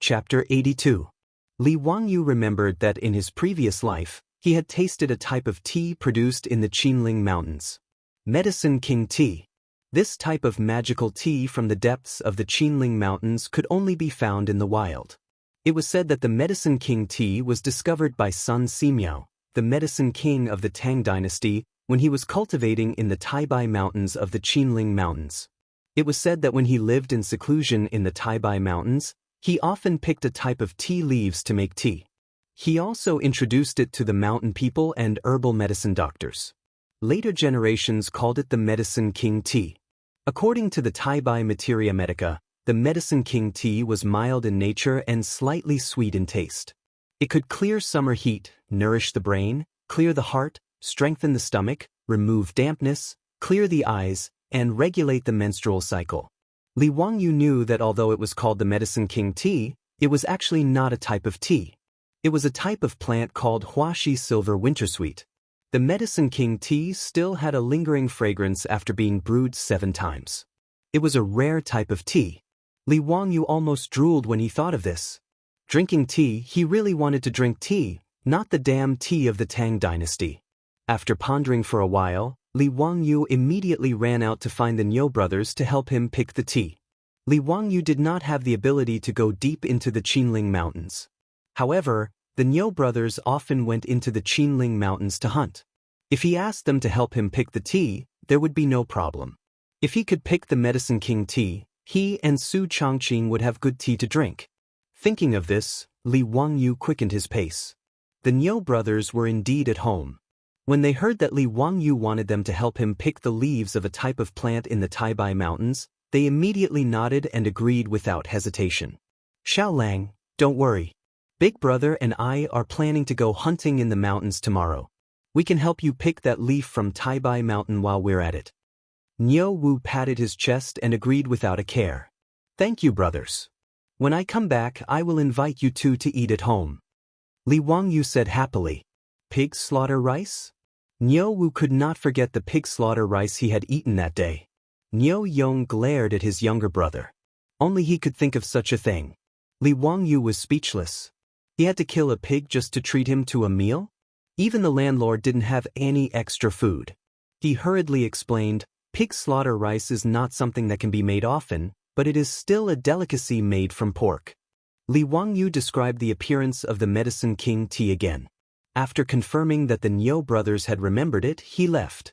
Chapter 82. Li Wangyu remembered that in his previous life, he had tasted a type of tea produced in the Qinling Mountains. Medicine King Tea. This type of magical tea from the depths of the Qinling Mountains could only be found in the wild. It was said that the Medicine King tea was discovered by Sun Simiao, the Medicine King of the Tang Dynasty, when he was cultivating in the Taibai Mountains of the Qinling Mountains. It was said that when he lived in seclusion in the Taibai Mountains, he often picked a type of tea leaves to make tea. He also introduced it to the mountain people and herbal medicine doctors. Later generations called it the Medicine King tea. According to the Taibai Materia Medica, the Medicine King tea was mild in nature and slightly sweet in taste. It could clear summer heat, nourish the brain, clear the heart, strengthen the stomach, remove dampness, clear the eyes, and regulate the menstrual cycle. Li Wangyu knew that although it was called the Medicine King tea, it was actually not a type of tea. It was a type of plant called Huashi Silver Wintersweet. The Medicine King tea still had a lingering fragrance after being brewed 7 times. It was a rare type of tea. Li Wangyu almost drooled when he thought of this. Drinking tea, he really wanted to drink tea, not the damn tea of the Tang Dynasty. After pondering for a while, Li Wangyu immediately ran out to find the Niu brothers to help him pick the tea. Li Wangyu did not have the ability to go deep into the Qinling Mountains. However, the Niu brothers often went into the Qinling Mountains to hunt. If he asked them to help him pick the tea, there would be no problem. If he could pick the Medicine King tea, he and Su Changqing would have good tea to drink. Thinking of this, Li Wangyu quickened his pace. The Niu brothers were indeed at home. When they heard that Li Wangyu wanted them to help him pick the leaves of a type of plant in the Taibai Mountains, they immediately nodded and agreed without hesitation. Xiaolang, don't worry. Big Brother and I are planning to go hunting in the mountains tomorrow. We can help you pick that leaf from Taibai Mountain while we're at it. Niu Wu patted his chest and agreed without a care. Thank you, brothers. When I come back, I will invite you two to eat at home. Li Wangyu said happily. Pig slaughter rice? Niu Wu could not forget the pig slaughter rice he had eaten that day. Niu Yong glared at his younger brother. Only he could think of such a thing. Li Wangyu was speechless. He had to kill a pig just to treat him to a meal? Even the landlord didn't have any extra food. He hurriedly explained, pig slaughter rice is not something that can be made often, but it is still a delicacy made from pork. Li Wangyu described the appearance of the Medicine King tea again. After confirming that the Niu brothers had remembered it, he left.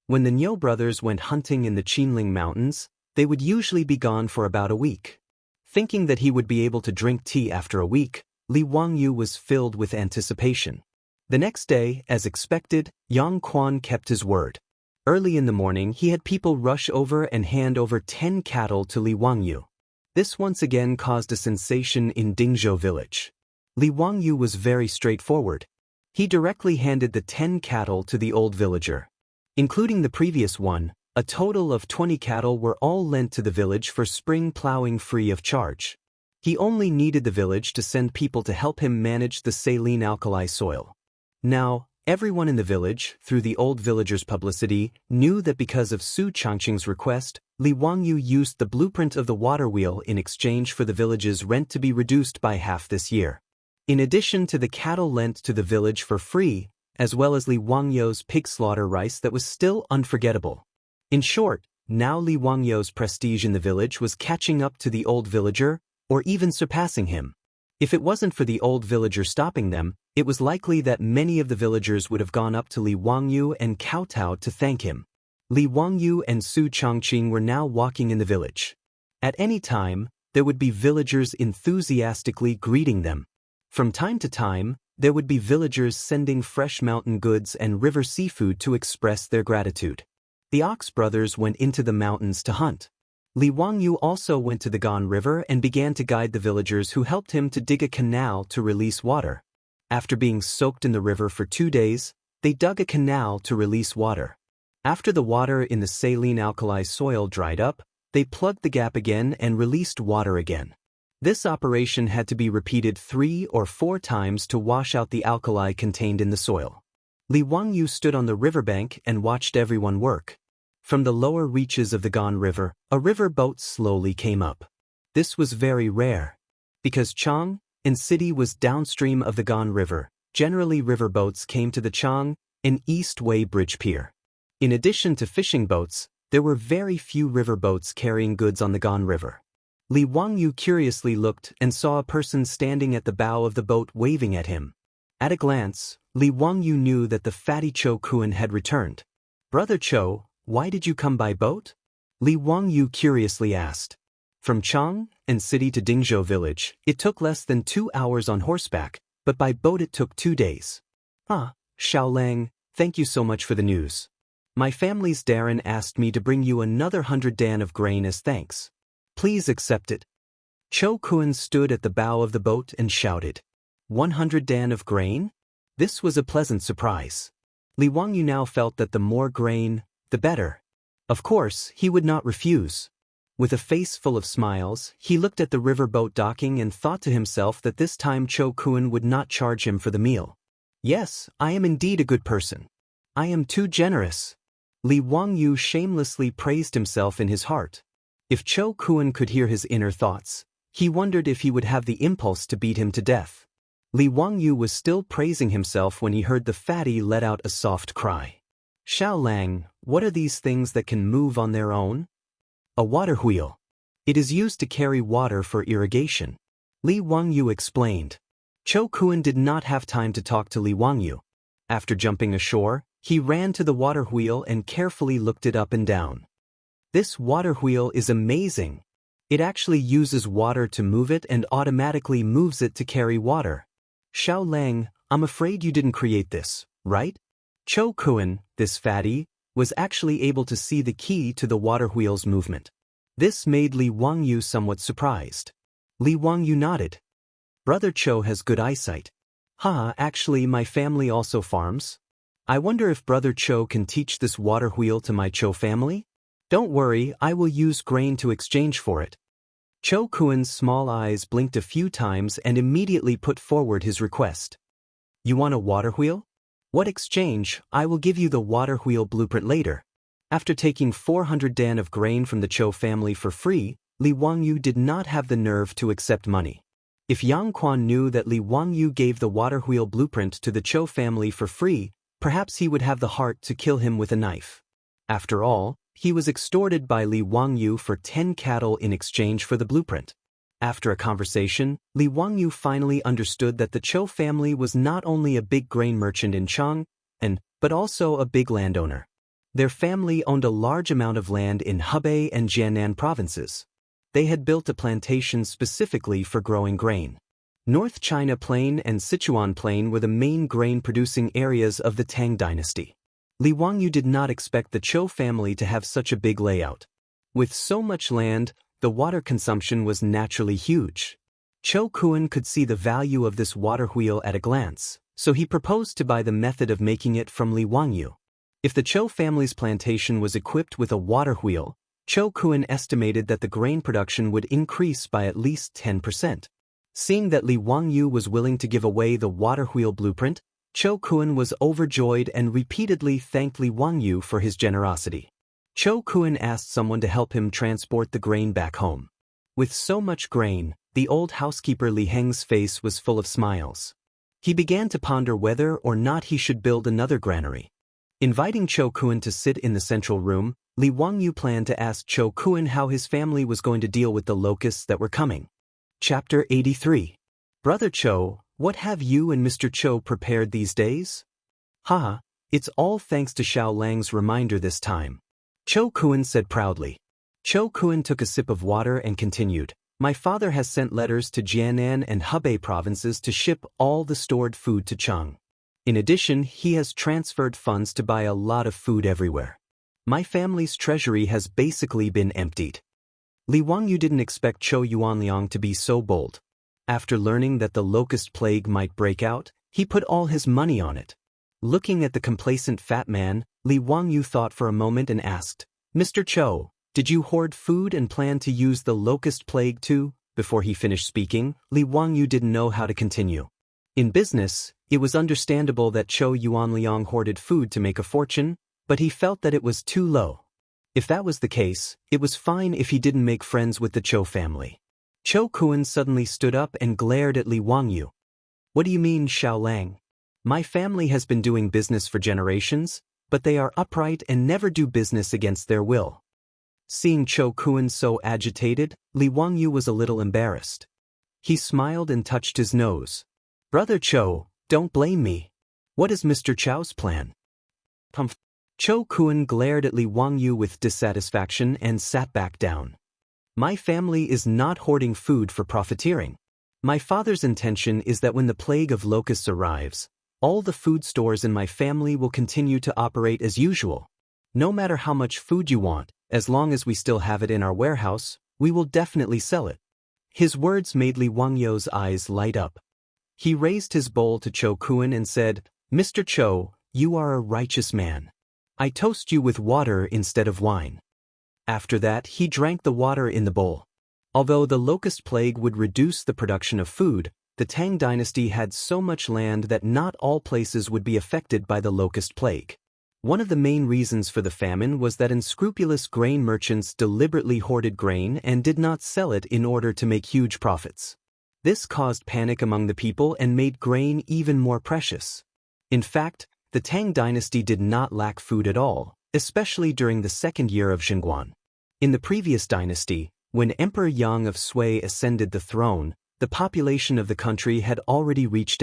When the Niu brothers went hunting in the Qinling Mountains, they would usually be gone for about a week. Thinking that he would be able to drink tea after a week, Li Wangyu was filled with anticipation. The next day, as expected, Yang Quan kept his word. Early in the morning, he had people rush over and hand over 10 cattle to Li Wangyu. This once again caused a sensation in Dingzhou village. Li Wangyu was very straightforward. He directly handed the 10 cattle to the old villager. Including the previous one, a total of 20 cattle were all lent to the village for spring plowing free of charge. He only needed the village to send people to help him manage the saline alkali soil. Now, everyone in the village, through the old villager's publicity, knew that because of Su Changqing's request, Li Wangyu used the blueprint of the water wheel in exchange for the village's rent to be reduced by half this year. In addition to the cattle lent to the village for free, as well as Li Wangyu's pig slaughter rice that was still unforgettable. In short, now Li Wangyu's prestige in the village was catching up to the old villager, or even surpassing him. If it wasn't for the old villager stopping them, it was likely that many of the villagers would have gone up to Li Wangyu and kowtowed to thank him. Li Wangyu and Su Changqing were now walking in the village. At any time, there would be villagers enthusiastically greeting them. From time to time, there would be villagers sending fresh mountain goods and river seafood to express their gratitude. The Ox brothers went into the mountains to hunt. Li Wangyu also went to the Gan River and began to guide the villagers who helped him to dig a canal to release water. After being soaked in the river for 2 days, they dug a canal to release water. After the water in the saline alkali soil dried up, they plugged the gap again and released water again. This operation had to be repeated 3 or 4 times to wash out the alkali contained in the soil. Li Wangyu stood on the riverbank and watched everyone work. From the lower reaches of the Gan River, a river boat slowly came up. This was very rare. Because Chang and city was downstream of the Gan River, generally river boats came to the Chang and East Way Bridge Pier. In addition to fishing boats, there were very few river boats carrying goods on the Gan River. Li Wangyu curiously looked and saw a person standing at the bow of the boat waving at him. At a glance, Li Wangyu knew that the fatty Cho Kuan had returned. "Brother Cho, why did you come by boat?" Li Wangyu curiously asked. From Chang and city to Dingzhou village, it took less than 2 hours on horseback, but by boat it took 2 days. "Ah, Xiaolang, thank you so much for the news. My family's Darren asked me to bring you another 100 dan of grain as thanks. Please accept it." Cho Kuan stood at the bow of the boat and shouted, 100 dan of grain? This was a pleasant surprise. Li Wangyu now felt that the more grain, the better. Of course, he would not refuse. With a face full of smiles, he looked at the river boat docking and thought to himself that this time Cho Kuan would not charge him for the meal. "Yes, I am indeed a good person. I am too generous." Li Wangyu shamelessly praised himself in his heart. If Cho Kuan could hear his inner thoughts, he wondered if he would have the impulse to beat him to death. Li Wangyu was still praising himself when he heard the fatty let out a soft cry. "Xiaolang, what are these things that can move on their own?" "A water wheel. It is used to carry water for irrigation," Li Wangyu explained. Cho Kuan did not have time to talk to Li Wangyu. After jumping ashore, he ran to the water wheel and carefully looked it up and down. "This water wheel is amazing. It actually uses water to move it and automatically moves it to carry water. Xiaolang, I'm afraid you didn't create this, right?" Cho Kuan, this fatty, was actually able to see the key to the water wheel's movement. This made Li Wangyu somewhat surprised. Li Wangyu nodded. "Brother Cho has good eyesight." Actually my family also farms. I wonder if Brother Cho can teach this water wheel to my Cho family? Don't worry, I will use grain to exchange for it." Cho Kuan's small eyes blinked a few times and immediately put forward his request. "You want a water wheel? What exchange? I will give you the water wheel blueprint later." After taking 400 dan of grain from the Cho family for free, Li Wangyu did not have the nerve to accept money. If Yang Quan knew that Li Wangyu gave the water wheel blueprint to the Cho family for free, perhaps he would have the heart to kill him with a knife. After all, he was extorted by Li Wangyu for 10 cattle in exchange for the blueprint. After a conversation, Li Wangyu finally understood that the Cho family was not only a big grain merchant in Chang, but also a big landowner. Their family owned a large amount of land in Hebei and Jiannan provinces. They had built a plantation specifically for growing grain. North China Plain and Sichuan Plain were the main grain-producing areas of the Tang Dynasty. Li Wangyu did not expect the Cho family to have such a big layout. With so much land, the water consumption was naturally huge. Cho Kuan could see the value of this water wheel at a glance, so he proposed to buy the method of making it from Li Wangyu. If the Cho family's plantation was equipped with a water wheel, Cho Kuan estimated that the grain production would increase by at least 10%. Seeing that Li Wangyu was willing to give away the water wheel blueprint, Cho Kuan was overjoyed and repeatedly thanked Li Wangyu for his generosity. Cho Kuan asked someone to help him transport the grain back home. With so much grain, the old housekeeper Li Heng's face was full of smiles. He began to ponder whether or not he should build another granary. Inviting Cho Kuan to sit in the central room, Li Wangyu planned to ask Cho Kuan how his family was going to deal with the locusts that were coming. Chapter 83. Brother Cho, what have you and Mr. Cho prepared these days? It's all thanks to Xiaolang's reminder this time. Cho Kuan said proudly. Cho Kuan took a sip of water and continued, "My father has sent letters to Jiannan and Hebei provinces to ship all the stored food to Chang. In addition, he has transferred funds to buy a lot of food everywhere. My family's treasury has basically been emptied." Li Wangyu didn't expect Cho Yuanliang to be so bold. After learning that the locust plague might break out, he put all his money on it. Looking at the complacent fat man, Li Wangyu thought for a moment and asked, "Mr. Cho, did you hoard food and plan to use the locust plague too?" Before he finished speaking, Li Wangyu didn't know how to continue. In business, it was understandable that Cho Yuanliang hoarded food to make a fortune, but he felt that it was too low. If that was the case, it was fine if he didn't make friends with the Cho family. Cho Kun suddenly stood up and glared at Li Wangyu. What do you mean, Xiao Lang? My family has been doing business for generations, but they are upright and never do business against their will. Seeing Cho Kun so agitated, Li Wangyu was a little embarrassed. He smiled and touched his nose. Brother Cho, don't blame me. What is Mr. Chow's plan? Cho Kun glared at Li Wangyu with dissatisfaction and sat back down. My family is not hoarding food for profiteering. My father's intention is that when the plague of locusts arrives, all the food stores in my family will continue to operate as usual. No matter how much food you want, as long as we still have it in our warehouse, we will definitely sell it. His words made Li Wangyu's eyes light up. He raised his bowl to Cho Kun and said, Mr. Cho, you are a righteous man. I toast you with water instead of wine. After that, he drank the water in the bowl. Although the locust plague would reduce the production of food, the Tang dynasty had so much land that not all places would be affected by the locust plague. One of the main reasons for the famine was that unscrupulous grain merchants deliberately hoarded grain and did not sell it in order to make huge profits. This caused panic among the people and made grain even more precious. In fact, the Tang dynasty did not lack food at all, especially during the second year of Xinguan. In the previous dynasty, when Emperor Yang of Sui ascended the throne, the population of the country had already reached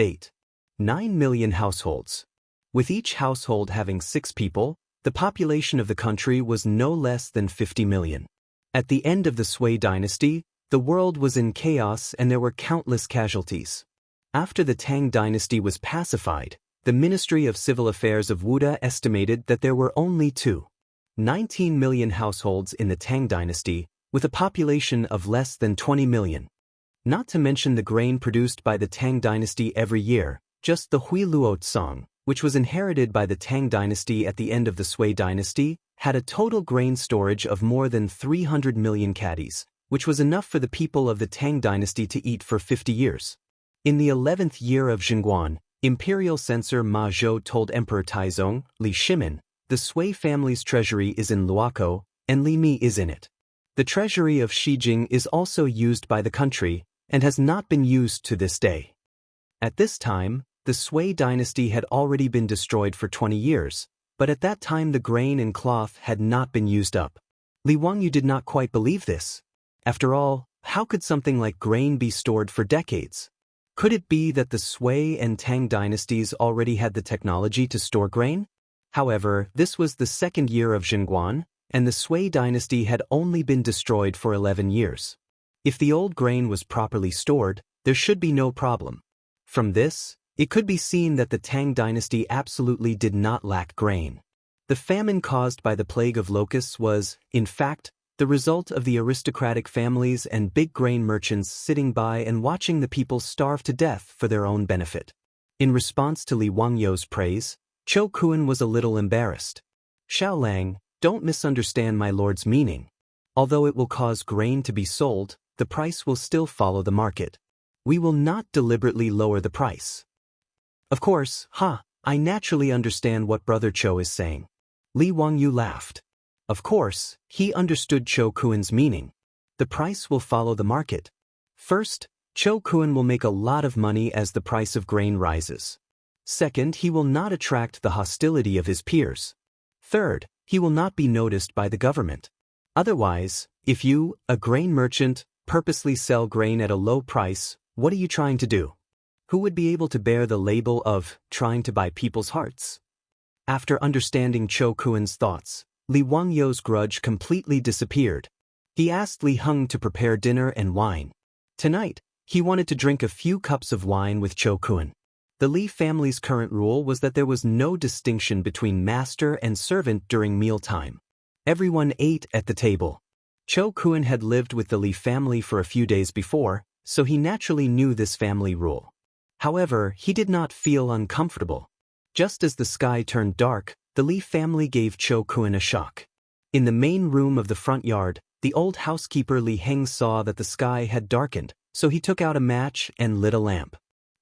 9 million households. With each household having 6 people, the population of the country was no less than 50 million. At the end of the Sui dynasty, the world was in chaos and there were countless casualties. After the Tang dynasty was pacified, the Ministry of Civil Affairs of Wuda estimated that there were only 19 million households in the Tang dynasty, with a population of less than 20 million. Not to mention the grain produced by the Tang dynasty every year, just the Huiluo Tsang, which was inherited by the Tang dynasty at the end of the Sui dynasty, had a total grain storage of more than 300 million caddies, which was enough for the people of the Tang dynasty to eat for 50 years. In the 11th year of Xinguan, Imperial censor Ma Zhou told Emperor Taizong, Li Shimin, the Sui family's treasury is in Luoco, and Li Mi is in it. The treasury of Xijing is also used by the country, and has not been used to this day. At this time, the Sui dynasty had already been destroyed for 20 years, but at that time the grain and cloth had not been used up. Li Wangyu did not quite believe this. After all, how could something like grain be stored for decades? Could it be that the Sui and Tang dynasties already had the technology to store grain? However, this was the second year of Xinguan, and the Sui dynasty had only been destroyed for 11 years. If the old grain was properly stored, there should be no problem. From this, it could be seen that the Tang dynasty absolutely did not lack grain. The famine caused by the plague of locusts was, in fact, the result of the aristocratic families and big grain merchants sitting by and watching the people starve to death for their own benefit. In response to Li Wangyu's praise, Cho Kun was a little embarrassed. Xiao Lang, don't misunderstand my lord's meaning. Although it will cause grain to be sold, the price will still follow the market. We will not deliberately lower the price. Of course, I naturally understand what Brother Cho is saying. Li Wangyu laughed. Of course, he understood Cho Kun's meaning. The price will follow the market. First, Cho Kun will make a lot of money as the price of grain rises. Second, he will not attract the hostility of his peers. Third, he will not be noticed by the government. Otherwise, if you, a grain merchant, purposely sell grain at a low price, what are you trying to do? Who would be able to bear the label of trying to buy people's hearts? After understanding Cho Kun's thoughts, Li Wangyu's grudge completely disappeared. He asked Li Heng to prepare dinner and wine. Tonight, he wanted to drink a few cups of wine with Cho Kun. The Li family's current rule was that there was no distinction between master and servant during mealtime. Everyone ate at the table. Cho Kun had lived with the Li family for a few days before, so he naturally knew this family rule. However, he did not feel uncomfortable. Just as the sky turned dark, the Li family gave Cho Kun a shock. In the main room of the front yard, the old housekeeper Li Heng saw that the sky had darkened, so he took out a match and lit a lamp.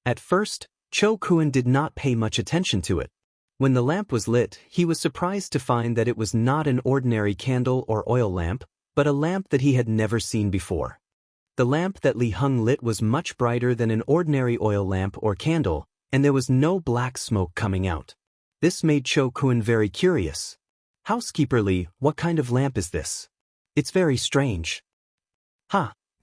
At first, Cho Kun did not pay much attention to it. When the lamp was lit, he was surprised to find that it was not an ordinary candle or oil lamp, but a lamp that he had never seen before. The lamp that Li Heng lit was much brighter than an ordinary oil lamp or candle, and there was no black smoke coming out. This made Cho Kun very curious. "Housekeeper Li, what kind of lamp is this? It's very strange."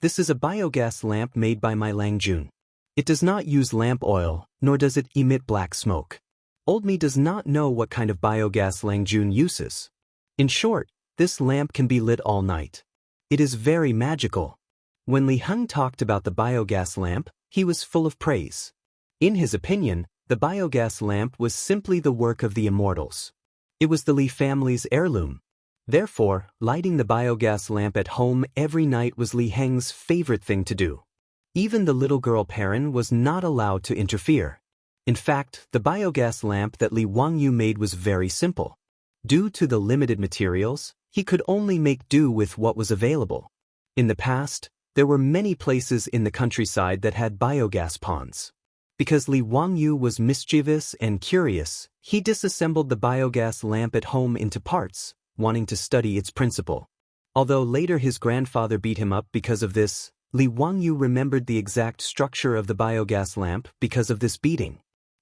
This is a biogas lamp made by my Langjun. It does not use lamp oil, nor does it emit black smoke. Old me does not know what kind of biogas Langjun uses. In short, this lamp can be lit all night. It is very magical." When Li Heng talked about the biogas lamp, he was full of praise. In his opinion, the biogas lamp was simply the work of the immortals. It was the Li family's heirloom. Therefore, lighting the biogas lamp at home every night was Li Heng's favorite thing to do. Even the little girl Perrin was not allowed to interfere. In fact, the biogas lamp that Li Wangyu made was very simple. Due to the limited materials, he could only make do with what was available. In the past, there were many places in the countryside that had biogas ponds. Because Li Wangyu was mischievous and curious, he disassembled the biogas lamp at home into parts, wanting to study its principle. Although later his grandfather beat him up because of this, Li Wangyu remembered the exact structure of the biogas lamp because of this beating.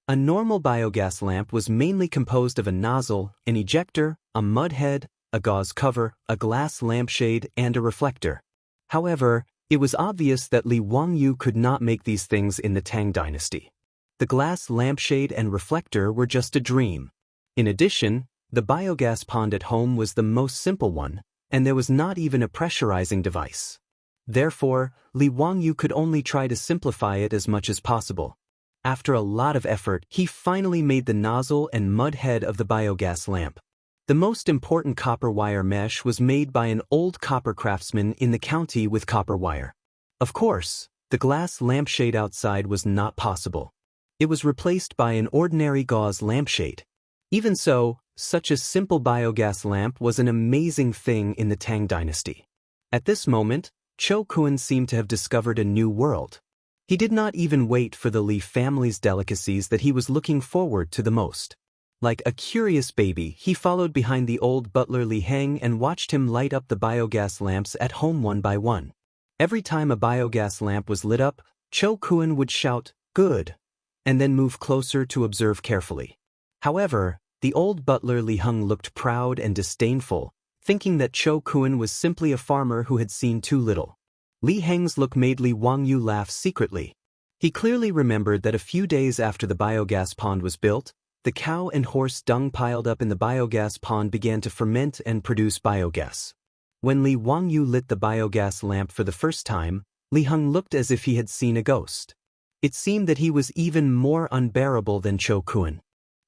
A normal biogas lamp was mainly composed of a nozzle, an ejector, a mud head, a gauze cover, a glass lampshade, and a reflector. However, it was obvious that Li Wangyu could not make these things in the Tang Dynasty. The glass lampshade and reflector were just a dream. In addition, the biogas pond at home was the most simple one, and there was not even a pressurizing device. Therefore, Li Wangyu could only try to simplify it as much as possible. After a lot of effort, he finally made the nozzle and mud head of the biogas lamp. The most important copper wire mesh was made by an old copper craftsman in the county with copper wire. Of course, the glass lampshade outside was not possible. It was replaced by an ordinary gauze lampshade. Even so, such a simple biogas lamp was an amazing thing in the Tang Dynasty. At this moment, Cho Kun seemed to have discovered a new world. He did not even wait for the Li family's delicacies that he was looking forward to the most. Like a curious baby, he followed behind the old butler Li Heng and watched him light up the biogas lamps at home one by one. Every time a biogas lamp was lit up, Cho Kun would shout, "Good," and then move closer to observe carefully. However, the old butler Li Heng looked proud and disdainful, thinking that Cho Kun was simply a farmer who had seen too little. Li Heng's look made Li Wangyu laugh secretly. He clearly remembered that a few days after the biogas pond was built, the cow and horse dung piled up in the biogas pond began to ferment and produce biogas. When Li Wangyu lit the biogas lamp for the first time, Li Heng looked as if he had seen a ghost. It seemed that he was even more unbearable than Cho Kun.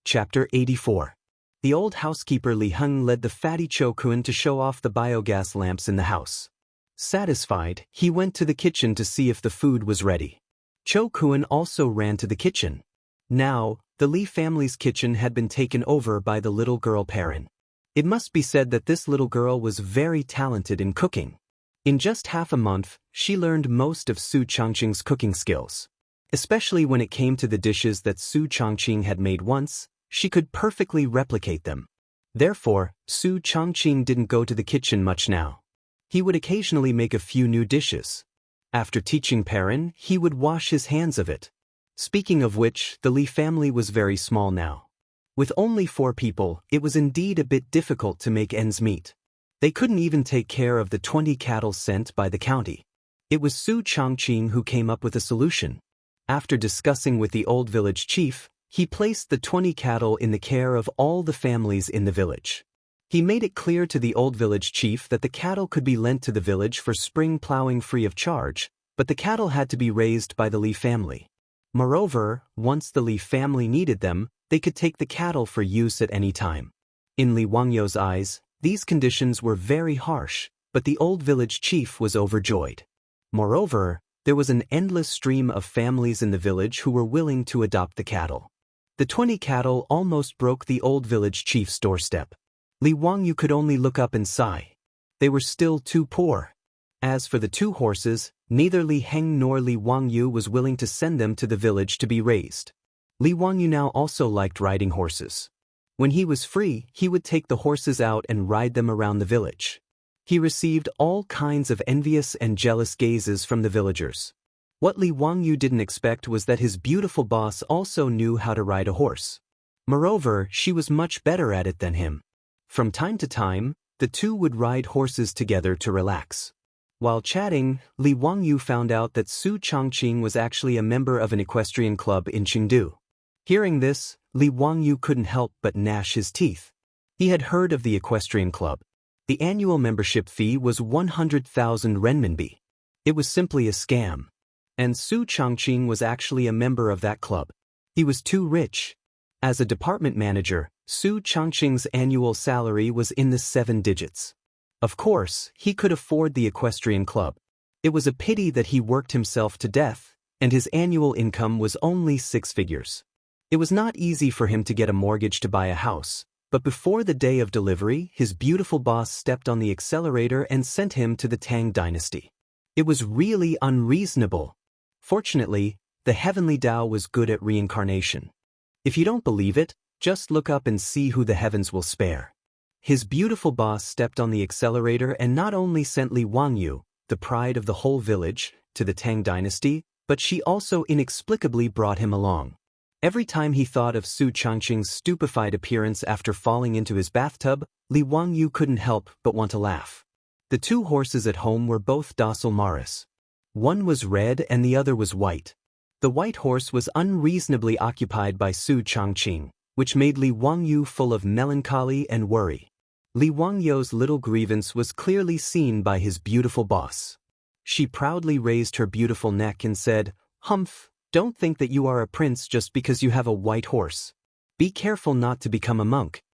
Chapter 84. The old housekeeper Li Heng led the fatty Cho Kun to show off the biogas lamps in the house. Satisfied, he went to the kitchen to see if the food was ready. Cho Kun also ran to the kitchen. Now, the Li family's kitchen had been taken over by the little girl Perrin. It must be said that this little girl was very talented in cooking. In just half a month, she learned most of Su Changqing's cooking skills. Especially when it came to the dishes that Su Changqing had made once, she could perfectly replicate them. Therefore, Su Changqing didn't go to the kitchen much now. He would occasionally make a few new dishes. After teaching Perrin, he would wash his hands of it. Speaking of which, the Li family was very small now. With only 4 people, it was indeed a bit difficult to make ends meet. They couldn't even take care of the 20 cattle sent by the county. It was Su Changqing who came up with a solution. After discussing with the old village chief, he placed the 20 cattle in the care of all the families in the village. He made it clear to the old village chief that the cattle could be lent to the village for spring plowing free of charge, but the cattle had to be raised by the Li family. Moreover, once the Li family needed them, they could take the cattle for use at any time. In Li Wangyu's eyes, these conditions were very harsh, but the old village chief was overjoyed. Moreover, there was an endless stream of families in the village who were willing to adopt the cattle. The 20 cattle almost broke the old village chief's doorstep. Li Wangyu could only look up and sigh. They were still too poor. As for the 2 horses, neither Li Heng nor Li Wangyu was willing to send them to the village to be raised. Li Wangyu now also liked riding horses. When he was free, he would take the horses out and ride them around the village. He received all kinds of envious and jealous gazes from the villagers. What Li Wangyu didn't expect was that his beautiful boss also knew how to ride a horse. Moreover, she was much better at it than him. From time to time, the two would ride horses together to relax. While chatting, Li Wangyu found out that Su Changqing was actually a member of an equestrian club in Chengdu. Hearing this, Li Wangyu couldn't help but gnash his teeth. He had heard of the equestrian club. The annual membership fee was 100,000 renminbi. It was simply a scam. And Su Changqing was actually a member of that club. He was too rich. As a department manager, Su Changqing's annual salary was in the 7 digits. Of course, he could afford the equestrian club. It was a pity that he worked himself to death, and his annual income was only 6 figures. It was not easy for him to get a mortgage to buy a house, but before the day of delivery, his beautiful boss stepped on the accelerator and sent him to the Tang Dynasty. It was really unreasonable. Fortunately, the heavenly Tao was good at reincarnation. If you don't believe it, just look up and see who the heavens will spare. His beautiful boss stepped on the accelerator and not only sent Li Wangyu, the pride of the whole village, to the Tang Dynasty, but she also inexplicably brought him along. Every time he thought of Su Changqing's stupefied appearance after falling into his bathtub, Li Wangyu couldn't help but want to laugh. The 2 horses at home were both docile mares. One was red and the other was white. The white horse was unreasonably occupied by Su Changqing, which made Li Wangyu full of melancholy and worry. Li Wangyu's little grievance was clearly seen by his beautiful boss. She proudly raised her beautiful neck and said, "Humph, don't think that you are a prince just because you have a white horse. Be careful not to become a monk."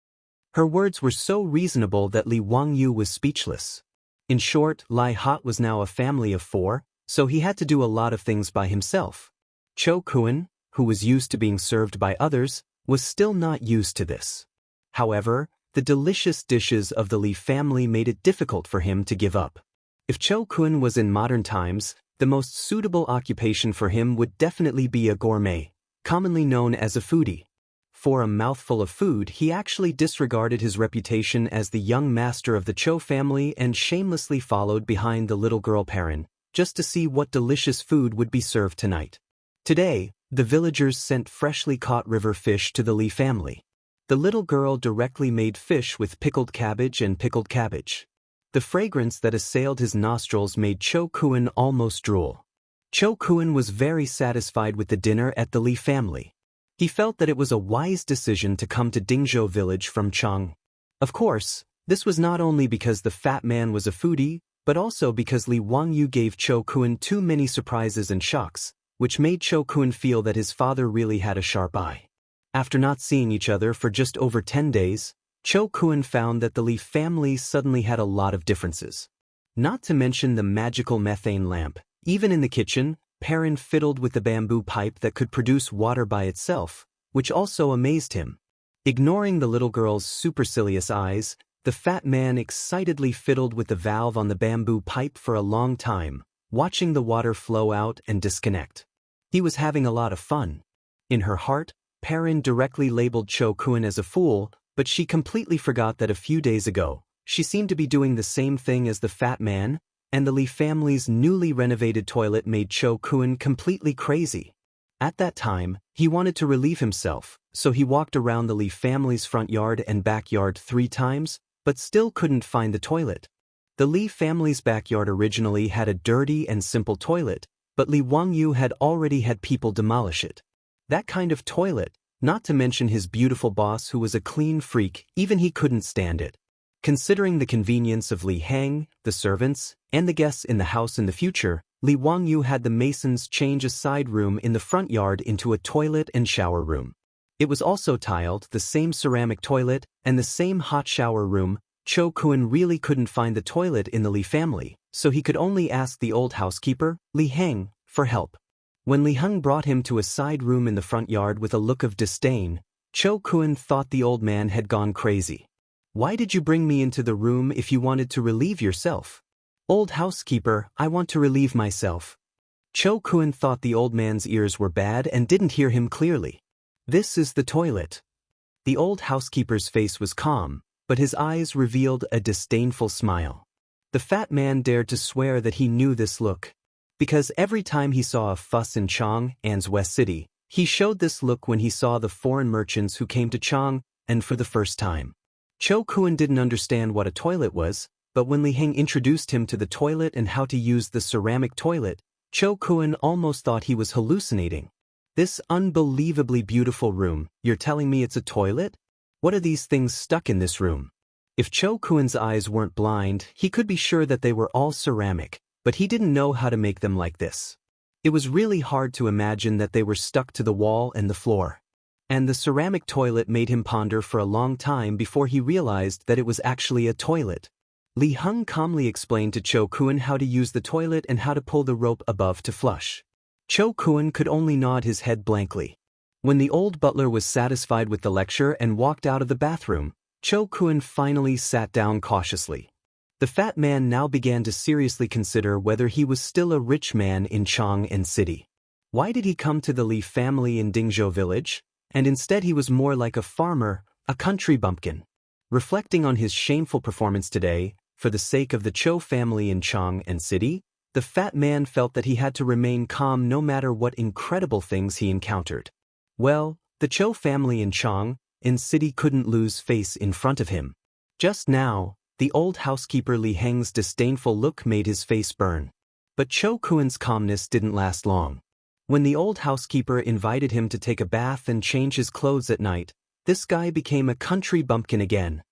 Her words were so reasonable that Li Wangyu was speechless. In short, Lai Hot was now a family of 4, so he had to do a lot of things by himself. Cho Kuan, who was used to being served by others, was still not used to this. However, the delicious dishes of the Li family made it difficult for him to give up. If Cho Kuan was in modern times, the most suitable occupation for him would definitely be a gourmet, commonly known as a foodie. For a mouthful of food, he actually disregarded his reputation as the young master of the Cho family and shamelessly followed behind the little girl Perrin, just to see what delicious food would be served tonight. Today, the villagers sent freshly caught river fish to the Li family. The little girl directly made fish with pickled cabbage and pickled cabbage. The fragrance that assailed his nostrils made Cho Kuan almost drool. Cho Kuan was very satisfied with the dinner at the Li family. He felt that it was a wise decision to come to Dingzhou village from Chang. Of course, this was not only because the fat man was a foodie, but also because Li Wangyu gave Cho Kuan too many surprises and shocks, which made Cho Kuan feel that his father really had a sharp eye. After not seeing each other for just over 10 days, Cho Kuan found that the Li family suddenly had a lot of differences. Not to mention the magical methane lamp. Even in the kitchen, Perrin fiddled with the bamboo pipe that could produce water by itself, which also amazed him. Ignoring the little girl's supercilious eyes, the fat man excitedly fiddled with the valve on the bamboo pipe for a long time, watching the water flow out and disconnect. He was having a lot of fun. In her heart, Perrin directly labeled Cho Kuan as a fool, but she completely forgot that a few days ago, she seemed to be doing the same thing as the fat man, and the Li family's newly renovated toilet made Cho Kuan completely crazy. At that time, he wanted to relieve himself, so he walked around the Li family's front yard and backyard 3 times, but still couldn't find the toilet. The Li family's backyard originally had a dirty and simple toilet, but Li Wangyu had already had people demolish it. That kind of toilet, not to mention his beautiful boss who was a clean freak, even he couldn't stand it. Considering the convenience of Li Hang, the servants, and the guests in the house in the future, Li Wangyu had the masons change a side room in the front yard into a toilet and shower room. It was also tiled, the same ceramic toilet, and the same hot shower room. Cho Kuan really couldn't find the toilet in the Li family, so he could only ask the old housekeeper, Li Hang, for help. When Li Hang brought him to a side room in the front yard with a look of disdain, Cho Kuan thought the old man had gone crazy. "Why did you bring me into the room if you wanted to relieve yourself?" "Old housekeeper, I want to relieve myself." Cho Kuan thought the old man's ears were bad and didn't hear him clearly. "This is the toilet." The old housekeeper's face was calm, but his eyes revealed a disdainful smile. The fat man dared to swear that he knew this look. Because every time he saw a fuss in Chang'an's West City, he showed this look when he saw the foreign merchants who came to Chang'an for the first time. Cho Kuan didn't understand what a toilet was, but when Li Heng introduced him to the toilet and how to use the ceramic toilet, Cho Kuan almost thought he was hallucinating. This unbelievably beautiful room, you're telling me it's a toilet? What are these things stuck in this room? If Cho Kuan's eyes weren't blind, he could be sure that they were all ceramic, but he didn't know how to make them like this. It was really hard to imagine that they were stuck to the wall and the floor. And the ceramic toilet made him ponder for a long time before he realized that it was actually a toilet. Li Heng calmly explained to Cho Kuan how to use the toilet and how to pull the rope above to flush. Cho Kuan could only nod his head blankly. When the old butler was satisfied with the lecture and walked out of the bathroom, Cho Kuan finally sat down cautiously. The fat man now began to seriously consider whether he was still a rich man in Chang'an City. Why did he come to the Li family in Dingzhou village? And instead he was more like a farmer, a country bumpkin. Reflecting on his shameful performance today, for the sake of the Cho family in Chang'an City, the fat man felt that he had to remain calm no matter what incredible things he encountered. Well, the Cho family in Chang'an City couldn't lose face in front of him. Just now, the old housekeeper Li Heng's disdainful look made his face burn. But Cho Kuan's calmness didn't last long. When the old housekeeper invited him to take a bath and change his clothes at night, this guy became a country bumpkin again.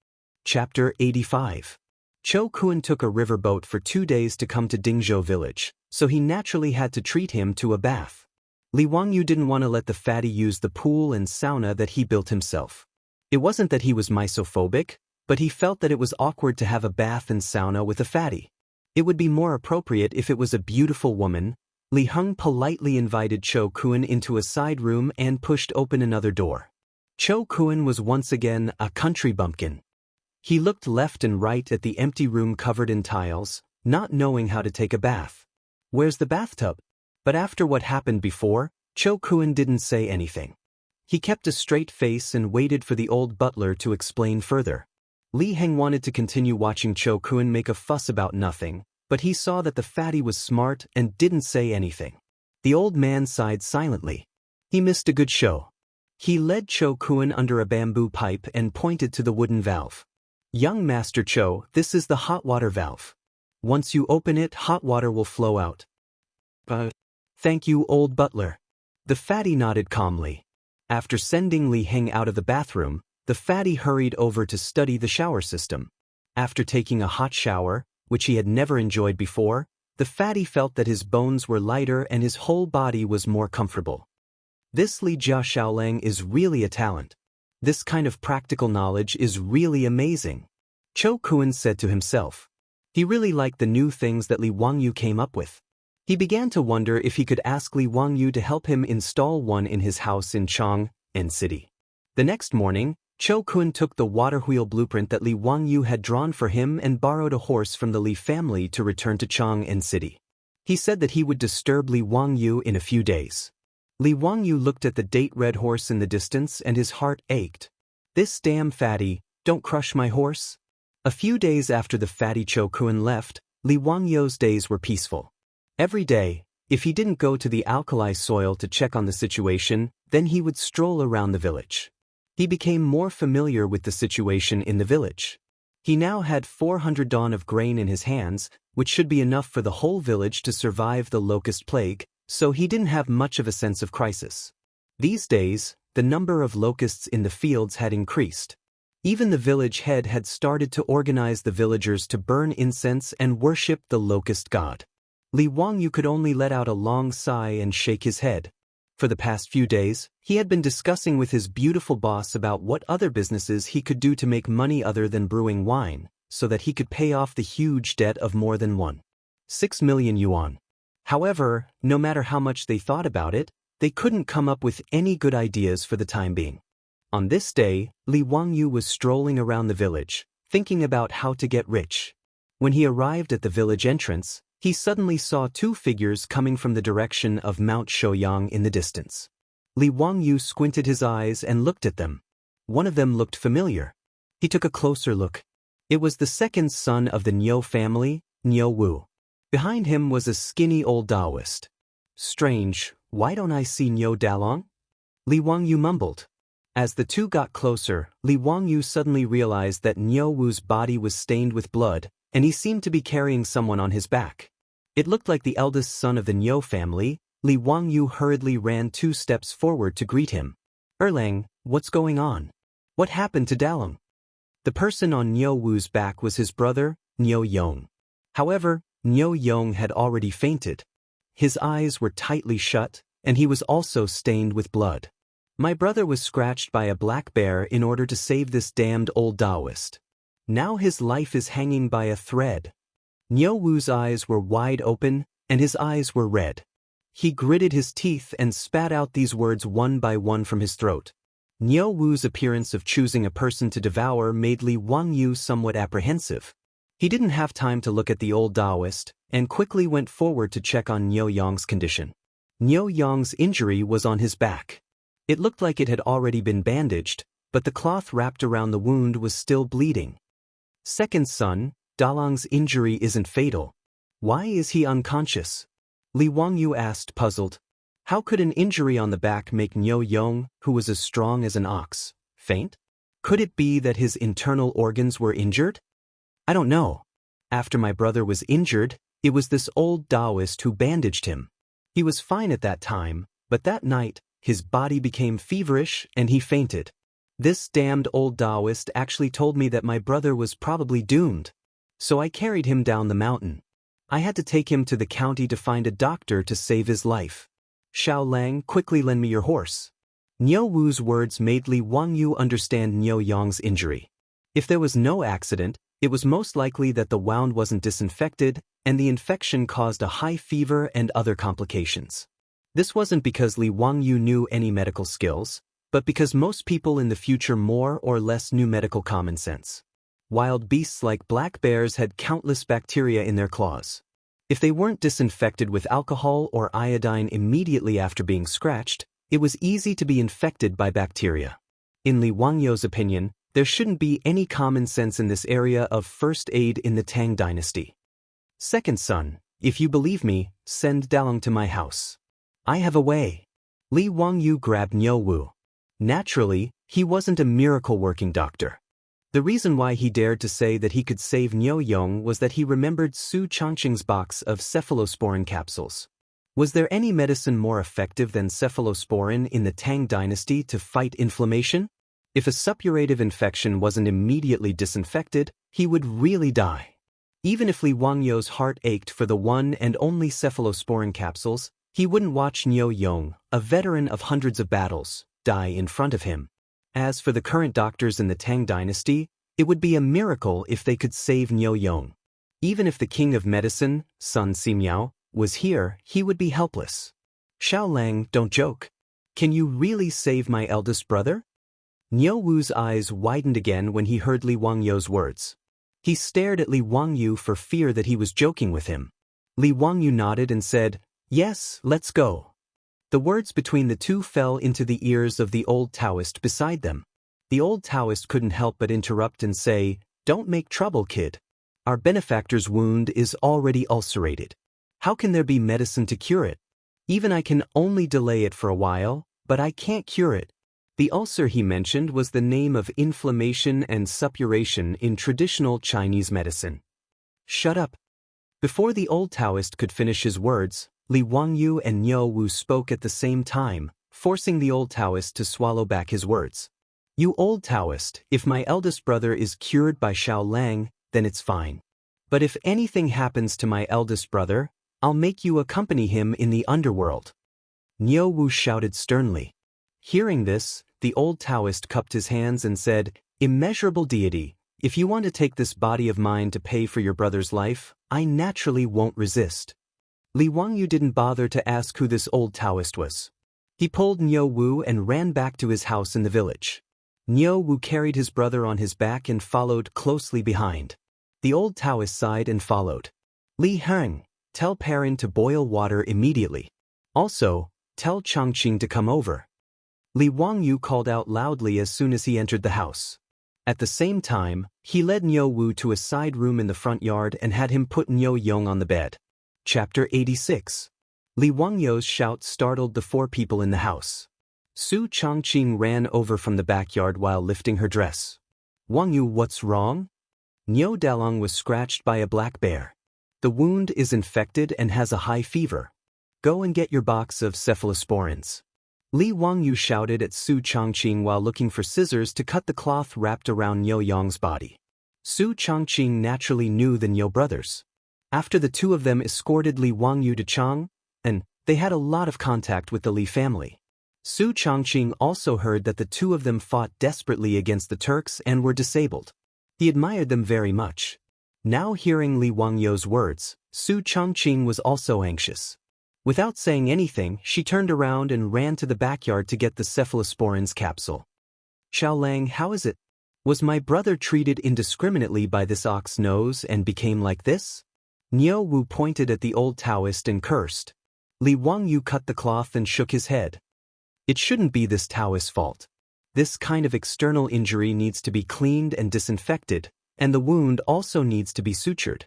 Chapter 85. Cho Kuan took a river boat for 2 days to come to Dingzhou village, so he naturally had to treat him to a bath. Li Wangyu didn't want to let the fatty use the pool and sauna that he built himself. It wasn't that he was misophobic, but he felt that it was awkward to have a bath and sauna with a fatty. It would be more appropriate if it was a beautiful woman. Li Heng politely invited Cho Kuan into a side room and pushed open another door. Cho Kuan was once again a country bumpkin. He looked left and right at the empty room covered in tiles, not knowing how to take a bath. Where's the bathtub? But after what happened before, Cho Kuan didn't say anything. He kept a straight face and waited for the old butler to explain further. Li Heng wanted to continue watching Cho Kuan make a fuss about nothing, but he saw that the fatty was smart and didn't say anything. The old man sighed silently. He missed a good show. He led Cho Kuan under a bamboo pipe and pointed to the wooden valve. Young Master Cho, this is the hot water valve. Once you open it, hot water will flow out. Thank you, old butler. The fatty nodded calmly. After sending Li Heng out of the bathroom, the fatty hurried over to study the shower system. After taking a hot shower, which he had never enjoyed before, the fatty felt that his bones were lighter and his whole body was more comfortable. This Li Jia Shaolang is really a talent. This kind of practical knowledge is really amazing. Cho Kuan said to himself. He really liked the new things that Li Wangyu came up with. He began to wonder if he could ask Li Wangyu to help him install one in his house in Chang'an City. The next morning, Cho Kuan took the water wheel blueprint that Li Wangyu had drawn for him and borrowed a horse from the Li family to return to Chang'an City. He said that he would disturb Li Wangyu in a few days. Li Wangyu looked at the date red horse in the distance and his heart ached. This damn fatty, don't crush my horse. A few days after the fatty Cho Kuan left, Li Wangyu's days were peaceful. Every day, if he didn't go to the alkali soil to check on the situation, then he would stroll around the village. He became more familiar with the situation in the village. He now had 400 dawn of grain in his hands, which should be enough for the whole village to survive the locust plague, so he didn't have much of a sense of crisis. These days, the number of locusts in the fields had increased. Even the village head had started to organize the villagers to burn incense and worship the locust god. Li Wangyu could only let out a long sigh and shake his head. For the past few days, he had been discussing with his beautiful boss about what other businesses he could do to make money other than brewing wine, so that he could pay off the huge debt of more than 1.6 million yuan. However, no matter how much they thought about it, they couldn't come up with any good ideas for the time being. On this day, Li Wangyu was strolling around the village, thinking about how to get rich. When he arrived at the village entrance, he suddenly saw 2 figures coming from the direction of Mount Shouyang in the distance. Li Wangyu squinted his eyes and looked at them. One of them looked familiar. He took a closer look. It was the second son of the Niu family, Niu Wu. Behind him was a skinny old Taoist. Strange, why don't I see Niu Dalong? Li Wangyu mumbled. As the two got closer, Li Wangyu suddenly realized that Niu Wu's body was stained with blood, and he seemed to be carrying someone on his back. It looked like the eldest son of the Niu family. Li Wangyu hurriedly ran 2 steps forward to greet him. Erlang, what's going on? What happened to Dalong? The person on Niu Wu's back was his brother, Niu Yong. However, Niu Yong had already fainted. His eyes were tightly shut, and he was also stained with blood. My brother was scratched by a black bear in order to save this damned old Taoist. Now his life is hanging by a thread. Niu Wu's eyes were wide open, and his eyes were red. He gritted his teeth and spat out these words one by one from his throat. Niu Wu's appearance of choosing a person to devour made Li Wangyu somewhat apprehensive. He didn't have time to look at the old Taoist, and quickly went forward to check on Niu Yong's condition. Niu Yong's injury was on his back. It looked like it had already been bandaged, but the cloth wrapped around the wound was still bleeding. Second son, Dalong's injury isn't fatal. Why is he unconscious? Li Wangyu asked, puzzled. How could an injury on the back make Niu Yong, who was as strong as an ox, faint? Could it be that his internal organs were injured? I don't know. After my brother was injured, it was this old Taoist who bandaged him. He was fine at that time, but that night, his body became feverish and he fainted. This damned old Taoist actually told me that my brother was probably doomed. So I carried him down the mountain. I had to take him to the county to find a doctor to save his life. Xiao Lang, quickly lend me your horse. Niu Wu's words made Li Wangyu understand Niu Yong's injury. If there was no accident, it was most likely that the wound wasn't disinfected, and the infection caused a high fever and other complications. This wasn't because Li Wangyu knew any medical skills, but because most people in the future more or less knew medical common sense. Wild beasts like black bears had countless bacteria in their claws. If they weren't disinfected with alcohol or iodine immediately after being scratched, it was easy to be infected by bacteria. In Li Wangyu's opinion, there shouldn't be any common sense in this area of first aid in the Tang Dynasty. Second son, if you believe me, send Dalong to my house. I have a way. Li Wangyu grabbed Niu Wu. Naturally, he wasn't a miracle-working doctor. The reason why he dared to say that he could save Niu Yong was that he remembered Su Changqing's box of cephalosporin capsules. Was there any medicine more effective than cephalosporin in the Tang Dynasty to fight inflammation? If a suppurative infection wasn't immediately disinfected, he would really die. Even if Li Wangyu's heart ached for the one and only cephalosporin capsules, he wouldn't watch Niu Yong, a veteran of hundreds of battles, die in front of him. As for the current doctors in the Tang Dynasty, it would be a miracle if they could save Niu Yong. Even if the king of medicine, Sun Simiao, was here, he would be helpless. Xiao Lang, don't joke. Can you really save my eldest brother? Niu Wu's eyes widened again when he heard Li Wangyu's words. He stared at Li Wangyu for fear that he was joking with him. Li Wangyu nodded and said, "Yes, let's go." The words between the two fell into the ears of the old Taoist beside them. The old Taoist couldn't help but interrupt and say, "Don't make trouble, kid. Our benefactor's wound is already ulcerated. How can there be medicine to cure it? Even I can only delay it for a while, but I can't cure it." The ulcer he mentioned was the name of inflammation and suppuration in traditional Chinese medicine. Shut up. Before the old Taoist could finish his words, Li Wangyu and Niu Wu spoke at the same time, forcing the old Taoist to swallow back his words. "You old Taoist, if my eldest brother is cured by Xiao Lang, then it's fine. But if anything happens to my eldest brother, I'll make you accompany him in the underworld." Niu Wu shouted sternly. Hearing this, the old Taoist cupped his hands and said, "Immeasurable deity, if you want to take this body of mine to pay for your brother's life, I naturally won't resist." Li Wangyu didn't bother to ask who this old Taoist was. He pulled Niu Wu and ran back to his house in the village. Niu Wu carried his brother on his back and followed closely behind. The old Taoist sighed and followed. "Li Heng, tell Perrin to boil water immediately. Also, tell Changqing to come over." Li Wangyu called out loudly as soon as he entered the house. At the same time, he led Niu Wu to a side room in the front yard and had him put Niu Yong on the bed. Chapter 86. Li Wangyou's shout startled the 4 people in the house. Su Changqing ran over from the backyard while lifting her dress. "Wangyou, what's wrong?" Niu Dalong was scratched by a black bear. "The wound is infected and has a high fever. Go and get your box of cephalosporins." Li Wangyou shouted at Su Changqing while looking for scissors to cut the cloth wrapped around Niu Yong's body. Su Changqing naturally knew the Niu brothers. After the 2 of them escorted Li Wangyou to Chang, and they had a lot of contact with the Li family. Su Changqing also heard that the 2 of them fought desperately against the Turks and were disabled. He admired them very much. Now hearing Li Wangyou's words, Su Changqing was also anxious. Without saying anything, she turned around and ran to the backyard to get the cephalosporins capsule. "Xiao Lang, how is it? Was my brother treated indiscriminately by this ox nose and became like this?" Niu Wu pointed at the old Taoist and cursed. Li Wangyou cut the cloth and shook his head. "It shouldn't be this Taoist's fault. This kind of external injury needs to be cleaned and disinfected, and the wound also needs to be sutured.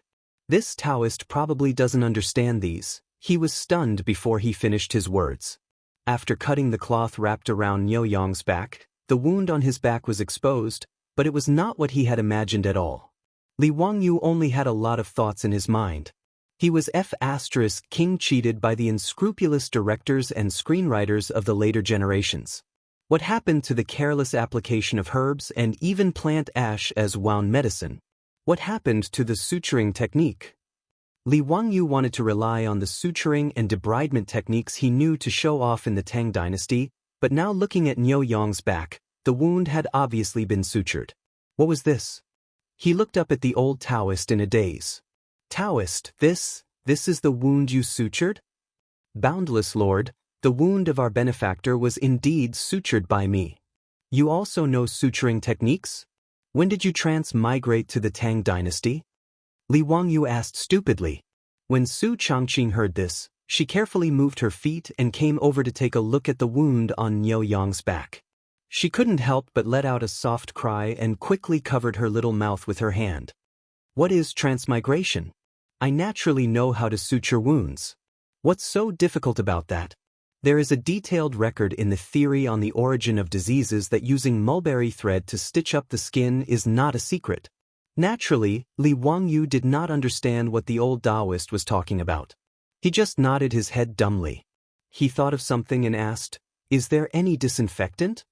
This Taoist probably doesn't understand these." He was stunned before he finished his words. After cutting the cloth wrapped around Niu Yong's back, the wound on his back was exposed, but it was not what he had imagined at all. Li Wangyou only had a lot of thoughts in his mind. He was King cheated by the unscrupulous directors and screenwriters of the later generations. What happened to the careless application of herbs and even plant ash as wound medicine? What happened to the suturing technique? Li Wangyou wanted to rely on the suturing and debridement techniques he knew to show off in the Tang Dynasty, but now looking at Niu Yong's back, the wound had obviously been sutured. What was this? He looked up at the old Taoist in a daze. "Taoist, this is the wound you sutured?" "Boundless Lord, the wound of our benefactor was indeed sutured by me. You also know suturing techniques? When did you transmigrate to the Tang Dynasty?" Li Wangyou asked stupidly. When Su Changqing heard this, she carefully moved her feet and came over to take a look at the wound on Niu Yong's back. She couldn't help but let out a soft cry and quickly covered her little mouth with her hand. "What is transmigration? I naturally know how to suture wounds. What's so difficult about that?" There is a detailed record in the theory on the origin of diseases that using mulberry thread to stitch up the skin is not a secret. Naturally, Li Wangyou did not understand what the old Taoist was talking about. He just nodded his head dumbly. He thought of something and asked, "Is there any disinfectant?"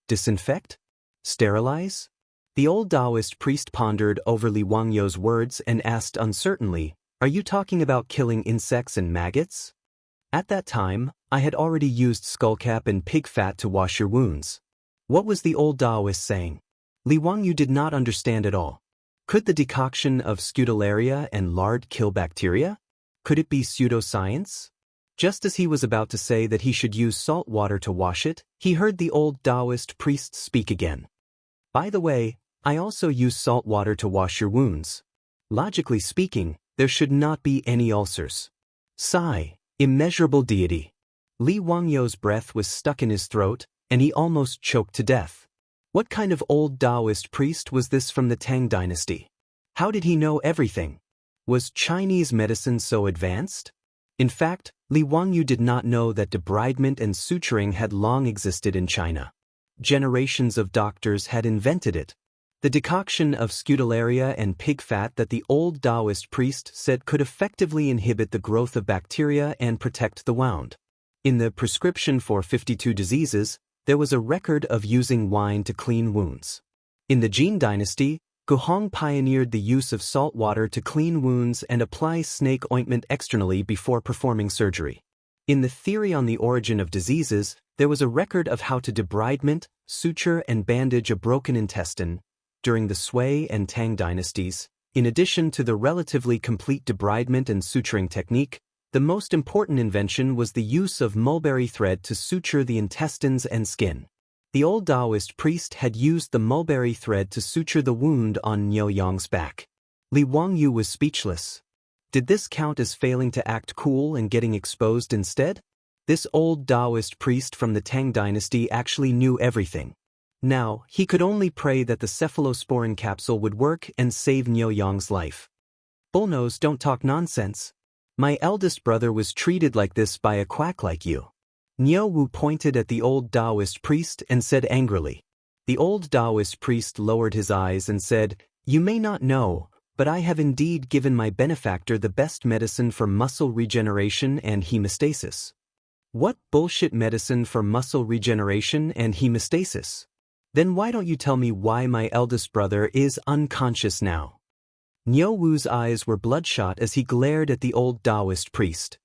"Disinfect? Sterilize?" The old Taoist priest pondered over Li Wangyou's words and asked uncertainly, "Are you talking about killing insects and maggots?" At that time, I had already used skullcap and pig fat to wash your wounds. What was the old Taoist saying? Li Wangyou did not understand at all. Could the decoction of Scutellaria and lard kill bacteria? Could it be pseudoscience? Just as he was about to say that he should use salt water to wash it, he heard the old Taoist priest speak again. "By the way, I also use salt water to wash your wounds. Logically speaking, there should not be any ulcers." Sigh, immeasurable deity. Li Wangyou's breath was stuck in his throat, and he almost choked to death. What kind of old Taoist priest was this from the Tang Dynasty? How did he know everything? Was Chinese medicine so advanced? In fact, Li Wangyou did not know that debridement and suturing had long existed in China. Generations of doctors had invented it. The decoction of Scutellaria and pig fat that the old Taoist priest said could effectively inhibit the growth of bacteria and protect the wound. In the prescription for 52 diseases, there was a record of using wine to clean wounds. In the Jin Dynasty, Guhong pioneered the use of salt water to clean wounds and apply snake ointment externally before performing surgery. In the theory on the origin of diseases, there was a record of how to debridement, suture and bandage a broken intestine. During the Sui and Tang dynasties, in addition to the relatively complete debridement and suturing technique, the most important invention was the use of mulberry thread to suture the intestines and skin. The old Taoist priest had used the mulberry thread to suture the wound on Niu Yong's back. Li Wangyou was speechless. Did this count as failing to act cool and getting exposed instead? This old Taoist priest from the Tang dynasty actually knew everything. Now, he could only pray that the cephalosporin capsule would work and save Niu Yang's life. Bullnose, don't talk nonsense. My eldest brother was treated like this by a quack like you. Niu Wu pointed at the old Taoist priest and said angrily. The old Taoist priest lowered his eyes and said, "You may not know, but I have indeed given my benefactor the best medicine for muscle regeneration and hemostasis." What bullshit medicine for muscle regeneration and hemostasis? Then why don't you tell me why my eldest brother is unconscious now? Niu Wu's eyes were bloodshot as he glared at the old Taoist priest.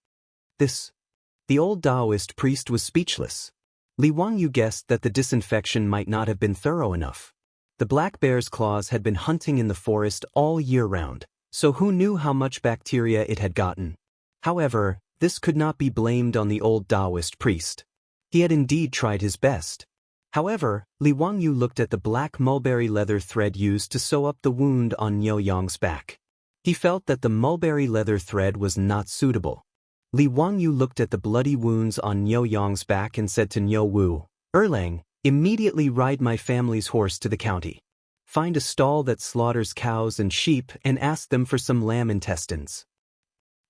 The old Taoist priest was speechless. Li Wangyu guessed that the disinfection might not have been thorough enough. The black bear's claws had been hunting in the forest all year round, so who knew how much bacteria it had gotten? However, this could not be blamed on the old Taoist priest. He had indeed tried his best. However, Li Wangyu looked at the black mulberry leather thread used to sew up the wound on Niu Yang's back. He felt that the mulberry leather thread was not suitable. Li Wangyu looked at the bloody wounds on Niu Yang's back and said to Niu Wu, "Erlang, immediately ride my family's horse to the county. Find a stall that slaughters cows and sheep and ask them for some lamb intestines."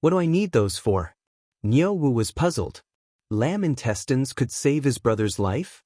"What do I need those for?" Niu Wu was puzzled. Lamb intestines could save his brother's life?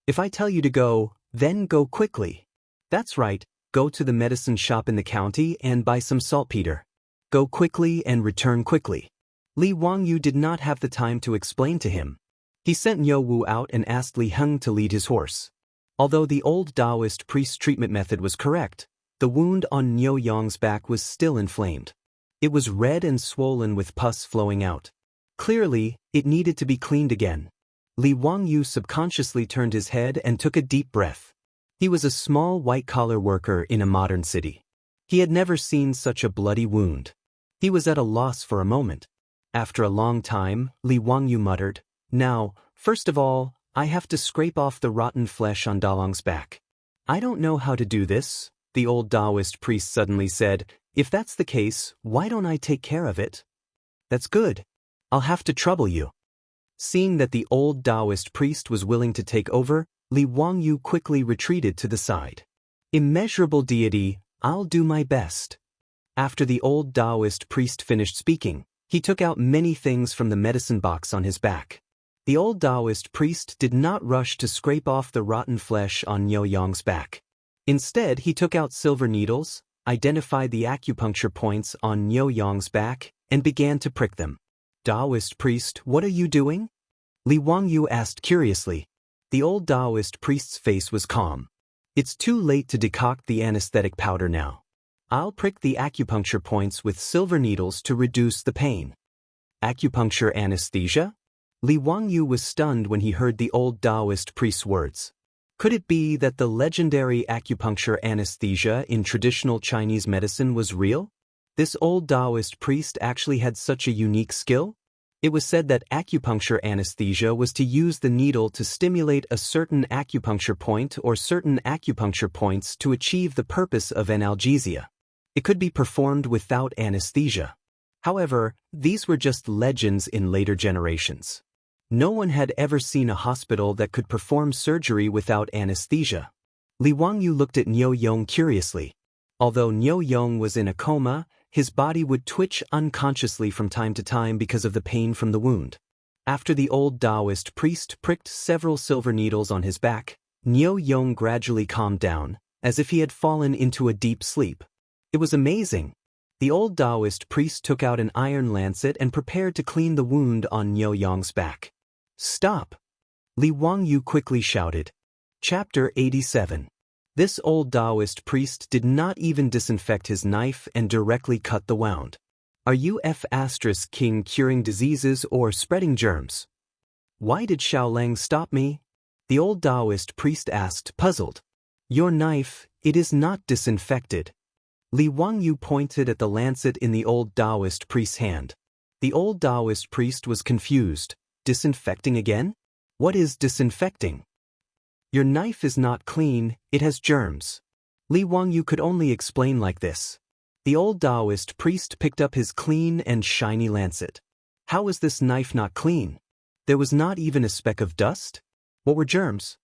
"If I tell you to go, then go quickly." "That's right, go to the medicine shop in the county and buy some saltpeter. Go quickly and return quickly." Li Wangyu did not have the time to explain to him. He sent Niu Wu out and asked Li Heng to lead his horse. Although the old Taoist priest's treatment method was correct, the wound on Niu Yang's back was still inflamed. It was red and swollen with pus flowing out. Clearly, it needed to be cleaned again. Li Wangyu subconsciously turned his head and took a deep breath. He was a small white-collar worker in a modern city. He had never seen such a bloody wound. He was at a loss for a moment. After a long time, Li Wangyu muttered, "Now, first of all, I have to scrape off the rotten flesh on Dalong's back." "I don't know how to do this," the old Taoist priest suddenly said. "If that's the case, why don't I take care of it?" "That's good. I'll have to trouble you." Seeing that the old Taoist priest was willing to take over, Li Wangyu quickly retreated to the side. "Immeasurable deity, I'll do my best." After the old Taoist priest finished speaking, he took out many things from the medicine box on his back. The old Taoist priest did not rush to scrape off the rotten flesh on Niu Yang's back. Instead, he took out silver needles, identified the acupuncture points on Niu Yang's back, and began to prick them. "Taoist priest, what are you doing?" Li Wangyu asked curiously. The old Taoist priest's face was calm. "It's too late to decoct the anesthetic powder now. I'll prick the acupuncture points with silver needles to reduce the pain." "Acupuncture anesthesia?" Li Wangyu was stunned when he heard the old Taoist priest's words. Could it be that the legendary acupuncture anesthesia in traditional Chinese medicine was real? This old Taoist priest actually had such a unique skill? It was said that acupuncture anesthesia was to use the needle to stimulate a certain acupuncture point or certain acupuncture points to achieve the purpose of analgesia. It could be performed without anesthesia. However, these were just legends in later generations. No one had ever seen a hospital that could perform surgery without anesthesia. Li Wangyu looked at Niu Yong curiously. Although Niu Yong was in a coma, his body would twitch unconsciously from time to time because of the pain from the wound. After the old Taoist priest pricked several silver needles on his back, Niu Yong gradually calmed down, as if he had fallen into a deep sleep. It was amazing. The old Taoist priest took out an iron lancet and prepared to clean the wound on Niu Yong's back. "Stop!" Li Wangyu quickly shouted. Chapter 87. This old Taoist priest did not even disinfect his knife and directly cut the wound. "Are you King curing diseases or spreading germs?" "Why did Xiaolang stop me?" the old Taoist priest asked, puzzled. "Your knife, it is not disinfected." Li Wangyu pointed at the lancet in the old Taoist priest's hand. The old Taoist priest was confused. "Disinfecting again? What is disinfecting?" "Your knife is not clean, it has germs." Li Wangyu could only explain like this. The old Taoist priest picked up his clean and shiny lancet. How was this knife not clean? There was not even a speck of dust? What were germs?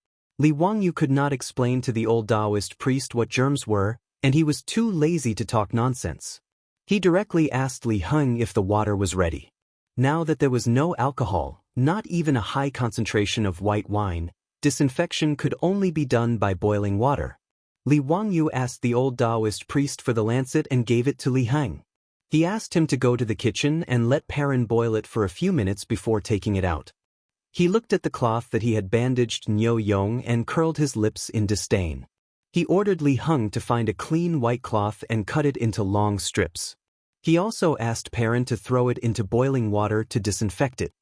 Li Wangyu could not explain to the old Taoist priest what germs were, and he was too lazy to talk nonsense. He directly asked Li Heng if the water was ready. Now that there was no alcohol, not even a high concentration of white wine, disinfection could only be done by boiling water. Li Wangyu asked the old Taoist priest for the lancet and gave it to Li Heng. He asked him to go to the kitchen and let Perrin boil it for a few minutes before taking it out. He looked at the cloth that he had bandaged Niu Yong and curled his lips in disdain. He ordered Li Heng to find a clean white cloth and cut it into long strips. He also asked Perrin to throw it into boiling water to disinfect it.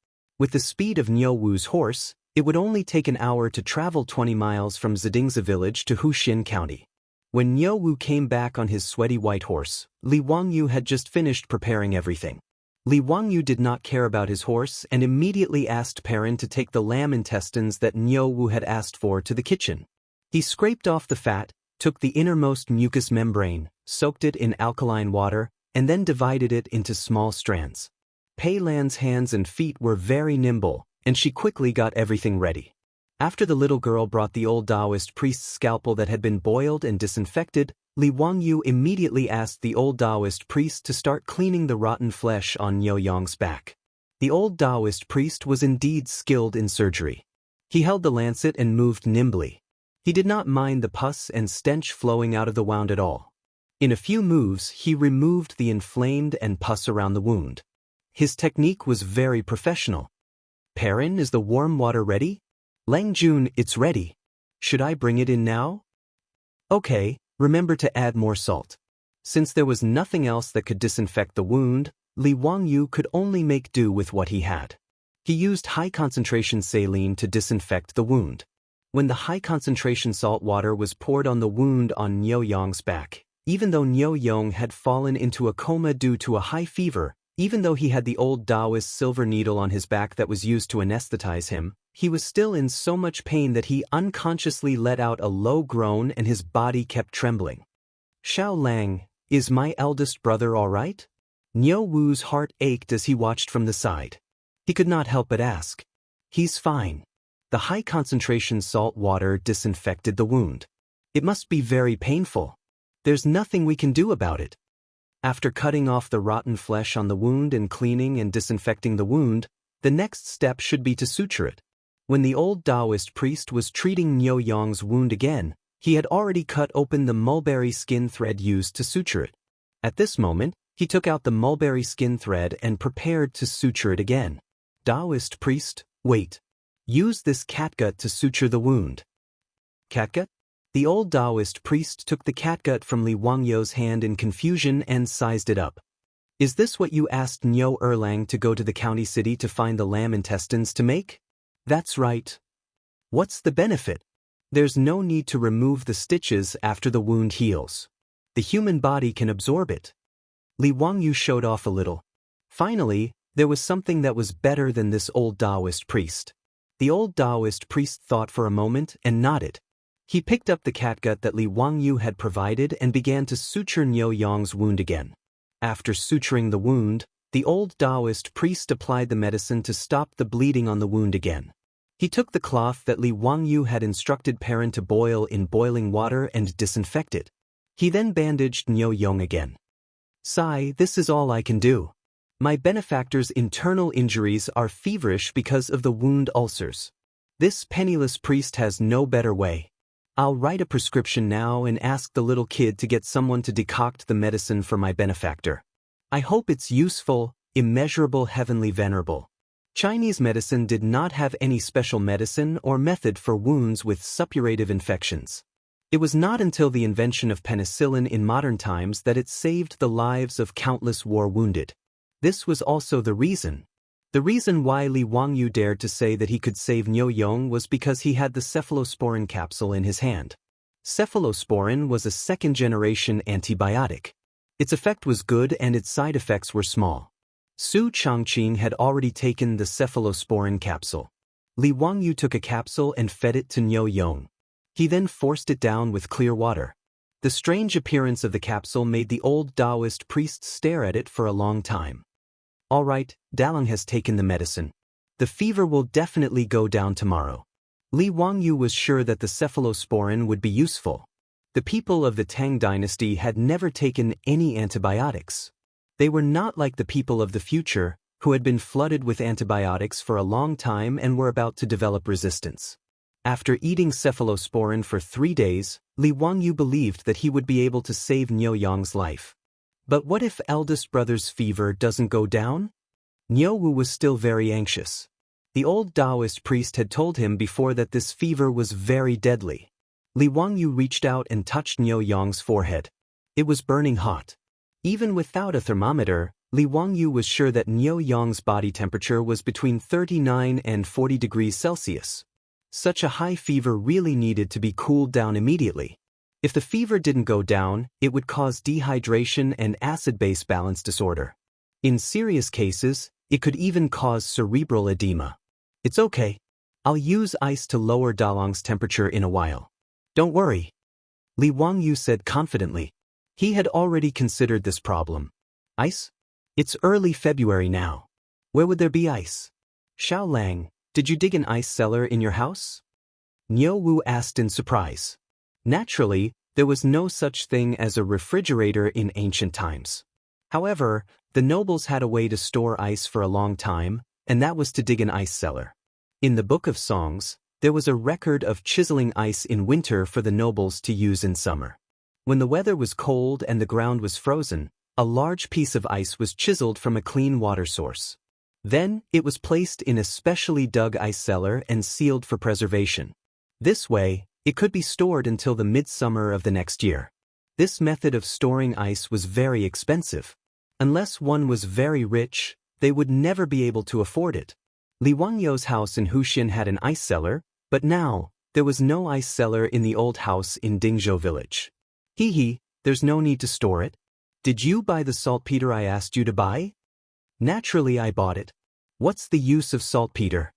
With the speed of Niu Wu's horse, it would only take an hour to travel 20 miles from Zidingza village to Huxin County. When Niu Wu came back on his sweaty white horse, Li Wangyu had just finished preparing everything. Li Wangyu did not care about his horse and immediately asked Perrin to take the lamb intestines that Niu Wu had asked for to the kitchen. He scraped off the fat, took the innermost mucous membrane, soaked it in alkaline water, and then divided it into small strands. Pei Lan's hands and feet were very nimble, and she quickly got everything ready. After the little girl brought the old Taoist priest's scalpel that had been boiled and disinfected, Li Wangyu immediately asked the old Taoist priest to start cleaning the rotten flesh on Niu Yong's back. The old Taoist priest was indeed skilled in surgery. He held the lancet and moved nimbly. He did not mind the pus and stench flowing out of the wound at all. In a few moves, he removed the inflamed and pus around the wound. His technique was very professional. Perrin, is the warm water ready? Lang Jun, it's ready. Should I bring it in now? Okay, remember to add more salt. Since there was nothing else that could disinfect the wound, Li Wangyu could only make do with what he had. He used high-concentration saline to disinfect the wound. When the high-concentration salt water was poured on the wound on Niu Yong's back, even though Niu Yong had fallen into a coma due to a high fever, even though he had the old Taoist silver needle on his back that was used to anesthetize him, he was still in so much pain that he unconsciously let out a low groan and his body kept trembling. Xiao Lang, is my eldest brother all right? Niu Wu's heart ached as he watched from the side. He could not help but ask. He's fine. The high-concentration salt water disinfected the wound. It must be very painful. There's nothing we can do about it. After cutting off the rotten flesh on the wound and cleaning and disinfecting the wound, the next step should be to suture it. When the old Taoist priest was treating Niu Yong's wound again, he had already cut open the mulberry skin thread used to suture it. At this moment, he took out the mulberry skin thread and prepared to suture it again. Taoist priest, wait. Use this catgut to suture the wound. Catgut? The old Taoist priest took the catgut from Li Wangyu's hand in confusion and sized it up. Is this what you asked Niu Erlang to go to the county city to find the lamb intestines to make? That's right. What's the benefit? There's no need to remove the stitches after the wound heals. The human body can absorb it. Li Wangyu showed off a little. Finally, there was something that was better than this old Taoist priest. The old Taoist priest thought for a moment and nodded. He picked up the catgut that Li Wangyu had provided and began to suture Niu Yong's wound again. After suturing the wound, the old Taoist priest applied the medicine to stop the bleeding on the wound again. He took the cloth that Li Wangyu had instructed Perrin to boil in boiling water and disinfect it. He then bandaged Niu Yong again. Sigh, this is all I can do. My benefactor's internal injuries are feverish because of the wound ulcers. This penniless priest has no better way. I'll write a prescription now and ask the little kid to get someone to decoct the medicine for my benefactor. I hope it's useful, immeasurable, heavenly venerable. Chinese medicine did not have any special medicine or method for wounds with suppurative infections. It was not until the invention of penicillin in modern times that it saved the lives of countless war wounded. This was also the reason. The reason why Li Wangyu dared to say that he could save Niu Yong was because he had the cephalosporin capsule in his hand. Cephalosporin was a second-generation antibiotic. Its effect was good and its side effects were small. Su Changqing had already taken the cephalosporin capsule. Li Wangyu took a capsule and fed it to Niu Yong. He then forced it down with clear water. The strange appearance of the capsule made the old Taoist priest stare at it for a long time. All right, Dalong has taken the medicine. The fever will definitely go down tomorrow. Li Wangyu was sure that the cephalosporin would be useful. The people of the Tang Dynasty had never taken any antibiotics. They were not like the people of the future, who had been flooded with antibiotics for a long time and were about to develop resistance. After eating cephalosporin for 3 days, Li Wangyu believed that he would be able to save Niu Yang's life. But what if eldest brother's fever doesn't go down? Niu Wu was still very anxious. The old Taoist priest had told him before that this fever was very deadly. Li Wangyu reached out and touched Niu Yang's forehead. It was burning hot. Even without a thermometer, Li Wangyu was sure that Niu Yang's body temperature was between 39 and 40 degrees Celsius. Such a high fever really needed to be cooled down immediately. If the fever didn't go down, it would cause dehydration and acid-base balance disorder. In serious cases, it could even cause cerebral edema. It's okay. I'll use ice to lower Dalong's temperature in a while. Don't worry. Li Wangyu said confidently. He had already considered this problem. Ice? It's early February now. Where would there be ice? Xiao Lang, did you dig an ice cellar in your house? Niu Wu asked in surprise. Naturally, there was no such thing as a refrigerator in ancient times. However, the nobles had a way to store ice for a long time, and that was to dig an ice cellar. In the Book of Songs, there was a record of chiseling ice in winter for the nobles to use in summer. When the weather was cold and the ground was frozen, a large piece of ice was chiseled from a clean water source. Then, it was placed in a specially dug ice cellar and sealed for preservation. This way, it could be stored until the midsummer of the next year. This method of storing ice was very expensive. Unless one was very rich, they would never be able to afford it. Li Wangyu's house in Huxian had an ice cellar, but now, there was no ice cellar in the old house in Dingzhou village. There's no need to store it. Did you buy the saltpeter I asked you to buy? Naturally I bought it. What's the use of saltpeter?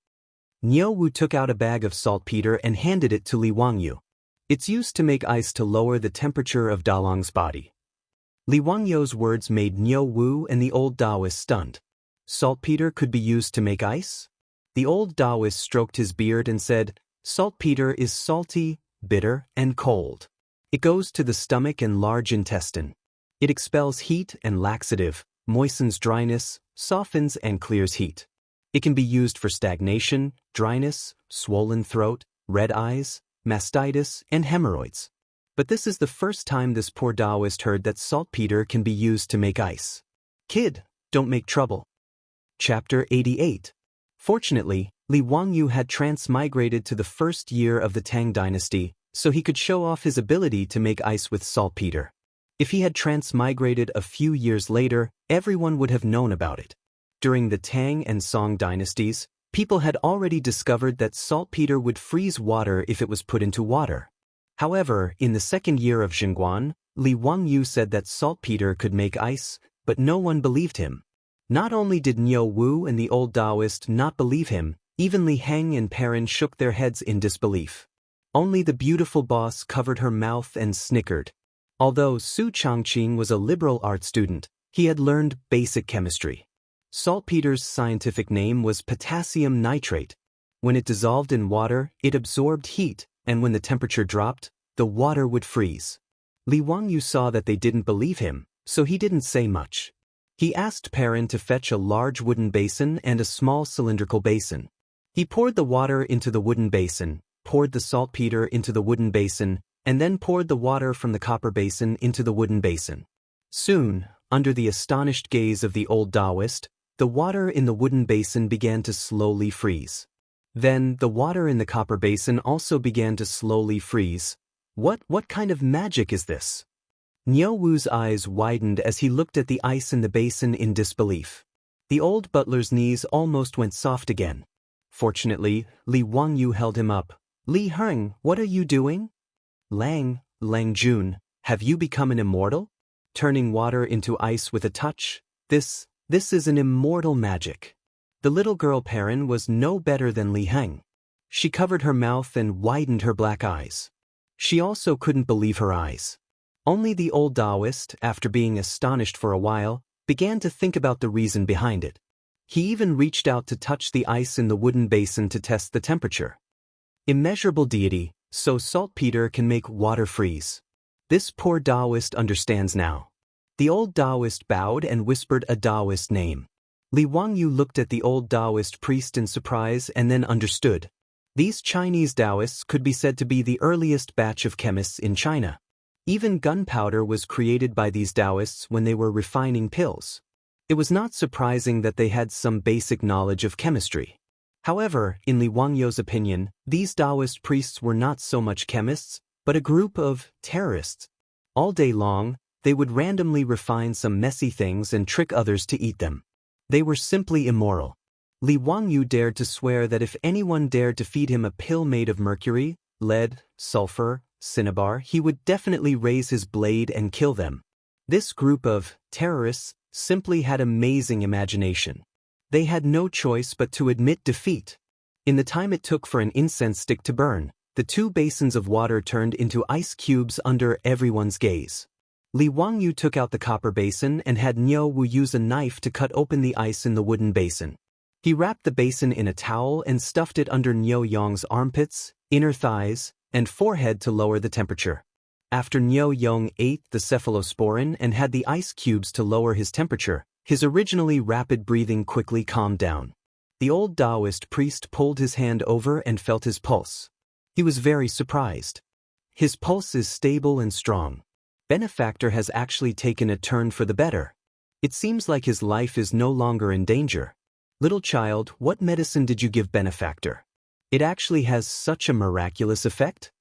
Niu Wu took out a bag of saltpeter and handed it to Li Wangyu. It's used to make ice to lower the temperature of Dalong's body. Li Wangyu's words made Niu Wu and the old Taoist stunned. Saltpeter could be used to make ice? The old Taoist stroked his beard and said, saltpeter is salty, bitter, and cold. It goes to the stomach and large intestine. It expels heat and laxative, moistens dryness, softens and clears heat. It can be used for stagnation, dryness, swollen throat, red eyes, mastitis, and hemorrhoids. But this is the first time this poor Taoist heard that saltpeter can be used to make ice. Kid, don't make trouble. Chapter 88. Fortunately, Li Wangyu had transmigrated to the first year of the Tang Dynasty, so he could show off his ability to make ice with saltpeter. If he had transmigrated a few years later, everyone would have known about it. During the Tang and Song dynasties, people had already discovered that saltpeter would freeze water if it was put into water. However, in the second year of Xinguan, Li Wangyu said that saltpeter could make ice, but no one believed him. Not only did Niu Wu and the old Taoist not believe him, even Li Heng and Perrin shook their heads in disbelief. Only the beautiful boss covered her mouth and snickered. Although Su Changqing was a liberal art student, he had learned basic chemistry. Saltpeter's scientific name was potassium nitrate. When it dissolved in water, it absorbed heat, and when the temperature dropped, the water would freeze. Li Wangyu saw that they didn't believe him, so he didn't say much. He asked Perrin to fetch a large wooden basin and a small cylindrical basin. He poured the water into the wooden basin, poured the saltpeter into the wooden basin, and then poured the water from the copper basin into the wooden basin. Soon, under the astonished gaze of the old Taoist, the water in the wooden basin began to slowly freeze. Then, the water in the copper basin also began to slowly freeze. What kind of magic is this? Niu Wu's eyes widened as he looked at the ice in the basin in disbelief. The old butler's knees almost went soft again. Fortunately, Li Wangyu held him up. Li Heng, what are you doing? Lang Jun, have you become an immortal? Turning water into ice with a touch? This is an immortal magic. The little girl Perrin was no better than Li Heng. She covered her mouth and widened her black eyes. She also couldn't believe her eyes. Only the old Taoist, after being astonished for a while, began to think about the reason behind it. He even reached out to touch the ice in the wooden basin to test the temperature. Immeasurable deity, so saltpeter can make water freeze. This poor Taoist understands now. The old Taoist bowed and whispered a Taoist name. Li Wangyu looked at the old Taoist priest in surprise and then understood. These Chinese Taoists could be said to be the earliest batch of chemists in China. Even gunpowder was created by these Taoists when they were refining pills. It was not surprising that they had some basic knowledge of chemistry. However, in Li Wangyu's opinion, these Taoist priests were not so much chemists, but a group of terrorists. All day long, they would randomly refine some messy things and trick others to eat them. They were simply immoral. Li Wangyu dared to swear that if anyone dared to feed him a pill made of mercury, lead, sulfur, cinnabar, he would definitely raise his blade and kill them. This group of terrorists simply had amazing imagination. They had no choice but to admit defeat. In the time it took for an incense stick to burn, the 2 basins of water turned into ice cubes under everyone's gaze. Li Wangyu took out the copper basin and had Niu Wu use a knife to cut open the ice in the wooden basin. He wrapped the basin in a towel and stuffed it under Niu Yong's armpits, inner thighs, and forehead to lower the temperature. After Niu Yong ate the cephalosporin and had the ice cubes to lower his temperature, his originally rapid breathing quickly calmed down. The old Taoist priest pulled his hand over and felt his pulse. He was very surprised. His pulse is stable and strong. Benefactor has actually taken a turn for the better. It seems like his life is no longer in danger. Little child, what medicine did you give Benefactor? It actually has such a miraculous effect?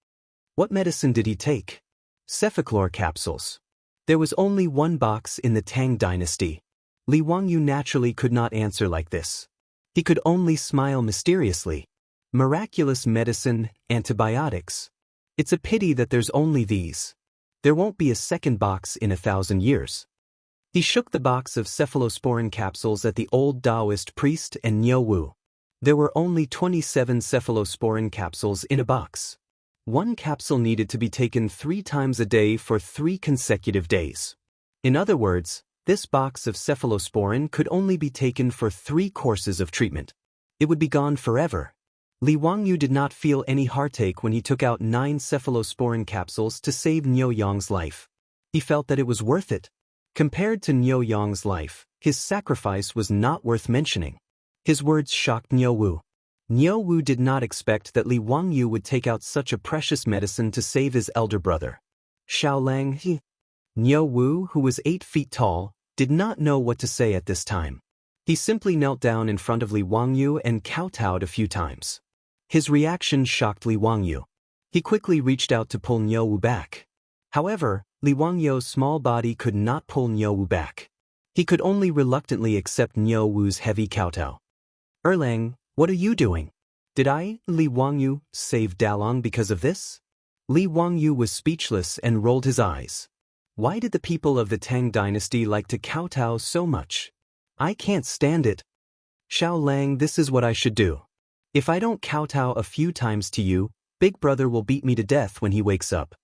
What medicine did he take? Cephachlor capsules. There was only 1 box in the Tang Dynasty. Li Wangyu naturally could not answer like this. He could only smile mysteriously. Miraculous medicine, antibiotics. It's a pity that there's only these. There won't be a second box in 1,000 years. He shook the box of cephalosporin capsules at the old Taoist priest and Niu Wu. There were only 27 cephalosporin capsules in a box. 1 capsule needed to be taken 3 times a day for 3 consecutive days. In other words, this box of cephalosporin could only be taken for 3 courses of treatment. It would be gone forever. Li Wangyu did not feel any heartache when he took out 9 cephalosporin capsules to save Niu Yong's life. He felt that it was worth it. Compared to Niu Yong's life, his sacrifice was not worth mentioning. His words shocked Niu Wu. Niu Wu did not expect that Li Wangyu would take out such a precious medicine to save his elder brother. Xiaolang. Niu Wu, who was 8 feet tall, did not know what to say at this time. He simply knelt down in front of Li Wangyu and kowtowed a few times. His reaction shocked Li Wangyu. He quickly reached out to pull Niu Wu back. However, Li Wangyu's small body could not pull Niu Wu back. He could only reluctantly accept Niu Wu's heavy kowtow. Erlang, what are you doing? Did I, Li Wangyu, save Dalong because of this? Li Wangyu was speechless and rolled his eyes. Why did the people of the Tang Dynasty like to kowtow so much? I can't stand it. Xiaolang, this is what I should do. If I don't kowtow a few times to you, Big Brother will beat me to death when he wakes up.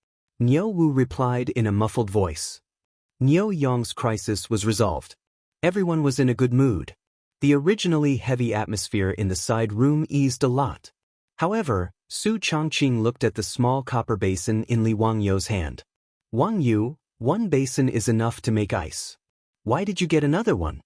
Niu Wu replied in a muffled voice. Niu Yong's crisis was resolved. Everyone was in a good mood. The originally heavy atmosphere in the side room eased a lot. However, Su Chongqing looked at the small copper basin in Li Wangyu's hand. Wangyu, 1 basin is enough to make ice. Why did you get another one?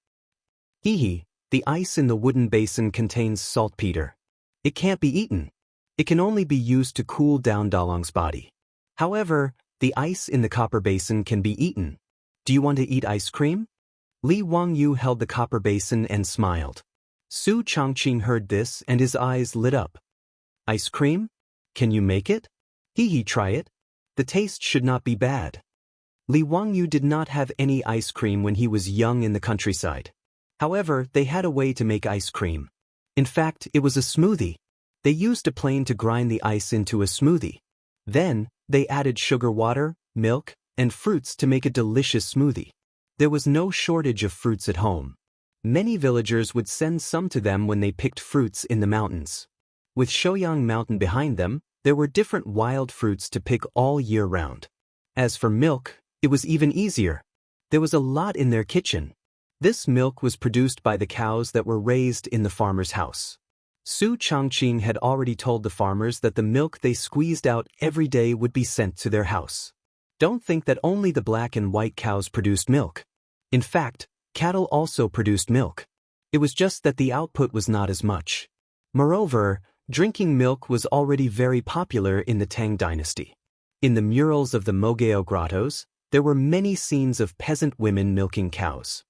Hehe, the ice in the wooden basin contains saltpeter. It can't be eaten. It can only be used to cool down Dalong's body. However, the ice in the copper basin can be eaten. Do you want to eat ice cream? Li Wangyu held the copper basin and smiled. Su Chongqing heard this and his eyes lit up. Ice cream? Can you make it? Hehe, try it. The taste should not be bad. Li Wangyu did not have any ice cream when he was young in the countryside. However, they had a way to make ice cream. In fact, it was a smoothie. They used a plane to grind the ice into a smoothie. Then, they added sugar water, milk, and fruits to make a delicious smoothie. There was no shortage of fruits at home. Many villagers would send some to them when they picked fruits in the mountains. With Shouyang Mountain behind them, there were different wild fruits to pick all year round. As for milk, it was even easier. There was a lot in their kitchen. This milk was produced by the cows that were raised in the farmer's house. Su Changqing had already told the farmers that the milk they squeezed out every day would be sent to their house. Don't think that only the black and white cows produced milk. In fact, cattle also produced milk. It was just that the output was not as much. Moreover, drinking milk was already very popular in the Tang Dynasty. In the murals of the Mogao grottos, there were many scenes of peasant women milking cows.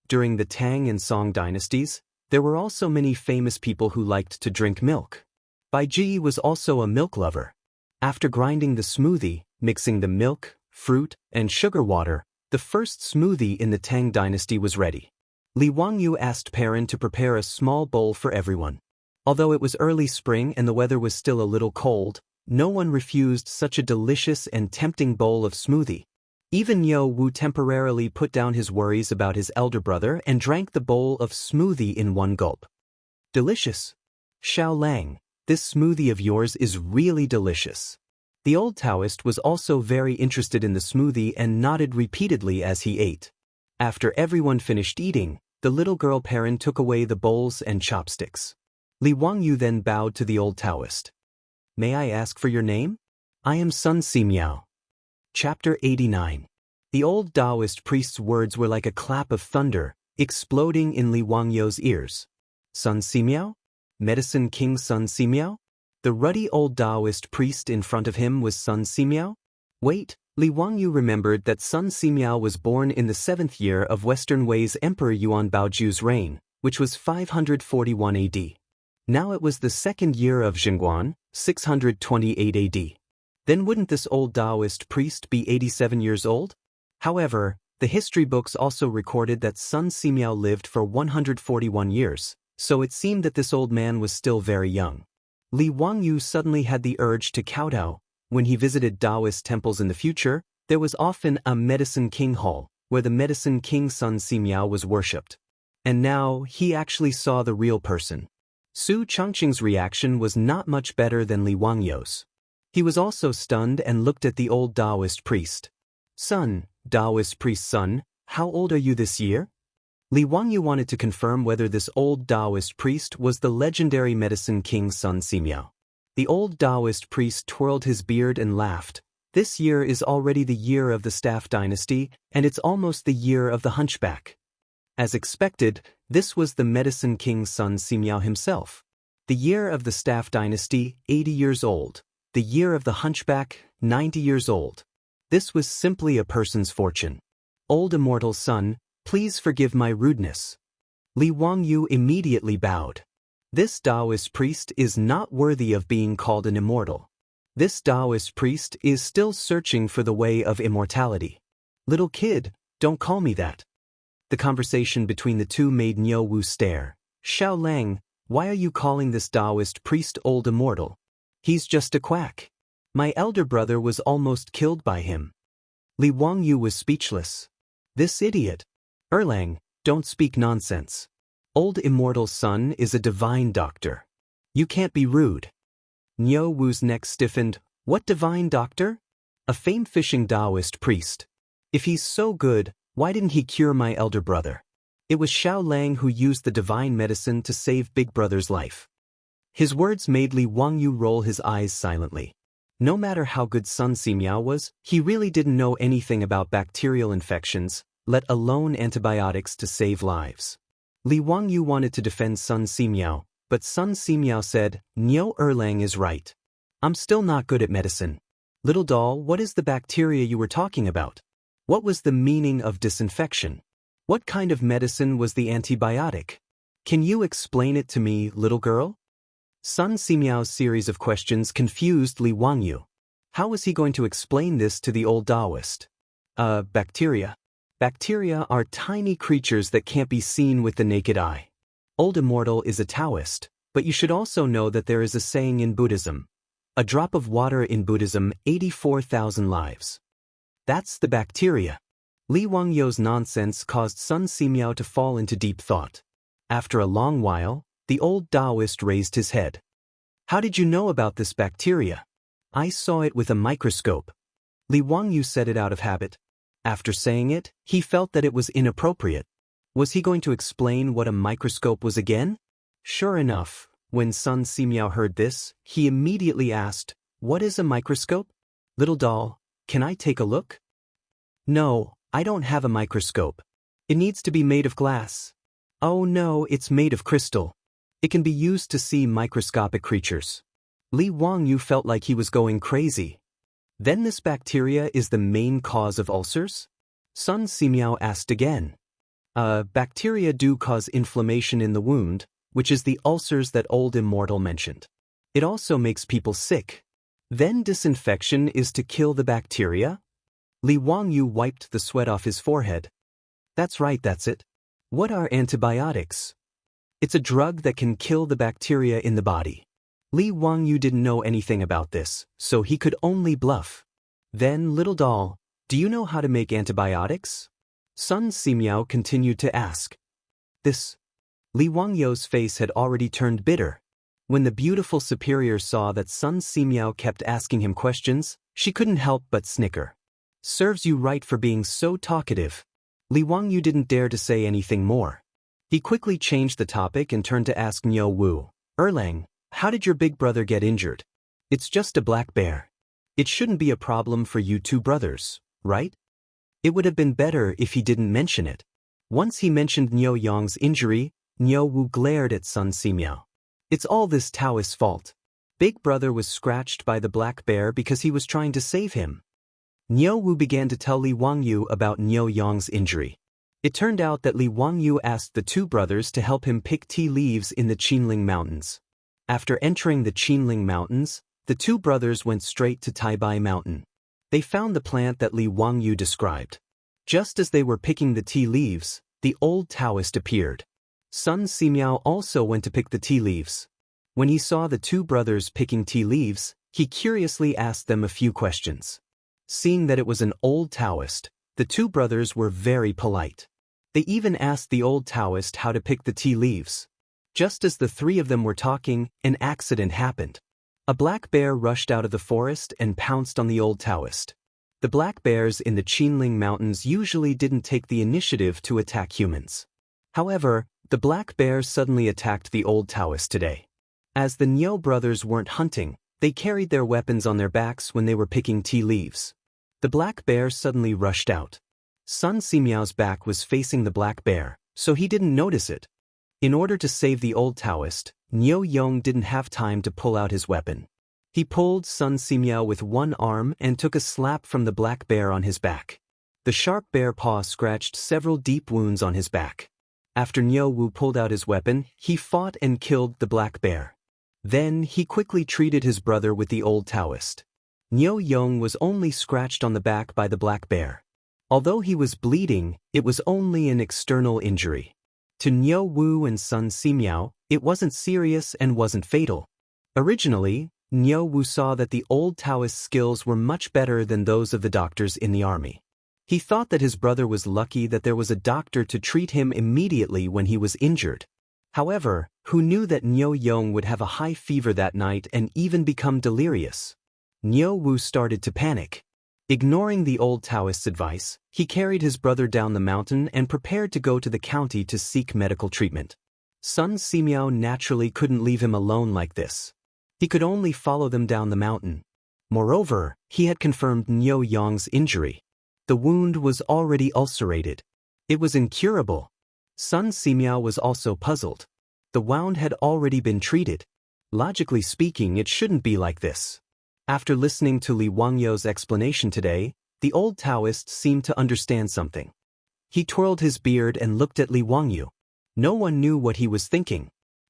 During the Tang and Song dynasties, there were also many famous people who liked to drink milk. Bai Ji was also a milk lover. After grinding the smoothie, mixing the milk, fruit, and sugar water, the first smoothie in the Tang dynasty was ready. Li Wangyu asked Perrin to prepare a small bowl for everyone. Although it was early spring and the weather was still a little cold, no one refused such a delicious and tempting bowl of smoothie. Even Niu Wu temporarily put down his worries about his elder brother and drank the bowl of smoothie in one gulp. Delicious. Xiao Lang, this smoothie of yours is really delicious. The old Taoist was also very interested in the smoothie and nodded repeatedly as he ate. After everyone finished eating, the little girl Perrin took away the bowls and chopsticks. Li Wangyu then bowed to the old Taoist. May I ask for your name? I am Sun Simiao. Chapter 89. The old Taoist priest's words were like a clap of thunder, exploding in Li Wangyu's ears. Sun Simiao? Medicine King Sun Simiao? The ruddy old Taoist priest in front of him was Sun Simiao? Wait, Li Wangyu remembered that Sun Simiao was born in the 7th year of Western Wei's Emperor Yuan Baoju's reign, which was 541 AD. Now it was the 2nd year of Zhengguan, 628 AD. Then wouldn't this old Taoist priest be 87 years old? However, the history books also recorded that Sun Simiao lived for 141 years, so it seemed that this old man was still very young. Li Wangyu suddenly had the urge to kowtow. When he visited Taoist temples in the future, there was often a Medicine King Hall, where the Medicine King Sun Simiao was worshipped. And now, he actually saw the real person. Su Changqing's reaction was not much better than Li Wangyu's. He was also stunned and looked at the old Taoist priest. Son, Taoist priest's son, how old are you this year? Li Wangyu wanted to confirm whether this old Taoist priest was the legendary Medicine King Sun Simiao. The old Taoist priest twirled his beard and laughed. This year is already the year of the Staff Dynasty, and it's almost the year of the Hunchback. As expected, this was the Medicine King Sun Simiao himself. The year of the Staff Dynasty, 80 years old. The year of the Hunchback, 90 years old. This was simply a person's fortune. Old immortal son, please forgive my rudeness. Li Wangyu immediately bowed. This Taoist priest is not worthy of being called an immortal. This Taoist priest is still searching for the way of immortality. Little kid, don't call me that. The conversation between the two made Niu Wu stare. Xiao Lang, why are you calling this Taoist priest old immortal? He's just a quack. My elder brother was almost killed by him. Li Wangyu was speechless. This idiot. Erlang, don't speak nonsense. Old immortal son is a divine doctor. You can't be rude. Niu Wu's neck stiffened. What divine doctor? A fame-fishing Taoist priest. If he's so good, why didn't he cure my elder brother? It was Xiao Lang who used the divine medicine to save Big Brother's life. His words made Li Wangyu roll his eyes silently. No matter how good Sun Simiao was, he really didn't know anything about bacterial infections, let alone antibiotics to save lives. Li Wangyu wanted to defend Sun Simiao, but Sun Simiao said, Niu Erlang is right. I'm still not good at medicine. Little doll, what is the bacteria you were talking about? What was the meaning of disinfection? What kind of medicine was the antibiotic? Can you explain it to me, little girl? Sun Simiao's series of questions confused Li Wangyu. How was he going to explain this to the old Taoist? Bacteria. Bacteria are tiny creatures that can't be seen with the naked eye. Old Immortal is a Taoist, but you should also know that there is a saying in Buddhism. A drop of water in Buddhism, 84,000 lives. That's the bacteria. Li Wangyu's nonsense caused Sun Simiao to fall into deep thought. After a long while, the old Taoist raised his head. How did you know about this bacteria? I saw it with a microscope. Li Wangyu said it out of habit. After saying it, he felt that it was inappropriate. Was he going to explain what a microscope was again? Sure enough, When Sun Simiao heard this, he immediately asked, "What is a microscope? Little doll, can I take a look?" "No, I don't have a microscope. It needs to be made of glass." "Oh no, it's made of crystal. It can be used to see microscopic creatures." Li Wangyu felt like he was going crazy. "Then this bacteria is the main cause of ulcers?" Sun Simiao asked again. Bacteria do cause inflammation in the wound, which is the ulcers that old immortal mentioned. It also makes people sick. Then disinfection is to kill the bacteria?" Li Wangyu wiped the sweat off his forehead. "That's right, that's it. What are antibiotics?" "It's a drug that can kill the bacteria in the body." Li Wangyu didn't know anything about this, so he could only bluff. "Then, little doll, do you know how to make antibiotics?" Sun Simiao continued to ask. Li Wangyu's face had already turned bitter. When the beautiful superior saw that Sun Simiao kept asking him questions, she couldn't help but snicker. "Serves you right for being so talkative." Li Wangyu didn't dare to say anything more. He quickly changed the topic and turned to ask Niu Wu, "Erlang, how did your big brother get injured?" "It's just a black bear. It shouldn't be a problem for you two brothers, right?" It would have been better if he didn't mention it. Once he mentioned Niu Yang's injury, Niu Wu glared at Sun Simiao. "It's all this Taoist's fault. Big brother was scratched by the black bear because he was trying to save him." Niu Wu began to tell Li Wangyu about Niu Yang's injury. It turned out that Li Wangyu asked the two brothers to help him pick tea leaves in the Qinling Mountains. After entering the Qinling Mountains, the two brothers went straight to Taibai Mountain. They found the plant that Li Wangyu described. Just as they were picking the tea leaves, the old Taoist appeared. Sun Simiao also went to pick the tea leaves. When he saw the two brothers picking tea leaves, he curiously asked them a few questions. Seeing that it was an old Taoist, the two brothers were very polite. They even asked the old Taoist how to pick the tea leaves. Just as the three of them were talking, an accident happened. A black bear rushed out of the forest and pounced on the old Taoist. The black bears in the Qinling Mountains usually didn't take the initiative to attack humans. However, the black bear suddenly attacked the old Taoist today. As the Niu brothers weren't hunting, they carried their weapons on their backs when they were picking tea leaves. The black bear suddenly rushed out. Sun Simiao's back was facing the black bear, so he didn't notice it. In order to save the old Taoist, Niu Yong didn't have time to pull out his weapon. He pulled Sun Simiao with one arm and took a slap from the black bear on his back. The sharp bear paw scratched several deep wounds on his back. After Niu Wu pulled out his weapon, he fought and killed the black bear. Then he quickly treated his brother with the old Taoist. Niu Yong was only scratched on the back by the black bear. Although he was bleeding, it was only an external injury. To Niu Wu and Sun Simiao, it wasn't serious and wasn't fatal. Originally, Niu Wu saw that the old Taoist's skills were much better than those of the doctors in the army. He thought that his brother was lucky that there was a doctor to treat him immediately when he was injured. However, who knew that Niu Yong would have a high fever that night and even become delirious? Niu Wu started to panic. Ignoring the old Taoist's advice, he carried his brother down the mountain and prepared to go to the county to seek medical treatment. Sun Simiao naturally couldn't leave him alone like this. He could only follow them down the mountain. Moreover, he had confirmed Niu Yong's injury. The wound was already ulcerated. It was incurable. Sun Simiao was also puzzled. The wound had already been treated. Logically speaking, it shouldn't be like this. After listening to Li Wangyu's explanation today, the old Taoist seemed to understand something. He twirled his beard and looked at Li Wangyu. No one knew what he was thinking.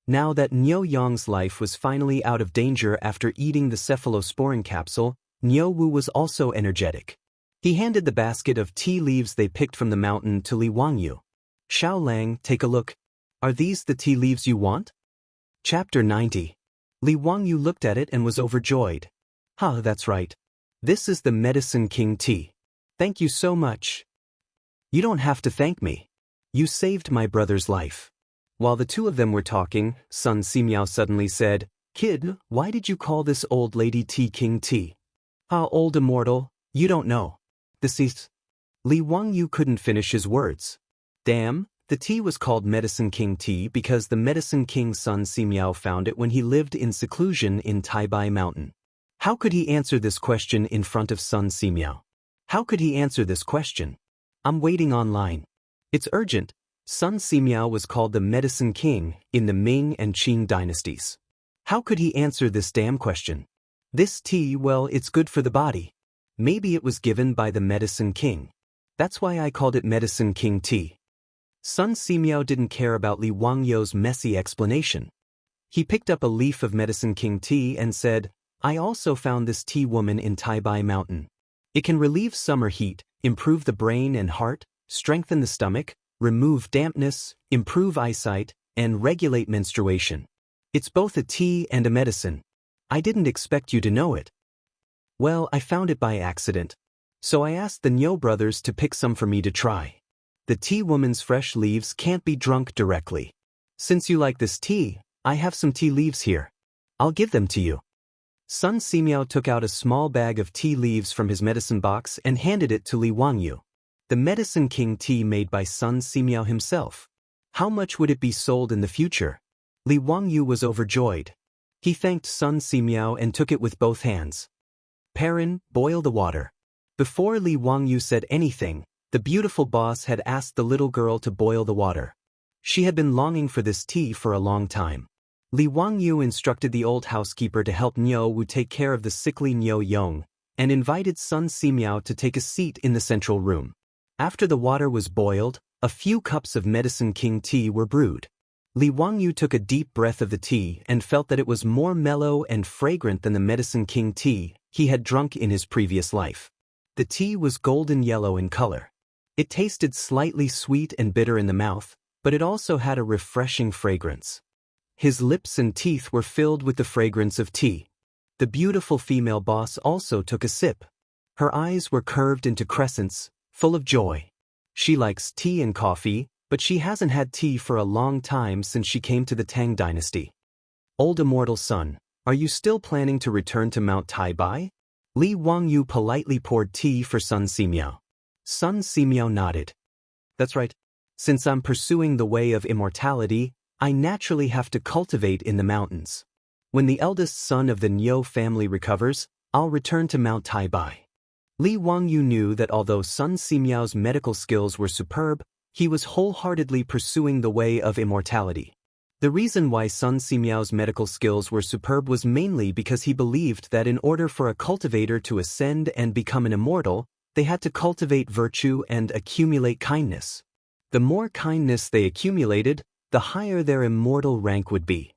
Now that Niu Yong's life was finally out of danger after eating the cephalosporin capsule, Niu Wu was also energetic. He handed the basket of tea leaves they picked from the mountain to Li Wangyu. "Xiao Lang, take a look. Are these the tea leaves you want?" Chapter 90. Li Wangyu looked at it and was overjoyed. That's right. This is the Medicine King tea. Thank you so much." "You don't have to thank me. You saved my brother's life." While the two of them were talking, Sun Simiao suddenly said, "Kid, why did you call this old lady Tea King tea?" Old immortal, you don't know. This is..." Li Wangyu couldn't finish his words. "Damn, The tea was called Medicine King tea because the Medicine King's son Ximiao found it when he lived in seclusion in Taibai Mountain. How could he answer this question in front of Sun Ximiao? How could he answer this question? I'm waiting online. It's urgent. Sun Ximiao was called the Medicine King in the Ming and Qing dynasties. How could he answer this damn question? This tea, well, it's good for the body. Maybe it was given by the Medicine King. That's why I called it Medicine King tea. Sun Ximiao didn't care about Li Wangyou's messy explanation. He picked up a leaf of Medicine King tea and said, I also found this tea woman in Taibai Mountain. It can relieve summer heat, improve the brain and heart, strengthen the stomach, remove dampness, improve eyesight, and regulate menstruation. It's both a tea and a medicine. I didn't expect you to know it. Well, I found it by accident. So I asked the Niu brothers to pick some for me to try. The tea woman's fresh leaves can't be drunk directly. Since you like this tea, I have some tea leaves here. I'll give them to you. Sun Ximiao took out a small bag of tea leaves from his medicine box and handed it to Li Wangyu. The Medicine King tea made by Sun Ximiao himself. How much would it be sold in the future? Li Wangyu was overjoyed. He thanked Sun Ximiao and took it with both hands. Perrin, boil the water. Before Li Wangyu said anything, the beautiful boss had asked the little girl to boil the water. She had been longing for this tea for a long time. Li Wangyu instructed the old housekeeper to help Niu Wu take care of the sickly Niu Yong, and invited Sun Ximiao to take a seat in the central room. After the water was boiled, a few cups of Medicine King tea were brewed. Li Wangyu took a deep breath of the tea and felt that it was more mellow and fragrant than the Medicine King tea he had drunk in his previous life. The tea was golden yellow in color. It tasted slightly sweet and bitter in the mouth, but it also had a refreshing fragrance. His lips and teeth were filled with the fragrance of tea. The beautiful female boss also took a sip. Her eyes were curved into crescents, full of joy. She likes tea and coffee, but she hasn't had tea for a long time since she came to the Tang Dynasty. Old immortal son, are you still planning to return to Mount Taibai? Li Wangyu politely poured tea for Sun Ximiao. Sun Ximiao nodded. That's right. Since I'm pursuing the way of immortality, I naturally have to cultivate in the mountains. When the eldest son of the Niu family recovers, I'll return to Mount Taibai. Li Wangyu knew that although Sun Ximiao's medical skills were superb, he was wholeheartedly pursuing the way of immortality. The reason why Sun Ximiao's medical skills were superb was mainly because he believed that in order for a cultivator to ascend and become an immortal, they had to cultivate virtue and accumulate kindness. The more kindness they accumulated, the higher their immortal rank would be.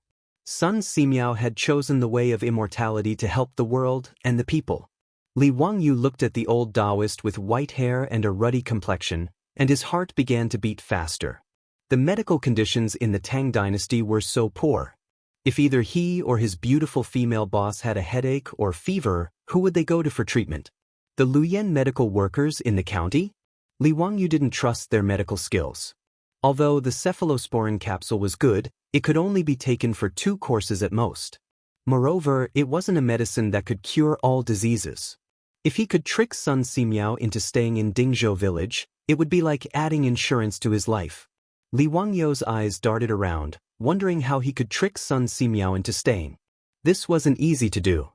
Sun Ximiao had chosen the way of immortality to help the world and the people. Li Wangyu looked at the old Taoist with white hair and a ruddy complexion, and his heart began to beat faster. The medical conditions in the Tang Dynasty were so poor. If either he or his beautiful female boss had a headache or fever, who would they go to for treatment? The Luoyuan medical workers in the county? Li Wangyu didn't trust their medical skills. Although the cephalosporin capsule was good, it could only be taken for 2 courses at most. Moreover, it wasn't a medicine that could cure all diseases. If he could trick Sun Ximiao into staying in Dingzhou village, it would be like adding insurance to his life. Li Wangyou's eyes darted around, wondering how he could trick Sun Ximiao into staying. This wasn't easy to do.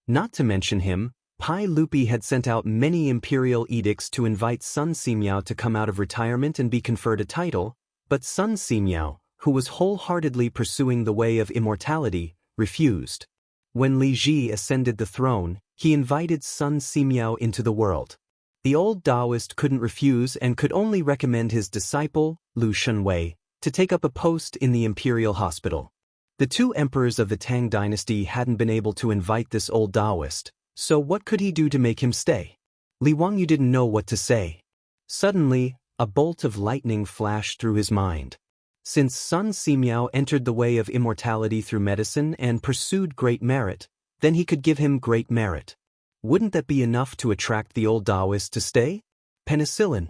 Not to mention him, Pai Lupi had sent out many imperial edicts to invite Sun Ximiao to come out of retirement and be conferred a title, but Sun Ximiao, who was wholeheartedly pursuing the way of immortality, refused. When Li Ji ascended the throne, he invited Sun Ximiao into the world. The old Taoist couldn't refuse and could only recommend his disciple, Lu Shunwei, to take up a post in the imperial hospital. The 2 emperors of the Tang Dynasty hadn't been able to invite this old Taoist, so what could he do to make him stay? Li Wangyu didn't know what to say. Suddenly, a bolt of lightning flashed through his mind. Since Sun Ximiao entered the way of immortality through medicine and pursued great merit, then he could give him great merit. Wouldn't that be enough to attract the old Taoist to stay? Penicillin.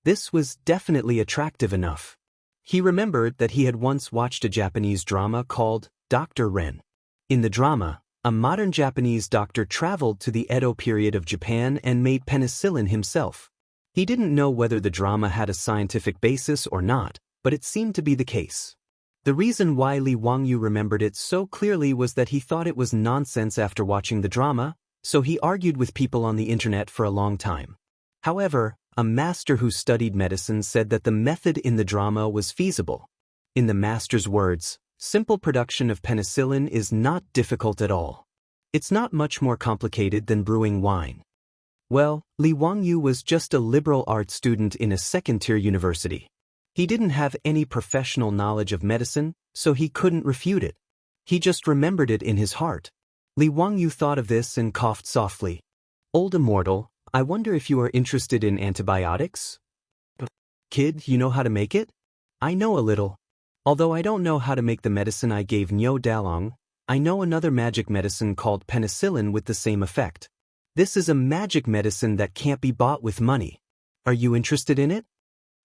This was definitely attractive enough. He remembered that he had once watched a Japanese drama called Dr. Ren. In the drama, a modern Japanese doctor traveled to the Edo period of Japan and made penicillin himself. He didn't know whether the drama had a scientific basis or not, but it seemed to be the case. The reason why Li Wangyu remembered it so clearly was that he thought it was nonsense after watching the drama, so he argued with people on the internet for a long time. However, a master who studied medicine said that the method in the drama was feasible. In the master's words, simple production of penicillin is not difficult at all. It's not much more complicated than brewing wine. Well, Li Wangyu was just a liberal arts student in a second-tier university. He didn't have any professional knowledge of medicine, so he couldn't refute it. He just remembered it in his heart. Li Wangyu thought of this and coughed softly. Old immortal, I wonder if you are interested in antibiotics? Kid, you know how to make it? I know a little. Although I don't know how to make the medicine I gave Niu Dalong, I know another magic medicine called penicillin with the same effect. This is a magic medicine that can't be bought with money. Are you interested in it?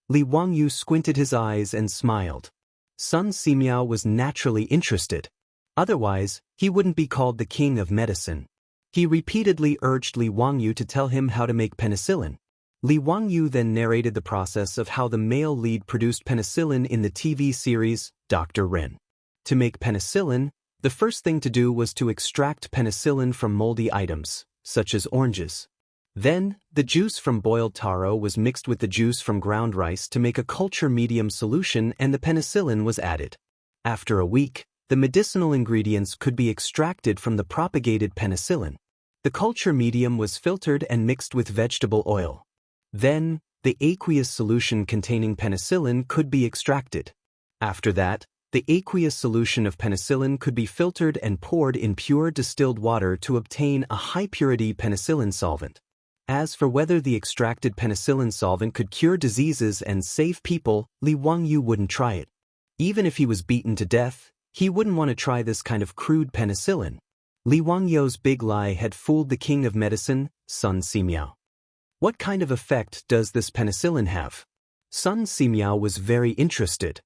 Li Wangyu squinted his eyes and smiled. Sun Simiao was naturally interested. Otherwise, he wouldn't be called the king of medicine. He repeatedly urged Li Wangyu to tell him how to make penicillin. Li Wangyu then narrated the process of how the male lead produced penicillin in the TV series, Dr. Ren. To make penicillin, the first thing to do was to extract penicillin from moldy items, such as oranges. Then, the juice from boiled taro was mixed with the juice from ground rice to make a culture medium solution, and the penicillin was added. After a week, the medicinal ingredients could be extracted from the propagated penicillin. The culture medium was filtered and mixed with vegetable oil. Then, the aqueous solution containing penicillin could be extracted. After that, the aqueous solution of penicillin could be filtered and poured in pure distilled water to obtain a high-purity penicillin solvent. As for whether the extracted penicillin solvent could cure diseases and save people, Li Wangyu wouldn't try it. Even if he was beaten to death, he wouldn't want to try this kind of crude penicillin. Li Wangyu's big lie had fooled the king of medicine, Sun Simiao. What kind of effect does this penicillin have? Sun Simiao was very interested.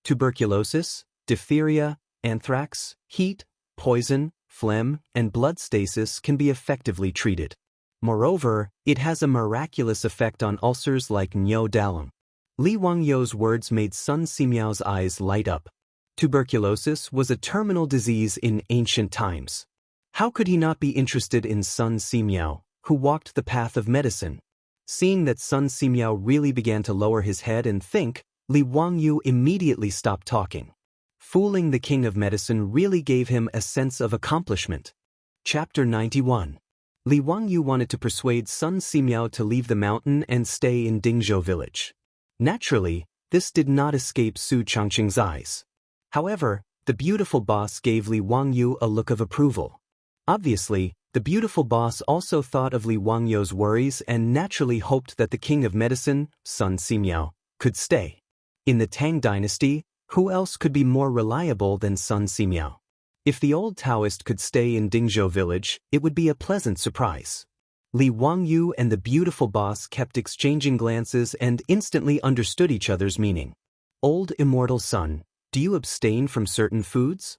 Tuberculosis, diphtheria, anthrax, heat, poison, phlegm, and blood stasis can be effectively treated. Moreover, it has a miraculous effect on ulcers like Niu Dalong. Li Wangyu's words made Sun Simiao's eyes light up. Tuberculosis was a terminal disease in ancient times. How could he not be interested in Sun Simiao, who walked the path of medicine? Seeing that Sun Simiao really began to lower his head and think, Li Wangyu immediately stopped talking. Fooling the king of medicine really gave him a sense of accomplishment. Chapter 91. Li Wangyu wanted to persuade Sun Simiao to leave the mountain and stay in Dingzhou village. Naturally, this did not escape Su Changqing's eyes. However, the beautiful boss gave Li Wangyu a look of approval. Obviously, the beautiful boss also thought of Li Wangyu's worries and naturally hoped that the king of medicine, Sun Simiao, could stay. In the Tang Dynasty, who else could be more reliable than Sun Simiao? If the old Taoist could stay in Dingzhou village, it would be a pleasant surprise. Li Wangyu and the beautiful boss kept exchanging glances and instantly understood each other's meaning. Old immortal son, do you abstain from certain foods?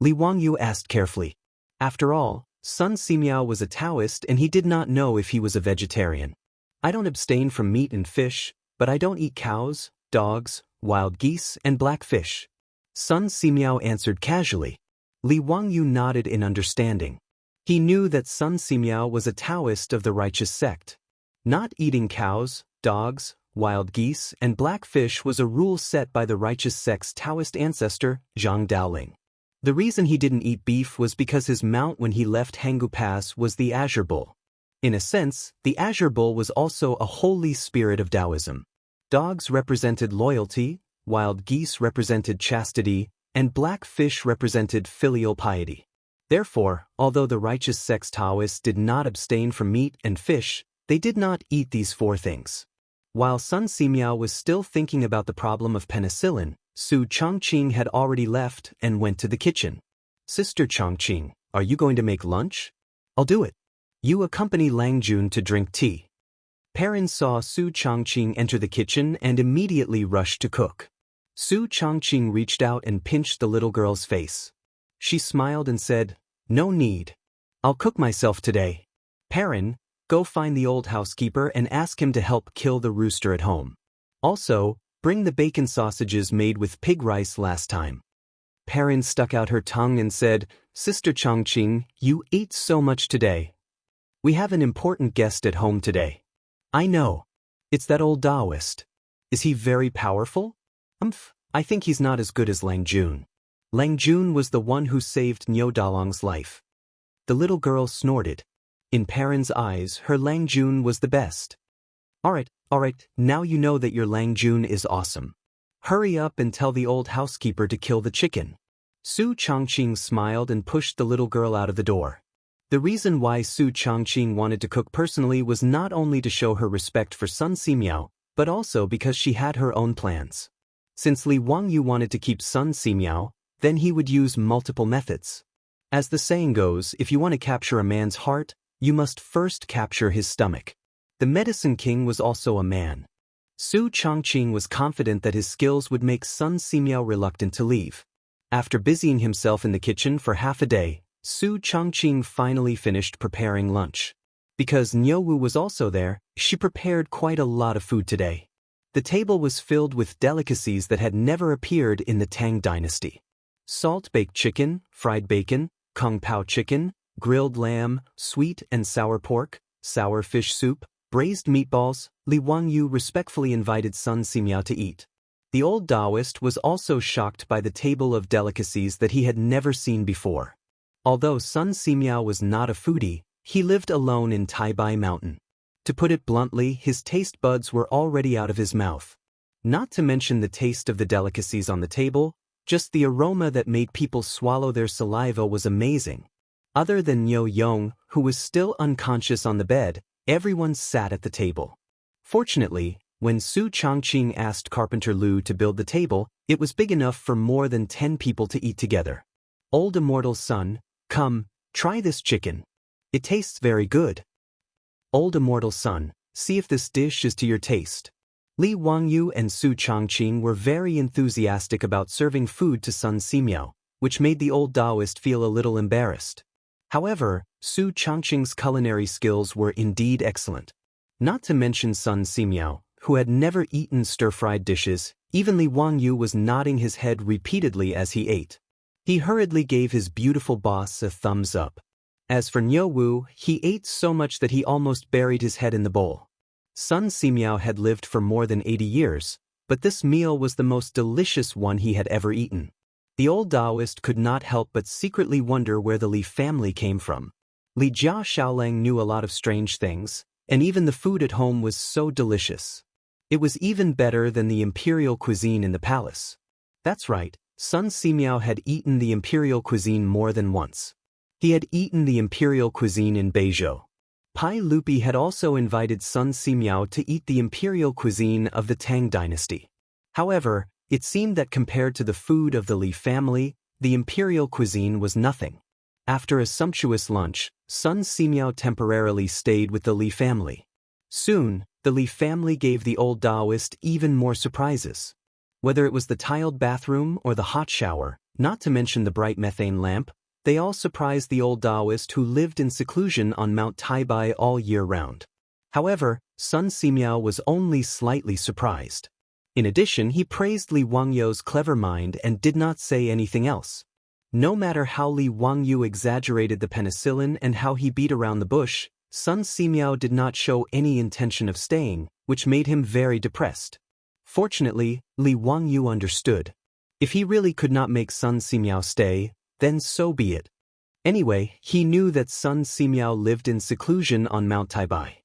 Li Wangyu asked carefully. After all, Sun Simiao was a Taoist and he did not know if he was a vegetarian. I don't abstain from meat and fish, but I don't eat cows, dogs, wild geese, and black fish. Sun Simiao answered casually. Li Wangyu nodded in understanding. He knew that Sun Simiao was a Taoist of the righteous sect. Not eating cows, dogs, wild geese, and black fish was a rule set by the righteous sect's Taoist ancestor, Zhang Daoling. The reason he didn't eat beef was because his mount when he left Hangu Pass was the Azure Bull. In a sense, the Azure Bull was also a holy spirit of Taoism. Dogs represented loyalty, wild geese represented chastity, and black fish represented filial piety. Therefore, although the righteous sect's Taoists did not abstain from meat and fish, they did not eat these four things. While Sun Simiao was still thinking about the problem of penicillin, Su Changqing had already left and went to the kitchen. Sister Changqing, are you going to make lunch? I'll do it. You accompany Lang Jun to drink tea. Perrin saw Su Changqing enter the kitchen and immediately rushed to cook. Su Changqing reached out and pinched the little girl's face. She smiled and said, "No need. I'll cook myself today. Perrin, go find the old housekeeper and ask him to help kill the rooster at home. Also, Bring the bacon sausages made with pig rice last time. Perrin stuck out her tongue and said, Sister Chongqing, you ate so much today. We have an important guest at home today. I know. It's that old Taoist. Is he very powerful? I think he's not as good as Lang Jun. Lang Jun was the one who saved Niu Dalong's life. The little girl snorted. In Perrin's eyes, her Lang Jun was the best. All right, now you know that your Lang Jun is awesome. Hurry up and tell the old housekeeper to kill the chicken. Su Chongqing smiled and pushed the little girl out of the door. The reason why Su Chongqing wanted to cook personally was not only to show her respect for Sun Simiao, but also because she had her own plans. Since Li Wangyu wanted to keep Sun Simiao, then he would use multiple methods. As the saying goes, if you want to capture a man's heart, you must first capture his stomach. The Medicine King was also a man. Su Chongqing was confident that his skills would make Sun Simiao reluctant to leave. After busying himself in the kitchen for half a day, Su Chongqing finally finished preparing lunch. Because Niu Wu was also there, she prepared quite a lot of food today. The table was filled with delicacies that had never appeared in the Tang Dynasty. Salt-baked chicken, fried bacon, kung pao chicken, grilled lamb, sweet and sour pork, sour fish soup, braised meatballs. Li Wangyu respectfully invited Sun Simiao to eat. The old Taoist was also shocked by the table of delicacies that he had never seen before. Although Sun Simiao was not a foodie, he lived alone in Taibai Mountain. To put it bluntly, his taste buds were already out of his mouth. Not to mention the taste of the delicacies on the table, just the aroma that made people swallow their saliva was amazing. Other than Niu Yong, who was still unconscious on the bed, everyone sat at the table. Fortunately, when Su Chongqing asked Carpenter Lu to build the table, it was big enough for more than 10 people to eat together. Old Immortal Son, come, try this chicken. It tastes very good. Old Immortal Son, see if this dish is to your taste. Li Wangyu and Su Chongqing were very enthusiastic about serving food to Sun Simiao, which made the old Taoist feel a little embarrassed. However, Su Chongqing's culinary skills were indeed excellent. Not to mention Sun Simiao, who had never eaten stir-fried dishes, even Li Wangyu was nodding his head repeatedly as he ate. He hurriedly gave his beautiful boss a thumbs up. As for Niu Wu, he ate so much that he almost buried his head in the bowl. Sun Simiao had lived for more than 80 years, but this meal was the most delicious one he had ever eaten. The old Taoist could not help but secretly wonder where the Li family came from. Li Jia Xiaolang knew a lot of strange things, and even the food at home was so delicious. It was even better than the imperial cuisine in the palace. That's right, Sun Simiao had eaten the imperial cuisine more than once. He had eaten the imperial cuisine in Beizhou. Pai Lupi had also invited Sun Simiao to eat the imperial cuisine of the Tang Dynasty. However, it seemed that compared to the food of the Li family, the imperial cuisine was nothing. After a sumptuous lunch, Sun Simiao temporarily stayed with the Li family. Soon, the Li family gave the old Taoist even more surprises. Whether it was the tiled bathroom or the hot shower, not to mention the bright methane lamp, they all surprised the old Taoist who lived in seclusion on Mount Taibai all year round. However, Sun Simiao was only slightly surprised. In addition, he praised Li Wangyu's clever mind and did not say anything else. No matter how Li Wangyu exaggerated the penicillin and how he beat around the bush, Sun Simiao did not show any intention of staying, which made him very depressed. Fortunately, Li Wangyu understood. If he really could not make Sun Simiao stay, then so be it. Anyway, he knew that Sun Simiao lived in seclusion on Mount Taibai.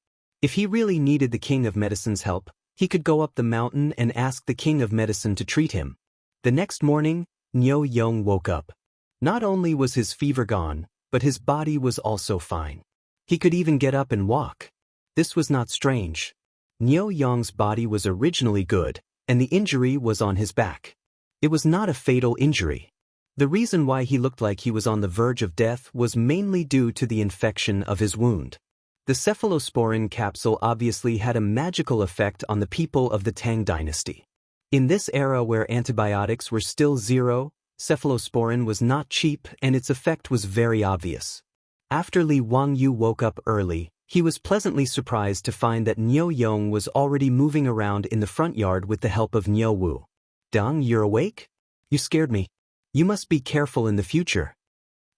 If he really needed the King of Medicine's help, he could go up the mountain and ask the King of Medicine to treat him. The next morning, Niu Yong woke up. Not only was his fever gone, but his body was also fine. He could even get up and walk. This was not strange. Niu Yong's body was originally good, and the injury was on his back. It was not a fatal injury. The reason why he looked like he was on the verge of death was mainly due to the infection of his wound. The cephalosporin capsule obviously had a magical effect on the people of the Tang Dynasty. In this era where antibiotics were still zero, cephalosporin was not cheap and its effect was very obvious. After Li Wangyu woke up early, he was pleasantly surprised to find that Niu Yong was already moving around in the front yard with the help of Niu Wu. Dang, you're awake? You scared me. You must be careful in the future.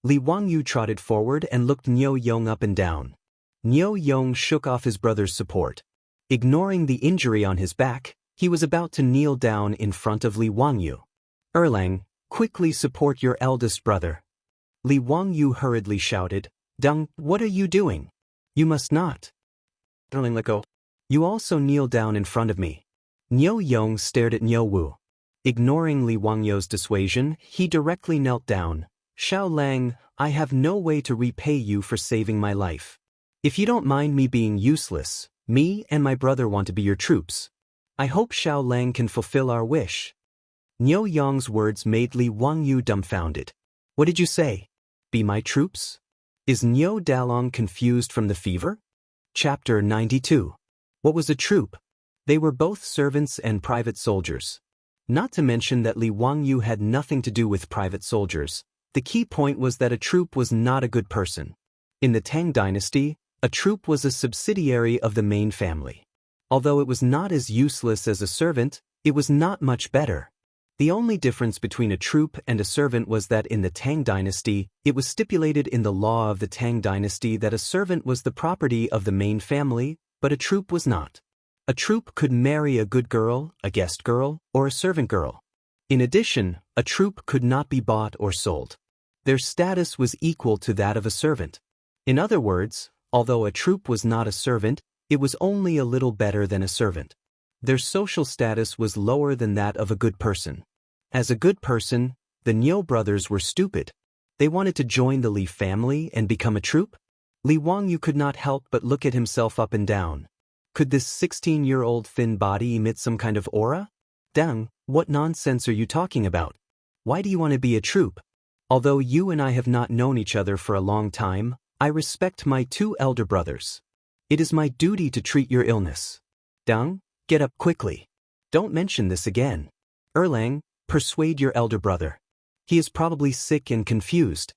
Li Wangyu trotted forward and looked Niu Yong up and down. Niu Yong shook off his brother's support. Ignoring the injury on his back, he was about to kneel down in front of Li Wangyu. Erlang, quickly support your eldest brother. Li Wangyu hurriedly shouted, Dang, what are you doing? You must not. Erlang, let go. You also kneel down in front of me. Niu Yong stared at Niu Wu. Ignoring Li Wangyu's dissuasion, he directly knelt down. Xiao Lang, I have no way to repay you for saving my life. If you don't mind me being useless, me and my brother want to be your troops. I hope Xiao Lang can fulfill our wish. Niu Yong's words made Li Wangyu dumbfounded. What did you say? Be my troops? Is Niu Dalong confused from the fever? Chapter 92. What was a troop? They were both servants and private soldiers. Not to mention that Li Wangyu had nothing to do with private soldiers. The key point was that a troop was not a good person. In the Tang Dynasty, a troop was a subsidiary of the main family. Although it was not as useless as a servant, it was not much better. The only difference between a troop and a servant was that in the Tang Dynasty, it was stipulated in the law of the Tang Dynasty that a servant was the property of the main family, but a troop was not. A troop could marry a good girl, a guest girl, or a servant girl. In addition, a troop could not be bought or sold. Their status was equal to that of a servant. In other words, although a troop was not a servant, it was only a little better than a servant. Their social status was lower than that of a good person. As a good person, the Niu brothers were stupid. They wanted to join the Li family and become a troop? Li Wangyu could not help but look at himself up and down. Could this 16-year-old thin body emit some kind of aura? Dang, what nonsense are you talking about? Why do you want to be a troop? Although you and I have not known each other for a long time, I respect my two elder brothers. It is my duty to treat your illness. Dang, get up quickly. Don't mention this again. Erlang, persuade your elder brother. He is probably sick and confused.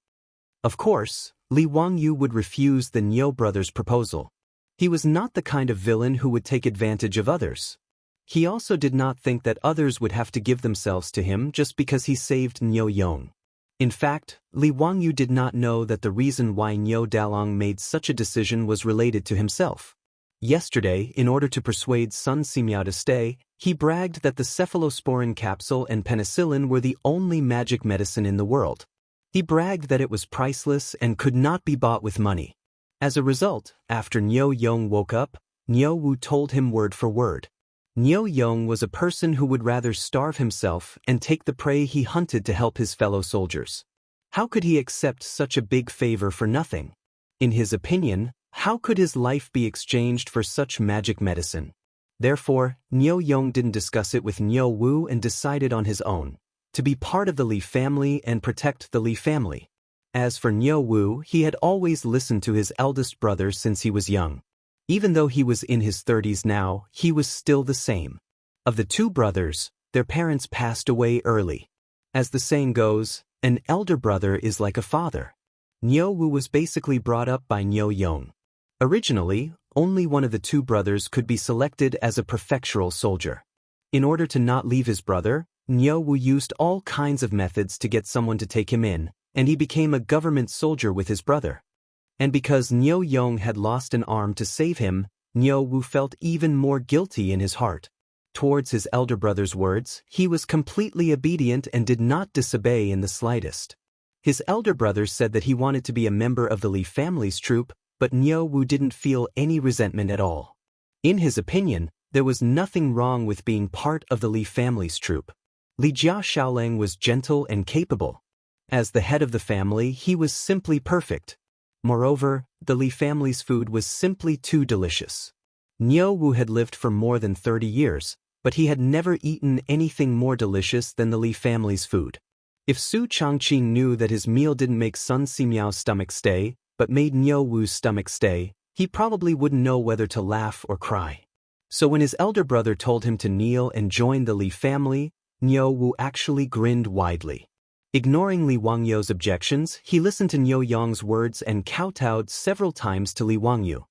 Of course, Li Wangyu would refuse the Niu brothers' proposal. He was not the kind of villain who would take advantage of others. He also did not think that others would have to give themselves to him just because he saved Niu Yong. In fact, Li Wangyu did not know that the reason why Niu Dalong made such a decision was related to himself. Yesterday, in order to persuade Sun Simiao to stay, he bragged that the cephalosporin capsule and penicillin were the only magic medicine in the world. He bragged that it was priceless and could not be bought with money. As a result, after Niu Yong woke up, Niu Wu told him word for word. Niu Yong was a person who would rather starve himself and take the prey he hunted to help his fellow soldiers. How could he accept such a big favor for nothing? In his opinion, how could his life be exchanged for such magic medicine? Therefore, Niu Yong didn't discuss it with Niu Wu and decided on his own, to be part of the Li family and protect the Li family. As for Niu Wu, he had always listened to his eldest brother since he was young. Even though he was in his 30s now, he was still the same. Of the two brothers, their parents passed away early. As the saying goes, an elder brother is like a father. Niu Wu was basically brought up by Niu Yong. Originally, only one of the two brothers could be selected as a prefectural soldier. In order to not leave his brother, Niu Wu used all kinds of methods to get someone to take him in, and he became a government soldier with his brother. And because Niu Yong had lost an arm to save him, Niu Wu felt even more guilty in his heart. Towards his elder brother's words, he was completely obedient and did not disobey in the slightest. His elder brother said that he wanted to be a member of the Li family's troop, but Niu Wu didn't feel any resentment at all. In his opinion, there was nothing wrong with being part of the Li family's troop. Li Jia Xiaolang was gentle and capable. As the head of the family, he was simply perfect. Moreover, the Li family's food was simply too delicious. Niu Wu had lived for more than 30 years, but he had never eaten anything more delicious than the Li family's food. If Su Changqi knew that his meal didn't make Sun Simiao's stomach stay, but made Niu Wu's stomach stay, he probably wouldn't know whether to laugh or cry. So when his elder brother told him to kneel and join the Li family, Niu Wu actually grinned widely. Ignoring Li Wangyu's objections, he listened to Niu Yong's words and kowtowed several times to Li Wangyu.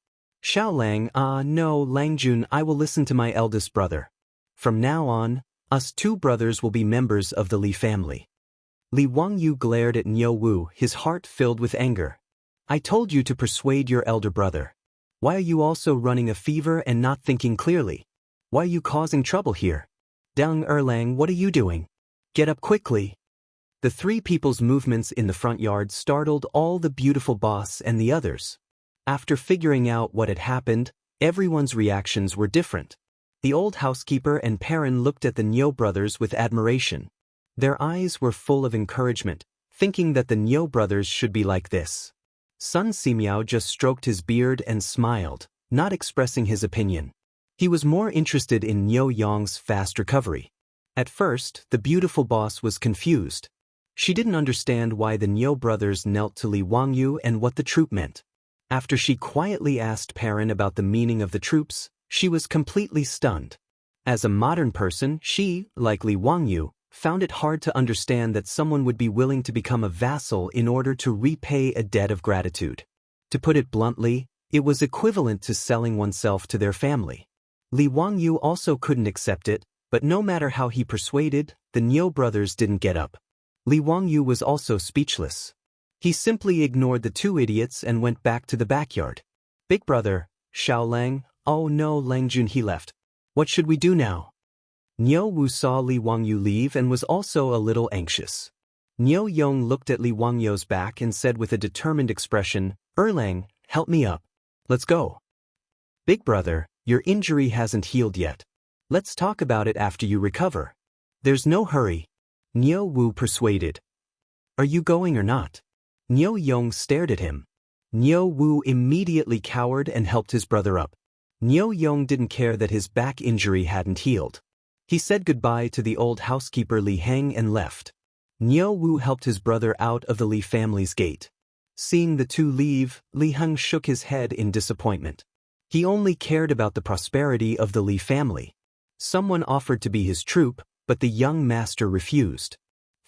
Xiaolang, no, Langjun, I will listen to my eldest brother. From now on, us two brothers will be members of the Li family. Li Wangyu glared at Niu Wu, his heart filled with anger. I told you to persuade your elder brother. Why are you also running a fever and not thinking clearly? Why are you causing trouble here? Deng Erlang, what are you doing? Get up quickly. The three people's movements in the front yard startled all the beautiful boss and the others. After figuring out what had happened, everyone's reactions were different. The old housekeeper and Perrin looked at the Niu brothers with admiration. Their eyes were full of encouragement, thinking that the Niu brothers should be like this. Sun Simiao just stroked his beard and smiled, not expressing his opinion. He was more interested in Niu Yong's fast recovery. At first, the beautiful boss was confused. She didn't understand why the Niu brothers knelt to Li Wangyu and what the troop meant. After she quietly asked Perrin about the meaning of the troops, she was completely stunned. As a modern person, she, like Li Wangyu, found it hard to understand that someone would be willing to become a vassal in order to repay a debt of gratitude. To put it bluntly, it was equivalent to selling oneself to their family. Li Wangyu also couldn't accept it, but no matter how he persuaded, the Niu brothers didn't get up. Li Wangyu was also speechless. He simply ignored the two idiots and went back to the backyard. Big brother, Xiaolang, oh no, Langjun, he left. What should we do now? Niu Wu saw Li Wangyu leave and was also a little anxious. Niu Yong looked at Li Wangyu's back and said with a determined expression, Erlang, help me up. Let's go. Big brother, your injury hasn't healed yet. Let's talk about it after you recover. There's no hurry. Niu Wu persuaded. Are you going or not? Niu Yong stared at him. Niu Wu immediately cowered and helped his brother up. Niu Yong didn't care that his back injury hadn't healed. He said goodbye to the old housekeeper Li Heng and left. Niu Wu helped his brother out of the Li family's gate. Seeing the two leave, Li Heng shook his head in disappointment. He only cared about the prosperity of the Li family. Someone offered to be his troop, but the young master refused.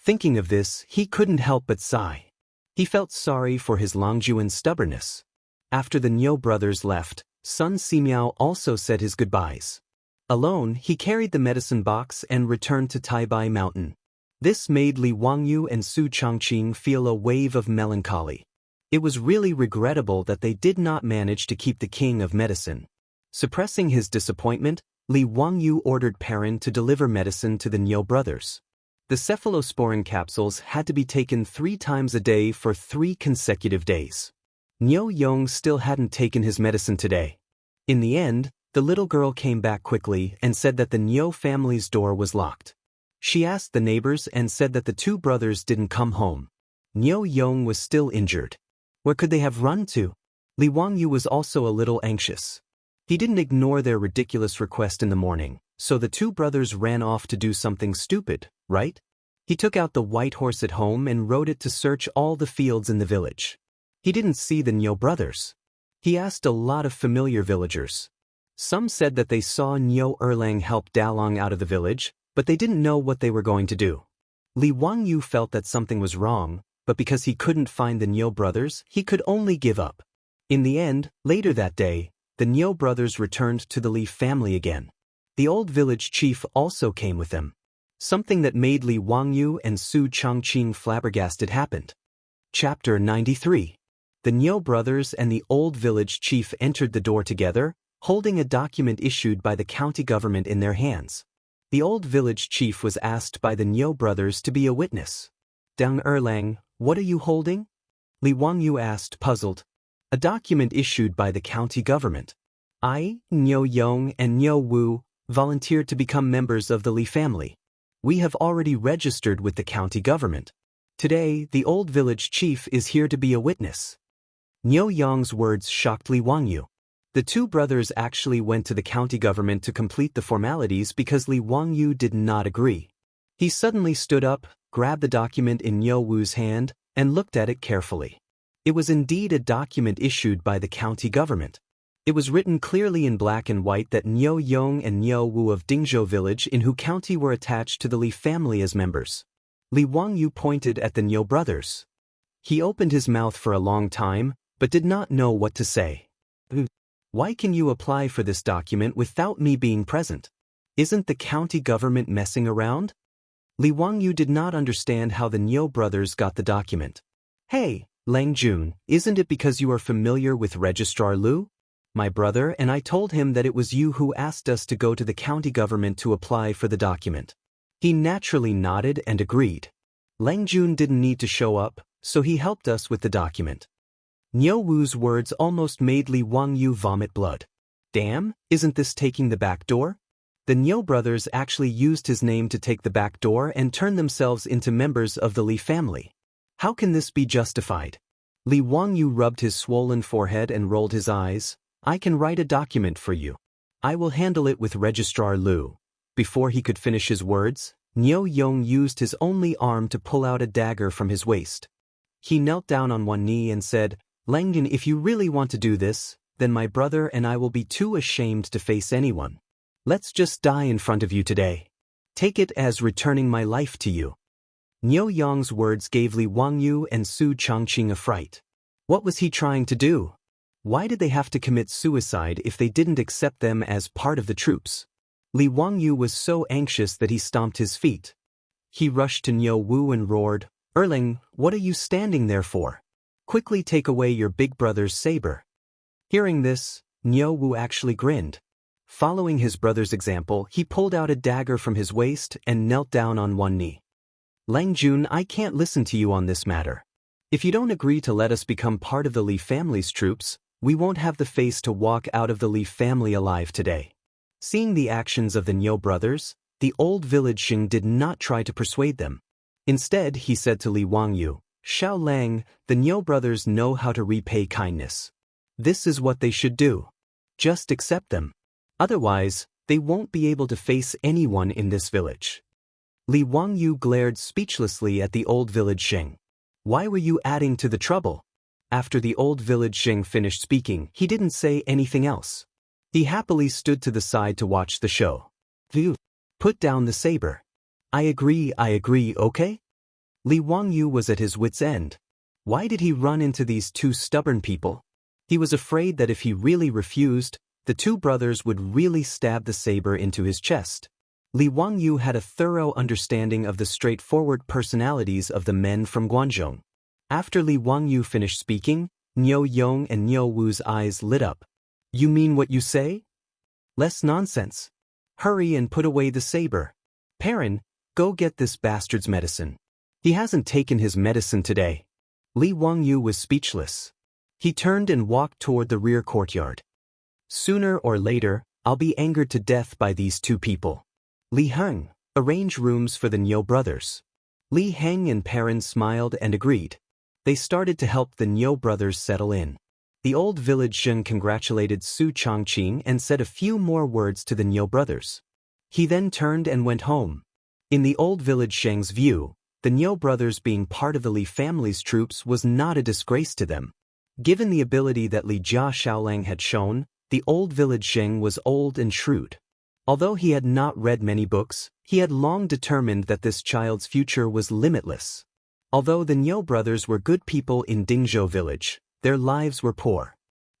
Thinking of this, he couldn't help but sigh. He felt sorry for his Longjuan's stubbornness. After the Niu brothers left, Sun Simiao also said his goodbyes. Alone, he carried the medicine box and returned to Taibai Mountain. This made Li Wangyu and Su Chongqing feel a wave of melancholy. It was really regrettable that they did not manage to keep the king of medicine. Suppressing his disappointment, Li Wangyu ordered Perrin to deliver medicine to the Niu brothers. The cephalosporin capsules had to be taken 3 times a day for 3 consecutive days. Niu Yong still hadn't taken his medicine today. In the end, the little girl came back quickly and said that the Niu family's door was locked. She asked the neighbors and said that the two brothers didn't come home. Niu Yong was still injured. Where could they have run to? Li Wangyu was also a little anxious. He didn't ignore their ridiculous request in the morning, so the two brothers ran off to do something stupid, right? He took out the white horse at home and rode it to search all the fields in the village. He didn't see the Niu brothers. He asked a lot of familiar villagers. Some said that they saw Niu Erlang help Dalong out of the village, but they didn't know what they were going to do. Li Wangyu felt that something was wrong, but because he couldn't find the Niu brothers, he could only give up. In the end, later that day, the Niu brothers returned to the Li family again. The old village chief also came with them. Something that made Li Wangyu and Su Chongqing flabbergasted happened. Chapter 93. The Niu brothers and the old village chief entered the door together, holding a document issued by the county government in their hands. The old village chief was asked by the Niu brothers to be a witness. Deng Erlang, what are you holding? Li Wangyu asked, puzzled. A document issued by the county government. I, Niu Yong and Niu Wu, volunteered to become members of the Li family. We have already registered with the county government. Today, the old village chief is here to be a witness. Niu Yong's words shocked Li Wangyu. The two brothers actually went to the county government to complete the formalities because Li Wangyu did not agree. He suddenly stood up, grabbed the document in Niu Wu's hand, and looked at it carefully. It was indeed a document issued by the county government. It was written clearly in black and white that Niu Yong and Niu Wu of Dingzhou village in Hu County were attached to the Li family as members. Li Wangyu pointed at the Niu brothers. He opened his mouth for a long time, but did not know what to say. Why can you apply for this document without me being present? Isn't the county government messing around? Li Wangyu did not understand how the Niu brothers got the document. Hey, Lang Jun, isn't it because you are familiar with Registrar Liu? My brother and I told him that it was you who asked us to go to the county government to apply for the document. He naturally nodded and agreed. Lang Jun didn't need to show up, so he helped us with the document. Niu Wu's words almost made Li Wangyu vomit blood. Damn, isn't this taking the back door? The Niu brothers actually used his name to take the back door and turn themselves into members of the Li family. How can this be justified? Li Wangyu rubbed his swollen forehead and rolled his eyes. I can write a document for you. I will handle it with Registrar Liu. Before he could finish his words, Niu Yong used his only arm to pull out a dagger from his waist. He knelt down on one knee and said, Langdon, if you really want to do this, then my brother and I will be too ashamed to face anyone. Let's just die in front of you today. Take it as returning my life to you. Niu Yong's words gave Li Wangyu and Su Changqing a fright. What was he trying to do? Why did they have to commit suicide if they didn't accept them as part of the troops? Li Wangyu was so anxious that he stomped his feet. He rushed to Niu Wu and roared, Erling, what are you standing there for? Quickly take away your big brother's saber. Hearing this, Niu Wu actually grinned. Following his brother's example, he pulled out a dagger from his waist and knelt down on one knee. Lang Jun, I can't listen to you on this matter. If you don't agree to let us become part of the Li family's troops, we won't have the face to walk out of the Li family alive today. Seeing the actions of the Niu brothers, the old village Xing did not try to persuade them. Instead, he said to Li Wangyu, Xiao Lang, the Niu brothers know how to repay kindness. This is what they should do. Just accept them. Otherwise, they won't be able to face anyone in this village. Li Wangyu glared speechlessly at the old village Xing. Why were you adding to the trouble? After the old village Xing finished speaking, he didn't say anything else. He happily stood to the side to watch the show. Phew. Put down the saber. I agree, okay? Li Wangyu was at his wit's end. Why did he run into these two stubborn people? He was afraid that if he really refused, the two brothers would really stab the saber into his chest. Li Wangyu had a thorough understanding of the straightforward personalities of the men from Guangzhou. After Li Wangyu finished speaking, Niu Yong and Niu Wu's eyes lit up. You mean what you say? Less nonsense. Hurry and put away the saber. Perrin, go get this bastard's medicine. He hasn't taken his medicine today. Li Wangyu was speechless. He turned and walked toward the rear courtyard. Sooner or later, I'll be angered to death by these two people. Li Heng, arrange rooms for the Niu brothers. Li Heng and Perrin smiled and agreed. They started to help the Niu brothers settle in. The old village Xing congratulated Su Changqing and said a few more words to the Niu brothers. He then turned and went home. In the old village Sheng's view, the Niu brothers being part of the Li family's troops was not a disgrace to them. Given the ability that Li Jia Xiaolang had shown, the old village Sheng was old and shrewd. Although he had not read many books, he had long determined that this child's future was limitless. Although the Niu brothers were good people in Dingzhou village, their lives were poor.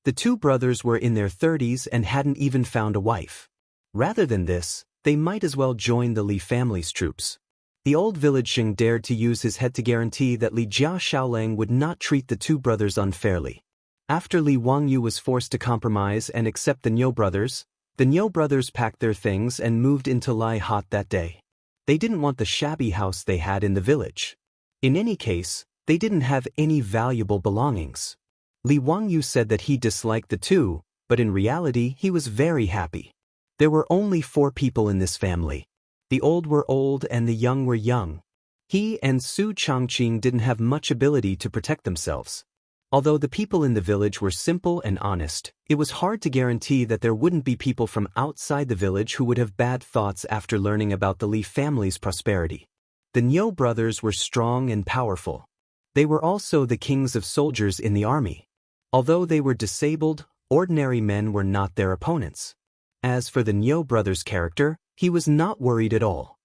The two brothers were in their 30s and hadn't even found a wife. Rather than this, they might as well join the Li family's troops. The old village Xing dared to use his head to guarantee that Li Jia Xiaolang would not treat the two brothers unfairly. After Li Wangyu was forced to compromise and accept the Niu brothers packed their things and moved into Lai Hot that day. They didn't want the shabby house they had in the village. In any case, they didn't have any valuable belongings. Li Wangyu said that he disliked the two, but in reality he was very happy. There were only 4 people in this family. The old were old and the young were young. He and Su Changqing didn't have much ability to protect themselves. Although the people in the village were simple and honest, it was hard to guarantee that there wouldn't be people from outside the village who would have bad thoughts after learning about the Li family's prosperity. The Niu brothers were strong and powerful. They were also the kings of soldiers in the army. Although they were disabled, ordinary men were not their opponents. As for the Niu brothers' character, he was not worried at all.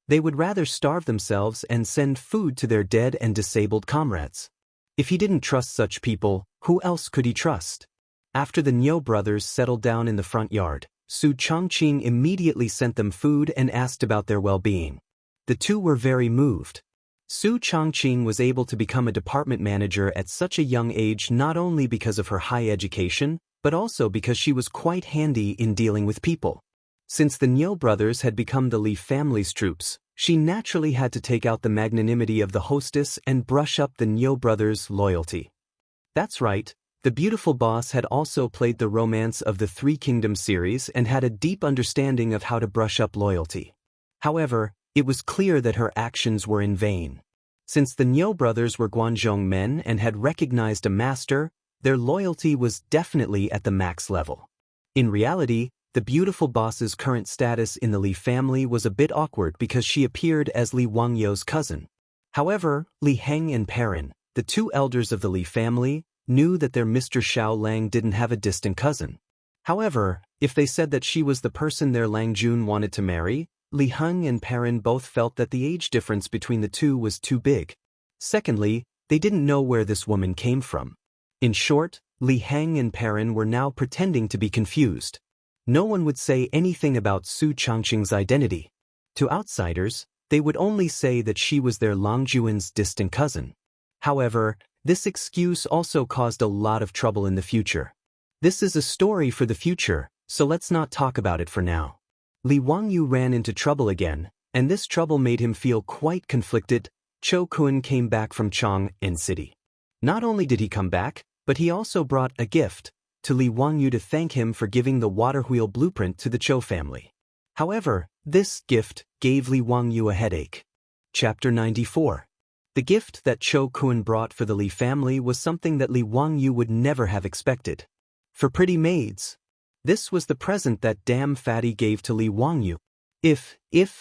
They would rather starve themselves and send food to their dead and disabled comrades. If he didn't trust such people, who else could he trust? After the Niu brothers settled down in the front yard, Su Changqing immediately sent them food and asked about their well-being. The two were very moved. Su Changqing was able to become a department manager at such a young age not only because of her high education, but also because she was quite handy in dealing with people. Since the Niu brothers had become the Li family's troops, she naturally had to take out the magnanimity of the hostess and brush up the Niu brothers' loyalty. That's right, the beautiful boss had also played the Romance of the Three Kingdoms series and had a deep understanding of how to brush up loyalty. However, it was clear that her actions were in vain. Since the Niu brothers were Guanzhong men and had recognized a master, their loyalty was definitely at the max level. In reality, the beautiful boss's current status in the Li family was a bit awkward because she appeared as Li Wangyou's cousin. However, Li Heng and Perrin, the two elders of the Li family, knew that their Mr. Xiao Lang didn't have a distant cousin. However, if they said that she was the person their Lang Jun wanted to marry, Li Heng and Perrin both felt that the age difference between the two was too big. Secondly, they didn't know where this woman came from. In short, Li Heng and Perrin were now pretending to be confused. No one would say anything about Su Changqing's identity. To outsiders, they would only say that she was their Langjuan's distant cousin. However, this excuse also caused a lot of trouble in the future. This is a story for the future, so let's not talk about it for now. Li Wangyu ran into trouble again, and this trouble made him feel quite conflicted. Cho Kun came back from Chang'an City. Not only did he come back, but he also brought a gift to Li Wangyu to thank him for giving the water wheel blueprint to the Cho family. However, this gift gave Li Wangyu a headache. Chapter 94. The gift that Cho Kun brought for the Li family was something that Li Wangyu would never have expected. For pretty maids. This was the present that damn fatty gave to Li Wangyu. If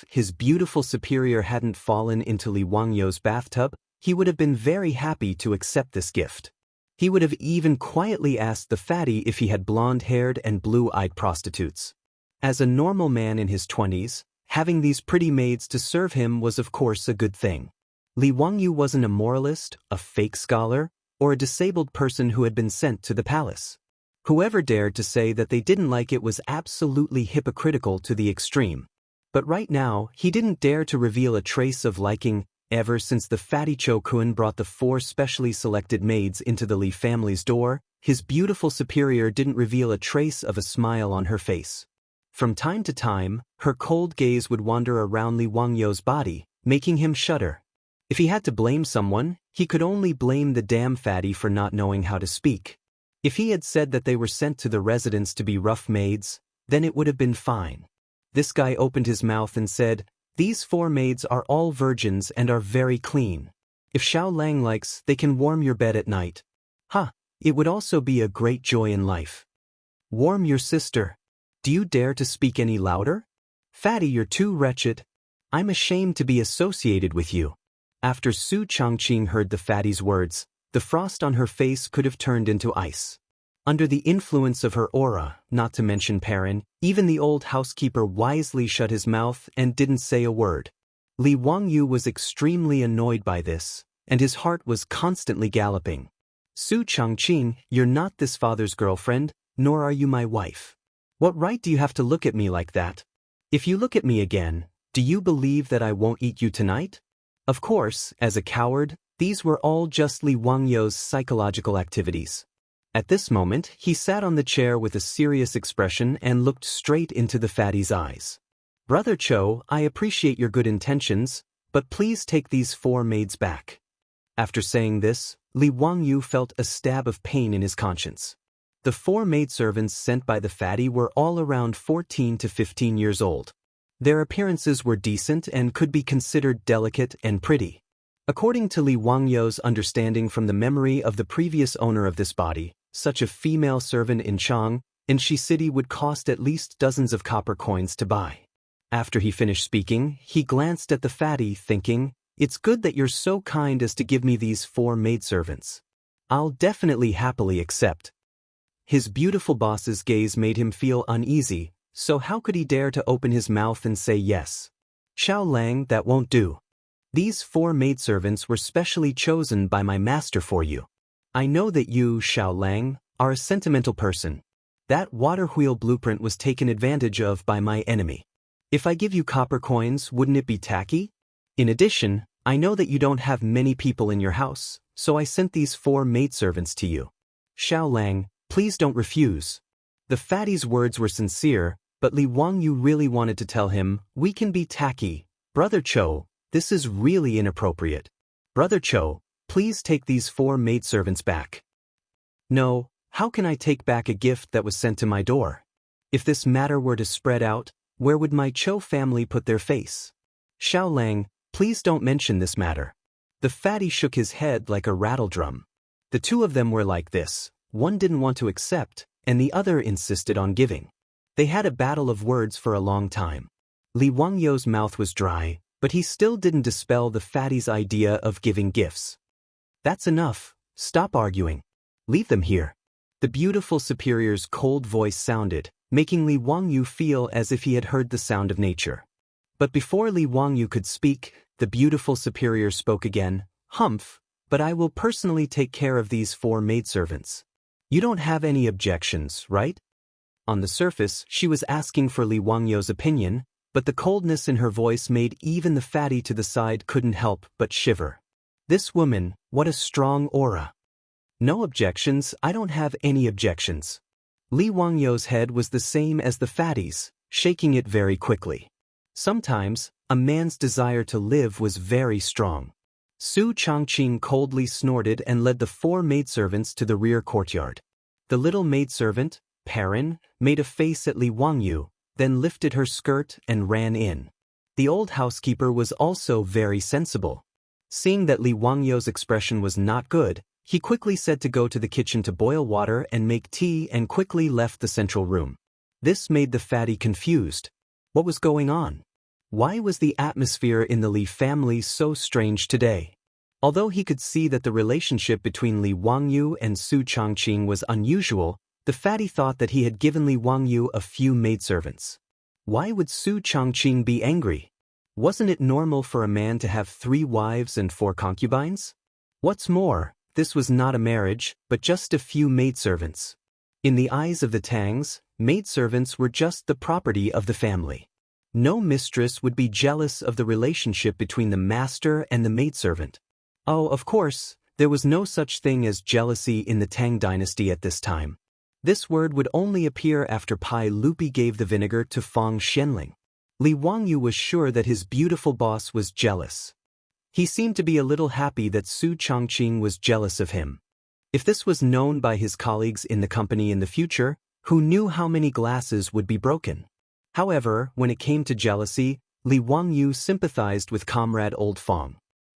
his beautiful superior hadn't fallen into Li Wangyou's bathtub, he would have been very happy to accept this gift. He would have even quietly asked the fatty if he had blonde-haired and blue-eyed prostitutes. As a normal man in his 20s, having these pretty maids to serve him was of course a good thing. Li Wangyu wasn't a moralist, a fake scholar, or a disabled person who had been sent to the palace. Whoever dared to say that they didn't like it was absolutely hypocritical to the extreme. But right now, he didn't dare to reveal a trace of liking. Ever since the fatty Cho Kun brought the 4 specially selected maids into the Li family's door, his beautiful superior didn't reveal a trace of a smile on her face. From time to time, her cold gaze would wander around Li Wangyou's body, making him shudder. If he had to blame someone, he could only blame the damn fatty for not knowing how to speak. If he had said that they were sent to the residence to be rough maids, then it would have been fine. This guy opened his mouth and said, "These 4 maids are all virgins and are very clean. If Xiao Lang likes, they can warm your bed at night." It would also be a great joy in life. Warm your sister. Do you dare to speak any louder? Fatty, you're too wretched. I'm ashamed to be associated with you. After Su Changqing heard the fatty's words, the frost on her face could have turned into ice. Under the influence of her aura, not to mention Perrin, even the old housekeeper wisely shut his mouth and didn't say a word. Li Wangyu was extremely annoyed by this, and his heart was constantly galloping. Su Changqing, you're not this father's girlfriend, nor are you my wife. What right do you have to look at me like that? If you look at me again, do you believe that I won't eat you tonight? Of course, as a coward, these were all just Li Wangyou's psychological activities. At this moment, he sat on the chair with a serious expression and looked straight into the fatty's eyes. "Brother Cho, I appreciate your good intentions, but please take these 4 maids back." After saying this, Li Wangyu felt a stab of pain in his conscience. The 4 maidservants sent by the fatty were all around 14 to 15 years old. Their appearances were decent and could be considered delicate and pretty. According to Li Wangyou's understanding from the memory of the previous owner of this body, such a female servant in Chang'an City would cost at least dozens of copper coins to buy. After he finished speaking, he glanced at the fatty, thinking, "It's good that you're so kind as to give me these 4 maidservants. I'll definitely happily accept." His beautiful boss's gaze made him feel uneasy, so how could he dare to open his mouth and say yes? "Xiao Lang, that won't do. These 4 maidservants were specially chosen by my master for you. I know that you, Xiao Lang, are a sentimental person. That water wheel blueprint was taken advantage of by my enemy. If I give you copper coins, wouldn't it be tacky? In addition, I know that you don't have many people in your house, so I sent these 4 maidservants to you. Xiao Lang, please don't refuse. The fatty's words were sincere, but Li Wangyu really wanted to tell him, we can be tacky. Brother Cho, this is really inappropriate. Brother Cho, please take these 4 maidservants back. No, how can I take back a gift that was sent to my door? If this matter were to spread out, where would my Cho family put their face? Xiao Lang, please don't mention this matter. The fatty shook his head like a rattledrum. The 2 of them were like this, one didn't want to accept, and the other insisted on giving. They had a battle of words for a long time. Li Wangyu's mouth was dry, but he still didn't dispel the fatty's idea of giving gifts. That's enough, stop arguing. Leave them here. The beautiful superior's cold voice sounded, making Li Wangyu feel as if he had heard the sound of nature. But before Li Wangyu could speak, the beautiful superior spoke again, Humph, but I will personally take care of these 4 maidservants. You don't have any objections, right? On the surface, she was asking for Li Wangyu's opinion, but the coldness in her voice made even the fatty to the side couldn't help but shiver. This woman, what a strong aura. No objections, I don't have any objections. Li Wangyu's head was the same as the fatty's, shaking it very quickly. Sometimes, a man's desire to live was very strong. Su Changqing coldly snorted and led the 4 maidservants to the rear courtyard. The little maidservant, Perrin, made a face at Li Wangyu, then lifted her skirt and ran in. The old housekeeper was also very sensible. Seeing that Li Wangyu's expression was not good, he quickly said to go to the kitchen to boil water and make tea and quickly left the central room. This made the fatty confused. What was going on? Why was the atmosphere in the Li family so strange today? Although he could see that the relationship between Li Wangyu and Su Changqing was unusual, the fatty thought that he had given Li Wangyu a few maidservants. Why would Su Changqing be angry? Wasn't it normal for a man to have 3 wives and 4 concubines? What's more, this was not a marriage, but just a few maidservants. In the eyes of the Tangs, maidservants were just the property of the family. No mistress would be jealous of the relationship between the master and the maidservant. Oh, of course, there was no such thing as jealousy in the Tang Dynasty at this time. This word would only appear after Pai Lupi gave the vinegar to Feng Xianling. Li Wangyu was sure that his beautiful boss was jealous. He seemed to be a little happy that Su Changqing was jealous of him. If this was known by his colleagues in the company in the future, who knew how many glasses would be broken? However, when it came to jealousy, Li Wangyu sympathized with comrade Old Feng.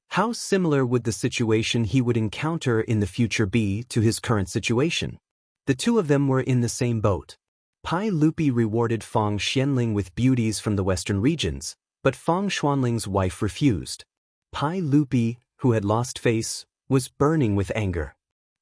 How similar would the situation he would encounter in the future be to his current situation? The 2 of them were in the same boat. Pai Lupi rewarded Feng Xianling with beauties from the western regions, but Feng Xuanling's wife refused. Pai Lupi, who had lost face, was burning with anger.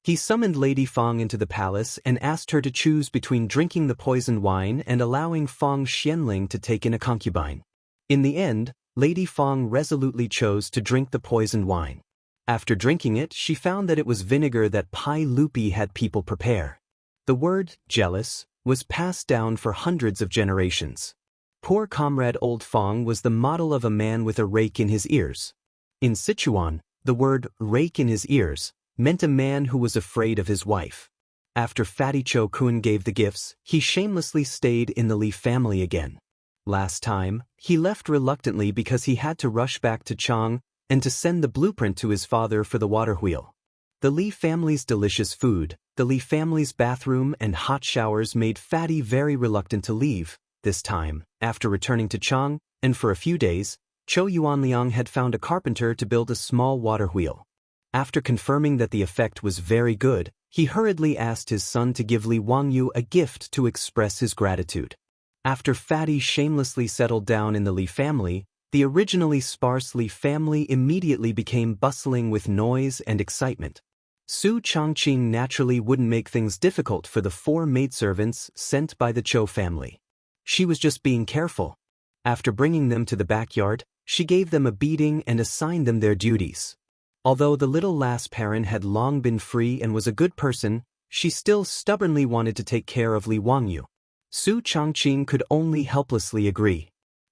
He summoned Lady Feng into the palace and asked her to choose between drinking the poisoned wine and allowing Feng Xianling to take in a concubine. In the end, Lady Feng resolutely chose to drink the poisoned wine. After drinking it, she found that it was vinegar that Pai Lupi had people prepare. The word, jealous, was passed down for hundreds of generations. Poor comrade Old Feng was the model of a man with a rake in his ears. In Sichuan, the word rake in his ears meant a man who was afraid of his wife. After Fatty Cho Kun gave the gifts, he shamelessly stayed in the Li family again. Last time, he left reluctantly because he had to rush back to Chang and to send the blueprint to his father for the water wheel. The Li family's delicious food, the Li family's bathroom and hot showers made Fatty very reluctant to leave. This time, after returning to Chang, and for a few days, Cho Yuanliang had found a carpenter to build a small water wheel. After confirming that the effect was very good, he hurriedly asked his son to give Li Wangyu a gift to express his gratitude. After Fatty shamelessly settled down in the Li family, the originally sparse Li family immediately became bustling with noise and excitement. Su Changqing naturally wouldn't make things difficult for the 4 maidservants sent by the Cho family. She was just being careful. After bringing them to the backyard, she gave them a beating and assigned them their duties. Although the little lass Perrin had long been free and was a good person, She still stubbornly wanted to take care of Li Wangyu. Su Changqing could only helplessly agree.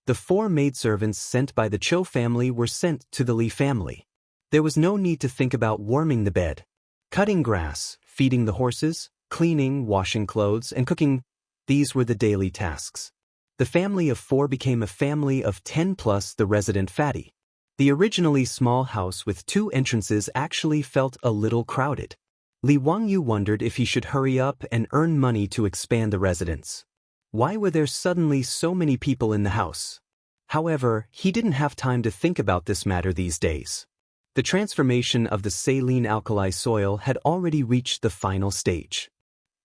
The 4 maidservants sent by the Chou family were sent to the Li family. There was no need to think about warming the bed. Cutting grass, feeding the horses, cleaning, washing clothes, and cooking, these were the daily tasks. The family of 4 became a family of 10 plus the resident fatty. The originally small house with 2 entrances actually felt a little crowded. Li Wangyu wondered if he should hurry up and earn money to expand the residence. Why were there suddenly so many people in the house? However, he didn't have time to think about this matter these days. The transformation of the saline alkali soil had already reached the final stage.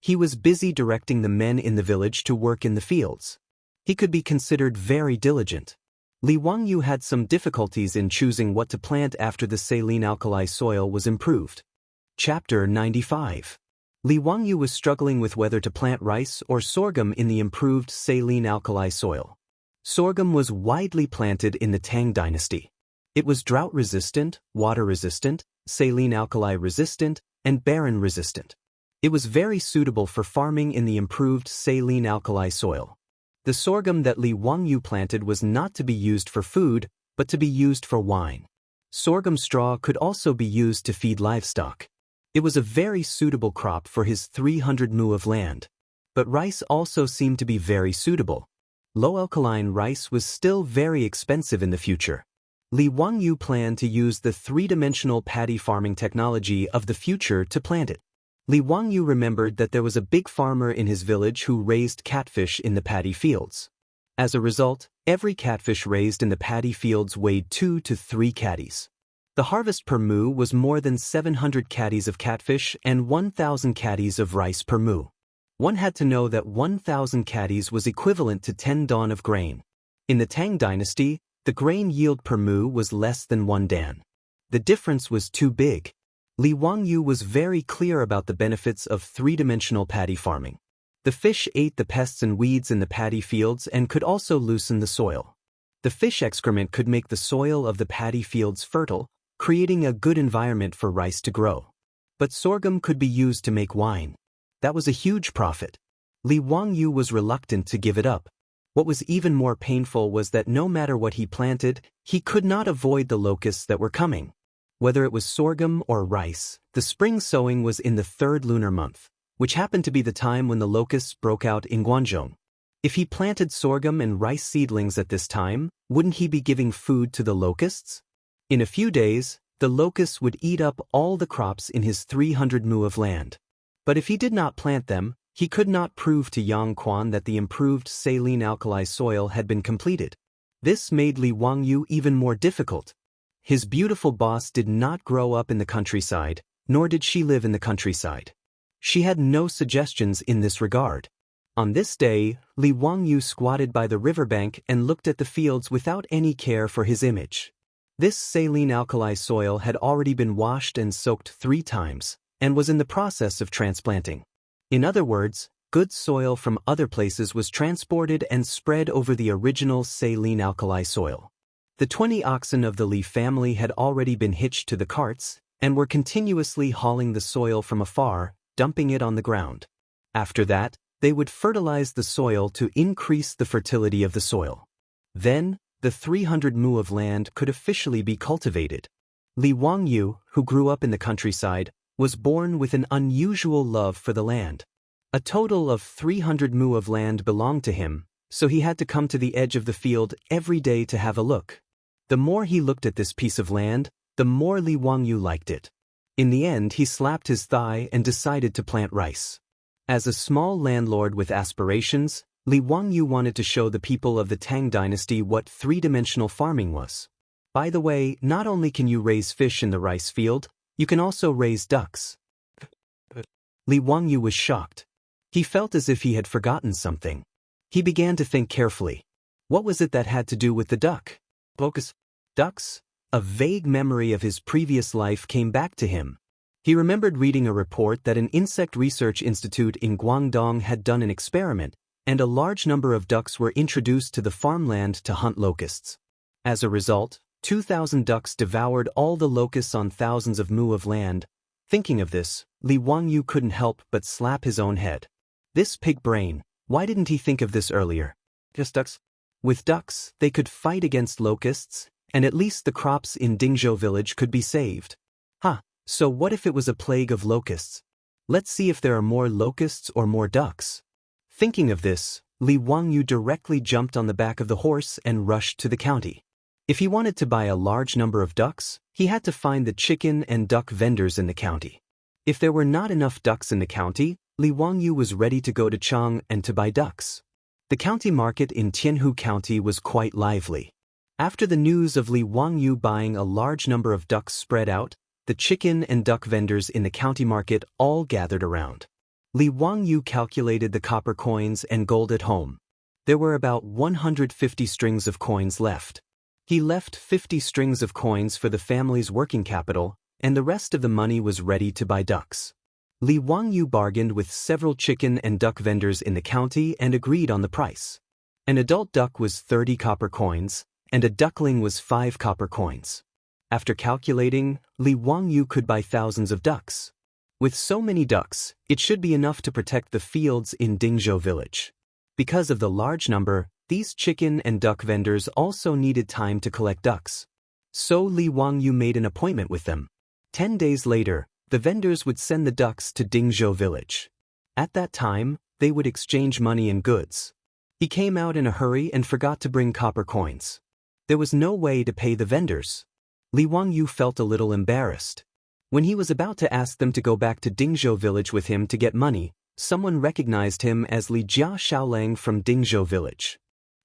He was busy directing the men in the village to work in the fields. He could be considered very diligent. Li Wangyu had some difficulties in choosing what to plant after the saline alkali soil was improved. Chapter 95. Li Wangyu was struggling with whether to plant rice or sorghum in the improved saline alkali soil. Sorghum was widely planted in the Tang Dynasty. It was drought-resistant, water-resistant, saline alkali-resistant, and barren-resistant. It was very suitable for farming in the improved saline alkali soil. The sorghum that Li Wangyu planted was not to be used for food, but to be used for wine. Sorghum straw could also be used to feed livestock. It was a very suitable crop for his 300 mu of land. But rice also seemed to be very suitable. Low-alkaline rice was still very expensive in the future. Li Wangyu planned to use the 3-dimensional paddy farming technology of the future to plant it. Li Wangyu remembered that there was a big farmer in his village who raised catfish in the paddy fields. As a result, every catfish raised in the paddy fields weighed 2 to 3 caddies. The harvest per mu was more than 700 caddies of catfish and 1,000 caddies of rice per mu. One had to know that 1,000 caddies was equivalent to 10 dan of grain. In the Tang Dynasty, the grain yield per mu was less than 1 dan. The difference was too big. Li Wangyu was very clear about the benefits of 3-dimensional paddy farming. The fish ate the pests and weeds in the paddy fields and could also loosen the soil. The fish excrement could make the soil of the paddy fields fertile, creating a good environment for rice to grow. But sorghum could be used to make wine. That was a huge profit. Li Wangyu was reluctant to give it up. What was even more painful was that no matter what he planted, he could not avoid the locusts that were coming. Whether it was sorghum or rice, the spring sowing was in the 3rd lunar month, which happened to be the time when the locusts broke out in Guangzhou. If he planted sorghum and rice seedlings at this time, wouldn't he be giving food to the locusts? In a few days, the locusts would eat up all the crops in his 300 mu of land. But if he did not plant them, he could not prove to Yang Quan that the improved saline alkali soil had been completed. This made Li Wangyu even more difficult. His beautiful boss did not grow up in the countryside, nor did she live in the countryside. She had no suggestions in this regard. On this day, Li Wangyu squatted by the riverbank and looked at the fields without any care for his image. This saline alkali soil had already been washed and soaked 3 times, and was in the process of transplanting. In other words, good soil from other places was transported and spread over the original saline alkali soil. The 20 oxen of the Li family had already been hitched to the carts, and were continuously hauling the soil from afar, dumping it on the ground. After that, they would fertilize the soil to increase the fertility of the soil. Then, the 300 mu of land could officially be cultivated. Li Wangyu, who grew up in the countryside, was born with an unusual love for the land. A total of 300 mu of land belonged to him, so he had to come to the edge of the field every day to have a look. The more he looked at this piece of land, the more Li Wangyu liked it. In the end, he slapped his thigh and decided to plant rice. As a small landlord with aspirations, Li Wangyu wanted to show the people of the Tang Dynasty what 3-dimensional farming was. By the way, not only can you raise fish in the rice field, you can also raise ducks. Li Wangyu was shocked. He felt as if he had forgotten something. He began to think carefully. What was it that had to do with the duck? Ducks? A vague memory of his previous life came back to him. He remembered reading a report that an insect research institute in Guangdong had done an experiment, and a large number of ducks were introduced to the farmland to hunt locusts. As a result, 2,000 ducks devoured all the locusts on thousands of mu of land. Thinking of this, Li Wangyu couldn't help but slap his own head. This pig brain, why didn't he think of this earlier? Just ducks? With ducks, they could fight against locusts, and at least the crops in Dingzhou village could be saved. So what if it was a plague of locusts? Let's see if there are more locusts or more ducks. Thinking of this, Li Wangyu directly jumped on the back of the horse and rushed to the county. If he wanted to buy a large number of ducks, he had to find the chicken and duck vendors in the county. If there were not enough ducks in the county, Li Wangyu was ready to go to Chang and to buy ducks. The county market in Tianhu County was quite lively. After the news of Li Wangyu buying a large number of ducks spread out, the chicken and duck vendors in the county market all gathered around. Li Wangyu calculated the copper coins and gold at home. There were about 150 strings of coins left. He left 50 strings of coins for the family's working capital, and the rest of the money was ready to buy ducks. Li Wangyu bargained with several chicken and duck vendors in the county and agreed on the price. An adult duck was 30 copper coins, and a duckling was 5 copper coins. After calculating, Li Wangyu could buy thousands of ducks. With so many ducks, it should be enough to protect the fields in Dingzhou village. Because of the large number, these chicken and duck vendors also needed time to collect ducks. So Li Wangyu made an appointment with them. 10 days later, the vendors would send the ducks to Dingzhou village. At that time, they would exchange money and goods. He came out in a hurry and forgot to bring copper coins. There was no way to pay the vendors. Li Wangyu felt a little embarrassed. When he was about to ask them to go back to Dingzhou village with him to get money, someone recognized him as Li Xiaolang from Dingzhou village.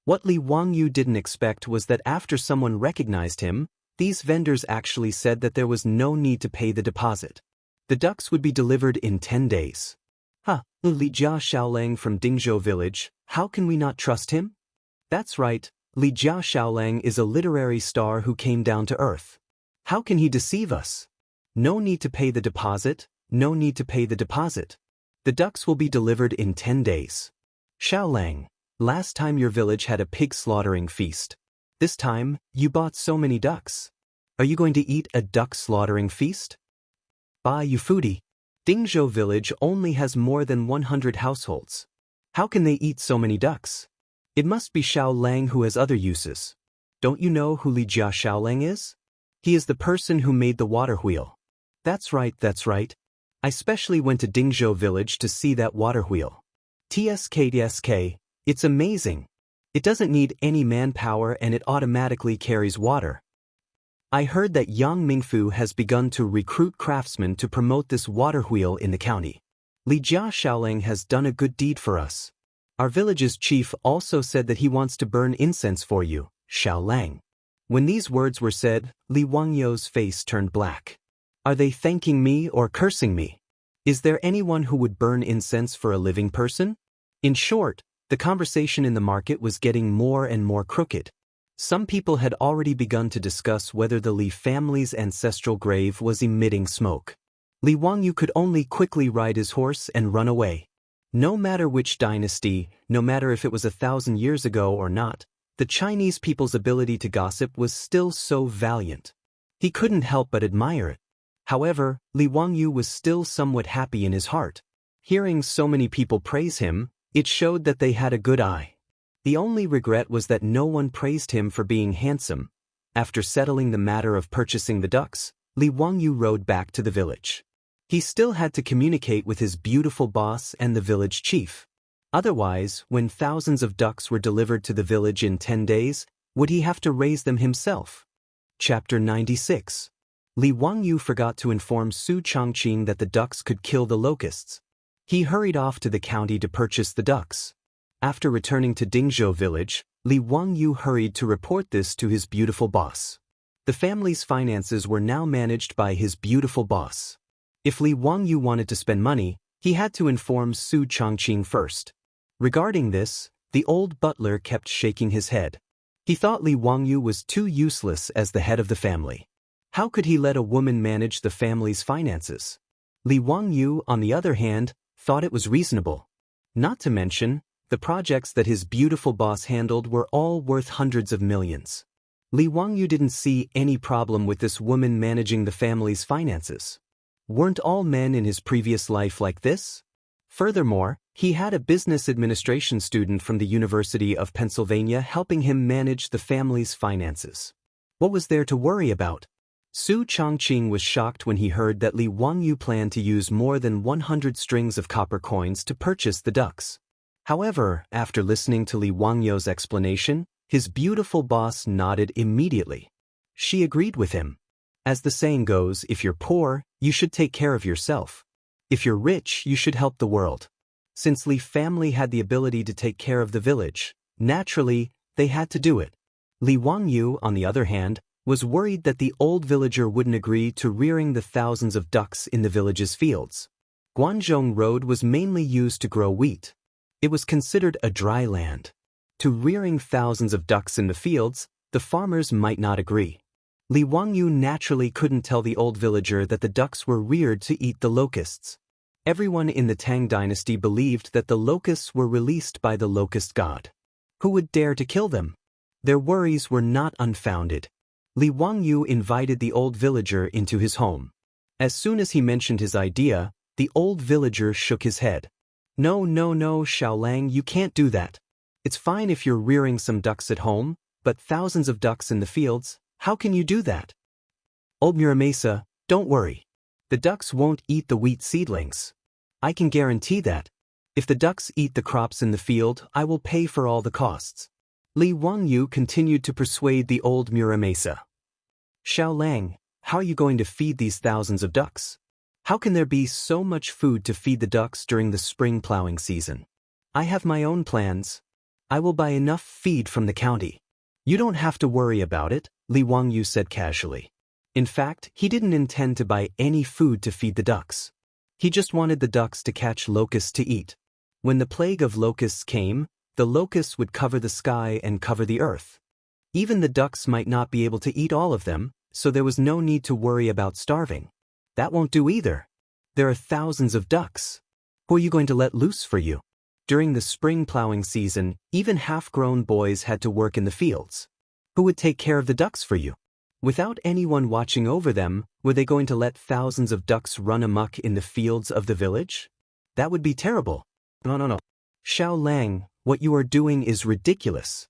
What Li Wangyu didn't expect was that after someone recognized him, these vendors actually said that there was no need to pay the deposit. The ducks would be delivered in 10 days. Li Xiaolang from Dingzhou village, how can we not trust him? That's right. Li Xiaolang is a literary star who came down to earth. How can he deceive us? No need to pay the deposit, no need to pay the deposit. The ducks will be delivered in 10 days. Xiaolang, last time your village had a pig slaughtering feast. This time, you bought so many ducks. Are you going to eat a duck slaughtering feast? You foodie. Dingzhou village only has more than 100 households. How can they eat so many ducks? It must be Xiaolang who has other uses. Don't you know who Li Xiaolang is? He is the person who made the water wheel. That's right. I specially went to Dingzhou village to see that water wheel. TSK, it's amazing. It doesn't need any manpower and it automatically carries water. I heard that Yang Mingfu has begun to recruit craftsmen to promote this water wheel in the county. Li Xiaolang has done a good deed for us. Our village's chief also said that he wants to burn incense for you, Xiaolang. When these words were said, Li Wangyu's face turned black. Are they thanking me or cursing me? Is there anyone who would burn incense for a living person? In short, the conversation in the market was getting more and more crooked. Some people had already begun to discuss whether the Li family's ancestral grave was emitting smoke. Li Wangyu could only quickly ride his horse and run away. No matter which dynasty, no matter if it was 1,000 years ago or not, the Chinese people's ability to gossip was still so valiant. He couldn't help but admire it. However, Li Wangyu was still somewhat happy in his heart. Hearing so many people praise him, it showed that they had a good eye. The only regret was that no one praised him for being handsome. After settling the matter of purchasing the ducks, Li Wangyu rode back to the village. He still had to communicate with his beautiful boss and the village chief. Otherwise, when thousands of ducks were delivered to the village in 10 days, would he have to raise them himself? Chapter 96. Li Wangyu forgot to inform Su Chongqing that the ducks could kill the locusts. He hurried off to the county to purchase the ducks. After returning to Dingzhou village, Li Wangyu hurried to report this to his beautiful boss. The family's finances were now managed by his beautiful boss. If Li Wangyu wanted to spend money, he had to inform Su Chongqing first. Regarding this, the old butler kept shaking his head. He thought Li Wangyu was too useless as the head of the family. How could he let a woman manage the family's finances? Li Wangyu, on the other hand, thought it was reasonable. Not to mention, the projects that his beautiful boss handled were all worth hundreds of millions. Li Wangyu didn't see any problem with this woman managing the family's finances. Weren't all men in his previous life like this? Furthermore, he had a business administration student from the University of Pennsylvania helping him manage the family's finances. What was there to worry about? Su Chongqing was shocked when he heard that Li Wangyu planned to use more than 100 strings of copper coins to purchase the ducks. However, after listening to Li Wangyu's explanation, his beautiful boss nodded immediately. She agreed with him. As the saying goes, if you're poor, you should take care of yourself. If you're rich, you should help the world. Since Li family had the ability to take care of the village, naturally, they had to do it. Li Wangyu, on the other hand, was worried that the old villager wouldn't agree to rearing the thousands of ducks in the village's fields. Guanzhong Road was mainly used to grow wheat. It was considered a dry land. To rearing thousands of ducks in the fields, the farmers might not agree. Li Wangyu naturally couldn't tell the old villager that the ducks were reared to eat the locusts. Everyone in the Tang Dynasty believed that the locusts were released by the locust god. Who would dare to kill them? Their worries were not unfounded. Li Wangyu invited the old villager into his home. As soon as he mentioned his idea, the old villager shook his head. No, Xiaolang, you can't do that. It's fine if you're rearing some ducks at home, but thousands of ducks in the fields, how can you do that? Old Muramasa, don't worry. The ducks won't eat the wheat seedlings. I can guarantee that. If the ducks eat the crops in the field, I will pay for all the costs. Li Wangyu continued to persuade the old Muramasa. Xiaolang, how are you going to feed these thousands of ducks? How can there be so much food to feed the ducks during the spring plowing season? I have my own plans. I will buy enough feed from the county. You don't have to worry about it, Li Wangyu said casually. In fact, he didn't intend to buy any food to feed the ducks. He just wanted the ducks to catch locusts to eat. When the plague of locusts came, the locusts would cover the sky and cover the earth. Even the ducks might not be able to eat all of them, so there was no need to worry about starving. That won't do either. There are thousands of ducks. Who are you going to let loose for you? During the spring plowing season, even half-grown boys had to work in the fields. Who would take care of the ducks for you? Without anyone watching over them, were they going to let thousands of ducks run amok in the fields of the village? That would be terrible. No. Xiaolang, what you are doing is ridiculous.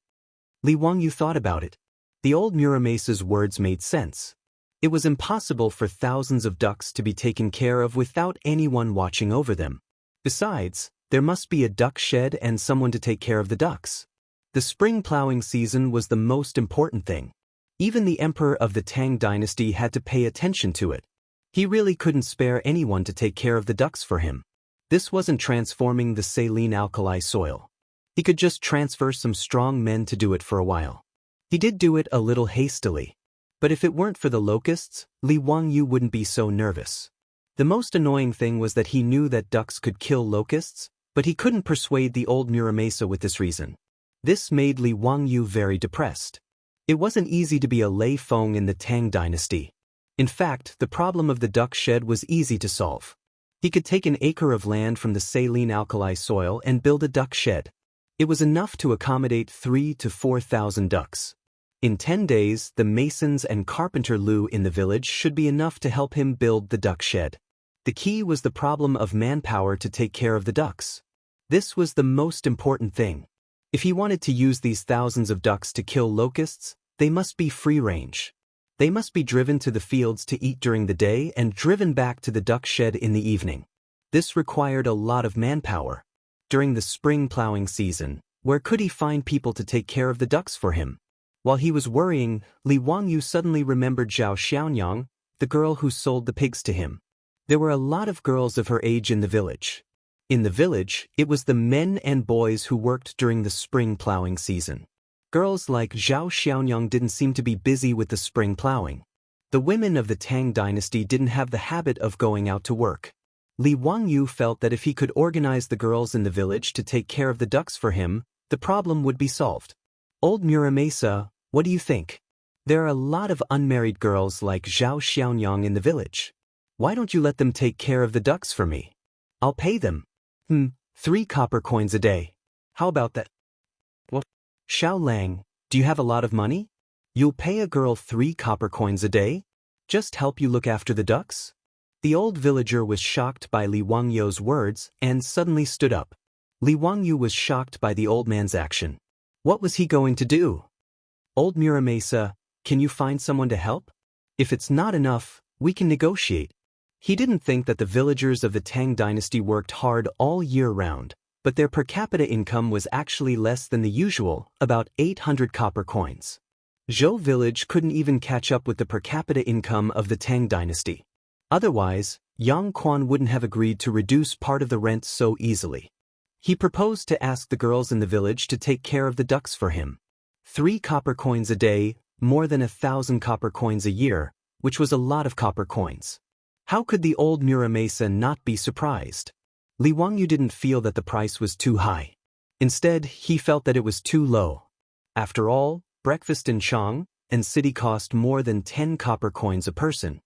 Li Wangyu thought about it. The old Muramasa's words made sense. It was impossible for thousands of ducks to be taken care of without anyone watching over them. Besides, there must be a duck shed and someone to take care of the ducks. The spring plowing season was the most important thing. Even the emperor of the Tang Dynasty had to pay attention to it. He really couldn't spare anyone to take care of the ducks for him. This wasn't transforming the saline alkali soil. He could just transfer some strong men to do it for a while. He did do it a little hastily. But if it weren't for the locusts, Li Wangyu wouldn't be so nervous. The most annoying thing was that he knew that ducks could kill locusts, but he couldn't persuade the old Muramasa with this reason. This made Li Wangyu very depressed. It wasn't easy to be a Lei Feng in the Tang Dynasty. In fact, the problem of the duck shed was easy to solve. He could take an acre of land from the saline alkali soil and build a duck shed. It was enough to accommodate 3,000 to 4,000 ducks. In 10 days, the masons and carpenter Lu in the village should be enough to help him build the duck shed. The key was the problem of manpower to take care of the ducks. This was the most important thing. If he wanted to use these thousands of ducks to kill locusts, they must be free-range. They must be driven to the fields to eat during the day and driven back to the duck shed in the evening. This required a lot of manpower. During the spring plowing season, where could he find people to take care of the ducks for him? While he was worrying, Li Wangyu suddenly remembered Zhao Xiaonyang, the girl who sold the pigs to him. There were a lot of girls of her age in the village. In the village, it was the men and boys who worked during the spring plowing season. Girls like Zhao Xiaonyang didn't seem to be busy with the spring plowing. The women of the Tang Dynasty didn't have the habit of going out to work. Li Wangyu felt that if he could organize the girls in the village to take care of the ducks for him, the problem would be solved. Old Muramasa, what do you think? There are a lot of unmarried girls like Zhao Xiaonyang in the village. Why don't you let them take care of the ducks for me? I'll pay them. 3 copper coins a day. How about that? What? Xiaolang, do you have a lot of money? You'll pay a girl 3 copper coins a day? Just help you look after the ducks? The old villager was shocked by Li Wangyu's words and suddenly stood up. Li Wangyu was shocked by the old man's action. What was he going to do? Old Muramasa, can you find someone to help? If it's not enough, we can negotiate. He didn't think that the villagers of the Tang Dynasty worked hard all year round, but their per capita income was actually less than the usual, about 800 copper coins. Zhou village couldn't even catch up with the per capita income of the Tang Dynasty. Otherwise, Yang Quan wouldn't have agreed to reduce part of the rent so easily. He proposed to ask the girls in the village to take care of the ducks for him. 3 copper coins a day, more than 1,000 copper coins a year, which was a lot of copper coins. How could the old Muramasa not be surprised? Li Wangyu didn't feel that the price was too high. Instead, he felt that it was too low. After all, breakfast in Shang and city cost more than 10 copper coins a person.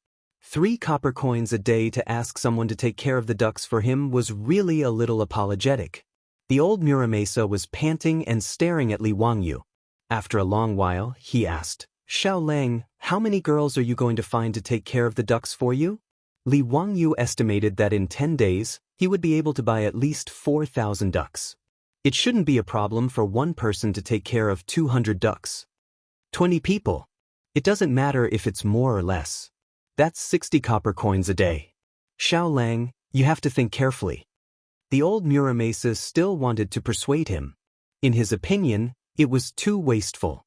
3 copper coins a day to ask someone to take care of the ducks for him was really a little apologetic. The old Muramasa was panting and staring at Li Wangyu. After a long while, he asked, Xiao Lang, how many girls are you going to find to take care of the ducks for you? Li Wangyu estimated that in 10 days, he would be able to buy at least 4,000 ducks. It shouldn't be a problem for one person to take care of 200 ducks. 20 people. It doesn't matter if it's more or less. That's 60 copper coins a day. Xiao Lang, you have to think carefully. The old Muramasa still wanted to persuade him. In his opinion, it was too wasteful.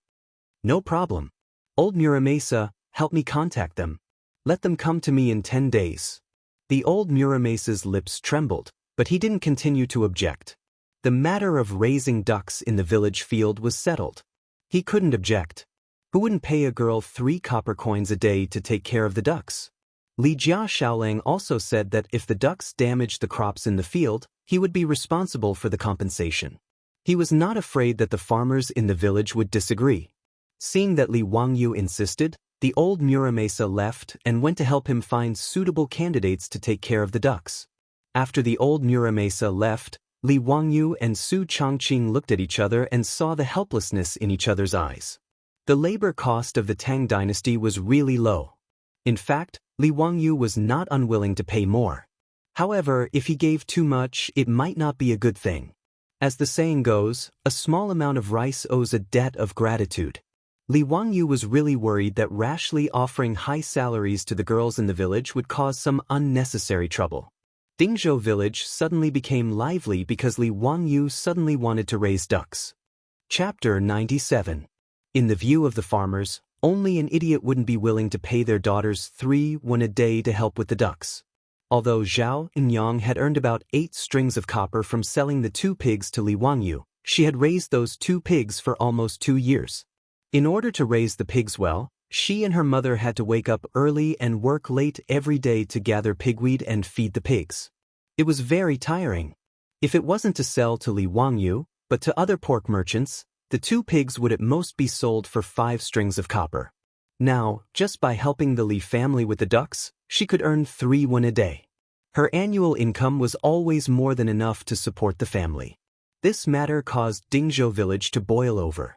No problem. Old Muramasa, help me contact them. Let them come to me in 10 days. The old Muramasa's lips trembled, but he didn't continue to object. The matter of raising ducks in the village field was settled. He couldn't object. Who wouldn't pay a girl 3 copper coins a day to take care of the ducks? Li Jia Xiaolang also said that if the ducks damaged the crops in the field, he would be responsible for the compensation. He was not afraid that the farmers in the village would disagree. Seeing that Li Wangyu insisted, the old Muramasa left and went to help him find suitable candidates to take care of the ducks. After the old Muramasa left, Li Wangyu and Su Chongqing looked at each other and saw the helplessness in each other's eyes. The labor cost of the Tang Dynasty was really low. In fact, Li Wangyu was not unwilling to pay more. However, if he gave too much, it might not be a good thing. As the saying goes, a small amount of rice owes a debt of gratitude. Li Wangyu was really worried that rashly offering high salaries to the girls in the village would cause some unnecessary trouble. Dingzhou village suddenly became lively because Li Wangyu suddenly wanted to raise ducks. Chapter 97. In the view of the farmers, only an idiot wouldn't be willing to pay their daughters 3 won a day to help with the ducks. Although Zhao Inyang had earned about 8 strings of copper from selling the 2 pigs to Li Wangyu, she had raised those 2 pigs for almost 2 years. In order to raise the pigs well, she and her mother had to wake up early and work late every day to gather pigweed and feed the pigs. It was very tiring. If it wasn't to sell to Li Wangyu, but to other pork merchants, the 2 pigs would at most be sold for 5 strings of copper. Now, just by helping the Li family with the ducks, she could earn 3 won a day. Her annual income was always more than enough to support the family. This matter caused Dingzhou village to boil over.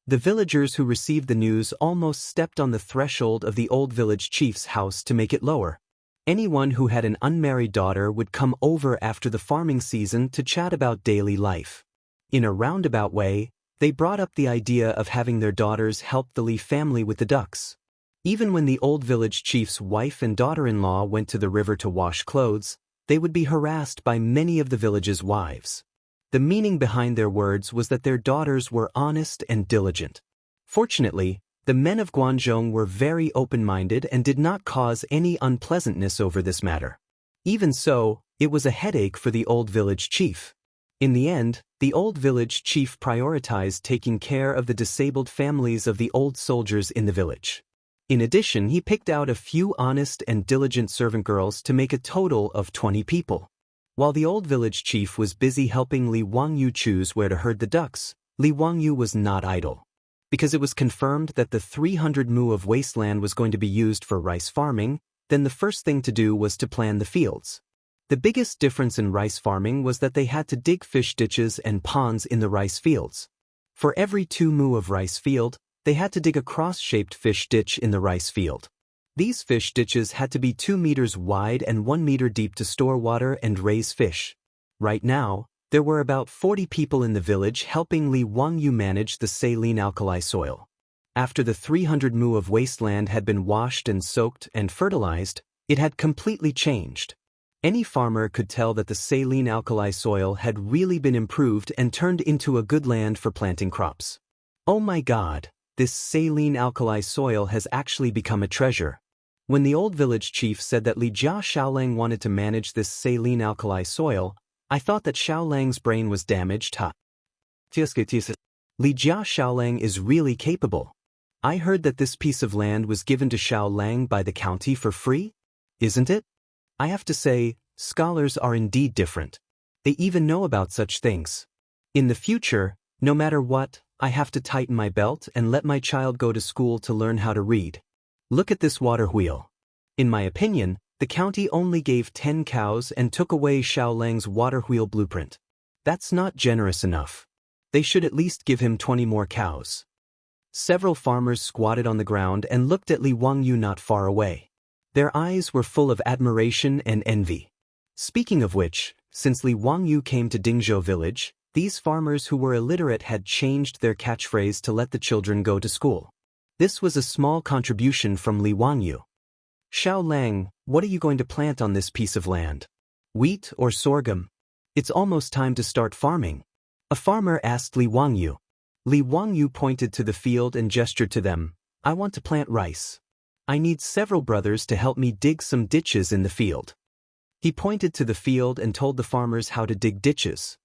The villagers who received the news almost stepped on the threshold of the old village chief's house to make it lower. Anyone who had an unmarried daughter would come over after the farming season to chat about daily life. In a roundabout way, they brought up the idea of having their daughters help the Li family with the ducks. Even when the old village chief's wife and daughter-in-law went to the river to wash clothes, they would be harassed by many of the village's wives. The meaning behind their words was that their daughters were honest and diligent. Fortunately, the men of Guangzhou were very open-minded and did not cause any unpleasantness over this matter. Even so, it was a headache for the old village chief. In the end, the old village chief prioritized taking care of the disabled families of the old soldiers in the village. In addition, he picked out a few honest and diligent servant girls to make a total of 20 people. While the old village chief was busy helping Li Wangyu choose where to herd the ducks, Li Wangyu was not idle. Because it was confirmed that the 300 mu of wasteland was going to be used for rice farming, then the first thing to do was to plan the fields. The biggest difference in rice farming was that they had to dig fish ditches and ponds in the rice fields. For every 2 mu of rice field, they had to dig a cross-shaped fish ditch in the rice field. These fish ditches had to be 2 meters wide and 1 meter deep to store water and raise fish. Right now, there were about 40 people in the village helping Li Wangyu manage the saline alkali soil. After the 300 mu of wasteland had been washed and soaked and fertilized, it had completely changed. Any farmer could tell that the saline alkali soil had really been improved and turned into a good land for planting crops. Oh my God, this saline alkali soil has actually become a treasure. When the old village chief said that Li Jia Xiaolang wanted to manage this saline alkali soil, I thought that Xiaolang's brain was damaged. Li Jia Xiaolang is really capable. I heard that this piece of land was given to Xiaolang by the county for free, isn't it? I have to say, scholars are indeed different. They even know about such things. In the future, no matter what, I have to tighten my belt and let my child go to school to learn how to read. Look at this water wheel. In my opinion, the county only gave 10 cows and took away Xiaolang's water wheel blueprint. That's not generous enough. They should at least give him 20 more cows. Several farmers squatted on the ground and looked at Li Wangyu not far away. Their eyes were full of admiration and envy. Speaking of which, since Li Wangyu came to Dingzhou village, these farmers who were illiterate had changed their catchphrase to let the children go to school. This was a small contribution from Li Wangyu. Xiaolang, what are you going to plant on this piece of land? Wheat or sorghum? It's almost time to start farming. A farmer asked Li Wangyu. Li Wangyu pointed to the field and gestured to them. I want to plant rice. I need several brothers to help me dig some ditches in the field. He pointed to the field and told the farmers how to dig ditches.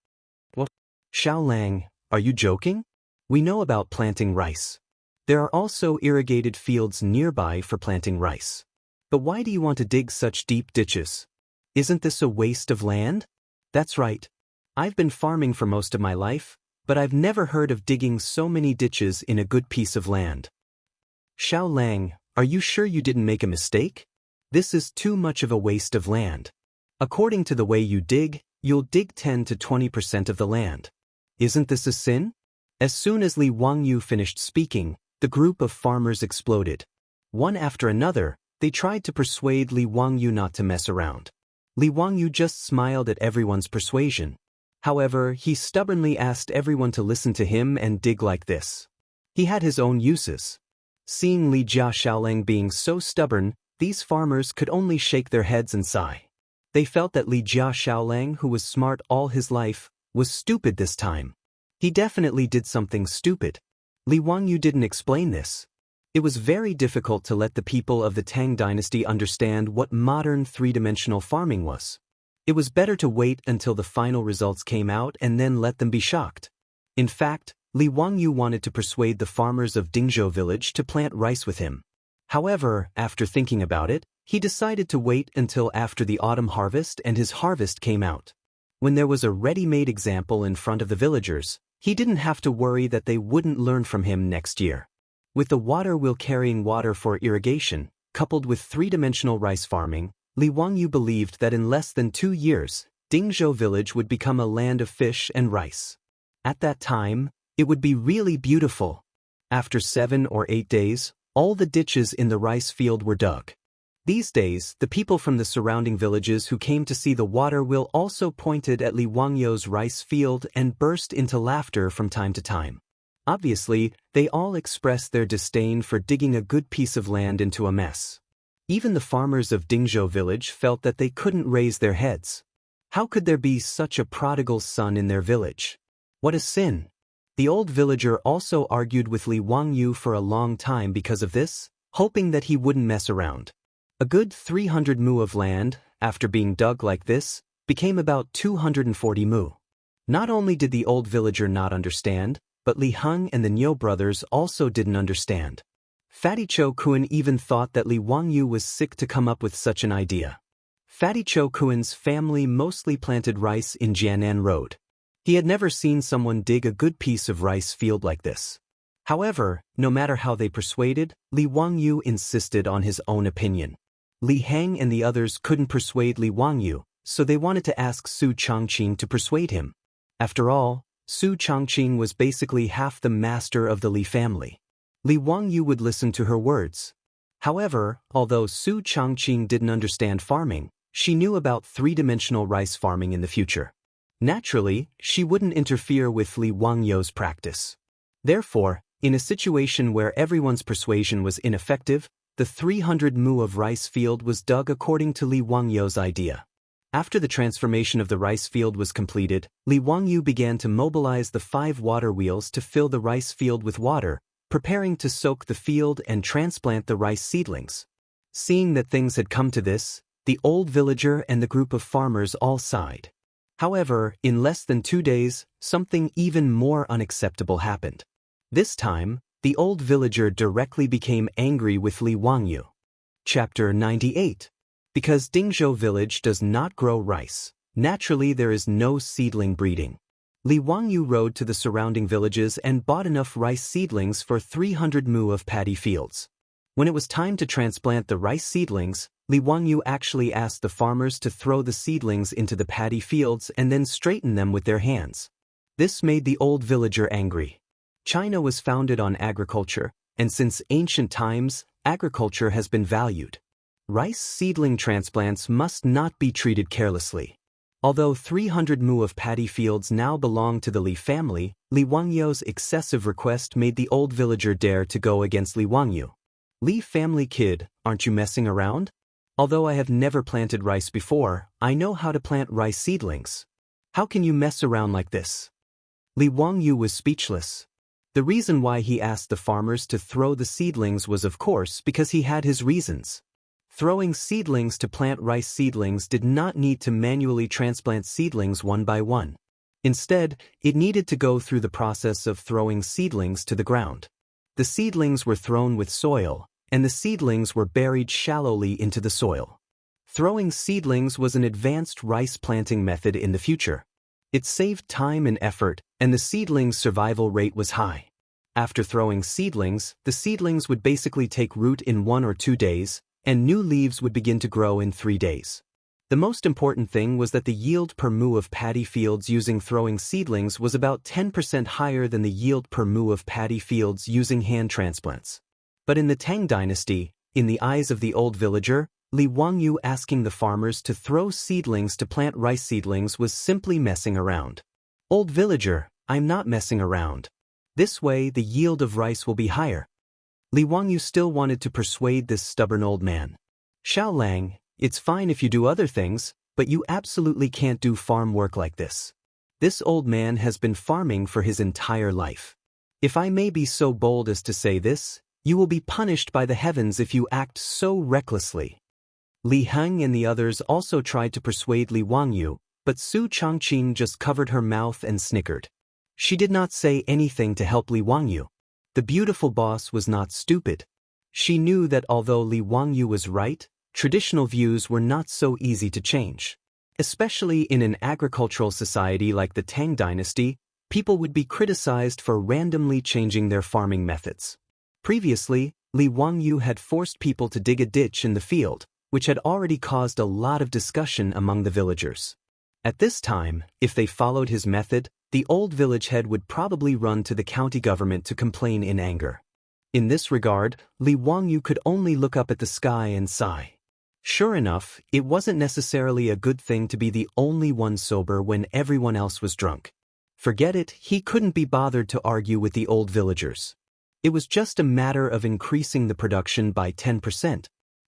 What? Xiaolang, are you joking? We know about planting rice. There are also irrigated fields nearby for planting rice. But why do you want to dig such deep ditches? Isn't this a waste of land? That's right. I've been farming for most of my life, but I've never heard of digging so many ditches in a good piece of land. Xiaolang, are you sure you didn't make a mistake? This is too much of a waste of land. According to the way you dig, you'll dig 10 to 20% of the land. Isn't this a sin? As soon as Li Wangyu finished speaking, the group of farmers exploded. One after another, they tried to persuade Li Wangyu not to mess around. Li Wangyu just smiled at everyone's persuasion. However, he stubbornly asked everyone to listen to him and dig like this. He had his own uses. Seeing Li Jia Xiaolang being so stubborn, these farmers could only shake their heads and sigh. They felt that Li Jia Xiaolang, who was smart all his life, was stupid this time. He definitely did something stupid. Li Wangyu didn't explain this. It was very difficult to let the people of the Tang Dynasty understand what modern three-dimensional farming was. It was better to wait until the final results came out and then let them be shocked. In fact, Li Wangyu wanted to persuade the farmers of Dingzhou village to plant rice with him. However, after thinking about it, he decided to wait until after the autumn harvest and his harvest came out. When there was a ready-made example in front of the villagers, he didn't have to worry that they wouldn't learn from him next year. With the water wheel carrying water for irrigation, coupled with three-dimensional rice farming, Li Wangyu believed that in less than 2 years, Dingzhou village would become a land of fish and rice. At that time, it would be really beautiful. After 7 or 8 days, all the ditches in the rice field were dug. These days, the people from the surrounding villages who came to see the water wheel also pointed at Li Wangyu's rice field and burst into laughter from time to time. Obviously, they all expressed their disdain for digging a good piece of land into a mess. Even the farmers of Dingzhou village felt that they couldn't raise their heads. How could there be such a prodigal son in their village? What a sin! The old villager also argued with Li Wangyu for a long time because of this, hoping that he wouldn't mess around. A good 300 mu of land, after being dug like this, became about 240 mu. Not only did the old villager not understand, but Li Heng and the Niu brothers also didn't understand. Fatty Cho Kun even thought that Li Wangyu was sick to come up with such an idea. Fatty Cho Kun's family mostly planted rice in Jianan Road. He had never seen someone dig a good piece of rice field like this. However, no matter how they persuaded, Li Wangyu insisted on his own opinion. Li Heng and the others couldn't persuade Li Wangyu, so they wanted to ask Su Changqing to persuade him. After all, Su Changqing was basically half the master of the Li family. Li Wangyu would listen to her words. However, although Su Changqing didn't understand farming, she knew about three-dimensional rice farming in the future. Naturally, she wouldn't interfere with Li Wangyou's practice. Therefore, in a situation where everyone's persuasion was ineffective, the 300 mu of rice field was dug according to Li Wangyou's idea. After the transformation of the rice field was completed, Li Wangyou began to mobilize the 5 water wheels to fill the rice field with water, preparing to soak the field and transplant the rice seedlings. Seeing that things had come to this, the old villager and the group of farmers all sighed. However, in less than 2 days, something even more unacceptable happened. This time, the old villager directly became angry with Li Wangyou. Chapter 98. Because Dingzhou village does not grow rice, naturally there is no seedling breeding. Li Wangyou rode to the surrounding villages and bought enough rice seedlings for 300 mu of paddy fields. When it was time to transplant the rice seedlings, Li Wangyou actually asked the farmers to throw the seedlings into the paddy fields and then straighten them with their hands. This made the old villager angry. China was founded on agriculture, and since ancient times, agriculture has been valued. Rice seedling transplants must not be treated carelessly. Although 300 mu of paddy fields now belong to the Li family, Li Wangyou's excessive request made the old villager dare to go against Li Wangyou. Li family kid, aren't you messing around? Although I have never planted rice before, I know how to plant rice seedlings. How can you mess around like this? Li Wangyou was speechless. The reason why he asked the farmers to throw the seedlings was of course because he had his reasons. Throwing seedlings to plant rice seedlings did not need to manually transplant seedlings one by one. Instead, it needed to go through the process of throwing seedlings to the ground. The seedlings were thrown with soil, and the seedlings were buried shallowly into the soil. Throwing seedlings was an advanced rice planting method in the future. It saved time and effort, and the seedlings' survival rate was high. After throwing seedlings, the seedlings would basically take root in 1 or 2 days, and new leaves would begin to grow in 3 days. The most important thing was that the yield per mu of paddy fields using throwing seedlings was about 10% higher than the yield per mu of paddy fields using hand transplants. But in the Tang Dynasty, in the eyes of the old villager, Li Wangyou asking the farmers to throw seedlings to plant rice seedlings was simply messing around. Old villager, I'm not messing around. This way the yield of rice will be higher. Li Wangyou still wanted to persuade this stubborn old man. Xiaolang, it's fine if you do other things, but you absolutely can't do farm work like this. This old man has been farming for his entire life. If I may be so bold as to say this, you will be punished by the heavens if you act so recklessly. Li Heng and the others also tried to persuade Li Wangyou, but Su Changqing just covered her mouth and snickered. She did not say anything to help Li Wangyou. The beautiful boss was not stupid. She knew that although Li Wangyou was right, traditional views were not so easy to change. Especially in an agricultural society like the Tang Dynasty, people would be criticized for randomly changing their farming methods. Previously, Li Wangyou had forced people to dig a ditch in the field, which had already caused a lot of discussion among the villagers. At this time, if they followed his method, the old village head would probably run to the county government to complain in anger. In this regard, Li Wangyou could only look up at the sky and sigh. Sure enough, it wasn't necessarily a good thing to be the only one sober when everyone else was drunk. Forget it, he couldn't be bothered to argue with the old villagers. It was just a matter of increasing the production by 10%.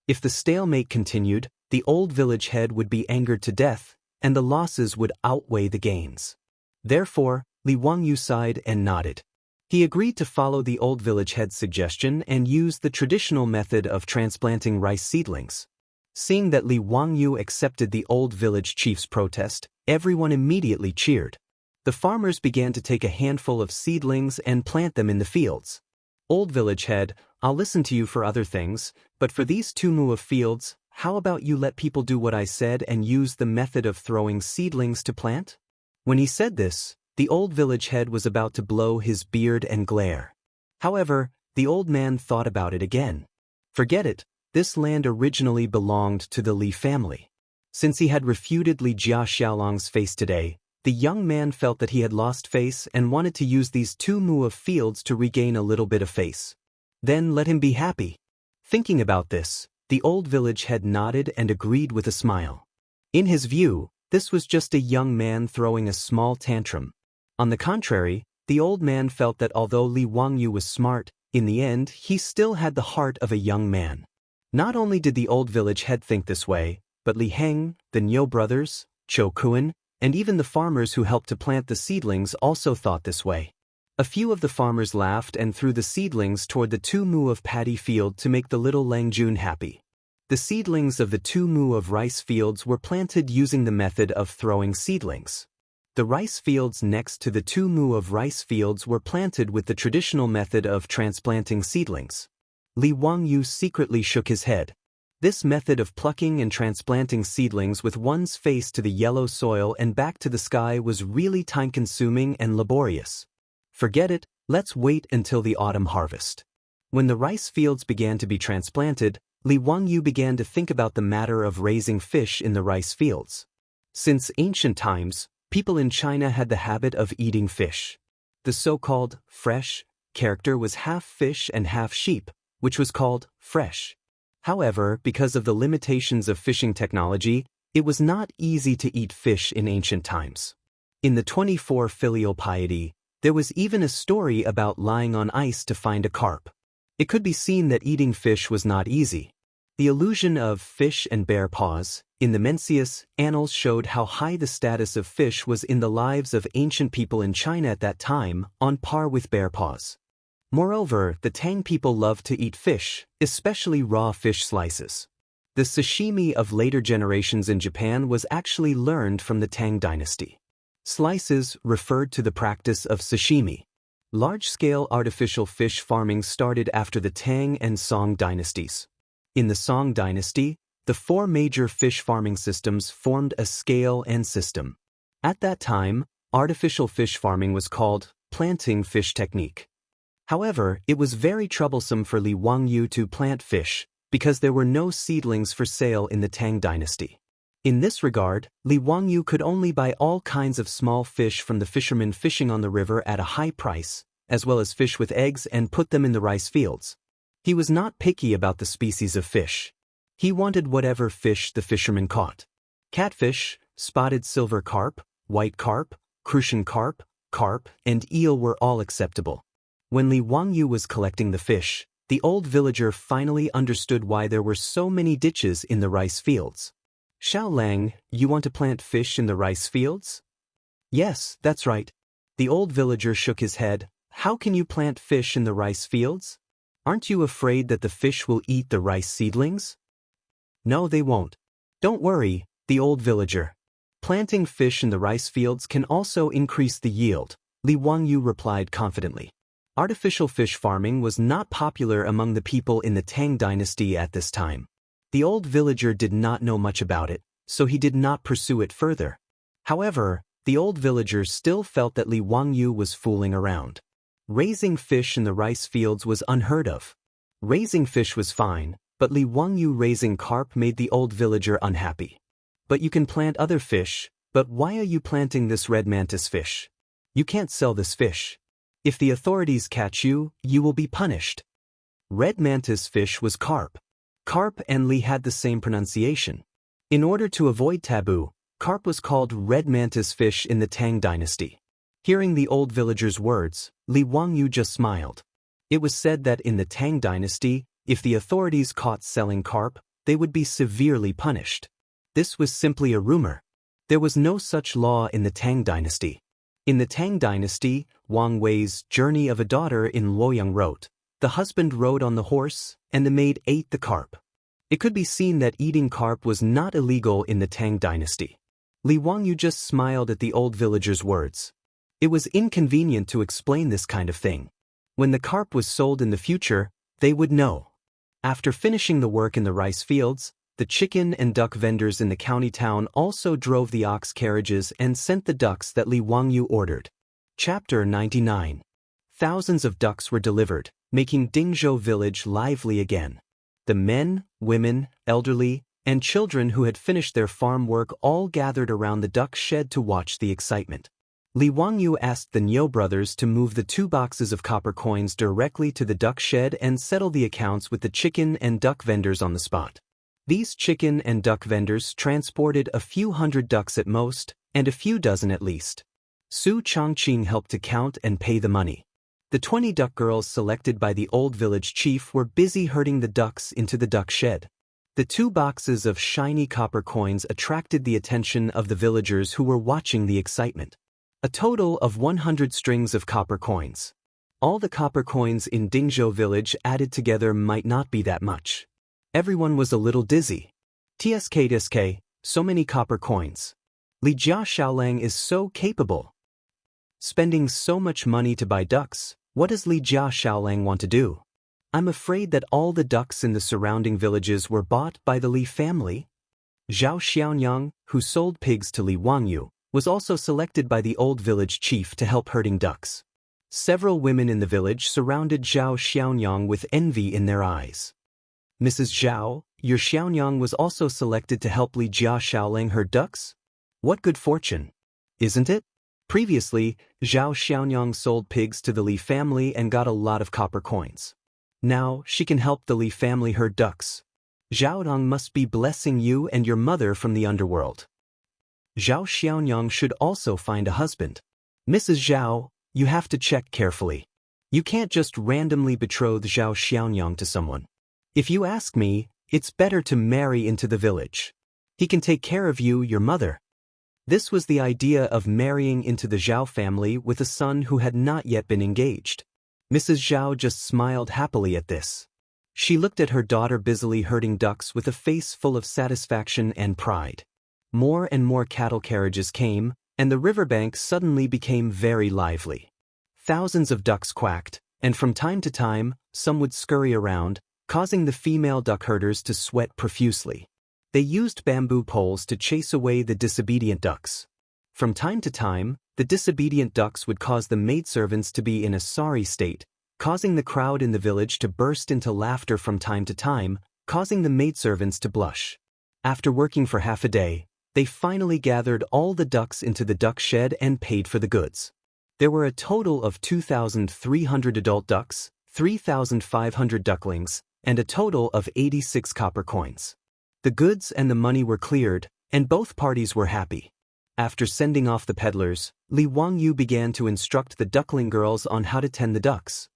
If the stalemate continued, the old village head would be angered to death, and the losses would outweigh the gains. Therefore, Li Wangyou sighed and nodded. He agreed to follow the old village head's suggestion and use the traditional method of transplanting rice seedlings. Seeing that Li Wangyou accepted the old village chief's protest, everyone immediately cheered. The farmers began to take a handful of seedlings and plant them in the fields. Old village head, I'll listen to you for other things, but for these 2 mu of fields, how about you let people do what I said and use the method of throwing seedlings to plant? When he said this, the old village head was about to blow his beard and glare. However, the old man thought about it again. Forget it, this land originally belonged to the Li family. Since he had refuted Li Jia Xiaolong's face today, the young man felt that he had lost face and wanted to use these 2 mu of fields to regain a little bit of face. Then let him be happy. Thinking about this, the old village head nodded and agreed with a smile. In his view, this was just a young man throwing a small tantrum. On the contrary, the old man felt that although Li Wangyu was smart, in the end he still had the heart of a young man. Not only did the old village head think this way, but Li Heng, the Niu brothers, Chou Kuan, and even the farmers who helped to plant the seedlings also thought this way. A few of the farmers laughed and threw the seedlings toward the 2 mu of paddy field to make the little Lang Jun happy. The seedlings of the 2 mu of rice fields were planted using the method of throwing seedlings. The rice fields next to the 2 mu of rice fields were planted with the traditional method of transplanting seedlings. Li Wangyu secretly shook his head. This method of plucking and transplanting seedlings with one's face to the yellow soil and back to the sky was really time-consuming and laborious. Forget it, let's wait until the autumn harvest. When the rice fields began to be transplanted, Li Wangyu began to think about the matter of raising fish in the rice fields. Since ancient times, people in China had the habit of eating fish. The so-called fresh character was half fish and half sheep, which was called fresh. However, because of the limitations of fishing technology, it was not easy to eat fish in ancient times. In the 24 Filial Piety, there was even a story about lying on ice to find a carp. It could be seen that eating fish was not easy. The illusion of fish and bear paws in the Mencius Annals showed how high the status of fish was in the lives of ancient people in China at that time, on par with bear paws. Moreover, the Tang people loved to eat fish, especially raw fish slices. The sashimi of later generations in Japan was actually learned from the Tang Dynasty. Slices referred to the practice of sashimi. Large-scale artificial fish farming started after the Tang and Song dynasties. In the Song dynasty, the 4 major fish farming systems formed a scale and system. At that time, artificial fish farming was called planting fish technique. However, it was very troublesome for Li Wangyu to plant fish, because there were no seedlings for sale in the Tang dynasty. In this regard, Li Wangyu could only buy all kinds of small fish from the fishermen fishing on the river at a high price, as well as fish with eggs, and put them in the rice fields. He was not picky about the species of fish. He wanted whatever fish the fishermen caught. Catfish, spotted silver carp, white carp, crucian carp, carp, and eel were all acceptable. When Li Wangyu was collecting the fish, the old villager finally understood why there were so many ditches in the rice fields. Xiao Lang, you want to plant fish in the rice fields? Yes, that's right. The old villager shook his head. How can you plant fish in the rice fields? Aren't you afraid that the fish will eat the rice seedlings? No, they won't. Don't worry, the old villager. Planting fish in the rice fields can also increase the yield, Li Wangyu replied confidently. Artificial fish farming was not popular among the people in the Tang dynasty at this time. The old villager did not know much about it, so he did not pursue it further. However, the old villager still felt that Li Wangyu was fooling around. Raising fish in the rice fields was unheard of. Raising fish was fine, but Li Wangyu raising carp made the old villager unhappy. But you can plant other fish, but why are you planting this red mantis fish? You can't sell this fish. If the authorities catch you, you will be punished. Red mantis fish was carp. Carp and Li had the same pronunciation. In order to avoid taboo, carp was called red mantis fish in the Tang dynasty. Hearing the old villager's words, Li Wangyu just smiled. It was said that in the Tang dynasty, if the authorities caught selling carp, they would be severely punished. This was simply a rumor. There was no such law in the Tang dynasty. In the Tang dynasty, Wang Wei's Journey of a Daughter in Luoyang wrote, the husband rode on the horse, and the maid ate the carp. It could be seen that eating carp was not illegal in the Tang dynasty. Li Wangyu just smiled at the old villager's words. It was inconvenient to explain this kind of thing. When the carp was sold in the future, they would know. After finishing the work in the rice fields, the chicken and duck vendors in the county town also drove the ox carriages and sent the ducks that Li Wangyu ordered. Chapter 99. Thousands of ducks were delivered, making Dingzhou village lively again. The men, women, elderly, and children who had finished their farm work all gathered around the duck shed to watch the excitement. Li Wangyu asked the Niu brothers to move the 2 boxes of copper coins directly to the duck shed and settle the accounts with the chicken and duck vendors on the spot. These chicken and duck vendors transported a few hundred ducks at most, and a few dozen at least. Su Chongqing helped to count and pay the money. The 20 duck girls selected by the old village chief were busy herding the ducks into the duck shed. The 2 boxes of shiny copper coins attracted the attention of the villagers who were watching the excitement. A total of 100 strings of copper coins. All the copper coins in Dingzhou village added together might not be that much. Everyone was a little dizzy. TSK, so many copper coins. Li Jia Xiaolang is so capable. Spending so much money to buy ducks, what does Li Jia Xiaolang want to do? I'm afraid that all the ducks in the surrounding villages were bought by the Li family. Zhao Xiaonyang, who sold pigs to Li Wangyu, was also selected by the old village chief to help herding ducks. Several women in the village surrounded Zhao Xiaonyang with envy in their eyes. Mrs. Zhao, your Xiaonyang was also selected to help Li Jia Xiaolang herd ducks? What good fortune, isn't it? Previously, Zhao Xiaonyang sold pigs to the Li family and got a lot of copper coins. Now, she can help the Li family herd ducks. Zhao Dong must be blessing you and your mother from the underworld. Zhao Xiaonyang should also find a husband. Mrs. Zhao, you have to check carefully. You can't just randomly betroth Zhao Xiaonyang to someone. If you ask me, it's better to marry into the village. He can take care of you, your mother. This was the idea of marrying into the Zhao family with a son who had not yet been engaged. Mrs. Zhao just smiled happily at this. She looked at her daughter busily herding ducks with a face full of satisfaction and pride. More and more cattle carriages came, and the riverbank suddenly became very lively. Thousands of ducks quacked, and from time to time, some would scurry around, causing the female duck herders to sweat profusely. They used bamboo poles to chase away the disobedient ducks. From time to time, the disobedient ducks would cause the maidservants to be in a sorry state, causing the crowd in the village to burst into laughter from time to time, causing the maidservants to blush. After working for half a day, they finally gathered all the ducks into the duck shed and paid for the goods. There were a total of 2,300 adult ducks, 3,500 ducklings, and a total of 86 copper coins. The goods and the money were cleared, and both parties were happy. After sending off the peddlers, Li Wangyu began to instruct the duckling girls on how to tend the ducks.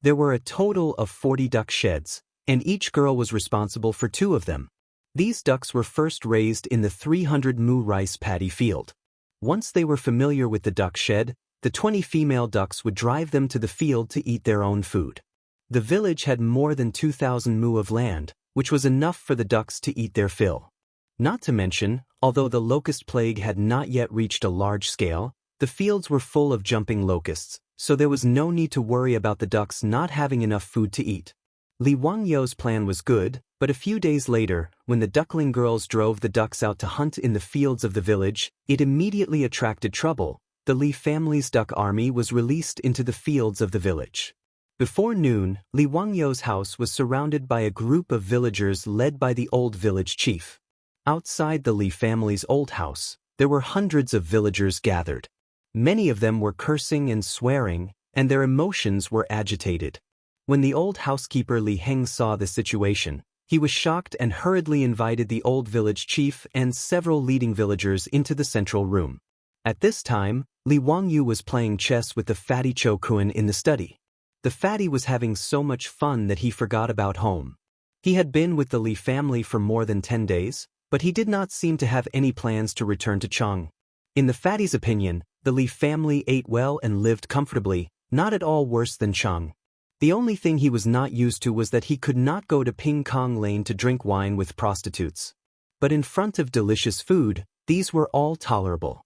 There were a total of 40 duck sheds, and each girl was responsible for 2 of them. These ducks were first raised in the 300 mu rice paddy field. Once they were familiar with the duck shed, the 20 female ducks would drive them to the field to eat their own food. The village had more than 2,000 mu of land, which was enough for the ducks to eat their fill. Not to mention, although the locust plague had not yet reached a large scale, the fields were full of jumping locusts, so there was no need to worry about the ducks not having enough food to eat. Li Wangyu's plan was good, but a few days later, when the duckling girls drove the ducks out to hunt in the fields of the village, it immediately attracted trouble. The Li family's duck army was released into the fields of the village. Before noon, Li Wangyu's house was surrounded by a group of villagers led by the old village chief. Outside the Li family's old house, there were hundreds of villagers gathered. Many of them were cursing and swearing, and their emotions were agitated. When the old housekeeper Li Heng saw the situation, he was shocked and hurriedly invited the old village chief and several leading villagers into the central room. At this time, Li Wangyu was playing chess with the fatty Cho Kun in the study. The fatty was having so much fun that he forgot about home. He had been with the Li family for more than 10 days, but he did not seem to have any plans to return to Chang. In the fatty's opinion, the Li family ate well and lived comfortably, not at all worse than Chang. The only thing he was not used to was that he could not go to Ping Kong Lane to drink wine with prostitutes. But in front of delicious food, these were all tolerable.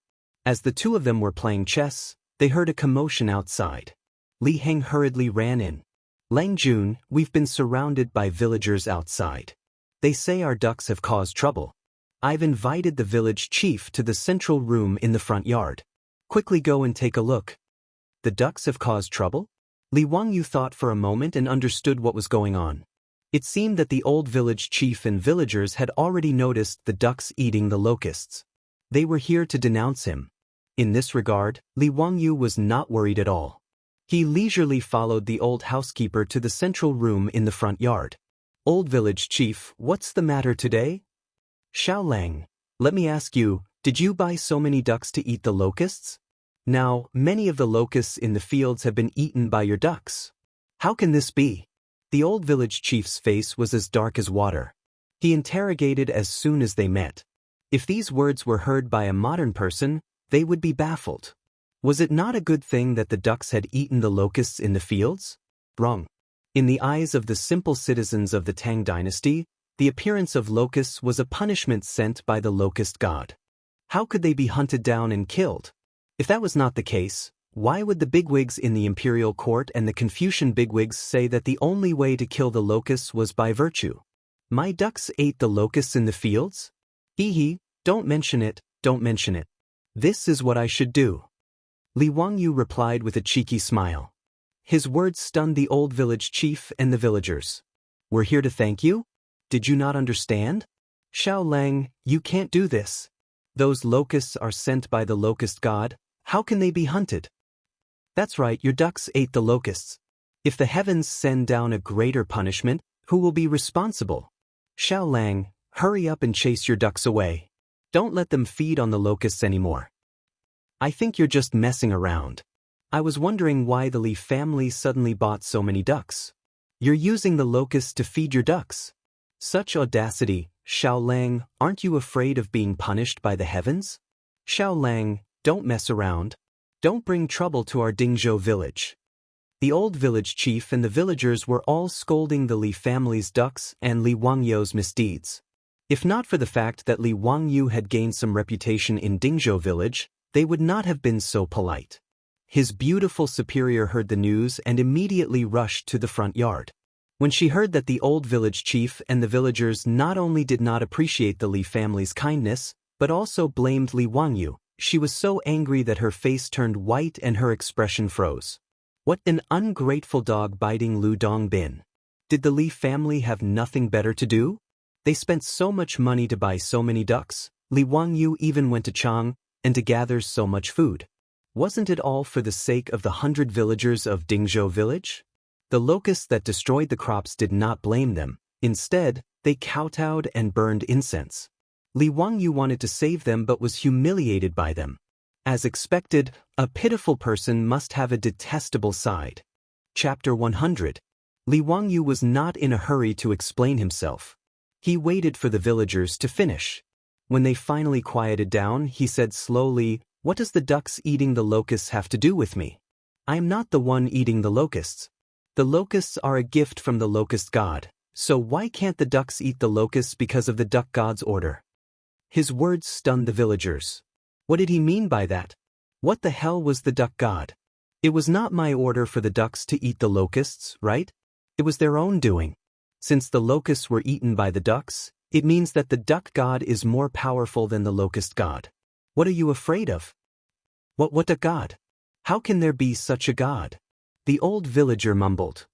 As the 2 of them were playing chess, they heard a commotion outside. Li Heng hurriedly ran in. Lang Jun, we've been surrounded by villagers outside. They say our ducks have caused trouble. I've invited the village chief to the central room in the front yard. Quickly go and take a look. The ducks have caused trouble? Li Wangyu thought for a moment and understood what was going on. It seemed that the old village chief and villagers had already noticed the ducks eating the locusts. They were here to denounce him. In this regard, Li Wangyu was not worried at all. He leisurely followed the old housekeeper to the central room in the front yard. Old village chief, what's the matter today? Xiaolang, let me ask you, did you buy so many ducks to eat the locusts? Now, many of the locusts in the fields have been eaten by your ducks. How can this be? The old village chief's face was as dark as water. He interrogated as soon as they met. If these words were heard by a modern person, they would be baffled. Was it not a good thing that the ducks had eaten the locusts in the fields? Wrong. In the eyes of the simple citizens of the Tang Dynasty, the appearance of locusts was a punishment sent by the locust god. How could they be hunted down and killed? If that was not the case, why would the bigwigs in the imperial court and the Confucian bigwigs say that the only way to kill the locusts was by virtue? My ducks ate the locusts in the fields? Hee, don't mention it, don't mention it. This is what I should do. Li Wangyu replied with a cheeky smile. His words stunned the old village chief and the villagers. We're here to thank you? Did you not understand? Xiaolang, you can't do this. Those locusts are sent by the locust god. How can they be hunted? That's right, your ducks ate the locusts. If the heavens send down a greater punishment, who will be responsible? Xiaolang, hurry up and chase your ducks away. Don't let them feed on the locusts anymore. I think you're just messing around. I was wondering why the Li family suddenly bought so many ducks. You're using the locusts to feed your ducks. Such audacity, Xiaolang, aren't you afraid of being punished by the heavens? Xiaolang, don't mess around. Don't bring trouble to our Dingzhou village. The old village chief and the villagers were all scolding the Li family's ducks and Li Wangyu's misdeeds. If not for the fact that Li Wangyu had gained some reputation in Dingzhou village, they would not have been so polite. His beautiful superior heard the news and immediately rushed to the front yard. When she heard that the old village chief and the villagers not only did not appreciate the Li family's kindness, but also blamed Li Wangyu, she was so angry that her face turned white and her expression froze. What an ungrateful dog biting Lu Dongbin. Did the Li family have nothing better to do? They spent so much money to buy so many ducks. Li Wangyu even went to Chang and to gather so much food. Wasn't it all for the sake of the 100 villagers of Dingzhou village? The locusts that destroyed the crops did not blame them. Instead, they kowtowed and burned incense. Li Wangyu wanted to save them but was humiliated by them. As expected, a pitiful person must have a detestable side. Chapter 100. Li Wangyu was not in a hurry to explain himself. He waited for the villagers to finish. When they finally quieted down, he said slowly, "What does the ducks eating the locusts have to do with me? I am not the one eating the locusts. The locusts are a gift from the locust god, so why can't the ducks eat the locusts because of the duck god's order?" His words stunned the villagers. What did he mean by that? What the hell was the duck god? It was not my order for the ducks to eat the locusts, right? It was their own doing. Since the locusts were eaten by the ducks, it means that the duck god is more powerful than the locust god. What are you afraid of? What a god? How can there be such a god? The old villager mumbled.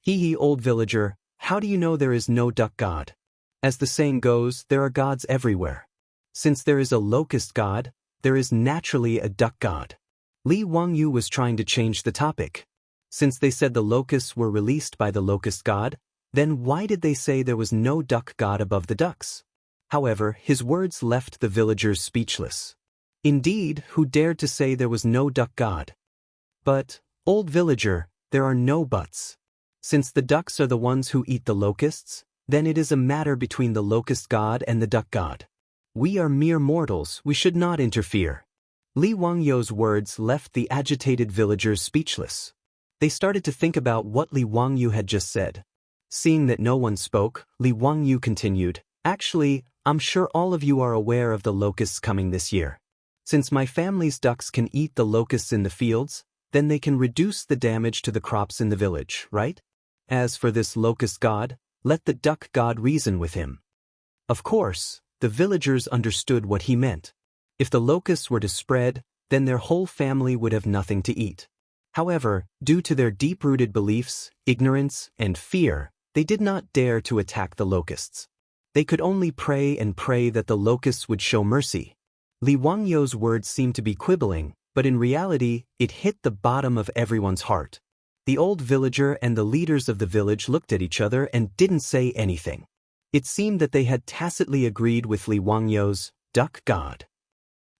Hee, old villager, how do you know there is no duck god? As the saying goes, there are gods everywhere. Since there is a locust god, there is naturally a duck god. Li Wangyu was trying to change the topic. Since they said the locusts were released by the locust god, then why did they say there was no duck god above the ducks? However, his words left the villagers speechless. Indeed, who dared to say there was no duck god? But, old villager, there are no buts. Since the ducks are the ones who eat the locusts, then it is a matter between the locust god and the duck god. We are mere mortals, we should not interfere. Li Wangyu's words left the agitated villagers speechless. They started to think about what Li Wangyu had just said. Seeing that no one spoke, Li Wangyu continued, "Actually, I'm sure all of you are aware of the locusts coming this year. Since my family's ducks can eat the locusts in the fields, then they can reduce the damage to the crops in the village, right? As for this locust god, let the duck god reason with him." Of course, the villagers understood what he meant. If the locusts were to spread, then their whole family would have nothing to eat. However, due to their deep-rooted beliefs, ignorance, and fear, they did not dare to attack the locusts. They could only pray and pray that the locusts would show mercy. Li Wangyou's words seemed to be quibbling, but in reality, it hit the bottom of everyone's heart. The old villager and the leaders of the village looked at each other and didn't say anything. It seemed that they had tacitly agreed with Li Wangyou's duck god.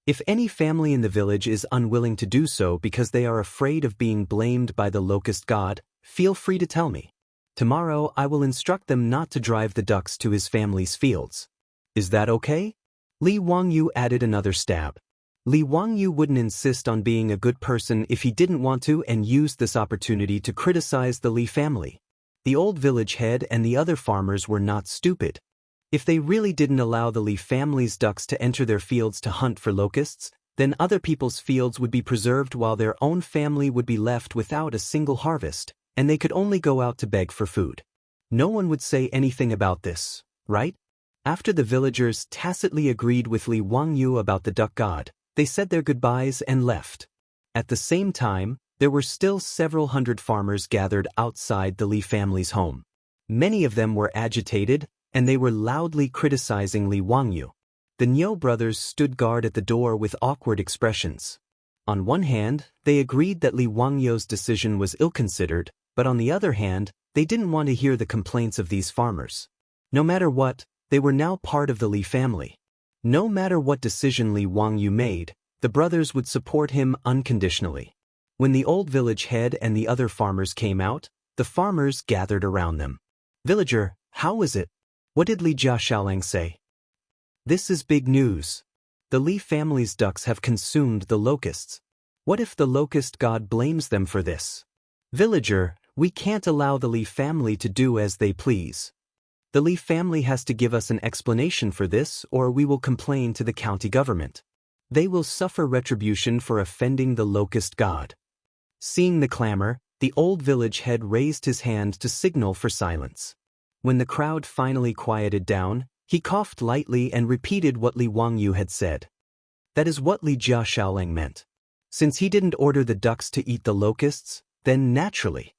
If any family in the village is unwilling to do so because they are afraid of being blamed by the locust god, feel free to tell me. Tomorrow I will instruct them not to drive the ducks to his family's fields. Is that okay? Li Wangyou added another stab. Li Wangyou wouldn't insist on being a good person if he didn't want to and used this opportunity to criticize the Li family. The old village head and the other farmers were not stupid. If they really didn't allow the Li family's ducks to enter their fields to hunt for locusts, then other people's fields would be preserved while their own family would be left without a single harvest, and they could only go out to beg for food. No one would say anything about this, right? After the villagers tacitly agreed with Li Wangyou about the duck god, they said their goodbyes and left. At the same time, there were still several hundred farmers gathered outside the Li family's home. Many of them were agitated, and they were loudly criticizing Li Wangyou. The Niu brothers stood guard at the door with awkward expressions. On one hand, they agreed that Li Wangyou's decision was ill-considered, but on the other hand, they didn't want to hear the complaints of these farmers. No matter what, they were now part of the Li family. No matter what decision Li Wangyou made, the brothers would support him unconditionally. When the old village head and the other farmers came out, the farmers gathered around them. "Villager, how is it? What did Li Xiaolang say?" "This is big news. The Li family's ducks have consumed the locusts. What if the locust god blames them for this?" "Villager, we can't allow the Li family to do as they please. The Li family has to give us an explanation for this or we will complain to the county government. They will suffer retribution for offending the locust god." Seeing the clamor, the old village head raised his hand to signal for silence. When the crowd finally quieted down, he coughed lightly and repeated what Li Wangyou had said. That is what Li Xiaolang meant. Since he didn't order the ducks to eat the locusts, then naturally,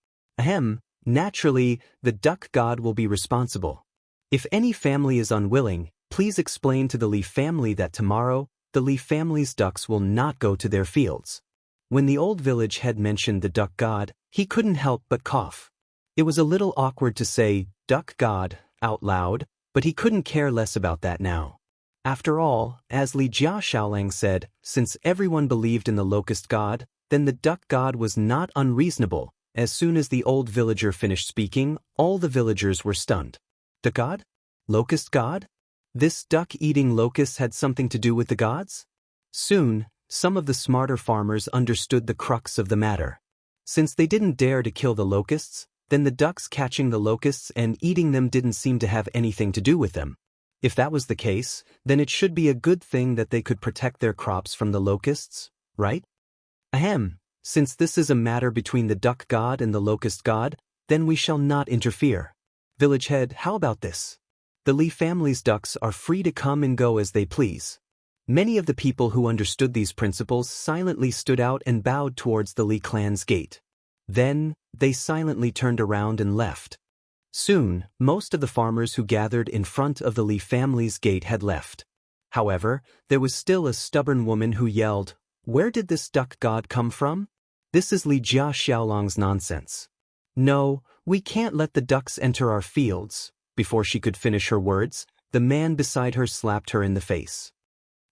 the duck god will be responsible. If any family is unwilling, please explain to the Li family that tomorrow, the Li family's ducks will not go to their fields. When the old village head mentioned the duck god, he couldn't help but cough. It was a little awkward to say, "duck god," out loud, but he couldn't care less about that now. After all, as Li Xiaolang said, since everyone believed in the locust god, then the duck god was not unreasonable. As soon as the old villager finished speaking, all the villagers were stunned. Duck god? Locust god? This duck-eating locusts had something to do with the gods? Soon, some of the smarter farmers understood the crux of the matter. Since they didn't dare to kill the locusts, then the ducks catching the locusts and eating them didn't seem to have anything to do with them. If that was the case, then it should be a good thing that they could protect their crops from the locusts, right? Since this is a matter between the duck god and the locust god, then we shall not interfere. Village head, how about this? The Li family's ducks are free to come and go as they please. Many of the people who understood these principles silently stood out and bowed towards the Li clan's gate. Then, they silently turned around and left. Soon, most of the farmers who gathered in front of the Li family's gate had left. However, there was still a stubborn woman who yelled, "Where did this duck god come from? This is Li Xiaolang's nonsense. No, we can't let the ducks enter our fields." Before she could finish her words, the man beside her slapped her in the face.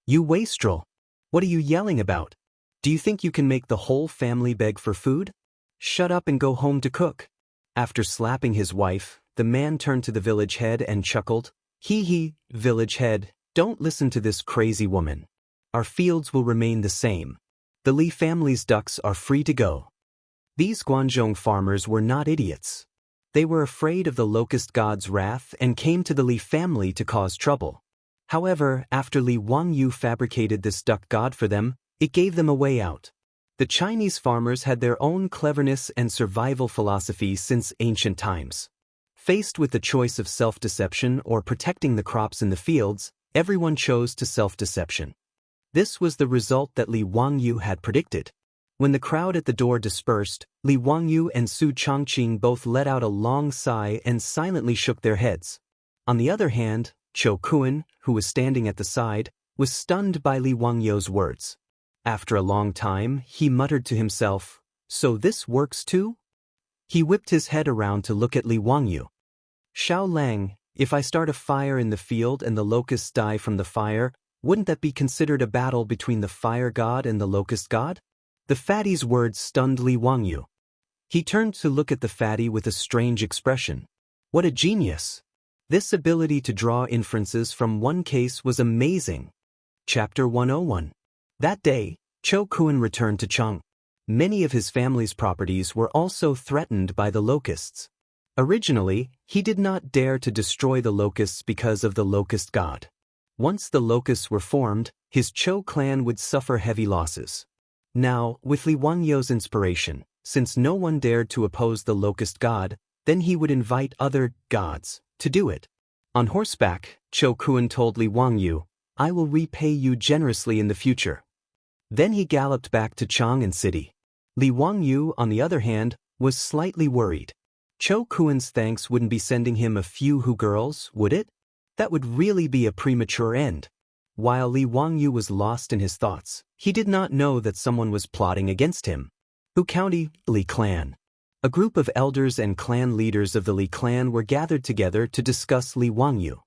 "You wastrel! What are you yelling about? Do you think you can make the whole family beg for food? Shut up and go home to cook." After slapping his wife, the man turned to the village head and chuckled. Hee, village head, don't listen to this crazy woman. Our fields will remain the same. The Li family's ducks are free to go." These Guangzhong farmers were not idiots. They were afraid of the locust god's wrath and came to the Li family to cause trouble. However, after Li Wangyou fabricated this duck god for them, it gave them a way out. The Chinese farmers had their own cleverness and survival philosophy since ancient times. Faced with the choice of self-deception or protecting the crops in the fields, everyone chose to self-deception. This was the result that Li Wangyou had predicted. When the crowd at the door dispersed, Li Wangyou and Su Chongqing both let out a long sigh and silently shook their heads. On the other hand, Cho Kuan, who was standing at the side, was stunned by Li Wangyou's words. After a long time, he muttered to himself, "So this works too?" He whipped his head around to look at Li Wangyou. "Xiao Lang, if I start a fire in the field and the locusts die from the fire, wouldn't that be considered a battle between the fire god and the locust god?" The fatty's words stunned Li Wangyou. He turned to look at the fatty with a strange expression. What a genius! This ability to draw inferences from one case was amazing. Chapter 101. That day, Cho Kuan returned to Cheng. Many of his family's properties were also threatened by the locusts. Originally, he did not dare to destroy the locusts because of the locust god. Once the locusts were formed, his Cho clan would suffer heavy losses. Now, with Li Wangyou's inspiration, since no one dared to oppose the locust god, then he would invite other gods to do it. On horseback, Cho Kuan told Li Wangyou, "I will repay you generously in the future." Then he galloped back to Chang'an City. Li Wangyou, on the other hand, was slightly worried. Cho Kuan's thanks wouldn't be sending him a few Hu girls, would it? That would really be a premature end. While Li Wangyou was lost in his thoughts, he did not know that someone was plotting against him. Hu County, Li Clan. A group of elders and clan leaders of the Li clan were gathered together to discuss Li Wangyou.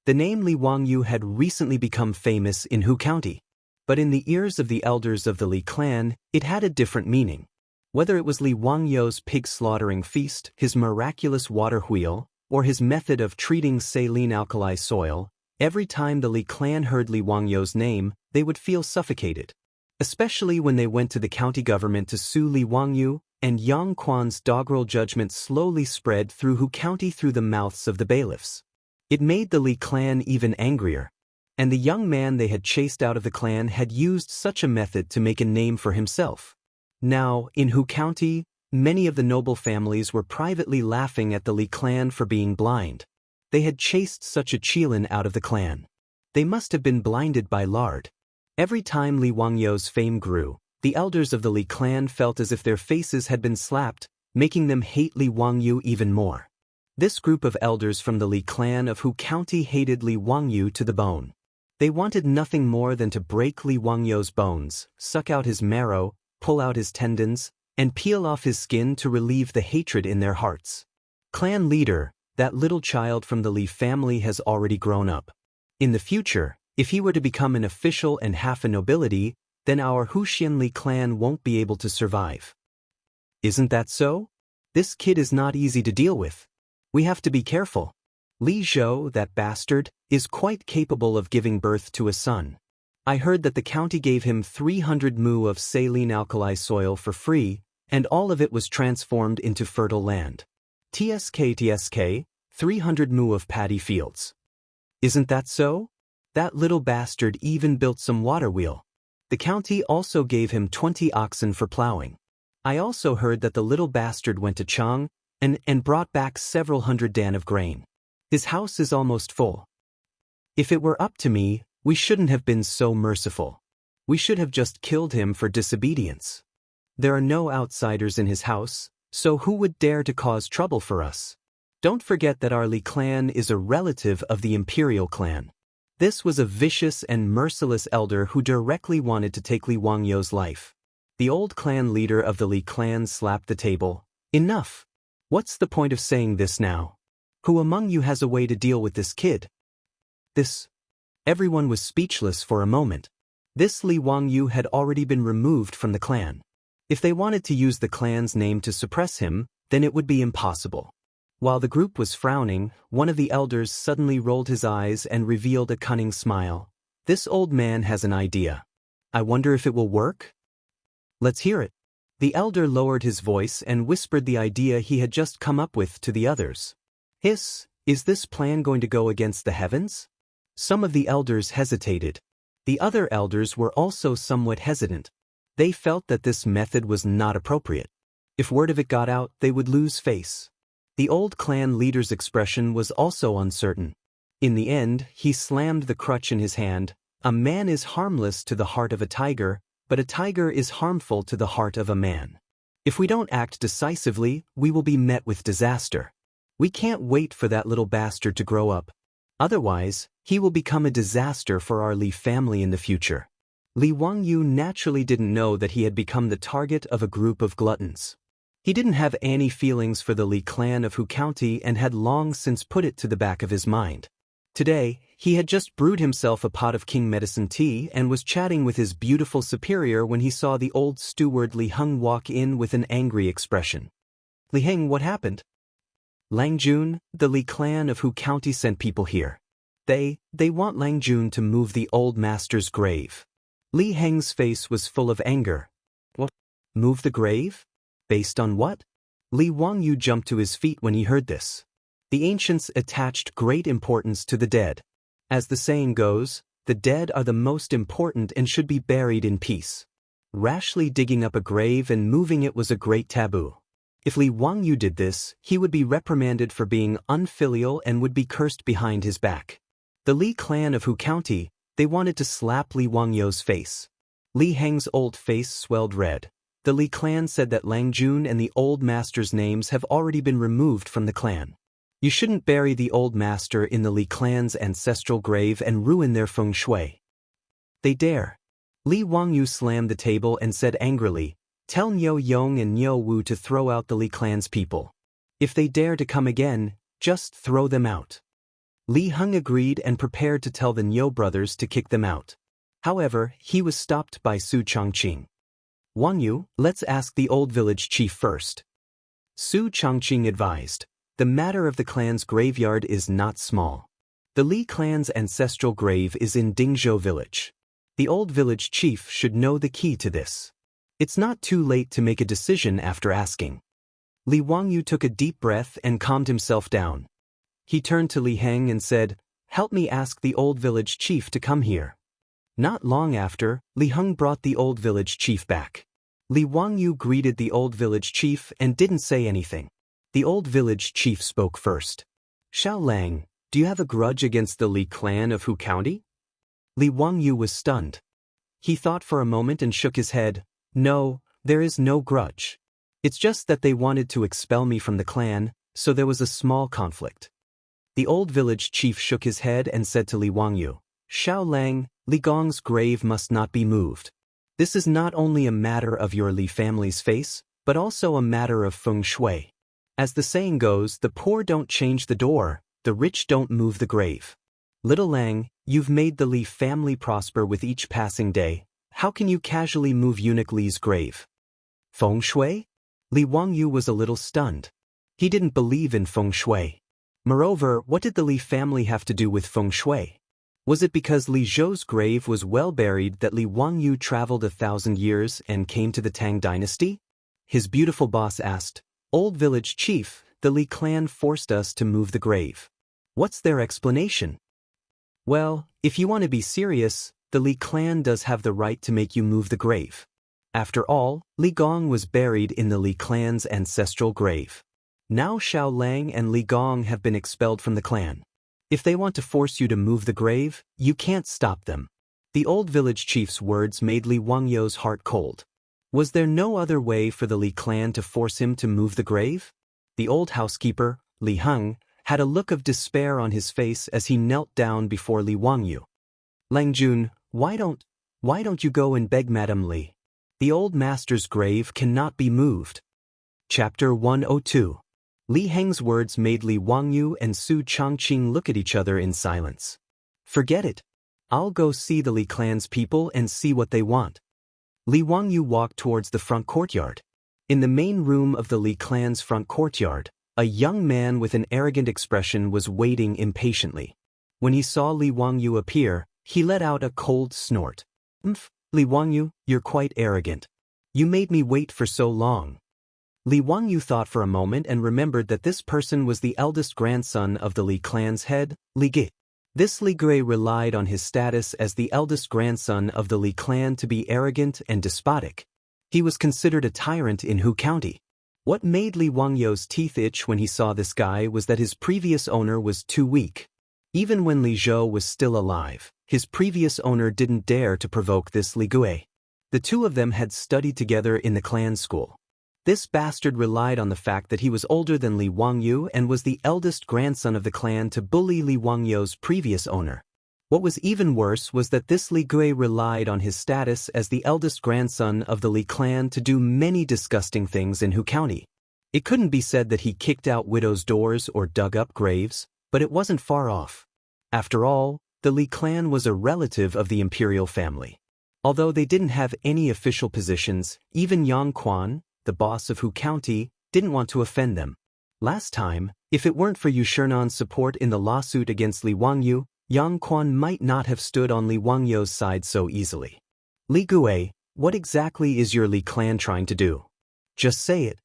The name Li Wangyou had recently become famous in Hu County. But in the ears of the elders of the Li clan, it had a different meaning. Whether it was Li Wangyou's pig-slaughtering feast, his miraculous water wheel, or his method of treating saline alkali soil, every time the Li clan heard Li Wangyou's name, they would feel suffocated. Especially when they went to the county government to sue Li Wangyou, and Yang Quan's doggerel judgment slowly spread through Hu County through the mouths of the bailiffs. It made the Li clan even angrier. And the young man they had chased out of the clan had used such a method to make a name for himself. Now, in Hu County, many of the noble families were privately laughing at the Li clan for being blind. They had chased such a Qilin out of the clan. They must have been blinded by lard. Every time Li Wangyou's fame grew, the elders of the Li clan felt as if their faces had been slapped, making them hate Li Wangyou even more. This group of elders from the Li clan of Hu County hated Li Wangyou to the bone. They wanted nothing more than to break Li Wangyou's bones, suck out his marrow, pull out his tendons, and peel off his skin to relieve the hatred in their hearts. Clan leader, that little child from the Li family has already grown up. In the future, if he were to become an official and half a nobility, then our Huxian Li clan won't be able to survive. Isn't that so? This kid is not easy to deal with. We have to be careful. Li Zhou, that bastard, is quite capable of giving birth to a son. I heard that the county gave him 300 mu of saline alkali soil for free, and all of it was transformed into fertile land. TSK, 300 mu of paddy fields. Isn't that so? That little bastard even built some water wheel. The county also gave him 20 oxen for plowing. I also heard that the little bastard went to Chang and brought back several hundred dan of grain. His house is almost full. If it were up to me, we shouldn't have been so merciful. We should have just killed him for disobedience. There are no outsiders in his house, so who would dare to cause trouble for us? Don't forget that our Li clan is a relative of the imperial clan. This was a vicious and merciless elder who directly wanted to take Li Wangyou's life. The old clan leader of the Li clan slapped the table. Enough! What's the point of saying this now? Who among you has a way to deal with this kid? Everyone was speechless for a moment. This Li Wangyou had already been removed from the clan. If they wanted to use the clan's name to suppress him, then it would be impossible. While the group was frowning, one of the elders suddenly rolled his eyes and revealed a cunning smile. This old man has an idea. I wonder if it will work? Let's hear it. The elder lowered his voice and whispered the idea he had just come up with to the others. Is this plan going to go against the heavens? Some of the elders hesitated. The other elders were also somewhat hesitant. They felt that this method was not appropriate. If word of it got out, they would lose face. The old clan leader's expression was also uncertain. In the end, he slammed the crutch in his hand. A man is harmless to the heart of a tiger, but a tiger is harmful to the heart of a man. If we don't act decisively, we will be met with disaster. We can't wait for that little bastard to grow up. Otherwise, he will become a disaster for our Li family in the future. Li Wangyu naturally didn't know that he had become the target of a group of gluttons. He didn't have any feelings for the Li clan of Hu County and had long since put it to the back of his mind. Today, he had just brewed himself a pot of king medicine tea and was chatting with his beautiful superior when he saw the old steward Li Heng walk in with an angry expression. Li Heng, what happened? Lang Jun, the Li clan of Hu County sent people here. They want Lang Jun to move the old master's grave. Li Heng's face was full of anger. What? Move the grave? Based on what? Li Wangyu jumped to his feet when he heard this. The ancients attached great importance to the dead. As the saying goes, the dead are the most important and should be buried in peace. Rashly digging up a grave and moving it was a great taboo. If Li Wangyu did this, he would be reprimanded for being unfilial and would be cursed behind his back. The Li clan of Hu County, they wanted to slap Li Wangyu's face. Li Heng's old face swelled red. The Li clan said that Lang Jun and the old master's names have already been removed from the clan. You shouldn't bury the old master in the Li clan's ancestral grave and ruin their feng shui. They dare. Li Wangyu slammed the table and said angrily, "Tell Niu Yong and Niu Wu to throw out the Li clan's people. If they dare to come again, just throw them out." Li Heng agreed and prepared to tell the Niu brothers to kick them out. However, he was stopped by Su Chongqing. "Wangyu, let's ask the old village chief first." Su Chongqing advised. The matter of the clan's graveyard is not small. The Li clan's ancestral grave is in Dingzhou village. The old village chief should know the key to this. It's not too late to make a decision after asking. Li Wangyu took a deep breath and calmed himself down. He turned to Li Heng and said, "Help me ask the old village chief to come here." Not long after, Li Heng brought the old village chief back. Li Wangyu greeted the old village chief and didn't say anything. The old village chief spoke first. "Xiao Lang, do you have a grudge against the Li clan of Hu County?" Li Wangyu was stunned. He thought for a moment and shook his head. "No, there is no grudge. It's just that they wanted to expel me from the clan, so there was a small conflict." The old village chief shook his head and said to Li Wangyu, "Xiao Lang, Li Gong's grave must not be moved. This is not only a matter of your Li family's face, but also a matter of feng shui. As the saying goes, the poor don't change the door, the rich don't move the grave. Little Lang, you've made the Li family prosper with each passing day. How can you casually move eunuch Li's grave?" Feng shui? Li Wangyu was a little stunned. He didn't believe in feng shui. Moreover, what did the Li family have to do with feng shui? Was it because Li Zhou's grave was well buried that Li Wangyu traveled 1,000 years and came to the Tang Dynasty? His beautiful boss asked, "Old village chief, the Li clan forced us to move the grave. What's their explanation?" "Well, if you want to be serious, the Li clan does have the right to make you move the grave. After all, Li Gong was buried in the Li clan's ancestral grave. Now Xiao Lang and Li Gong have been expelled from the clan. If they want to force you to move the grave, you can't stop them." The old village chief's words made Li Wangyu's heart cold. Was there no other way for the Li clan to force him to move the grave? The old housekeeper, Li Heng, had a look of despair on his face as he knelt down before Li Wangyu. "Lang Jun, why don't you go and beg Madame Li? The old master's grave cannot be moved." Chapter 102. Li Heng's words made Li Wangyu and Su Chongqing look at each other in silence. "Forget it. I'll go see the Li clan's people and see what they want." Li Wangyu walked towards the front courtyard. In the main room of the Li clan's front courtyard, a young man with an arrogant expression was waiting impatiently. When he saw Li Wangyu appear, he let out a cold snort. "Umph, Li Wangyu, you're quite arrogant. You made me wait for so long." Li Wangyu thought for a moment and remembered that this person was the eldest grandson of the Li clan's head, Li Ge. This Li Ge relied on his status as the eldest grandson of the Li clan to be arrogant and despotic. He was considered a tyrant in Hu County. What made Li Wangyu's teeth itch when he saw this guy was that his previous owner was too weak. Even when Li Zhou was still alive, his previous owner didn't dare to provoke this Li Ge. The two of them had studied together in the clan school. This bastard relied on the fact that he was older than Li Wangyu and was the eldest grandson of the clan to bully Li Wangyu's previous owner. What was even worse was that this Li Gui relied on his status as the eldest grandson of the Li clan to do many disgusting things in Hu County. It couldn't be said that he kicked out widows' doors or dug up graves, but it wasn't far off. After all, the Li clan was a relative of the imperial family. Although they didn't have any official positions, even Yang Quan, the boss of Hu County, didn't want to offend them. Last time, if it weren't for Yu Shernan's support in the lawsuit against Li Wangyu, Yang Quan might not have stood on Li Wangyu's side so easily. Li Gui, what exactly is your Li clan trying to do? Just say it.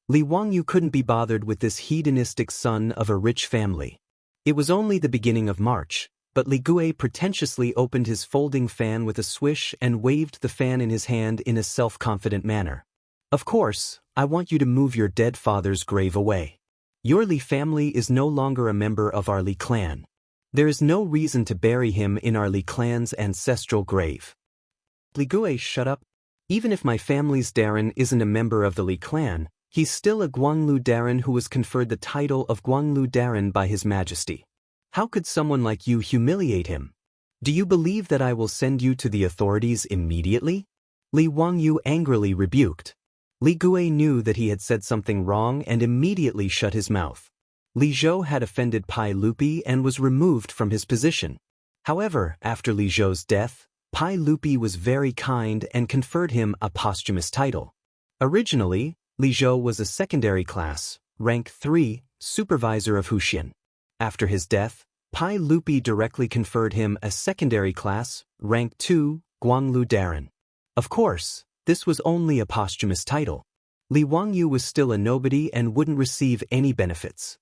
Li Wangyu couldn't be bothered with this hedonistic son of a rich family. It was only the beginning of March, but Li Gui pretentiously opened his folding fan with a swish and waved the fan in his hand in a self-confident manner. Of course, I want you to move your dead father's grave away. Your Li family is no longer a member of our Li clan. There is no reason to bury him in our Li clan's ancestral grave. Li Gui, shut up. Even if my family's Darren isn't a member of the Li clan, he's still a Guanglu Darren who was conferred the title of Guanglu Darren by His Majesty. How could someone like you humiliate him? Do you believe that I will send you to the authorities immediately? Li Wangyu angrily rebuked. Li Gui knew that he had said something wrong and immediately shut his mouth. Li Zhou had offended Pai Lupi and was removed from his position. However, after Li Zhou's death, Pai Lupi was very kind and conferred him a posthumous title. Originally, Li Zhou was a secondary class, rank 3, supervisor of Huxian. After his death, Pai Lupi directly conferred him a secondary class, rank 2, Guanglu Darren. Of course, this was only a posthumous title. Li Wangyu was still a nobody and wouldn't receive any benefits.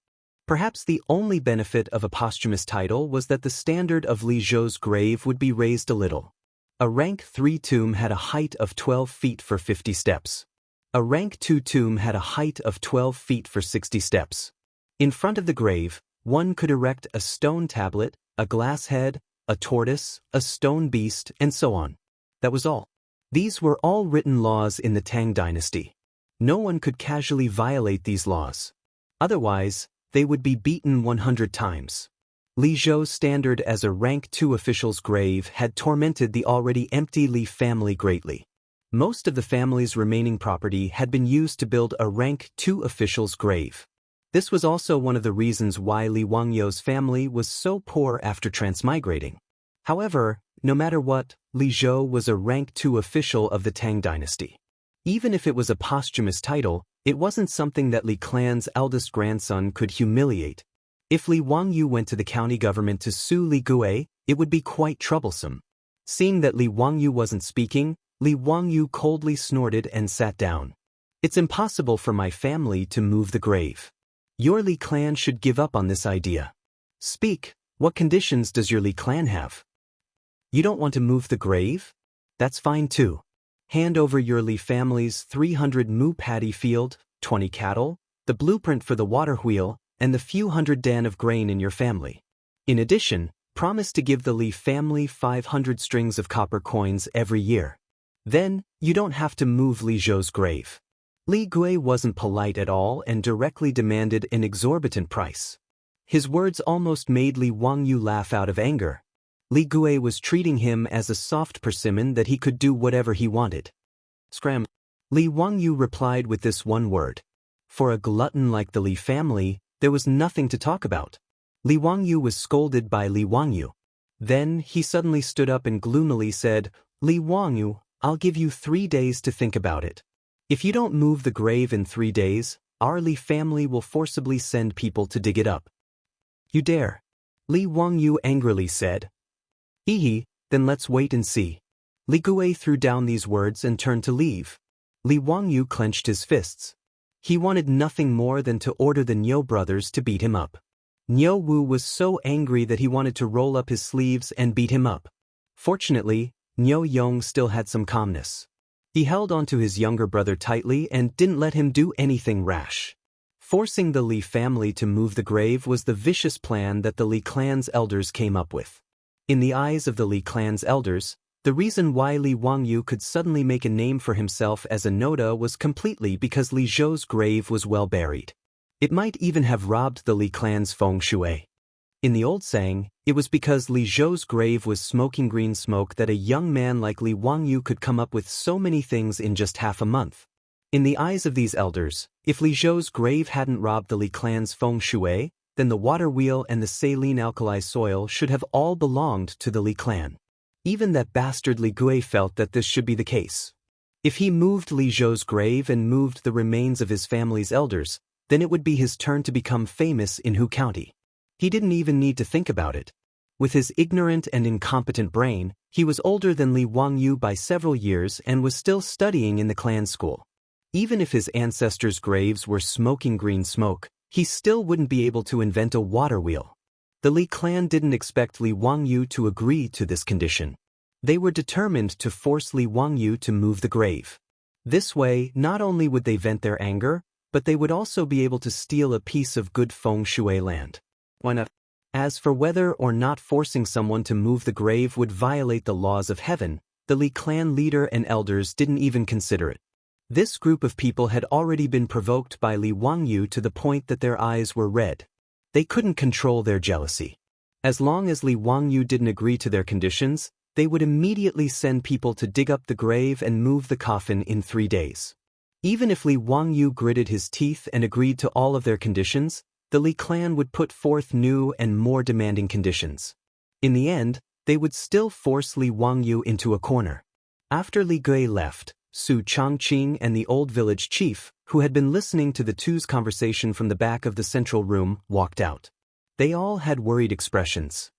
Perhaps the only benefit of a posthumous title was that the standard of Li Zhou's grave would be raised a little. A rank 3 tomb had a height of 12 feet for 50 steps. A rank 2 tomb had a height of 12 feet for 60 steps. In front of the grave, one could erect a stone tablet, a glass head, a tortoise, a stone beast, and so on. That was all. These were all written laws in the Tang Dynasty. No one could casually violate these laws. Otherwise, they would be beaten 100 times. Li Zhou's standard as a rank 2 official's grave had tormented the already empty Li family greatly. Most of the family's remaining property had been used to build a rank 2 official's grave. This was also one of the reasons why Li Wangyu's family was so poor after transmigrating. However, no matter what, Li Zhou was a rank 2 official of the Tang Dynasty. Even if it was a posthumous title, it wasn't something that Li clan's eldest grandson could humiliate. If Li Wangyu went to the county government to sue Li Gui, it would be quite troublesome. Seeing that Li Wangyu wasn't speaking, Li Wangyu coldly snorted and sat down. It's impossible for my family to move the grave. Your Li clan should give up on this idea. Speak, what conditions does your Li clan have? You don't want to move the grave? That's fine too. Hand over your Li family's 300 mu paddy field, 20 cattle, the blueprint for the water wheel, and the few hundred dan of grain in your family. In addition, promise to give the Li family 500 strings of copper coins every year. Then, you don't have to move Li Zhou's grave. Li Gui wasn't polite at all and directly demanded an exorbitant price. His words almost made Li Wangyu laugh out of anger. Li Gui was treating him as a soft persimmon that he could do whatever he wanted. Scram. Li Wangyu replied with this one word. For a glutton like the Li family, there was nothing to talk about. Li Wangyu was scolded by Li Wangyu. Then he suddenly stood up and gloomily said, Li Wangyu, I'll give you 3 days to think about it. If you don't move the grave in 3 days, our Li family will forcibly send people to dig it up. You dare? Li Wangyu angrily said. Hehe, then let's wait and see. Li Gui threw down these words and turned to leave. Li Wangyu clenched his fists. He wanted nothing more than to order the Niu brothers to beat him up. Niu Wu was so angry that he wanted to roll up his sleeves and beat him up. Fortunately, Niu Yong still had some calmness. He held onto his younger brother tightly and didn't let him do anything rash. Forcing the Li family to move the grave was the vicious plan that the Li clan's elders came up with. In the eyes of the Li clan's elders, The reason why Li Wangyu could suddenly make a name for himself as a Noda was completely because Li Zhou's grave was well buried. It might even have robbed the Li clan's feng shui. In the old saying, it was because Li Zhou's grave was smoking green smoke that a young man like Li Wangyu could come up with so many things in just half a month. In the eyes of these elders, if Li Zhou's grave hadn't robbed the Li clan's feng shui, then the water wheel and the saline alkali soil should have all belonged to the Li clan. Even that bastard Li Gui felt that this should be the case. If he moved Li Zhou's grave and moved the remains of his family's elders, then it would be his turn to become famous in Hu County. He didn't even need to think about it. With his ignorant and incompetent brain, he was older than Li Wangyu by several years and was still studying in the clan school. Even if his ancestors' graves were smoking green smoke, he still wouldn't be able to invent a water wheel. The Li clan didn't expect Li Wangyu to agree to this condition. They were determined to force Li Wangyu to move the grave. This way, not only would they vent their anger, but they would also be able to steal a piece of good feng shui land. As for whether or not forcing someone to move the grave would violate the laws of heaven, the Li clan leader and elders didn't even consider it. This group of people had already been provoked by Li Wangyu to the point that their eyes were red. They couldn't control their jealousy. As long as Li Wangyu didn't agree to their conditions, they would immediately send people to dig up the grave and move the coffin in 3 days. Even if Li Wangyu gritted his teeth and agreed to all of their conditions, the Li clan would put forth new and more demanding conditions. In the end, they would still force Li Wangyu into a corner. After Li Gui left, Su Changqing and the old village chief, who had been listening to the two's conversation from the back of the central room, walked out. They all had worried expressions.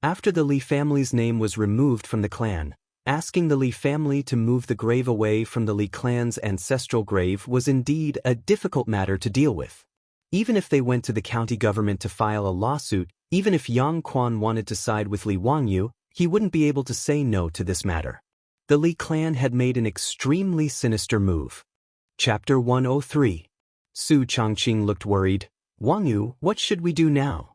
After the Li family's name was removed from the clan, asking the Li family to move the grave away from the Li clan's ancestral grave was indeed a difficult matter to deal with. Even if they went to the county government to file a lawsuit, even if Yang Quan wanted to side with Li Wangyu, he wouldn't be able to say no to this matter. The Li clan had made an extremely sinister move. Chapter 103. Su Changqing looked worried. Wangyu, what should we do now?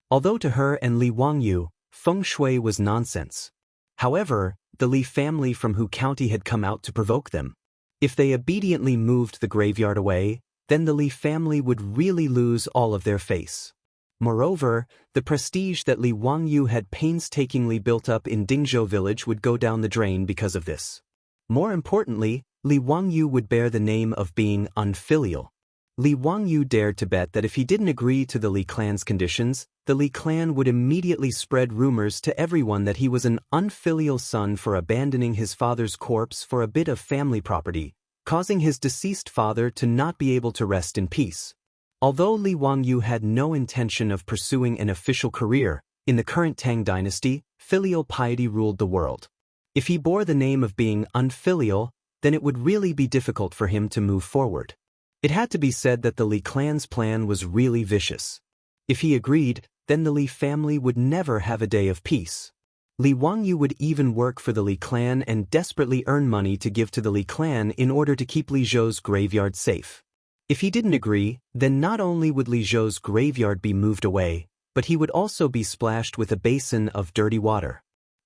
Although to her and Li Wangyu, feng shui was nonsense. However, the Li family from Hu County had come out to provoke them. If they obediently moved the graveyard away, then the Li family would really lose all of their face. Moreover, the prestige that Li Wangyu had painstakingly built up in Dingzhou village would go down the drain because of this. More importantly, Li Wangyu would bear the name of being unfilial. Li Wangyu dared to bet that if he didn't agree to the Li clan's conditions, the Li clan would immediately spread rumors to everyone that he was an unfilial son for abandoning his father's corpse for a bit of family property, causing his deceased father to not be able to rest in peace. Although Li Wangyu had no intention of pursuing an official career, in the current Tang Dynasty, filial piety ruled the world. If he bore the name of being unfilial, then it would really be difficult for him to move forward. It had to be said that the Li clan's plan was really vicious. If he agreed, then the Li family would never have a day of peace. Li Wangyu would even work for the Li clan and desperately earn money to give to the Li clan in order to keep Li Zhou's graveyard safe. If he didn't agree, then not only would Li Zhou's graveyard be moved away, but he would also be splashed with a basin of dirty water.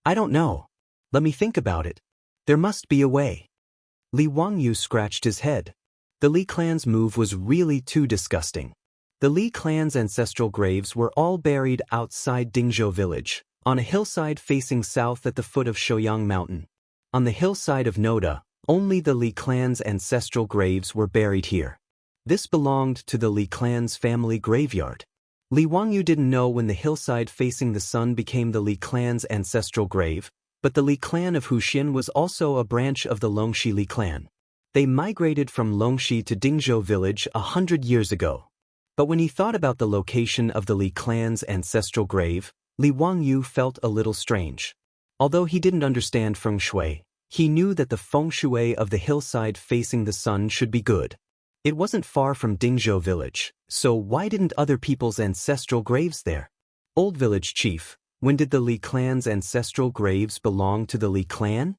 I don't know. Let me think about it. There must be a way. Li Wangyu scratched his head. The Li clan's move was really too disgusting. The Li clan's ancestral graves were all buried outside Dingzhou village, on a hillside facing south at the foot of Shouyang Mountain. On the hillside of Noda, only the Li clan's ancestral graves were buried here. This belonged to the Li clan's family graveyard. Li Wangyu didn't know when the hillside facing the sun became the Li clan's ancestral grave, but the Li clan of Huxian was also a branch of the Longxi Li clan. They migrated from Longxi to Dingzhou village 100 years ago. But when he thought about the location of the Li clan's ancestral grave, Li Wangyu felt a little strange. Although he didn't understand feng shui, he knew that the feng shui of the hillside facing the sun should be good. It wasn't far from Dingzhou village, so why didn't other people's ancestral graves there? Old village chief, when did the Li clan's ancestral graves belong to the Li clan?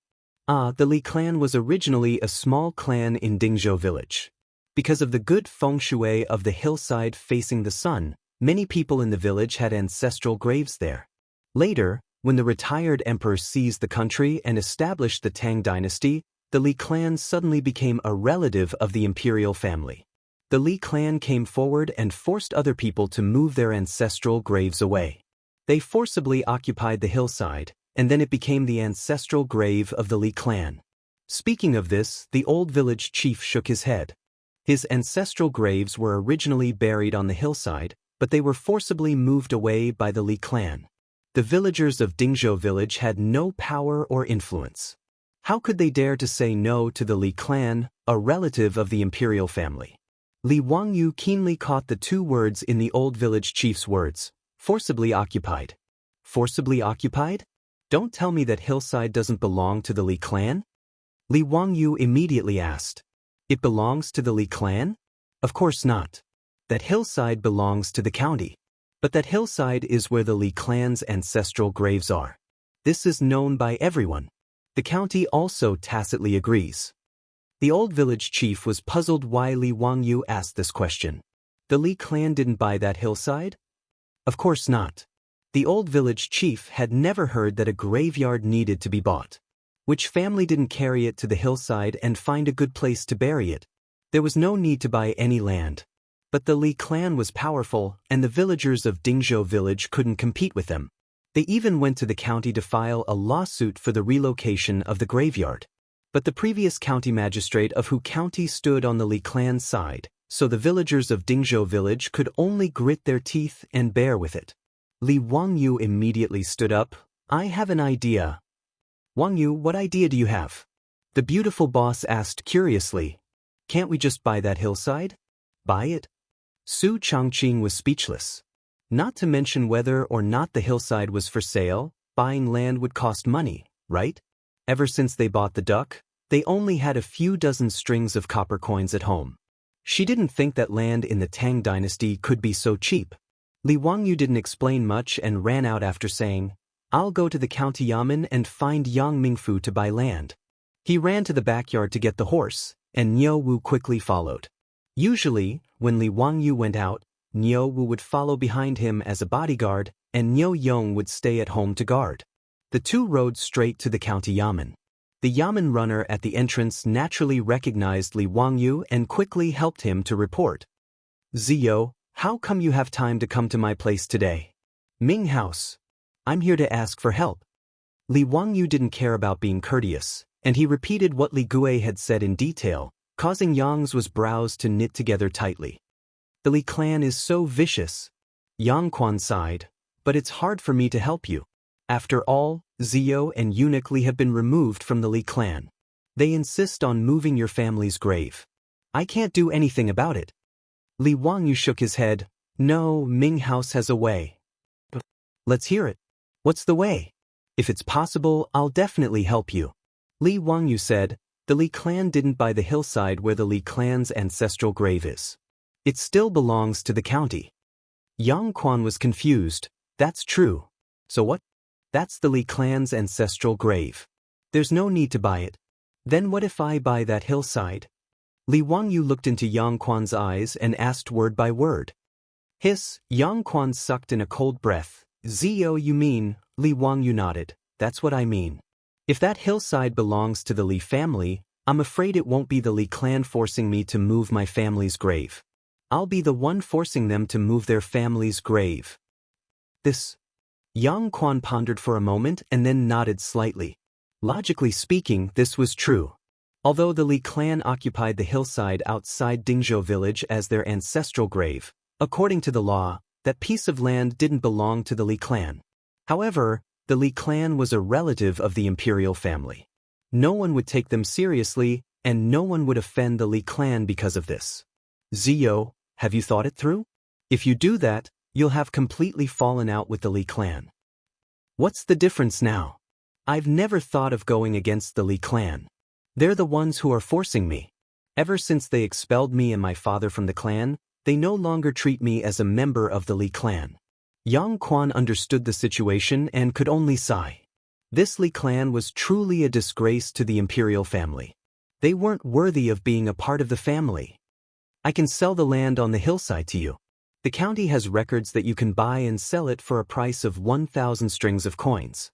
The Li clan was originally a small clan in Dingzhou village. Because of the good feng shui of the hillside facing the sun, many people in the village had ancestral graves there. Later, When the retired emperor seized the country and established the Tang Dynasty, the Li clan suddenly became a relative of the imperial family. The Li clan came forward and forced other people to move their ancestral graves away. They forcibly occupied the hillside, and then it became the ancestral grave of the Li clan. Speaking of this, the old village chief shook his head. His ancestral graves were originally buried on the hillside, but they were forcibly moved away by the Li clan. The villagers of Dingzhou village had no power or influence. How could they dare to say no to the Li clan, a relative of the imperial family? Li Wangyu keenly caught the two words in the old village chief's words, forcibly occupied. Forcibly occupied? Don't tell me that hillside doesn't belong to the Li clan? Li Wangyu immediately asked. It belongs to the Li clan? Of course not. That hillside belongs to the county. But that hillside is where the Li clan's ancestral graves are. This is known by everyone. The county also tacitly agrees. The old village chief was puzzled why Li Wangyu asked this question. The Li clan didn't buy that hillside? Of course not. The old village chief had never heard that a graveyard needed to be bought. Which family didn't carry it to the hillside and find a good place to bury it? There was no need to buy any land. But the Li clan was powerful, and the villagers of Dingzhou village couldn't compete with them. They even went to the county to file a lawsuit for the relocation of the graveyard. But the previous county magistrate of Hu County stood on the Li clan's side, so the villagers of Dingzhou village could only grit their teeth and bear with it. Li Wangyu immediately stood up. I have an idea. Wangyu, what idea do you have? The beautiful boss asked curiously. Can't we just buy that hillside? Buy it? Su Changqing was speechless. Not to mention whether or not the hillside was for sale, buying land would cost money, right? Ever since they bought the duck, they only had a few dozen strings of copper coins at home. She didn't think that land in the Tang Dynasty could be so cheap. Li Wangyu didn't explain much and ran out after saying, I'll go to the county yamen and find Yang Mingfu to buy land. He ran to the backyard to get the horse, and Niu Wu quickly followed. Usually, when Li Wangyu went out, Niu Wu would follow behind him as a bodyguard, and Niu Yong would stay at home to guard. The two rode straight to the county yamen. The yamen runner at the entrance naturally recognized Li Wangyu and quickly helped him to report. Ziyo, how come you have time to come to my place today? Ming House. I'm here to ask for help. Li Wangyu didn't care about being courteous, and he repeated what Li Gui had said in detail, causing Yang's brows to knit together tightly. The Li clan is so vicious. Yang Quan sighed, but it's hard for me to help you. After all, Ziyo and eunuch Li have been removed from the Li clan. They insist on moving your family's grave. I can't do anything about it. Li Wangyu shook his head. No, Ming House has a way. Let's hear it. What's the way? If it's possible, I'll definitely help you. Li Wangyu said. The Li clan didn't buy the hillside where the Li clan's ancestral grave is. It still belongs to the county. Yang Quan was confused. That's true. So what? That's the Li clan's ancestral grave. There's no need to buy it. Then what if I buy that hillside? Li Wangyu looked into Yang Quan's eyes and asked word by word. Hiss, Yang Quan sucked in a cold breath. Ziyo, you mean? Li Wangyu nodded. That's what I mean. If that hillside belongs to the Li family, I'm afraid it won't be the Li clan forcing me to move my family's grave. I'll be the one forcing them to move their family's grave. This. Yang Quan pondered for a moment and then nodded slightly. Logically speaking, this was true. Although the Li clan occupied the hillside outside Dingzhou village as their ancestral grave, according to the law, that piece of land didn't belong to the Li clan. However, the Li clan was a relative of the imperial family. No one would take them seriously, and no one would offend the Li clan because of this. Ziyo, have you thought it through? If you do that, you'll have completely fallen out with the Li clan. What's the difference now? I've never thought of going against the Li clan. They're the ones who are forcing me. Ever since they expelled me and my father from the clan, they no longer treat me as a member of the Li clan. Yang Quan understood the situation and could only sigh. This Li clan was truly a disgrace to the imperial family. They weren't worthy of being a part of the family. I can sell the land on the hillside to you. The county has records that you can buy and sell it for a price of 1,000 strings of coins.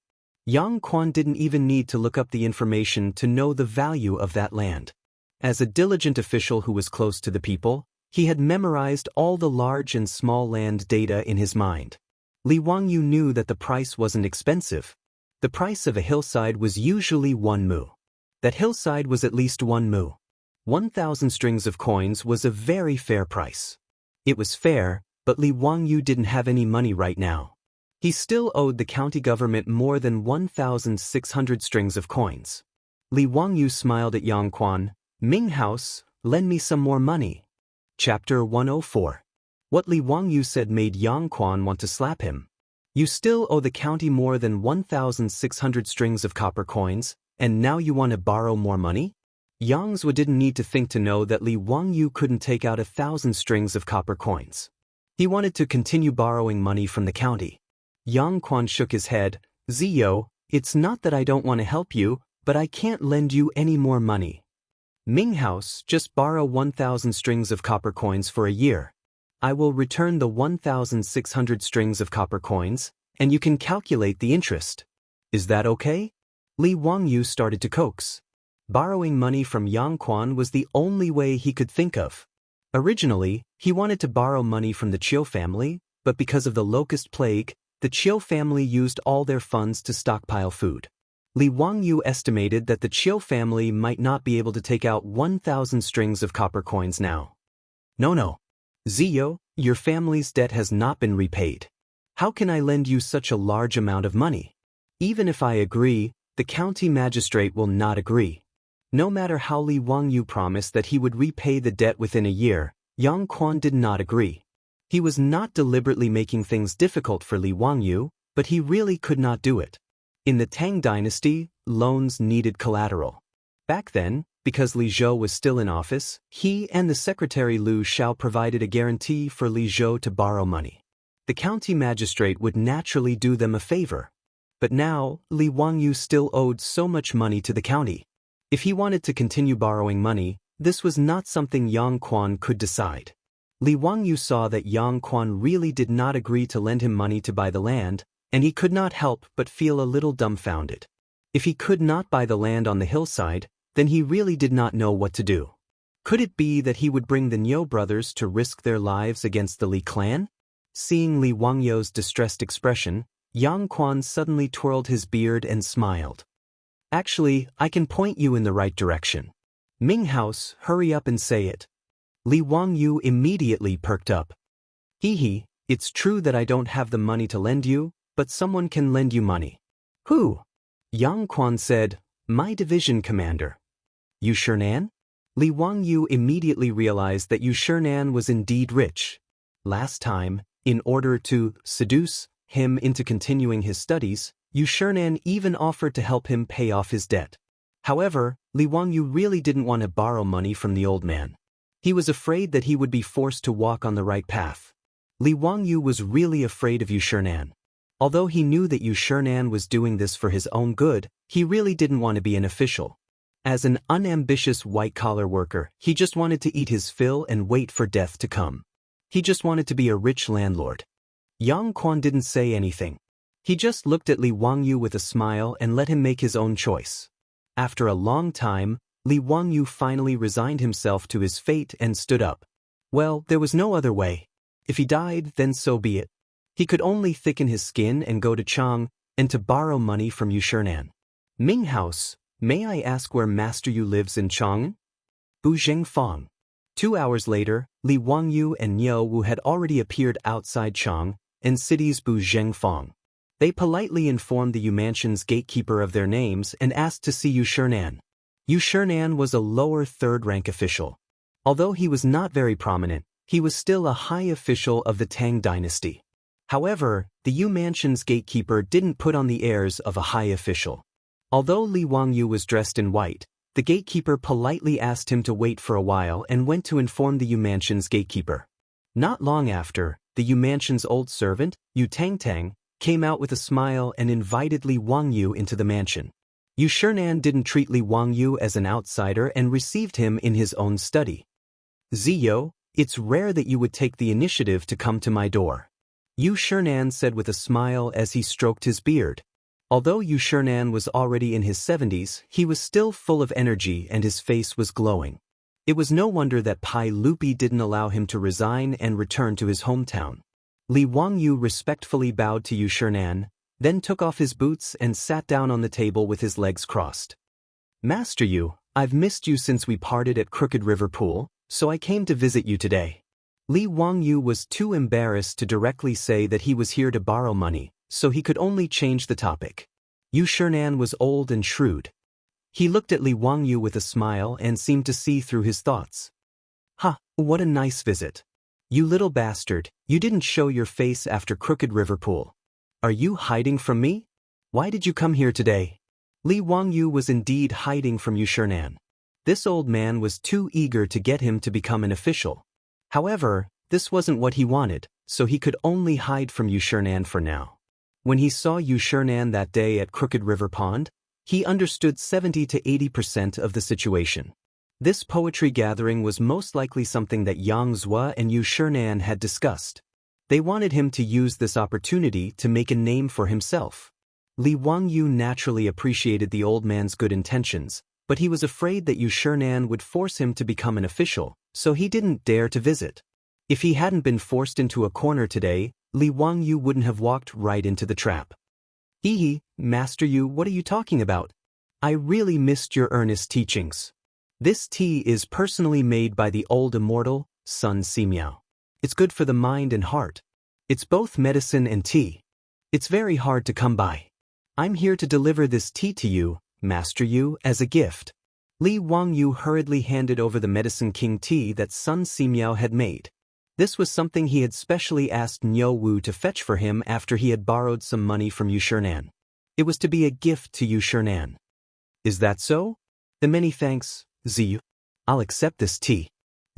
Yang Quan didn't even need to look up the information to know the value of that land. As a diligent official who was close to the people, he had memorized all the large and small land data in his mind. Li Wangyu knew that the price wasn't expensive. The price of a hillside was usually 1 mu. That hillside was at least 1 mu. 1,000 strings of coins was a very fair price. It was fair, but Li Wangyu didn't have any money right now. He still owed the county government more than 1,600 strings of coins. Li Wangyu smiled at Yang Quan. Ming House, lend me some more money. Chapter 104. What Li Wangyu said made Yang Quan want to slap him. You still owe the county more than 1,600 strings of copper coins, and now you want to borrow more money? Yang Zhou didn't need to think to know that Li Wangyu couldn't take out 1,000 strings of copper coins. He wanted to continue borrowing money from the county. Yang Quan shook his head. Ziyo, it's not that I don't want to help you, but I can't lend you any more money. Ming House, just borrow 1,000 strings of copper coins for a year. I will return the 1,600 strings of copper coins, and you can calculate the interest. Is that okay? Li Wangyu started to coax. Borrowing money from Yang Quan was the only way he could think of. Originally, he wanted to borrow money from the Chiu family, but because of the locust plague, the Chiu family used all their funds to stockpile food. Li Wangyu estimated that the Chiu family might not be able to take out 1,000 strings of copper coins now. No. Ziyo, your family's debt has not been repaid. How can I lend you such a large amount of money? Even if I agree, the county magistrate will not agree. No matter how Li Wangyu promised that he would repay the debt within a year, Yang Quan did not agree. He was not deliberately making things difficult for Li Wangyu, but he really could not do it. In the Tang Dynasty, loans needed collateral. Back then, because Li Zhou was still in office, he and the secretary Liu Xiao provided a guarantee for Li Zhou to borrow money. The county magistrate would naturally do them a favor. But now, Li Wangyu still owed so much money to the county. If he wanted to continue borrowing money, this was not something Yang Quan could decide. Li Wangyu saw that Yang Quan really did not agree to lend him money to buy the land, and he could not help but feel a little dumbfounded. If he could not buy the land on the hillside, then he really did not know what to do. Could it be that he would bring the Niu brothers to risk their lives against the Li clan? Seeing Li Wangyu's distressed expression, Yang Quan suddenly twirled his beard and smiled. Actually, I can point you in the right direction. Ming House, hurry up and say it. Li Wangyu immediately perked up. It's true that I don't have the money to lend you, but someone can lend you money. Who? Yang Quan said, my division commander. Yu Shinan? Li Wangyu immediately realized that Yu Shinan was indeed rich. Last time, in order to seduce him into continuing his studies, Yu Shinan even offered to help him pay off his debt. However, Li Wangyu really didn't want to borrow money from the old man. He was afraid that he would be forced to walk on the right path. Li Wangyu was really afraid of Yu Shinan. Although he knew that Yu Shinan was doing this for his own good, he really didn't want to be an official. As an unambitious white-collar worker, he just wanted to eat his fill and wait for death to come. He just wanted to be a rich landlord. Yang Quan didn't say anything. He just looked at Li Wangyu with a smile and let him make his own choice. After a long time, Li Wangyu finally resigned himself to his fate and stood up. Well, there was no other way. If he died, then so be it. He could only thicken his skin and go to Chang, and to borrow money from Yu Shinan. Ming House, may I ask where Master Yu lives in Chang? Buzhengfang. 2 hours later, Li Wangyu and Niu Wu had already appeared outside Chang, and city's Buzhengfang. They politely informed the Yu Mansion's gatekeeper of their names and asked to see Yu Shinan. Yu Shinan was a lower third-rank official. Although he was not very prominent, he was still a high official of the Tang Dynasty. However, the Yu Mansion's gatekeeper didn't put on the airs of a high official. Although Li Wangyu was dressed in white, the gatekeeper politely asked him to wait for a while and went to inform the Yu Mansion's gatekeeper. Not long after, the Yu Mansion's old servant, Yu Tang, came out with a smile and invited Li Wangyu into the mansion. Yu Shinan didn't treat Li Wangyu as an outsider and received him in his own study. Ziyo, It's rare that you would take the initiative to come to my door. Yu Shernan said with a smile as he stroked his beard. Although Yu Shernan was already in his 70s, he was still full of energy and his face was glowing. It was no wonder that Pai Lupi didn't allow him to resign and return to his hometown. Li Wangyu respectfully bowed to Yu Shernan, then took off his boots and sat down on the table with his legs crossed. Master Yu, I've missed you since we parted at Crooked River Pool, so I came to visit you today. Li Wangyu was too embarrassed to directly say that he was here to borrow money, so he could only change the topic. Yu Shernan was old and shrewd. He looked at Li Wangyu with a smile and seemed to see through his thoughts. Ha, what a nice visit. You little bastard, you didn't show your face after Crooked River Pool. Are you hiding from me? Why did you come here today? Li Wangyu was indeed hiding from Yu Shernan. This old man was too eager to get him to become an official. However, this wasn't what he wanted, so he could only hide from Yu Shernan for now. When he saw Yu Shernan that day at Crooked River Pond, he understood 70 to 80% of the situation. This poetry gathering was most likely something that Yang Zhua and Yu Shernan had discussed. They wanted him to use this opportunity to make a name for himself. Li Wangyu naturally appreciated the old man's good intentions, but he was afraid that Yu Shernan would force him to become an official, so he didn't dare to visit. If he hadn't been forced into a corner today, Li Wangyu wouldn't have walked right into the trap. Hee, Master Yu, what are you talking about? I really missed your earnest teachings. This tea is personally made by the old immortal, Sun Simiao. It's good for the mind and heart. It's both medicine and tea. It's very hard to come by. I'm here to deliver this tea to you, Master Yu, as a gift. Li Wangyu hurriedly handed over the Medicine King tea that Sun Simiao had made. This was something he had specially asked Niu Wu to fetch for him after he had borrowed some money from Yu Shernan. It was to be a gift to Yu Shernan. Is that so? Then many thanks, Ziyu. I'll accept this tea.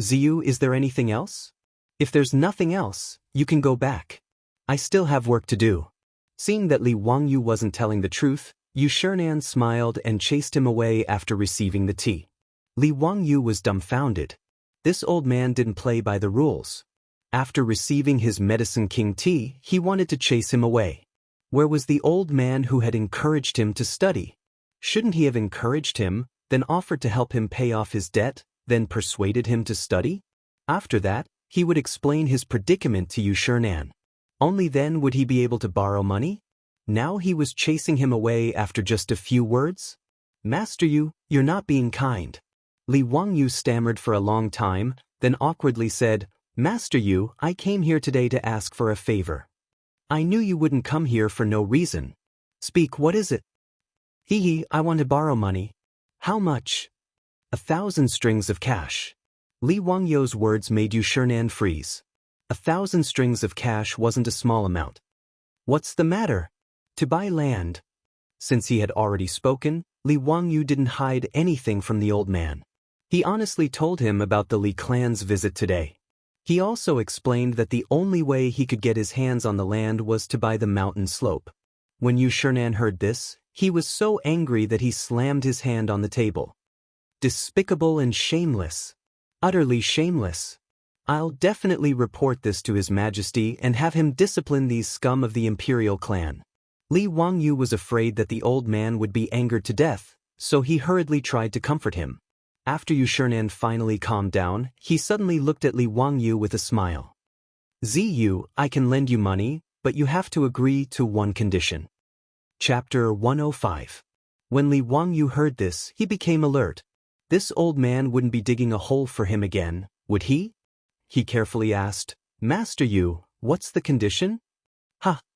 Ziyu, is there anything else? If there's nothing else, you can go back. I still have work to do. Seeing that Li Wangyu wasn't telling the truth, Yu Shernan smiled and chased him away after receiving the tea. Li Wangyu was dumbfounded. This old man didn't play by the rules. After receiving his Medicine King tea, he wanted to chase him away. Where was the old man who had encouraged him to study? Shouldn't he have encouraged him, then offered to help him pay off his debt, then persuaded him to study? After that, he would explain his predicament to Yu Shernan. Only then would he be able to borrow money? Now he was chasing him away after just a few words? Master Yu, you're not being kind. Li Wangyu stammered for a long time, then awkwardly said, Master Yu, I came here today to ask for a favor. I knew you wouldn't come here for no reason. Speak, what is it? Hee, I want to borrow money. How much? 1,000 strings of cash. Li Wangyu's words made Yu Shernan freeze. 1,000 strings of cash wasn't a small amount. What's the matter? To buy land. Since he had already spoken, Li Wangyu didn't hide anything from the old man. He honestly told him about the Li clan's visit today. He also explained that the only way he could get his hands on the land was to buy the mountain slope. When Yu Shernan heard this, he was so angry that he slammed his hand on the table. Despicable and shameless. Utterly shameless. I'll definitely report this to His Majesty and have him discipline these scum of the imperial clan. Li Wangyu was afraid that the old man would be angered to death, so he hurriedly tried to comfort him. After Yu Shernan finally calmed down, he suddenly looked at Li Wangyu with a smile. Ziyu, I can lend you money, but you have to agree to one condition. Chapter 105. When Li Wangyu heard this, he became alert. This old man wouldn't be digging a hole for him again, would he? He carefully asked, Master Yu, what's the condition?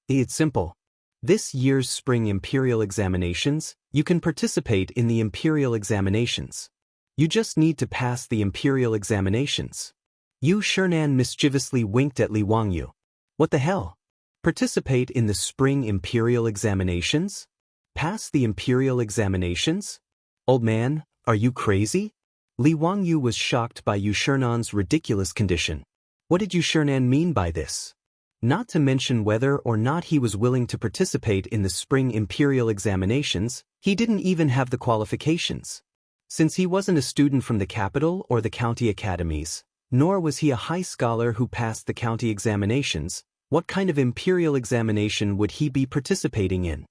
It's simple. This year's spring imperial examinations, you can participate in the imperial examinations. You just need to pass the imperial examinations. Yu Shernan mischievously winked at Li Wangyu. What the hell? Participate in the spring imperial examinations? Pass the imperial examinations? Old man, are you crazy? Li Wangyu was shocked by Yu Shernan's ridiculous condition. What did Yu Shernan mean by this? Not to mention whether or not he was willing to participate in the spring imperial examinations, he didn't even have the qualifications. Since he wasn't a student from the capital or the county academies, Nor was he a high scholar who passed the county examinations. What kind of imperial examination would he be participating in?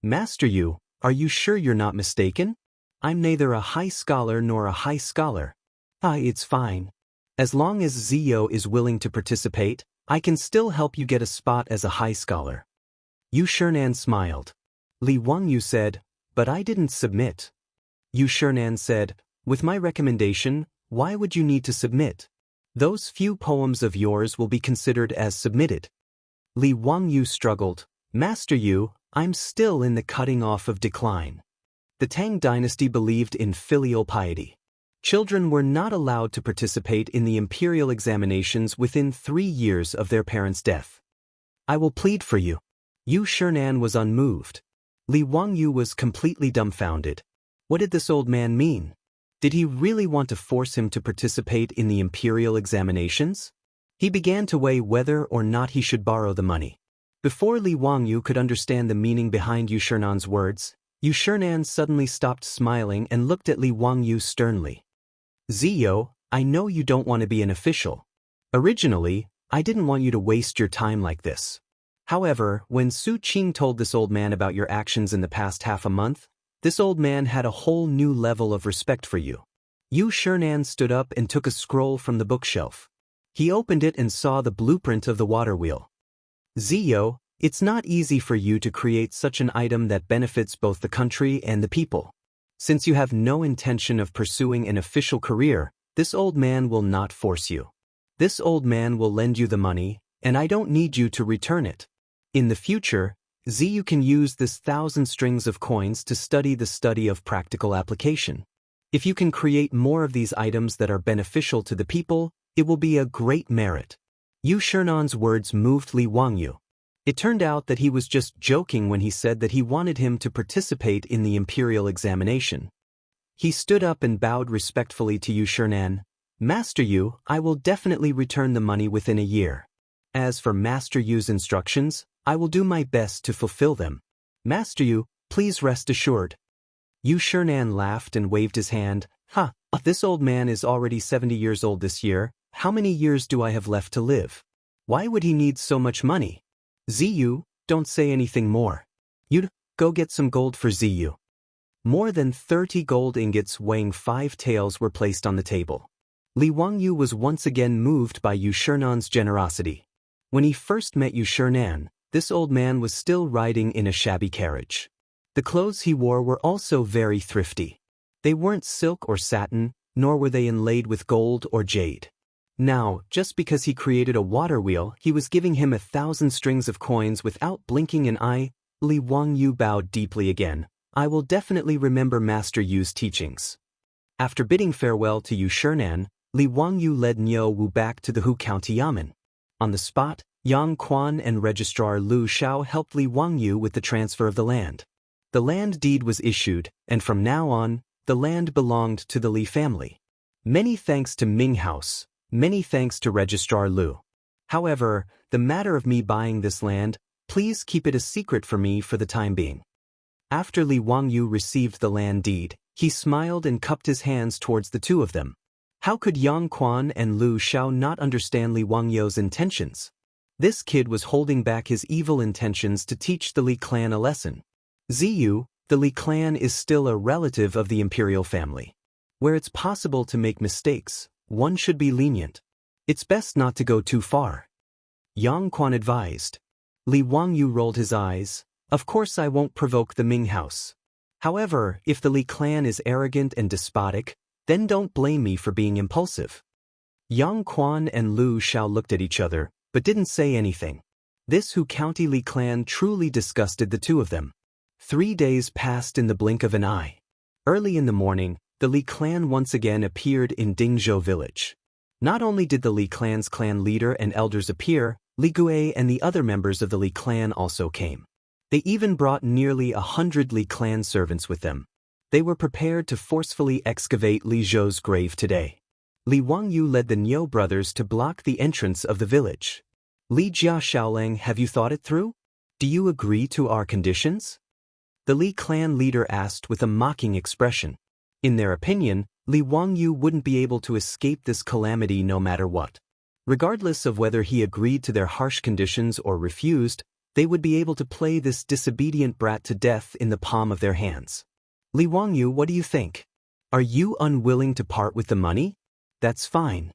Master Yu, are you sure you're not mistaken? I'm neither a high scholar nor a high scholar. It's fine. As long as Zio is willing to participate, I can still help you get a spot as a high scholar. Yu Shernan smiled. Li Wangyu said, but I didn't submit. Yu Shernan said, with my recommendation, why would you need to submit? Those few poems of yours will be considered as submitted. Li Wangyu struggled. Master Yu, I'm still in the cutting off of decline. The Tang Dynasty believed in filial piety. Children were not allowed to participate in the imperial examinations within 3 years of their parents' death. I will plead for you. Yu Shernan was unmoved. Li Wangyu was completely dumbfounded. What did this old man mean? Did he really want to force him to participate in the imperial examinations? He began to weigh whether or not he should borrow the money. Before Li Wangyu could understand the meaning behind Yu Shernan's words, Yu Shernan suddenly stopped smiling and looked at Li Wangyu sternly. Zio, I know you don't want to be an official. Originally, I didn't want you to waste your time like this. However, when Su Qing told this old man about your actions in the past half a month, this old man had a whole new level of respect for you. Yu Shernan stood up and took a scroll from the bookshelf. He opened it and saw the blueprint of the water wheel. Zio, it's not easy for you to create such an item that benefits both the country and the people. Since you have no intention of pursuing an official career, this old man will not force you. This old man will lend you the money, and I don't need you to return it. In the future, you can use this 1,000 strings of coins to study the study of practical application. If you can create more of these items that are beneficial to the people, it will be a great merit. Yu Shernan's words moved Li Wangyu. It turned out that he was just joking when he said that he wanted him to participate in the imperial examination. He stood up and bowed respectfully to Yu Shernan. Master Yu, I will definitely return the money within a year. As for Master Yu's instructions, I will do my best to fulfill them. Master Yu, please rest assured. Yu Shernan laughed and waved his hand. This old man is already 70 years old this year. How many years do I have left to live? Why would he need so much money? Ziyu, don't say anything more. You'd go get some gold for Ziyu. More than 30 gold ingots weighing 5 taels were placed on the table. Li Wangyu was once again moved by Yu Shernan's generosity. When he first met Yu Shernan, this old man was still riding in a shabby carriage. The clothes he wore were also very thrifty. They weren't silk or satin, nor were they inlaid with gold or jade. Now, just because he created a water wheel, he was giving him 1,000 strings of coins without blinking an eye. Li Wangyu bowed deeply again. I will definitely remember Master Yu's teachings. After bidding farewell to Yu Shernan, Li Wangyu led Niu Wu back to the Hu County Yamen. On the spot, Yang Quan and Registrar Lu Xiao helped Li Wangyu with the transfer of the land. The land deed was issued, and from now on, the land belonged to the Li family. Many thanks to Ming House. Many thanks to Registrar Lu. However, the matter of me buying this land, please keep it a secret for me for the time being. After Li Wangyu received the land deed, he smiled and cupped his hands towards the two of them. How could Yang Quan and Lu Xiao not understand Li Wangyu's intentions? This kid was holding back his evil intentions to teach the Li clan a lesson. Ziyu, the Li clan is still a relative of the imperial family. Where it's possible to make mistakes, one should be lenient. It's best not to go too far. Yang Quan advised. Li Wangyu rolled his eyes. Of course I won't provoke the Ming house. However, if the Li clan is arrogant and despotic, then don't blame me for being impulsive. Yang Quan and Lu Xiao looked at each other, but didn't say anything. This Hu County Li clan truly disgusted the two of them. 3 days passed in the blink of an eye. Early in the morning, the Li clan once again appeared in Dingzhou village. Not only did the Li clan's clan leader and elders appear, Li Gui and the other members of the Li clan also came. They even brought nearly 100 Li clan servants with them. They were prepared to forcefully excavate Li Zhou's grave today. Li Wangyu led the Niu brothers to block the entrance of the village. Li Jia Xiaolang, have you thought it through? Do you agree to our conditions? The Li clan leader asked with a mocking expression. In their opinion, Li Wangyu wouldn't be able to escape this calamity no matter what. Regardless of whether he agreed to their harsh conditions or refused, they would be able to play this disobedient brat to death in the palm of their hands. Li Wangyu, what do you think? Are you unwilling to part with the money? That's fine.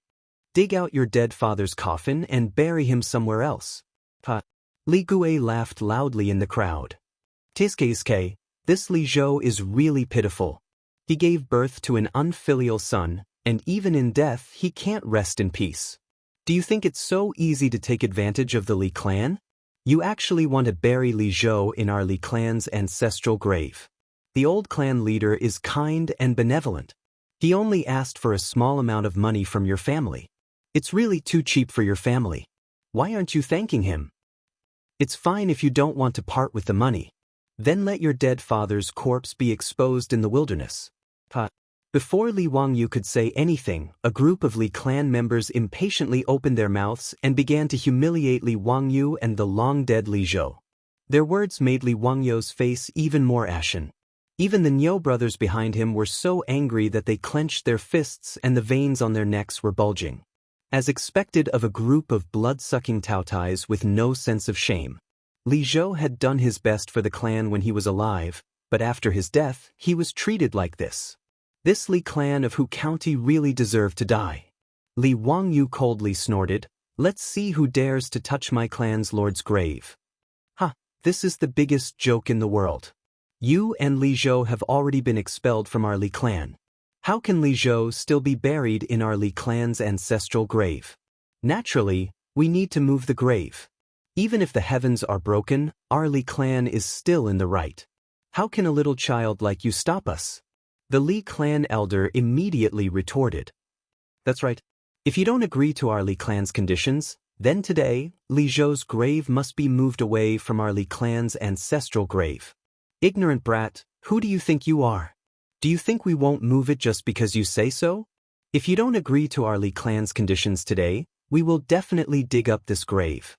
Dig out your dead father's coffin and bury him somewhere else. Ha! Li Guo laughed loudly in the crowd. Tiske, this Li Zhou is really pitiful. He gave birth to an unfilial son, and even in death he can't rest in peace. Do you think it's so easy to take advantage of the Li clan? You actually want to bury Li Zhou in our Li clan's ancestral grave. The old clan leader is kind and benevolent. He only asked for a small amount of money from your family. It's really too cheap for your family. Why aren't you thanking him? It's fine if you don't want to part with the money. Then let your dead father's corpse be exposed in the wilderness. Before Li Wangyu could say anything, a group of Li clan members impatiently opened their mouths and began to humiliate Li Wangyu and the long-dead Li Zhou. Their words made Li Wangyu's face even more ashen. Even the Niu brothers behind him were so angry that they clenched their fists and the veins on their necks were bulging. As expected of a group of blood-sucking Taotais with no sense of shame, Li Zhou had done his best for the clan when he was alive, but after his death, he was treated like this. This Li clan of Hu County really deserved to die. Li Wangyu coldly snorted, "Let's see who dares to touch my clan's lord's grave." Ha! This is the biggest joke in the world. You and Li Zhou have already been expelled from our Li clan. How can Li Zhou still be buried in our Li clan's ancestral grave? Naturally, we need to move the grave. Even if the heavens are broken, our Li clan is still in the right. How can a little child like you stop us? The Li clan elder immediately retorted. That's right. If you don't agree to our Li clan's conditions, then today, Li Zhou's grave must be moved away from our Li clan's ancestral grave. Ignorant brat, who do you think you are? Do you think we won't move it just because you say so? If you don't agree to our Li clan's conditions today, we will definitely dig up this grave.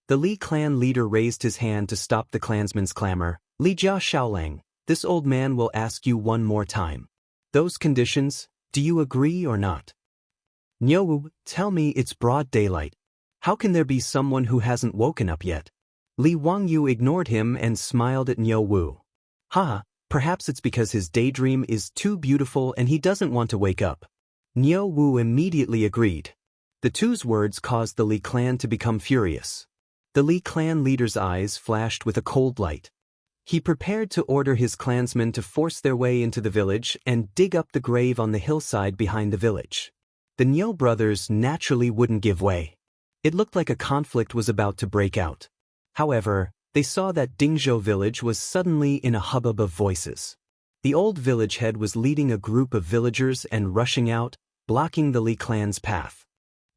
The Li clan leader raised his hand to stop the clansman's clamor. Li Jia Shaolang, this old man will ask you one more time. Those conditions, do you agree or not? Niu, tell me, it's broad daylight. How can there be someone who hasn't woken up yet? Li Wangyu ignored him and smiled at Niu Wu. Perhaps it's because his daydream is too beautiful and he doesn't want to wake up. Niu Wu immediately agreed. The two's words caused the Li clan to become furious. The Li clan leader's eyes flashed with a cold light. He prepared to order his clansmen to force their way into the village and dig up the grave on the hillside behind the village. The Niu brothers naturally wouldn't give way. It looked like a conflict was about to break out. However, they saw that Dingzhou village was suddenly in a hubbub of voices. The old village head was leading a group of villagers and rushing out, blocking the Li clan's path.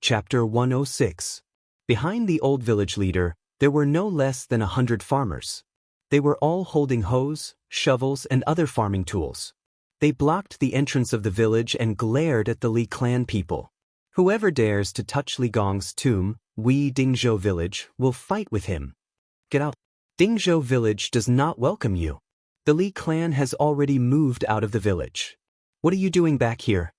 Chapter 106. Behind the old village leader, there were no less than 100 farmers. They were all holding hoes, shovels, and other farming tools. They blocked the entrance of the village and glared at the Li clan people. Whoever dares to touch Li Gong's tomb, we Dingzhou village, will fight with him. Get out. Dingzhou village does not welcome you. The Li clan has already moved out of the village. What are you doing back here?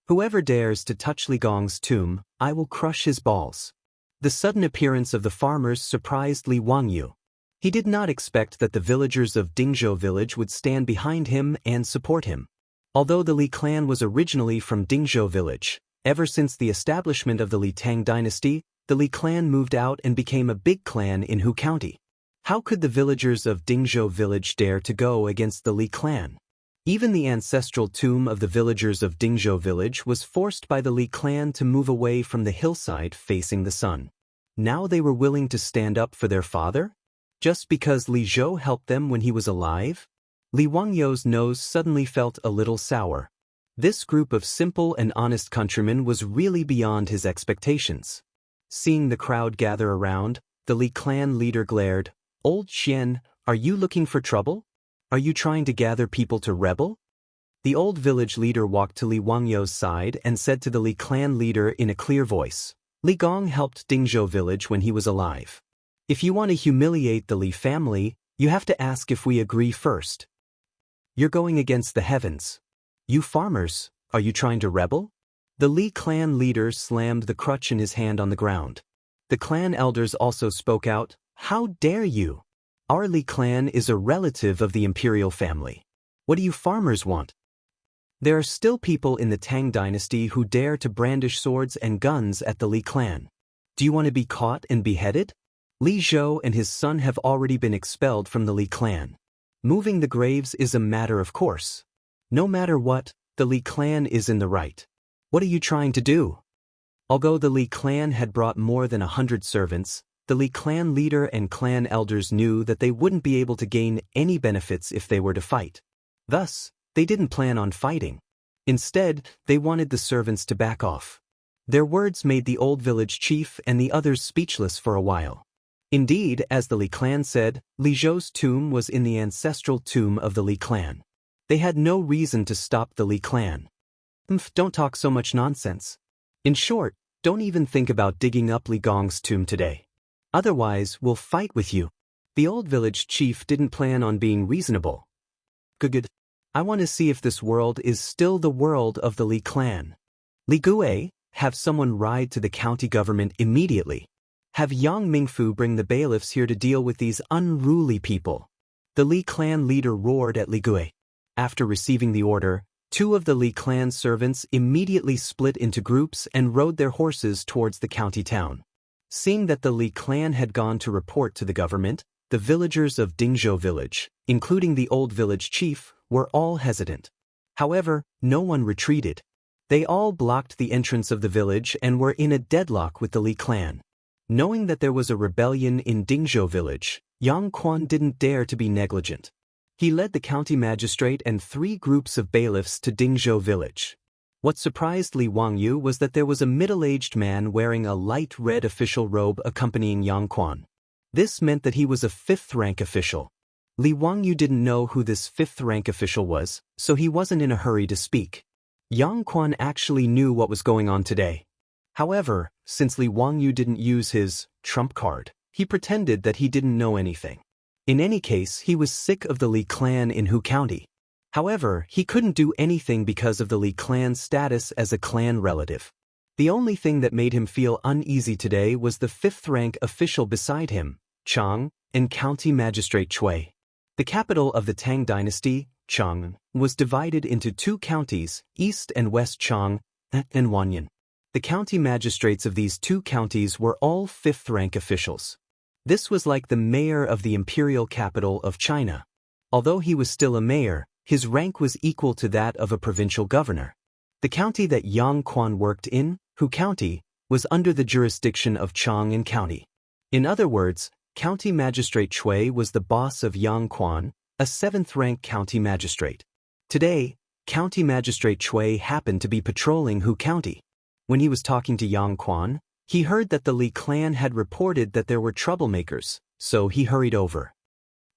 Whoever dares to touch Li Gong's tomb, I will crush his balls. The sudden appearance of the farmers surprised Li Wangyu. He did not expect that the villagers of Dingzhou village would stand behind him and support him. Although the Li clan was originally from Dingzhou village, ever since the establishment of the Li Tang Dynasty, the Li clan moved out and became a big clan in Hu County. How could the villagers of Dingzhou village dare to go against the Li clan? Even the ancestral tomb of the villagers of Dingzhou village was forced by the Li clan to move away from the hillside facing the sun. Now they were willing to stand up for their father? Just because Li Zhou helped them when he was alive? Li Wangyu's nose suddenly felt a little sour. This group of simple and honest countrymen was really beyond his expectations. Seeing the crowd gather around, the Li clan leader glared, "Old Xian, are you looking for trouble? Are you trying to gather people to rebel?" The old village leader walked to Li Wangyu's side and said to the Li clan leader in a clear voice, "Li Gong helped Dingzhou village when he was alive. If you want to humiliate the Li family, you have to ask if we agree first. You're going against the heavens. You farmers, are you trying to rebel? The Li clan leader slammed the crutch in his hand on the ground. The clan elders also spoke out, "How dare you? Our Li clan is a relative of the imperial family. What do you farmers want?" There are still people in the Tang Dynasty who dare to brandish swords and guns at the Li clan. Do you want to be caught and beheaded? Li Zhou and his son have already been expelled from the Li clan. Moving the graves is a matter of course. No matter what, the Li clan is in the right. What are you trying to do? Although the Li clan had brought more than 100 servants, the Li clan leader and clan elders knew that they wouldn't be able to gain any benefits if they were to fight. Thus, they didn't plan on fighting. Instead, they wanted the servants to back off. Their words made the old village chief and the others speechless for a while. Indeed, as the Li clan said, Li Zhou's tomb was in the ancestral tomb of the Li clan. They had no reason to stop the Li clan. Don't talk so much nonsense. In short, don't even think about digging up Li Gong's tomb today. Otherwise, we'll fight with you. The old village chief didn't plan on being reasonable. Good. I want to see if this world is still the world of the Li clan. Li Gue, have someone ride to the county government immediately. Have Yang Mingfu bring the bailiffs here to deal with these unruly people. The Li clan leader roared at Li Gue. After receiving the order, 2 of the Li clan servants immediately split into groups and rode their horses towards the county town. Seeing that the Li clan had gone to report to the government, the villagers of Dingzhou village, including the old village chief, were all hesitant. However, no one retreated. They all blocked the entrance of the village and were in a deadlock with the Li clan. Knowing that there was a rebellion in Dingzhou village, Yang Quan didn't dare to be negligent. He led the county magistrate and 3 groups of bailiffs to Dingzhou village. What surprised Li Wangyu was that there was a middle-aged man wearing a light red official robe accompanying Yang Quan. This meant that he was a 5th-rank official. Li Wangyu didn't know who this 5th-rank official was, so he wasn't in a hurry to speak. Yang Quan actually knew what was going on today. However, since Li Wangyu didn't use his trump card, he pretended that he didn't know anything. In any case, he was sick of the Li clan in Hu County. However, he couldn't do anything because of the Li clan's status as a clan relative. The only thing that made him feel uneasy today was the 5th-rank official beside him, Chang, and County Magistrate Chui. The capital of the Tang Dynasty, Chang, was divided into 2 counties, East and West Chang, and Wanyan. The county magistrates of these 2 counties were all 5th-rank officials. This was like the mayor of the imperial capital of China. Although he was still a mayor, his rank was equal to that of a provincial governor. The county that Yang Quan worked in, Hu County, was under the jurisdiction of Chang'an County. In other words, County Magistrate Chui was the boss of Yang Quan, a 7th-rank county magistrate. Today, County Magistrate Chui happened to be patrolling Hu County. When he was talking to Yang Quan, he heard that the Li clan had reported that there were troublemakers, so he hurried over.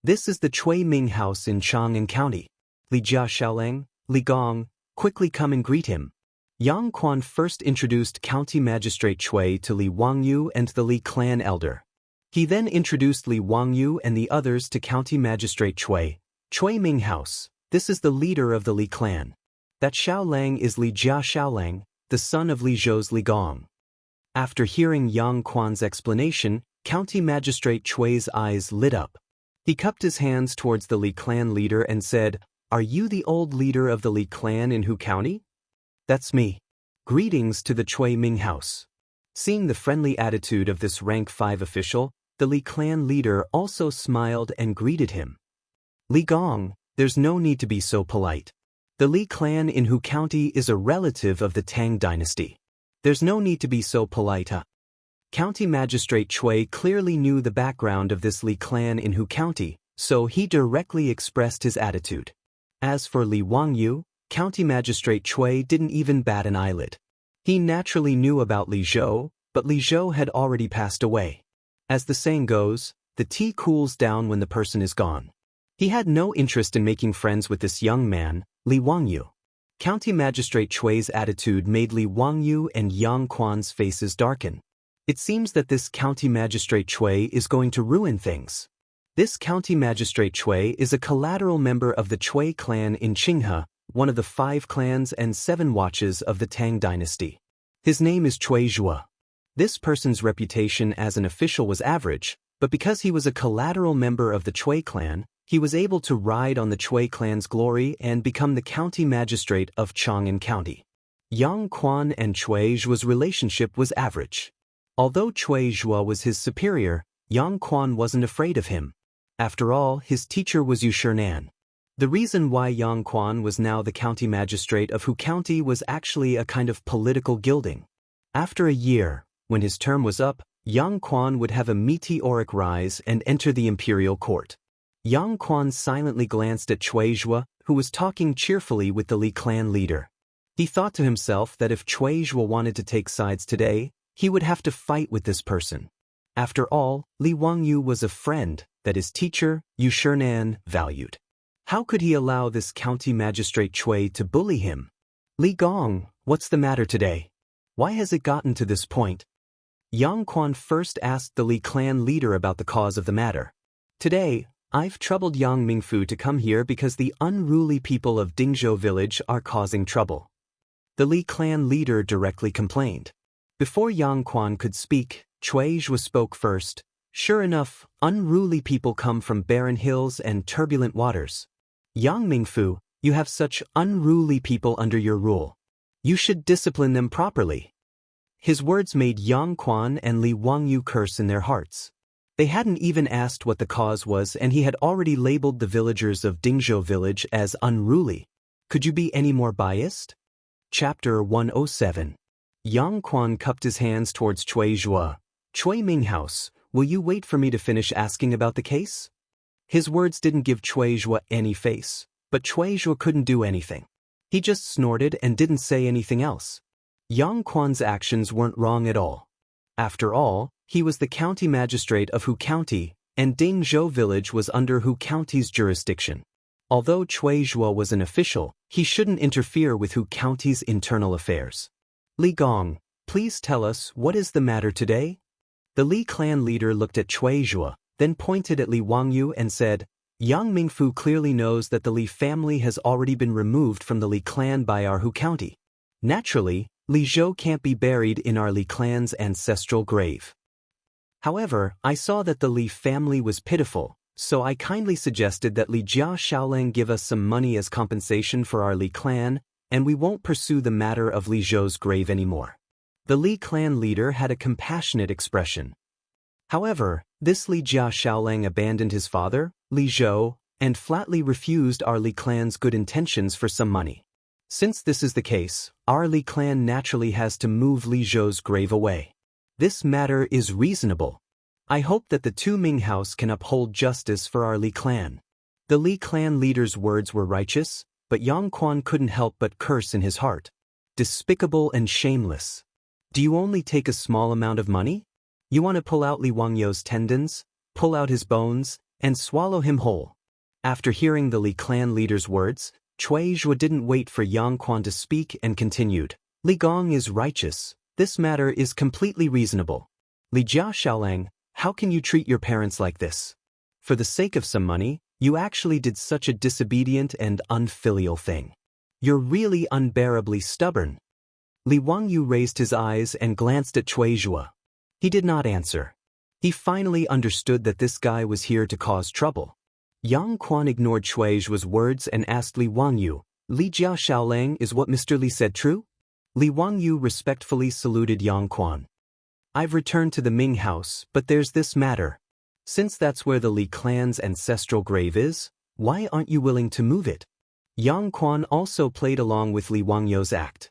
This is the Chui Ming house in Chang'an County. Li Jia Xiaoleng, Li Gong, quickly come and greet him. Yang Quan first introduced County Magistrate Chui to Li Wangyu and the Li clan elder. He then introduced Li Wangyu and the others to County Magistrate Chui Ming house. This is the leader of the Li clan. That Xiaoleng is Li Jia Xiaoleng, the son of Li Zhou's Li Gong. After hearing Yang Quan's explanation, County Magistrate Chui's eyes lit up. He cupped his hands towards the Li clan leader and said, "Are you the old leader of the Li clan in Hu County?" "That's me. Greetings to the Chui Ming house." Seeing the friendly attitude of this rank 5 official, the Li clan leader also smiled and greeted him. "Li Gong, there's no need to be so polite. The Li clan in Hu County is a relative of the Tang Dynasty. There's no need to be so polite, huh?" County Magistrate Chui clearly knew the background of this Li clan in Hu County, so he directly expressed his attitude. As for Li Wangyu, County Magistrate Chui didn't even bat an eyelid. He naturally knew about Li Zhou, but Li Zhou had already passed away. As the saying goes, the tea cools down when the person is gone. He had no interest in making friends with this young man, Li Wangyu. County Magistrate Chui's attitude made Li Wangyu and Yang Quan's faces darken. It seems that this County Magistrate Chui is going to ruin things. This County Magistrate Chui is a collateral member of the Chui clan in Qinghe, one of the 5 clans and 7 watches of the Tang Dynasty. His name is Cui Zhuo. This person's reputation as an official was average, but because he was a collateral member of the Cui clan, he was able to ride on the Cui clan's glory and become the county magistrate of Chang'an County. Yang Quan and Cui Zhuo's relationship was average. Although Cui Zhuo was his superior, Yang Quan wasn't afraid of him. After all, his teacher was Yu Shinan. The reason why Yang Quan was now the county magistrate of Hu County was actually a kind of political gilding. After a year, when his term was up, Yang Quan would have a meteoric rise and enter the imperial court. Yang Quan silently glanced at Cui Zhuo, who was talking cheerfully with the Li clan leader. He thought to himself that if Cui Zhuo wanted to take sides today, he would have to fight with this person. After all, Li Wangyu was a friend that his teacher, Yu Shinan, valued. How could he allow this county magistrate Cui to bully him? Li Gong, what's the matter today? Why has it gotten to this point? Yang Quan first asked the Li clan leader about the cause of the matter. Today, I've troubled Yang Mingfu to come here because the unruly people of Dingzhou village are causing trouble. The Li clan leader directly complained. Before Yang Quan could speak, Cui Zhuo spoke first. Sure enough, unruly people come from barren hills and turbulent waters. Yang Mingfu, you have such unruly people under your rule. You should discipline them properly. His words made Yang Quan and Li Wangyu curse in their hearts. They hadn't even asked what the cause was, and he had already labeled the villagers of Dingzhou village as unruly. Could you be any more biased? Chapter 107. Yang Quan cupped his hands towards Cui Zhuo. Cui Minghouse, will you wait for me to finish asking about the case? His words didn't give Cui Zhuo any face, but Cui Zhuo couldn't do anything. He just snorted and didn't say anything else. Yang Quan's actions weren't wrong at all. After all, he was the county magistrate of Hu County, and Dingzhou village was under Hu County's jurisdiction. Although Cui Zhuo was an official, he shouldn't interfere with Hu County's internal affairs. Li Gong, please tell us what is the matter today? The Li clan leader looked at Cui Zhuo, then pointed at Li Wangyu and said, Yang Mingfu clearly knows that the Li family has already been removed from the Li clan by our Hu County. Naturally, Li Zhou can't be buried in our Li clan's ancestral grave. However, I saw that the Li family was pitiful, so I kindly suggested that Li Jia Shaolang give us some money as compensation for our Li clan, and we won't pursue the matter of Li Zhou's grave anymore. The Li clan leader had a compassionate expression. However, this Li Jia Shaolang abandoned his father, Li Zhou, and flatly refused our Li clan's good intentions for some money. Since this is the case, our Li clan naturally has to move Li Zhou's grave away. This matter is reasonable. I hope that the Tu Ming house can uphold justice for our Li clan. The Li clan leader's words were righteous, but Yang Quan couldn't help but curse in his heart. Despicable and shameless. Do you only take a small amount of money? You want to pull out Li Wangyou's tendons, pull out his bones, and swallow him whole. After hearing the Li clan leader's words, Cui Zhuo didn't wait for Yang Quan to speak and continued. Li Gong is righteous. This matter is completely reasonable. Li Jia Shaolang, how can you treat your parents like this? For the sake of some money, you actually did such a disobedient and unfilial thing. You're really unbearably stubborn. Li Wangyu raised his eyes and glanced at Cui Zhuo. He did not answer. He finally understood that this guy was here to cause trouble. Yang Quan ignored Cui Zhuo's words and asked Li Wangyu, Li Jia Shaolang, is what Mr. Li said true? Li Wangyu respectfully saluted Yang Quan. I've returned to the Ming house, but there's this matter. Since that's where the Li clan's ancestral grave is, why aren't you willing to move it? Yang Quan also played along with Li Wangyou's act.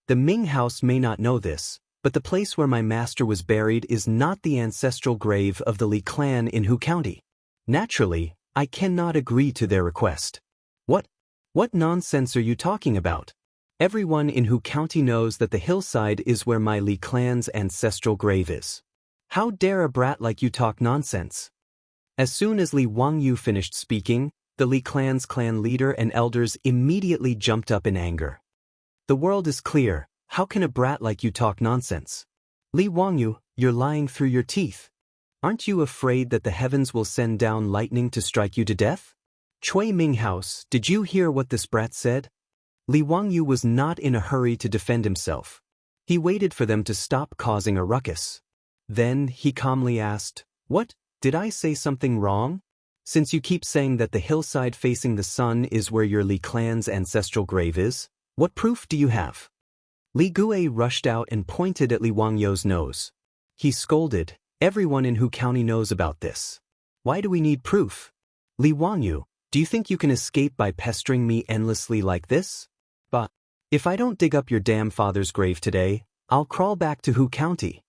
The Ming house may not know this, but the place where my master was buried is not the ancestral grave of the Li clan in Hu County. Naturally, I cannot agree to their request. What nonsense are you talking about? Everyone in Hu County knows that the hillside is where my Li clan's ancestral grave is. How dare a brat like you talk nonsense? As soon as Li Wangyu finished speaking, the Li clan's clan leader and elders immediately jumped up in anger. The world is clear. How can a brat like you talk nonsense? Li Wangyu, you're lying through your teeth. Aren't you afraid that the heavens will send down lightning to strike you to death? Cui Ming house, did you hear what this brat said? Li Wangyu was not in a hurry to defend himself. He waited for them to stop causing a ruckus. Then he calmly asked, "What, did I say something wrong? Since you keep saying that the hillside facing the sun is where your Li clan's ancestral grave is, what proof do you have?" Li Gue rushed out and pointed at Li Wangyu's nose. He scolded, "Everyone in Hu County knows about this. Why do we need proof? Li Wangyu, do you think you can escape by pestering me endlessly like this? But if I don't dig up your damn father's grave today, I'll crawl back to Hu County."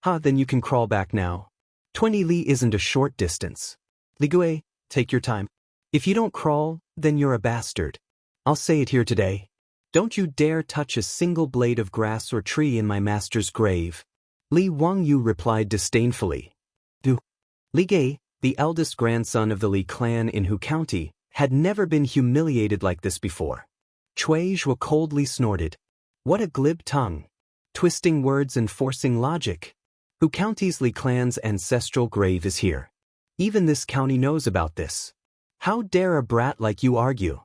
Then you can crawl back now. 20 li isn't a short distance. Li Gue, take your time. If you don't crawl, then you're a bastard. I'll say it here today. Don't you dare touch a single blade of grass or tree in my master's grave. Li Wangyu replied disdainfully. Li Gue, the eldest grandson of the Li clan in Hu County, had never been humiliated like this before. Cui Zhuo coldly snorted. What a glib tongue. Twisting words and forcing logic. Hu County's Li clan's ancestral grave is here. Even this county knows about this. How dare a brat like you argue?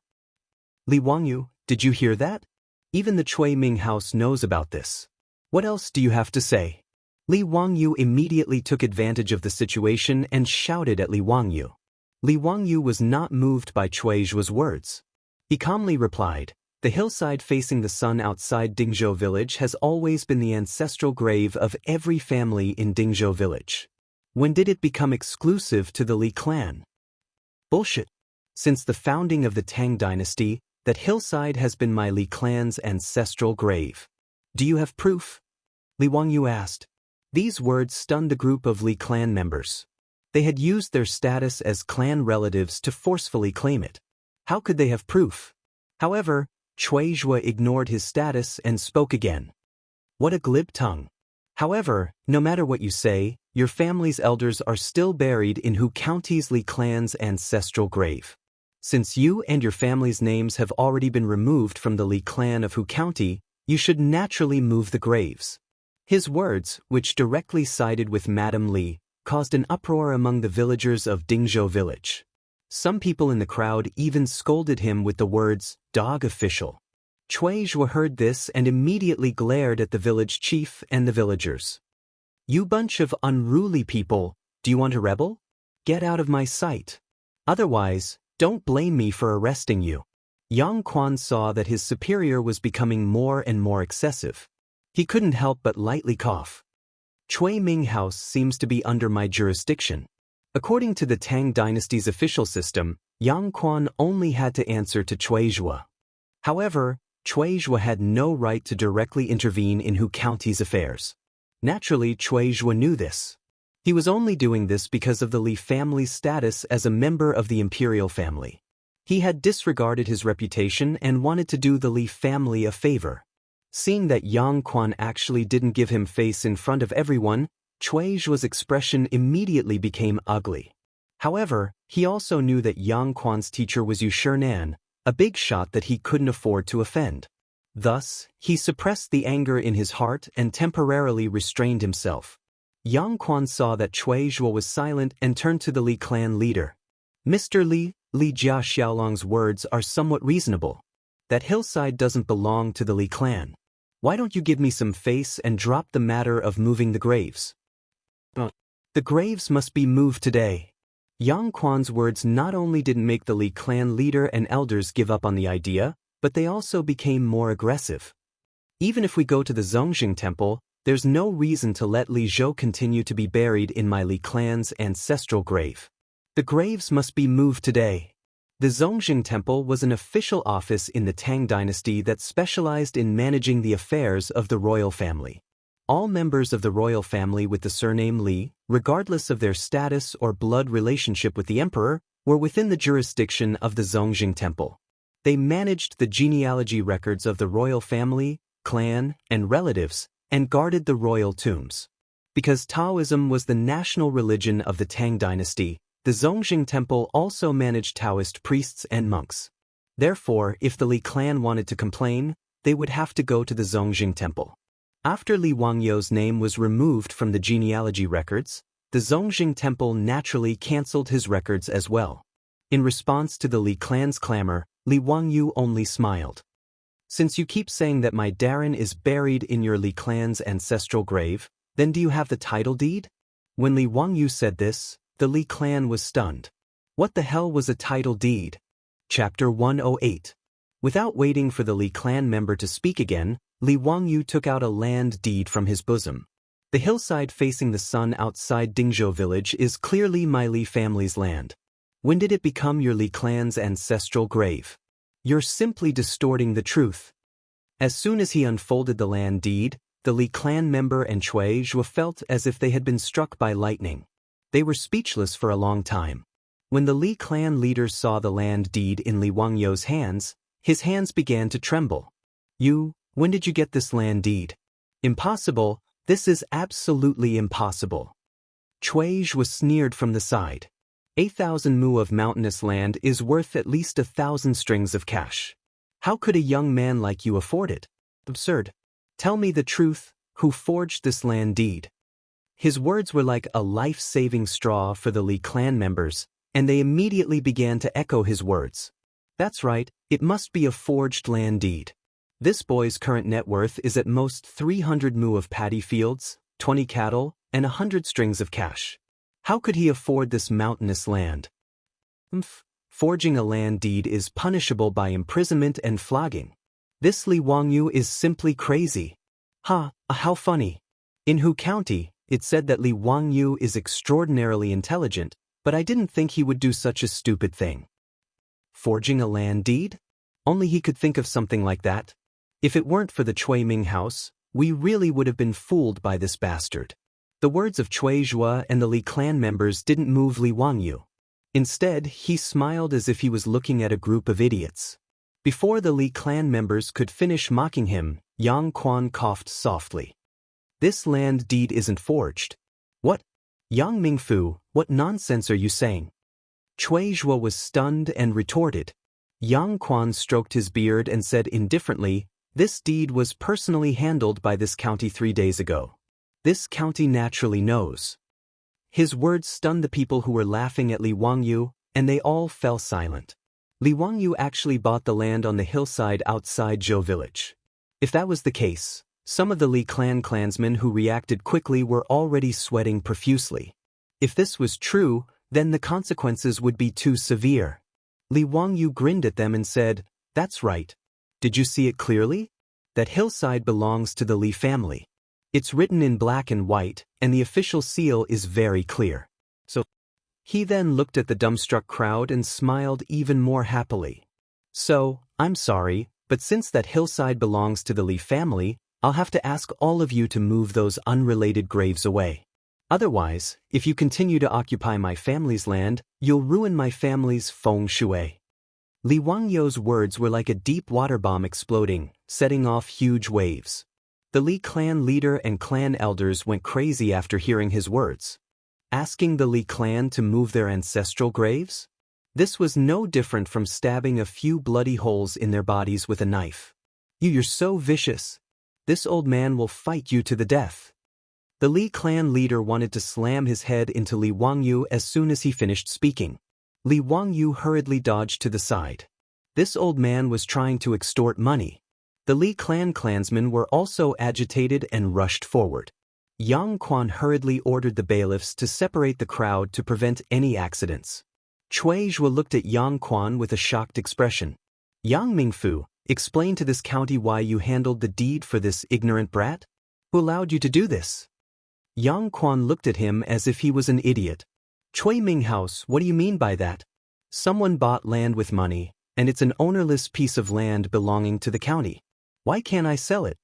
Li Wangyu, did you hear that? Even the Cui Ming house knows about this. What else do you have to say? Li Wangyu immediately took advantage of the situation and shouted at Li Wangyu. Li Wangyu was not moved by Cui Zhuo's words. He calmly replied, "The hillside facing the sun outside Dingzhou village has always been the ancestral grave of every family in Dingzhou village. When did it become exclusive to the Li clan? Bullshit. Since the founding of the Tang Dynasty, that hillside has been my Li clan's ancestral grave. Do you have proof?" Li Wangyu asked. These words stunned the group of Li clan members. They had used their status as clan relatives to forcefully claim it. How could they have proof? However, Cui Zhuo ignored his status and spoke again. What a glib tongue. However, no matter what you say, your family's elders are still buried in Hu County's Li clan's ancestral grave. Since you and your family's names have already been removed from the Li clan of Hu County, you should naturally move the graves. His words, which directly sided with Madame Li, caused an uproar among the villagers of Dingzhou village. Some people in the crowd even scolded him with the words, "Dog official." Cui Zhuo heard this and immediately glared at the village chief and the villagers. "You bunch of unruly people, do you want to rebel? Get out of my sight. Otherwise, don't blame me for arresting you." Yang Quan saw that his superior was becoming more and more excessive. He couldn't help but lightly cough. Cui Ming house seems to be under my jurisdiction. According to the Tang Dynasty's official system, Yang Quan only had to answer to Cui Zhuo. However, Cui Zhuo had no right to directly intervene in Hu County's affairs. Naturally, Cui Zhuo knew this. He was only doing this because of the Li family's status as a member of the imperial family. He had disregarded his reputation and wanted to do the Li family a favor. Seeing that Yang Quan actually didn't give him face in front of everyone, Cui Zhuo's expression immediately became ugly. However, he also knew that Yang Quan's teacher was Yu Shinan, a big shot that he couldn't afford to offend. Thus, he suppressed the anger in his heart and temporarily restrained himself. Yang Quan saw that Cui Zhuo was silent and turned to the Li clan leader. "Mr. Li, Li Jia Xiaolong's words are somewhat reasonable. That hillside doesn't belong to the Li clan. Why don't you give me some face and drop the matter of moving the graves?" The graves must be moved today. Yang Quan's words not only didn't make the Li clan leader and elders give up on the idea, but they also became more aggressive. "Even if we go to the Zongjing temple, there's no reason to let Li Zhou continue to be buried in my Li clan's ancestral grave. The graves must be moved today." The Zongjing temple was an official office in the Tang Dynasty that specialized in managing the affairs of the royal family. All members of the royal family with the surname Li, regardless of their status or blood relationship with the emperor, were within the jurisdiction of the Zongjing temple. They managed the genealogy records of the royal family, clan, and relatives, and guarded the royal tombs. Because Taoism was the national religion of the Tang Dynasty, the Zongjing temple also managed Taoist priests and monks. Therefore, if the Li clan wanted to complain, they would have to go to the Zongjing temple. After Li Wangyu's name was removed from the genealogy records, the Zongjing temple naturally cancelled his records as well. In response to the Li clan's clamor, Li Wangyu only smiled. Since you keep saying that my Darren is buried in your Li clan's ancestral grave, then do you have the title deed? When Li Wangyu said this, the Li clan was stunned. What the hell was a title deed? Chapter 108. Without waiting for the Li clan member to speak again, Li Wangyu took out a land deed from his bosom. The hillside facing the sun outside Dingzhou village is clearly my Li family's land. When did it become your Li clan's ancestral grave? You're simply distorting the truth. As soon as he unfolded the land deed, the Li clan member and Cui Zhuo felt as if they had been struck by lightning. They were speechless for a long time. When the Li clan leader saw the land deed in Li Wangyu's hands, his hands began to tremble. When did you get this land deed? Impossible, this is absolutely impossible. Cui Zhuo sneered from the side. 8,000 mu of mountainous land is worth at least 1,000 strings of cash. How could a young man like you afford it? Absurd. Tell me the truth, who forged this land deed? His words were like a life-saving straw for the Li clan members, and they immediately began to echo his words. That's right, it must be a forged land deed. This boy's current net worth is at most 300 mu of paddy fields, 20 cattle, and 100 strings of cash. How could he afford this mountainous land? Forging a land deed is punishable by imprisonment and flogging. This Li Wangyu is simply crazy. How funny. In Hu County, it said that Li Wangyu is extraordinarily intelligent, but I didn't think he would do such a stupid thing. Forging a land deed? Only he could think of something like that. If it weren't for the Cui Ming house, we really would have been fooled by this bastard. The words of Cui Zhuo and the Li clan members didn't move Li Wangyu. Instead, he smiled as if he was looking at a group of idiots. Before the Li clan members could finish mocking him, Yang Quan coughed softly. This land deed isn't forged. What? Yang Mingfu, what nonsense are you saying? Cui Zhuo was stunned and retorted. Yang Quan stroked his beard and said indifferently, this deed was personally handled by this county 3 days ago. This county naturally knows. His words stunned the people who were laughing at Li Wangyu, and they all fell silent. Li Wangyu actually bought the land on the hillside outside Zhou village. If that was the case, some of the Li clan clansmen who reacted quickly were already sweating profusely. If this was true, then the consequences would be too severe. Li Wangyu grinned at them and said, that's right. Did you see it clearly? That hillside belongs to the Li family. It's written in black and white, and the official seal is very clear. So, he then looked at the dumbstruck crowd and smiled even more happily. So, I'm sorry, but since that hillside belongs to the Li family, I'll have to ask all of you to move those unrelated graves away. Otherwise, if you continue to occupy my family's land, you'll ruin my family's feng shui. Li Wangyu's words were like a deep water bomb exploding, setting off huge waves. The Li clan leader and clan elders went crazy after hearing his words. Asking the Li clan to move their ancestral graves? This was no different from stabbing a few bloody holes in their bodies with a knife. You're so vicious. This old man will fight you to the death. The Li clan leader wanted to slam his head into Li Wangyu as soon as he finished speaking. Li Wangyu hurriedly dodged to the side. This old man was trying to extort money. The Li clan clansmen were also agitated and rushed forward. Yang Quan hurriedly ordered the bailiffs to separate the crowd to prevent any accidents. Cui Zhuo looked at Yang Quan with a shocked expression. Yang Mingfu, explain to this county why you handled the deed for this ignorant brat? Who allowed you to do this? Yang Quan looked at him as if he was an idiot. Cui Ming House, what do you mean by that? Someone bought land with money, and it's an ownerless piece of land belonging to the county. Why can't I sell it?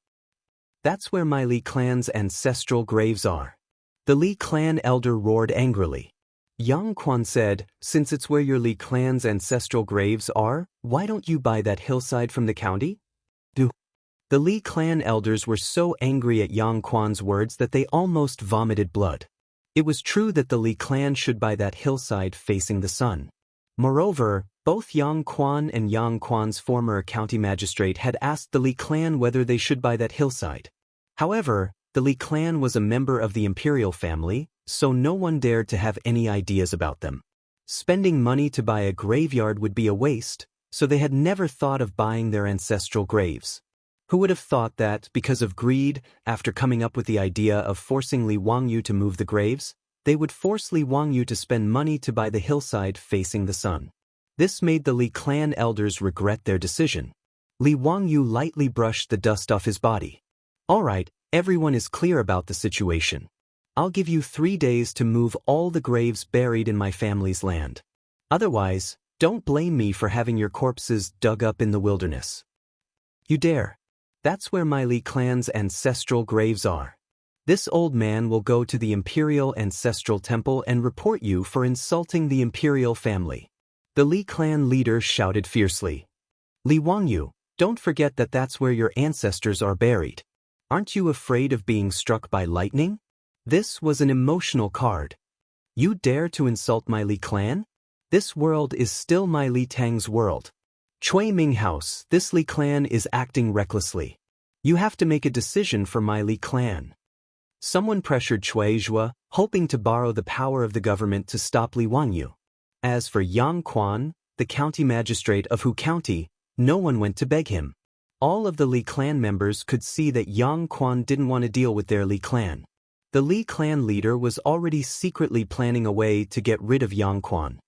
That's where my Li clan's ancestral graves are. The Li clan elder roared angrily. Yang Quan said, since it's where your Li clan's ancestral graves are, why don't you buy that hillside from the county? The Li clan elders were so angry at Yang Quan's words that they almost vomited blood. It was true that the Li clan should buy that hillside facing the sun. Moreover, both Yang Quan and Yang Quan's former county magistrate had asked the Li clan whether they should buy that hillside. However, the Li clan was a member of the imperial family, so no one dared to have any ideas about them. Spending money to buy a graveyard would be a waste, so they had never thought of buying their ancestral graves. Who would have thought that, because of greed, after coming up with the idea of forcing Li Wangyu to move the graves, they would force Li Wangyu to spend money to buy the hillside facing the sun. This made the Li clan elders regret their decision. Li Wangyu lightly brushed the dust off his body. All right, everyone is clear about the situation. I'll give you 3 days to move all the graves buried in my family's land. Otherwise, don't blame me for having your corpses dug up in the wilderness. You dare. That's where my Li clan's ancestral graves are. This old man will go to the Imperial Ancestral Temple and report you for insulting the Imperial family. The Li clan leader shouted fiercely. Li Wangyu, don't forget that that's where your ancestors are buried. Aren't you afraid of being struck by lightning? This was an emotional card. You dare to insult my Li clan? This world is still my Li Tang's world. Chui Ming House, this Li clan is acting recklessly. You have to make a decision for my Li clan. Someone pressured Chui Zhua, hoping to borrow the power of the government to stop Li Wangyu. As for Yang Quan, the county magistrate of Hu County, no one went to beg him. All of the Li clan members could see that Yang Quan didn't want to deal with their Li clan. The Li clan leader was already secretly planning a way to get rid of Yang Quan.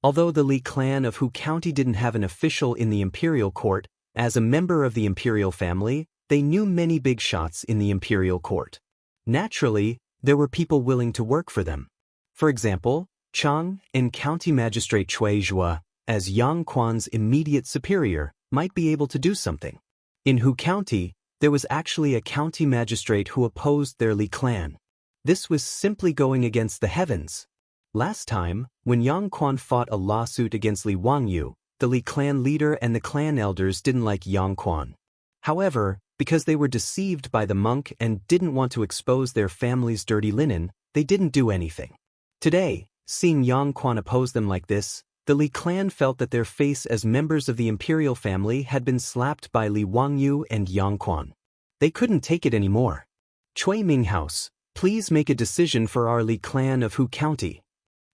Although the Li clan of Hu County didn't have an official in the imperial court, as a member of the imperial family, they knew many big shots in the imperial court. Naturally, there were people willing to work for them. For example, Chang and County Magistrate Chui Zhua, as Yang Quan's immediate superior, might be able to do something. In Hu County, there was actually a county magistrate who opposed their Li clan. This was simply going against the heavens. Last time, when Yang Quan fought a lawsuit against Li Wangyu, the Li clan leader and the clan elders didn't like Yang Quan. However, because they were deceived by the monk and didn't want to expose their family's dirty linen, they didn't do anything. Today, seeing Yang Quan oppose them like this, the Li clan felt that their face as members of the imperial family had been slapped by Li Wangyu and Yang Quan. They couldn't take it anymore. Chui Ming House, please make a decision for our Li clan of Hu County.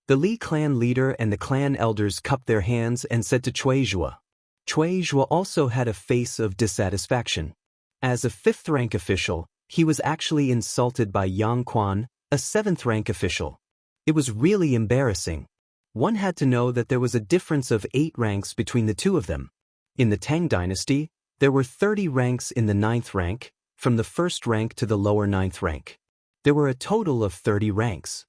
The Li clan leader and the clan elders cupped their hands and said to Chui Zhua. Chui Zhua also had a face of dissatisfaction. As a 5th-rank official, he was actually insulted by Yang Quan, a 7th-rank official. It was really embarrassing. One had to know that there was a difference of 8 ranks between the two of them. In the Tang Dynasty, there were 30 ranks in the 9th rank, from the 1st rank to the lower 9th rank. There were a total of 30 ranks.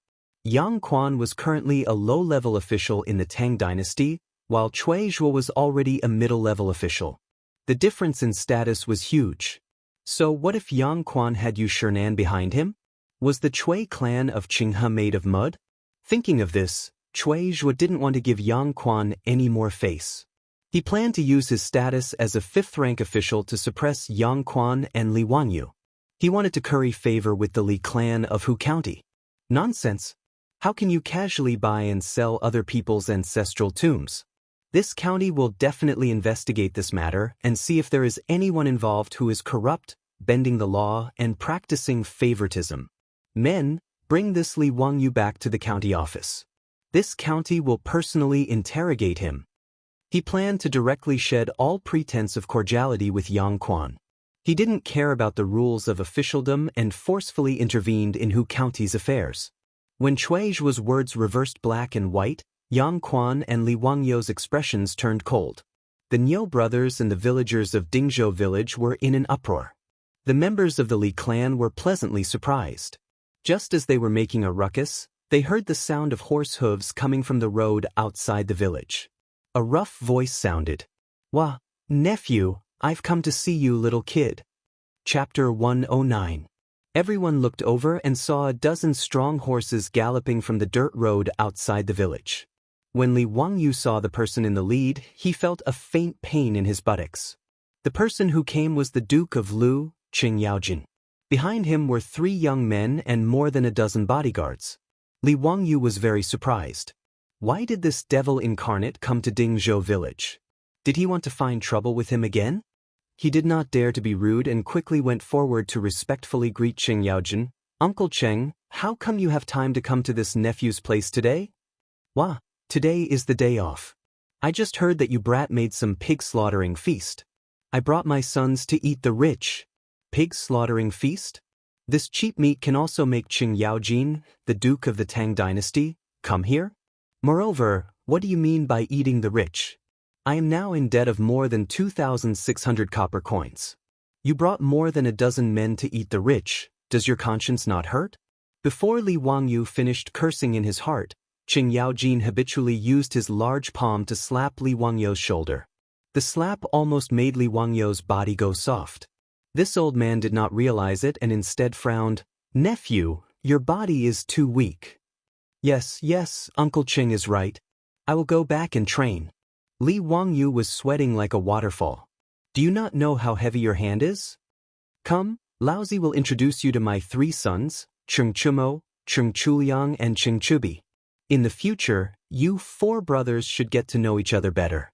Yang Quan was currently a low-level official in the Tang Dynasty, while Chui Zhua was already a middle-level official. The difference in status was huge. So what if Yang Quan had Yu Shernan behind him? Was the Chui clan of Qinghe made of mud? Thinking of this, Chui Zhua didn't want to give Yang Quan any more face. He planned to use his status as a 5th-rank official to suppress Yang Quan and Li Wangyu. He wanted to curry favor with the Li clan of Hu County. Nonsense! How can you casually buy and sell other people's ancestral tombs? This county will definitely investigate this matter and see if there is anyone involved who is corrupt, bending the law, and practicing favoritism. Men, bring this Li Wangyu back to the county office. This county will personally interrogate him. He planned to directly shed all pretense of cordiality with Yang Quan. He didn't care about the rules of officialdom and forcefully intervened in Hu County's affairs. When Chui Zhua's words reversed black and white, Yang Quan and Li Wangyu's expressions turned cold. The Niu brothers and the villagers of Dingzhou village were in an uproar. The members of the Li clan were pleasantly surprised. Just as they were making a ruckus, they heard the sound of horse hooves coming from the road outside the village. A rough voice sounded. "Wah, nephew, I've come to see you, little kid." Chapter 109. Everyone looked over and saw a dozen strong horses galloping from the dirt road outside the village. When Li Wangyu saw the person in the lead, he felt a faint pain in his buttocks. The person who came was the Duke of Lu, Qing Yaojin. Behind him were 3 young men and more than a dozen bodyguards. Li Wangyu was very surprised. Why did this devil incarnate come to Dingzhou village? Did he want to find trouble with him again? He did not dare to be rude and quickly went forward to respectfully greet Qing Yaojin. "Uncle Cheng, how come you have time to come to this nephew's place today?" "Wah, today is the day off. I just heard that you brat made some pig slaughtering feast. I brought my sons to eat the rich. Pig slaughtering feast? This cheap meat can also make Qing Yaojin, the Duke of the Tang Dynasty, come here? Moreover, what do you mean by eating the rich? I am now in debt of more than 2,600 copper coins. You brought more than a dozen men to eat the rich. Does your conscience not hurt? Before Li Wangyu finished cursing in his heart, Qing Yaojin habitually used his large palm to slap Li Wangyu's shoulder. The slap almost made Li Wangyu's body go soft. This old man did not realize it and instead frowned. Nephew, your body is too weak. Yes, Uncle Qing is right. I will go back and train. Li Wangyu was sweating like a waterfall. Do you not know how heavy your hand is? Come, Laozi will introduce you to my 3 sons, Cheng Chumo, Cheng Chuliang and Cheng Chubi. In the future, you 4 brothers should get to know each other better.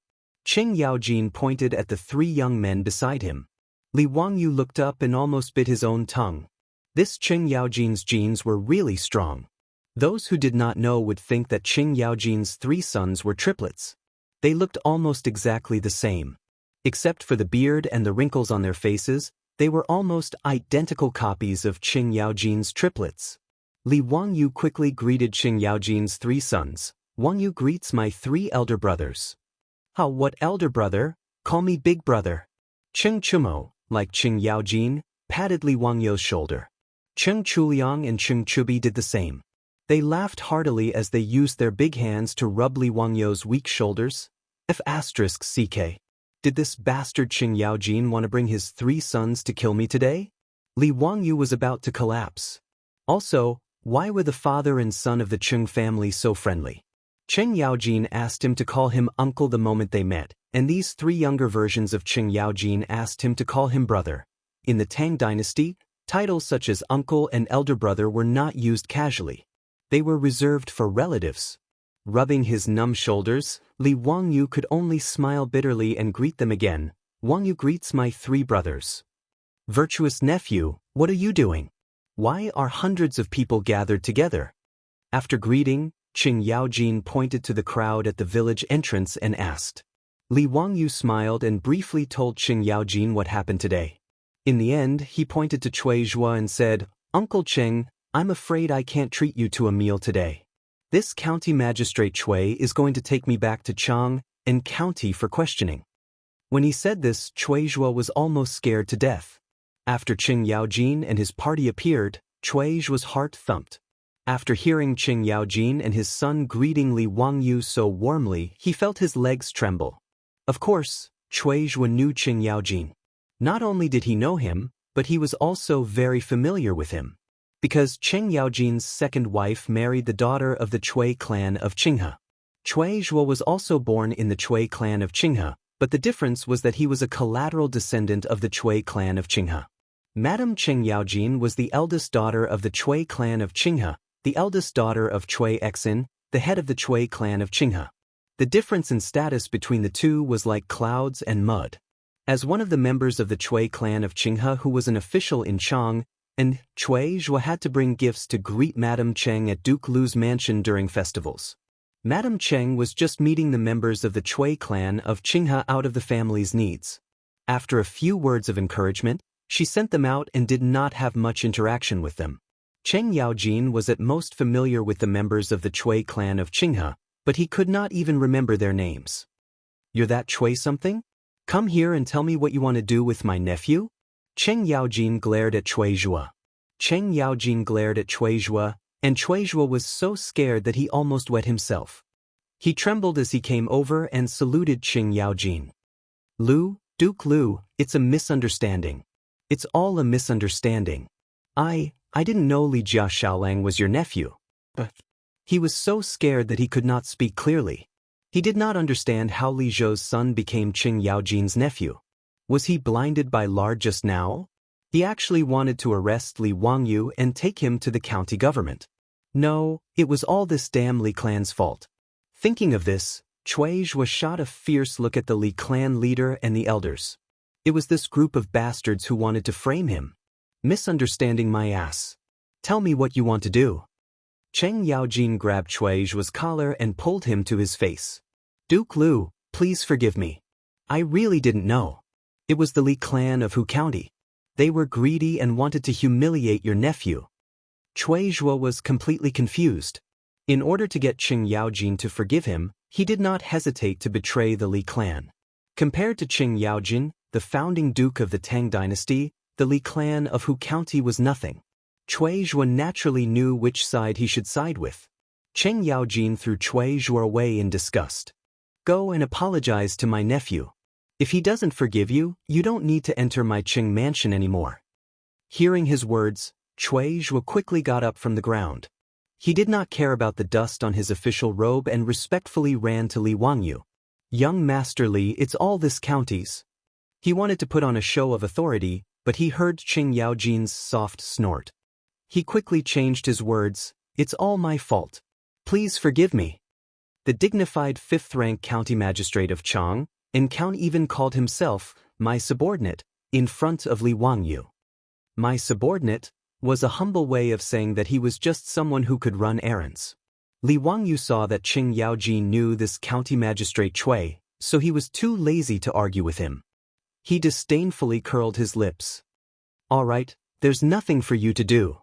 Qing Yaojin pointed at the 3 young men beside him. Li Wangyu looked up and almost bit his own tongue. This Qing Yaojin's genes were really strong. Those who did not know would think that Qing Yaojin's 3 sons were triplets. They looked almost exactly the same. Except for the beard and the wrinkles on their faces, they were almost identical copies of Qing Yaojin's triplets. Li Wangyu quickly greeted Qing Yaojin's 3 sons. Wangyu greets my 3 elder brothers. How, what elder brother? Call me big brother. Cheng Chumo, like Qing Yaojin, patted Li Wangyu's shoulder. Cheng Chuliang and Cheng Chubi did the same. They laughed heartily as they used their big hands to rub Li Wangyu's weak shoulders. F***ck. Did this bastard Qing Yaojin want to bring his 3 sons to kill me today? Li Wangyu was about to collapse. Also, why were the father and son of the Qing family so friendly? Qing Yaojin asked him to call him uncle the moment they met, and these 3 younger versions of Qing Yaojin asked him to call him brother. In the Tang Dynasty, titles such as uncle and elder brother were not used casually. They were reserved for relatives. Rubbing his numb shoulders, Li Wangyu could only smile bitterly and greet them again. Wangyu greets my 3 brothers. Virtuous nephew, what are you doing? Why are hundreds of people gathered together? After greeting, Qing Yaojin pointed to the crowd at the village entrance and asked. Li Wangyu smiled and briefly told Qing Yaojin what happened today. In the end, he pointed to Cui Zhuo and said, Uncle Qing, I'm afraid I can't treat you to a meal today. This county magistrate Cui is going to take me back to Chang and county for questioning. When he said this, Cui Zhuo was almost scared to death. After Qing Yaojin and his party appeared, Cui Zhuo's heart thumped. After hearing Qing Yaojin and his son greeting Li Wangyu so warmly, he felt his legs tremble. Of course, Cui Zhuo knew Qing Yaojin. Not only did he know him, but he was also very familiar with him. Because Qing Yaojin's second wife married the daughter of the Cui clan of Qinghe. Cui Zhuo was also born in the Cui clan of Qinghe, but the difference was that he was a collateral descendant of the Cui clan of Qinghe. Madame Qing Yaojin was the eldest daughter of the Cui clan of Qinghe, the eldest daughter of Cui Exin, the head of the Cui clan of Qinghe. The difference in status between the two was like clouds and mud. As one of the members of the Cui clan of Qinghe who was an official in Chang, and Cui Zhuo had to bring gifts to greet Madame Cheng at Duke Lu's mansion during festivals. Madame Cheng was just meeting the members of the Cui clan of Qinghe out of the family's needs. After a few words of encouragement, she sent them out and did not have much interaction with them. Qing Yaojin was at most familiar with the members of the Cui clan of Qinghe, but he could not even remember their names. You're that Cui something? Come here and tell me what you want to do with my nephew? Qing Yaojin glared at Cui Zhuo. Qing Yaojin glared at Cui Zhuo, and Cui Zhuo was so scared that he almost wet himself. He trembled as he came over and saluted Qing Yaojin. Lu, Duke Lu, it's a misunderstanding. It's all a misunderstanding. I didn't know Li Jia Xiaolang was your nephew. But he was so scared that he could not speak clearly. He did not understand how Li Zhou's son became Qing Yaojin's nephew. Was he blinded by lard just now? He actually wanted to arrest Li Wangyu and take him to the county government. No, it was all this damn Li clan's fault. Thinking of this, Cui Zhuo shot a fierce look at the Li clan leader and the elders. It was this group of bastards who wanted to frame him. Misunderstanding my ass. Tell me what you want to do. Qing Yaojin grabbed Cui Zhuo's collar and pulled him to his face. Duke Lu, please forgive me. I really didn't know. It was the Li clan of Hu County. They were greedy and wanted to humiliate your nephew. Cui Zhuo was completely confused. In order to get Qing Yaojin to forgive him, he did not hesitate to betray the Li clan. Compared to Qing Yaojin, the founding duke of the Tang Dynasty, the Li clan of Hu County was nothing. Cui Zhuo naturally knew which side he should side with. Qing Yaojin threw Cui Zhuo away in disgust. Go and apologize to my nephew. If he doesn't forgive you, you don't need to enter my Qing mansion anymore. Hearing his words, Cui Zhuo quickly got up from the ground. He did not care about the dust on his official robe and respectfully ran to Li Wangyu. Young Master Li, it's all this county's. He wanted to put on a show of authority, but he heard Qing Yaojin's soft snort. He quickly changed his words, it's all my fault. Please forgive me. The dignified fifth-rank county magistrate of Chang, and Count even called himself, my subordinate, in front of Li Wangyu. My subordinate was a humble way of saying that he was just someone who could run errands. Li Wangyu saw that Qing Yaojin knew this county magistrate Cui, so he was too lazy to argue with him. He disdainfully curled his lips. All right, there's nothing for you to do.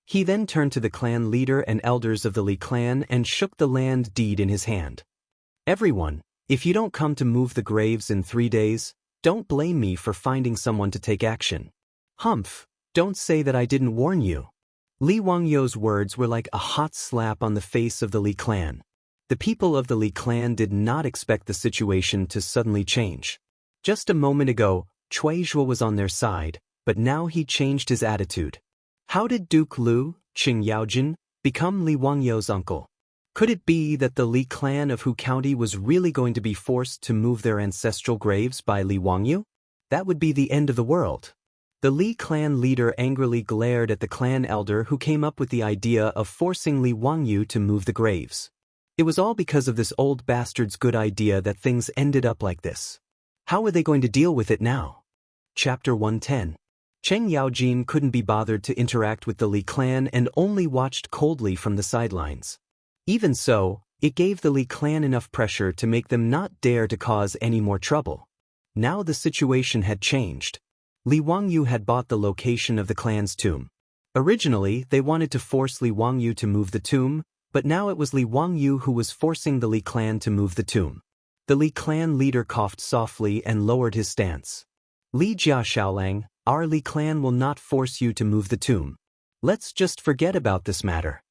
He then turned to the clan leader and elders of the Li clan and shook the land deed in his hand. Everyone, if you don't come to move the graves in 3 days, don't blame me for finding someone to take action. Humph, don't say that I didn't warn you. Li Wangyu's words were like a hot slap on the face of the Li clan. The people of the Li clan did not expect the situation to suddenly change. Just a moment ago, Cui Zhuo was on their side, but now he changed his attitude. How did Duke Lu, Qing Yaojin, become Li Wangyu's uncle? Could it be that the Li clan of Hu County was really going to be forced to move their ancestral graves by Li Wangyu? That would be the end of the world. The Li clan leader angrily glared at the clan elder who came up with the idea of forcing Li Wangyu to move the graves. It was all because of this old bastard's good idea that things ended up like this. How were they going to deal with it now? Chapter 110. Qing Yaojin couldn't be bothered to interact with the Li clan and only watched coldly from the sidelines. Even so, it gave the Li clan enough pressure to make them not dare to cause any more trouble. Now the situation had changed. Li Wangyu had bought the location of the clan's tomb. Originally, they wanted to force Li Wangyu to move the tomb, but now it was Li Wangyu who was forcing the Li clan to move the tomb. The Li clan leader coughed softly and lowered his stance. Li Jia Xiaolang, our Li clan will not force you to move the tomb. Let's just forget about this matter.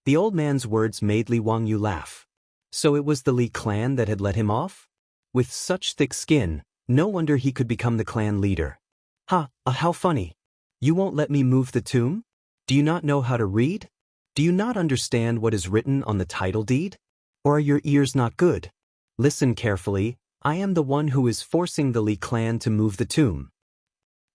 The old man's words made Li Wangyu laugh. So it was the Li clan that had let him off? With such thick skin, no wonder he could become the clan leader. How funny. You won't let me move the tomb? Do you not know how to read? Do you not understand what is written on the title deed? Or are your ears not good? Listen carefully, I am the one who is forcing the Li clan to move the tomb.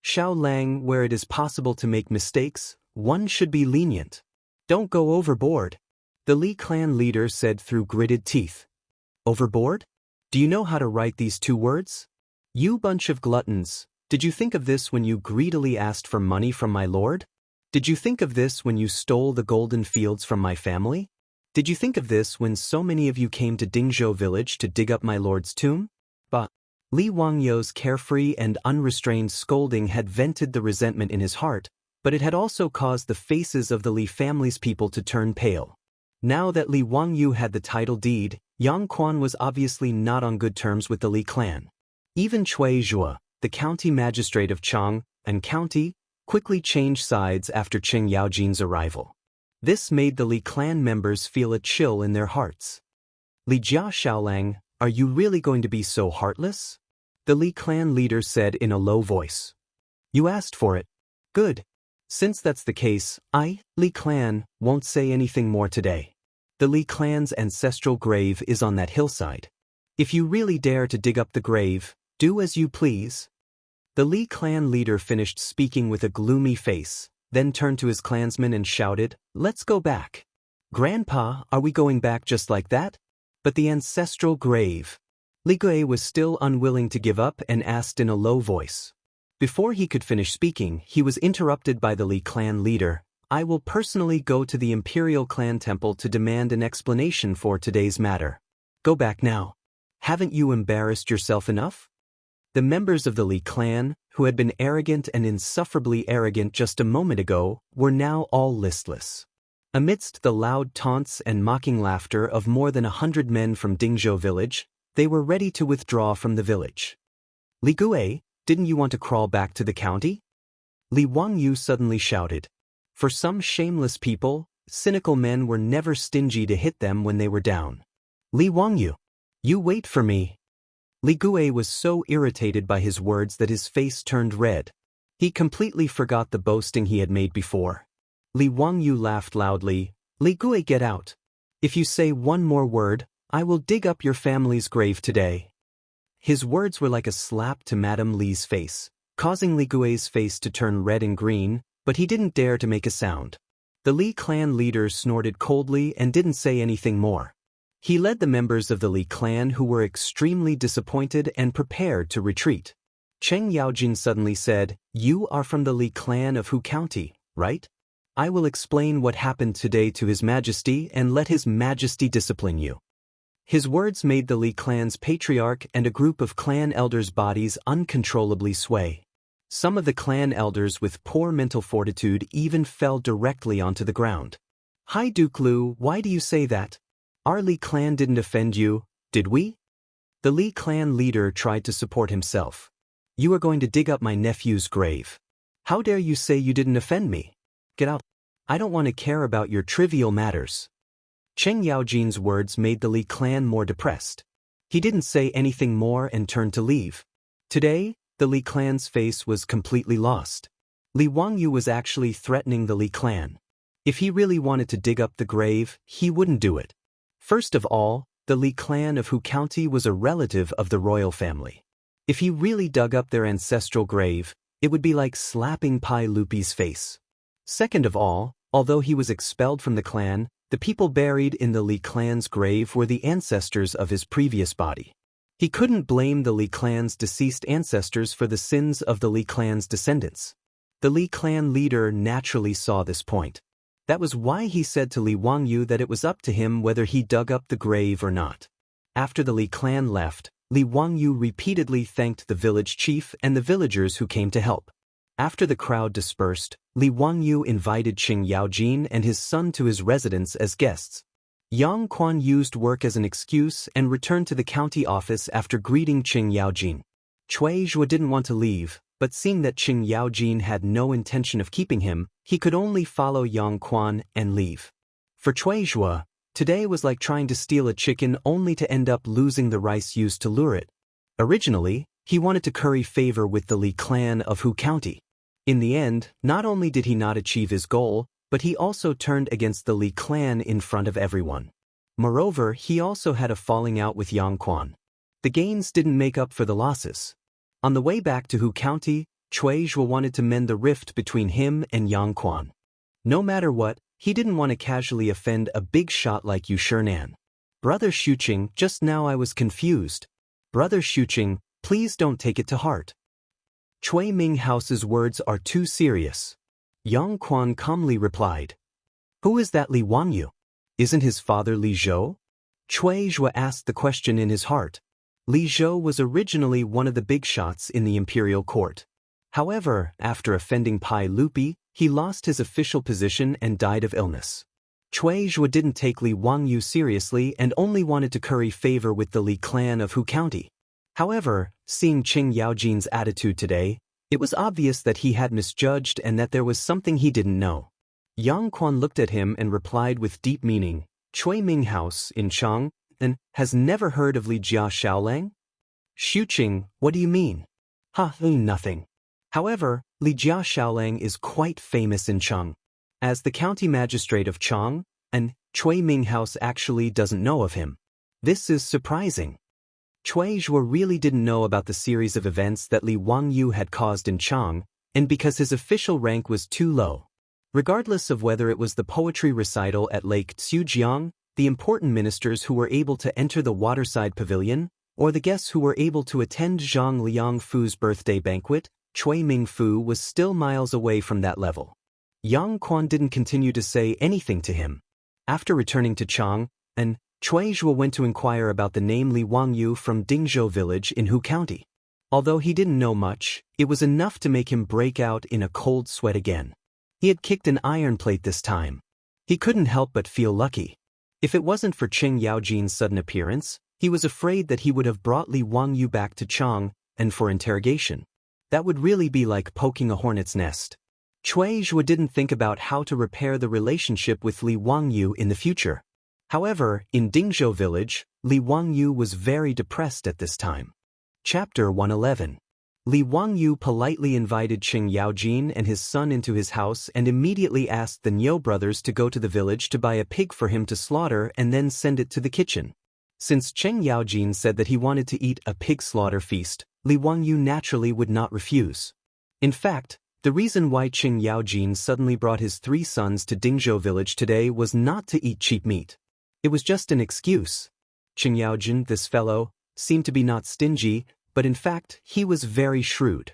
Xiao Lang, where it is possible to make mistakes, one should be lenient. Don't go overboard. The Li clan leader said through gritted teeth. Overboard? Do you know how to write these 2 words? You bunch of gluttons. Did you think of this when you greedily asked for money from my lord? Did you think of this when you stole the golden fields from my family? Did you think of this when so many of you came to Dingzhou village to dig up my lord's tomb? But Li Wangyu's carefree and unrestrained scolding had vented the resentment in his heart, but it had also caused the faces of the Li family's people to turn pale. Now that Li Wangyu had the title deed, Yang Quan was obviously not on good terms with the Li clan. Even Cui Zhuo, the county magistrate of Chang and County, quickly changed sides after Qing Yaojin's arrival. This made the Li clan members feel a chill in their hearts. Li Jia Xiaolang, are you really going to be so heartless? The Li clan leader said in a low voice. You asked for it. Good. Since that's the case, I, Li clan, won't say anything more today. The Li clan's ancestral grave is on that hillside. If you really dare to dig up the grave, do as you please. The Li clan leader finished speaking with a gloomy face, then turned to his clansmen and shouted, Let's go back. Grandpa, are we going back just like that? But the ancestral grave. Li Gui was still unwilling to give up and asked in a low voice. Before he could finish speaking, he was interrupted by the Li clan leader. I will personally go to the Imperial Clan Temple to demand an explanation for today's matter. Go back now. Haven't you embarrassed yourself enough? The members of the Li clan, who had been arrogant and insufferably arrogant just a moment ago, were now all listless. Amidst the loud taunts and mocking laughter of more than 100 men from Dingzhou village, they were ready to withdraw from the village. Li Gui, didn't you want to crawl back to the county? Li Wangyu suddenly shouted. For some shameless people, cynical men were never stingy to hit them when they were down. Li Wangyu, you wait for me. Li Gui was so irritated by his words that his face turned red. He completely forgot the boasting he had made before. Li Wangyu laughed loudly. Li Gui, get out. If you say one more word, I will dig up your family's grave today. His words were like a slap to Madame Li's face, causing Li Gui's face to turn red and green, but he didn't dare to make a sound. The Li clan leader snorted coldly and didn't say anything more. He led the members of the Li clan who were extremely disappointed and prepared to retreat. Cheng Yaojin suddenly said, "You are from the Li clan of Hu County, right? I will explain what happened today to His Majesty and let His Majesty discipline you." His words made the Li clan's patriarch and a group of clan elders' bodies uncontrollably sway. Some of the clan elders with poor mental fortitude even fell directly onto the ground. "Hi Duke Lu, why do you say that? Our Li clan didn't offend you, did we?" The Li clan leader tried to support himself. "You are going to dig up my nephew's grave. How dare you say you didn't offend me? Get out. I don't want to care about your trivial matters." Cheng Yaojin's words made the Li clan more depressed. He didn't say anything more and turned to leave. Today, the Li clan's face was completely lost. Li Wangyu was actually threatening the Li clan. If he really wanted to dig up the grave, he wouldn't do it. First of all, the Li clan of Hu County was a relative of the royal family. If he really dug up their ancestral grave, it would be like slapping Pai Lupi's face. Second of all, although he was expelled from the clan, the people buried in the Li clan's grave were the ancestors of his previous body. He couldn't blame the Li clan's deceased ancestors for the sins of the Li clan's descendants. The Li clan leader naturally saw this point. That was why he said to Li Wangyu that it was up to him whether he dug up the grave or not. After the Li clan left, Li Wangyu repeatedly thanked the village chief and the villagers who came to help. After the crowd dispersed, Li Wangyu invited Cheng Yaojin and his son to his residence as guests. Yang Quan used work as an excuse and returned to the county office after greeting Cheng Yaojin. Cui Zhuo didn't want to leave, but seeing that Cheng Yaojin had no intention of keeping him, he could only follow Yang Quan and leave. For Cui Zhuo, today was like trying to steal a chicken only to end up losing the rice used to lure it. Originally, he wanted to curry favor with the Li clan of Hu County. In the end, not only did he not achieve his goal, but he also turned against the Li clan in front of everyone. Moreover, he also had a falling out with Yang Quan. The gains didn't make up for the losses. On the way back to Hu County, Cui Zhuo wanted to mend the rift between him and Yang Quan. No matter what, he didn't want to casually offend a big shot like Yu Shernan. "Brother Xuqing, just now I was confused. Brother Xuqing, please don't take it to heart. Cui Minghouse's words are too serious." Yang Quan calmly replied. "Who is that Li Wangyu? Isn't his father Li Zhou?" Cui Zhuo asked the question in his heart. Li Zhou was originally one of the big shots in the imperial court. However, after offending Pai Lupi, he lost his official position and died of illness. Cui Zhuo didn't take Li Wangyu seriously and only wanted to curry favor with the Li clan of Hu County. However, seeing Cheng Yaojin's attitude today, it was obvious that he had misjudged and that there was something he didn't know. Yang Quan looked at him and replied with deep meaning, "Cui Minghouse in Chang, and has never heard of Li Jia Shaolang?" "Xuqing, what do you mean?" Nothing. However, Li Jia Shaolang is quite famous in Chang. As the county magistrate of Chang, and Cui Minghouse actually doesn't know of him. This is surprising. Cui Zhuo really didn't know about the series of events that Li Wangyu had caused in Chang, and because his official rank was too low. Regardless of whether it was the poetry recital at Lake Tsujiang, the important ministers who were able to enter the waterside pavilion, or the guests who were able to attend Zhang Liangfu's birthday banquet, Cui Mingfu was still miles away from that level. Yang Quan didn't continue to say anything to him. After returning to Chang, and Zhuo went to inquire about the name Li Wangyu from Dingzhou village in Hu County. Although he didn't know much, it was enough to make him break out in a cold sweat again. He had kicked an iron plate this time. He couldn't help but feel lucky. If it wasn't for Qing Yaojin's sudden appearance, he was afraid that he would have brought Li Wangyu back to Chang and for interrogation. That would really be like poking a hornet's nest. Zhuo didn't think about how to repair the relationship with Li Wangyu in the future. However, in Dingzhou village, Li Wangyu was very depressed at this time. Chapter 111. Li Wangyu politely invited Qing Yaojin and his son into his house and immediately asked the Niu brothers to go to the village to buy a pig for him to slaughter and then send it to the kitchen. Since Qing Yaojin said that he wanted to eat a pig slaughter feast, Li Wangyu naturally would not refuse. In fact, the reason why Qing Yaojin suddenly brought his 3 sons to Dingzhou village today was not to eat cheap meat. It was just an excuse. Qing Yaojin, this fellow, seemed to be not stingy, but in fact, he was very shrewd.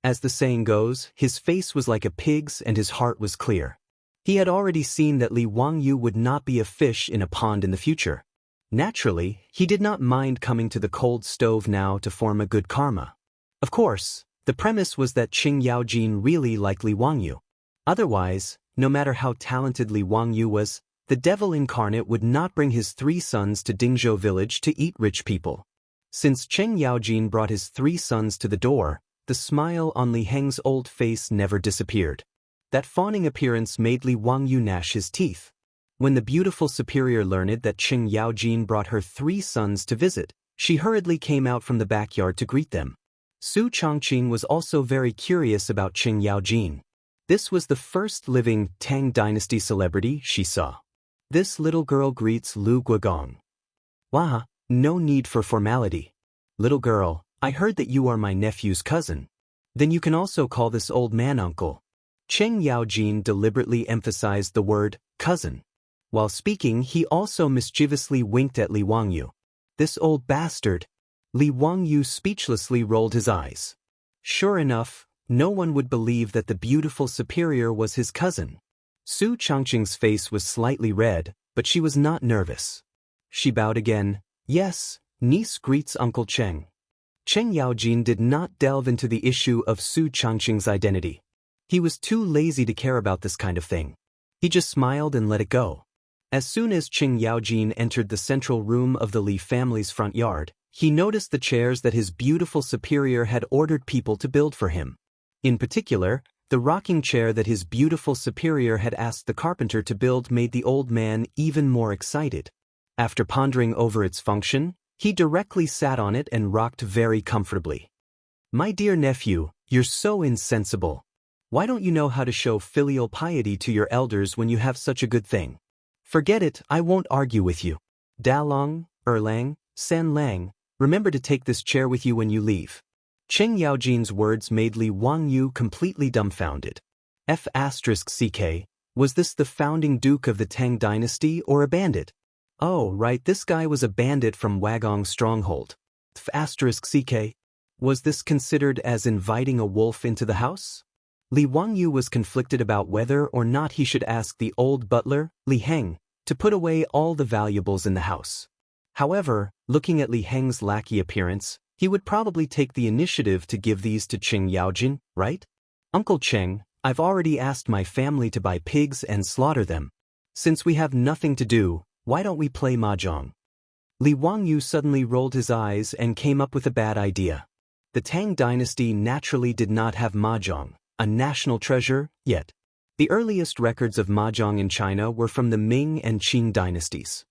As the saying goes, his face was like a pig's and his heart was clear. He had already seen that Li Wangyu would not be a fish in a pond in the future. Naturally, he did not mind coming to the cold stove now to form a good karma. Of course, the premise was that Qing Yaojin really liked Li Wangyu. Otherwise, no matter how talented Li Wangyu was, the devil incarnate would not bring his 3 sons to Dingzhou village to eat rich people. Since Qing Yaojin brought his 3 sons to the door, the smile on Li Heng's old face never disappeared. That fawning appearance made Li Wangyu gnash his teeth. When the beautiful superior learned that Qing Yaojin brought her 3 sons to visit, she hurriedly came out from the backyard to greet them. Su Chongqing was also very curious about Qing Yaojin. This was the first living Tang Dynasty celebrity she saw. This little girl greets Lu Guogong. Wah, no need for formality. Little girl, I heard that you are my nephew's cousin. Then you can also call this old man uncle. Qing Yaojin deliberately emphasized the word cousin. While speaking, he also mischievously winked at Li Wangyu. This old bastard. Li Wangyu speechlessly rolled his eyes. Sure enough, no one would believe that the beautiful superior was his cousin. Su Chongqing's face was slightly red, but she was not nervous. She bowed again. Yes, niece greets Uncle Cheng. Qing Yaojin did not delve into the issue of Su Chongqing's identity. He was too lazy to care about this kind of thing. He just smiled and let it go. As soon as Qing Yaojin entered the central room of the Li family's front yard, he noticed the chairs that his beautiful superior had ordered people to build for him. In particular, the rocking chair that his beautiful superior had asked the carpenter to build made the old man even more excited. After pondering over its function, he directly sat on it and rocked very comfortably. My dear nephew, you're so insensible. Why don't you know how to show filial piety to your elders when you have such a good thing? Forget it, I won't argue with you. Dalong, Erlang, San Lang, remember to take this chair with you when you leave. Qing Yaojin's words made Li Wangyu completely dumbfounded. F***ck, was this the founding duke of the Tang Dynasty or a bandit? Oh, right, this guy was a bandit from Wagong's stronghold. F***ck, was this considered as inviting a wolf into the house? Li Wangyu was conflicted about whether or not he should ask the old butler, Li Heng, to put away all the valuables in the house. However, looking at Li Heng's lackey appearance, he would probably take the initiative to give these to Qing Yaojin, right? Uncle Cheng, I've already asked my family to buy pigs and slaughter them. Since we have nothing to do, why don't we play mahjong? Li Wangyu suddenly rolled his eyes and came up with a bad idea. The Tang Dynasty naturally did not have mahjong, a national treasure, yet. The earliest records of mahjong in China were from the Ming and Qing dynasties.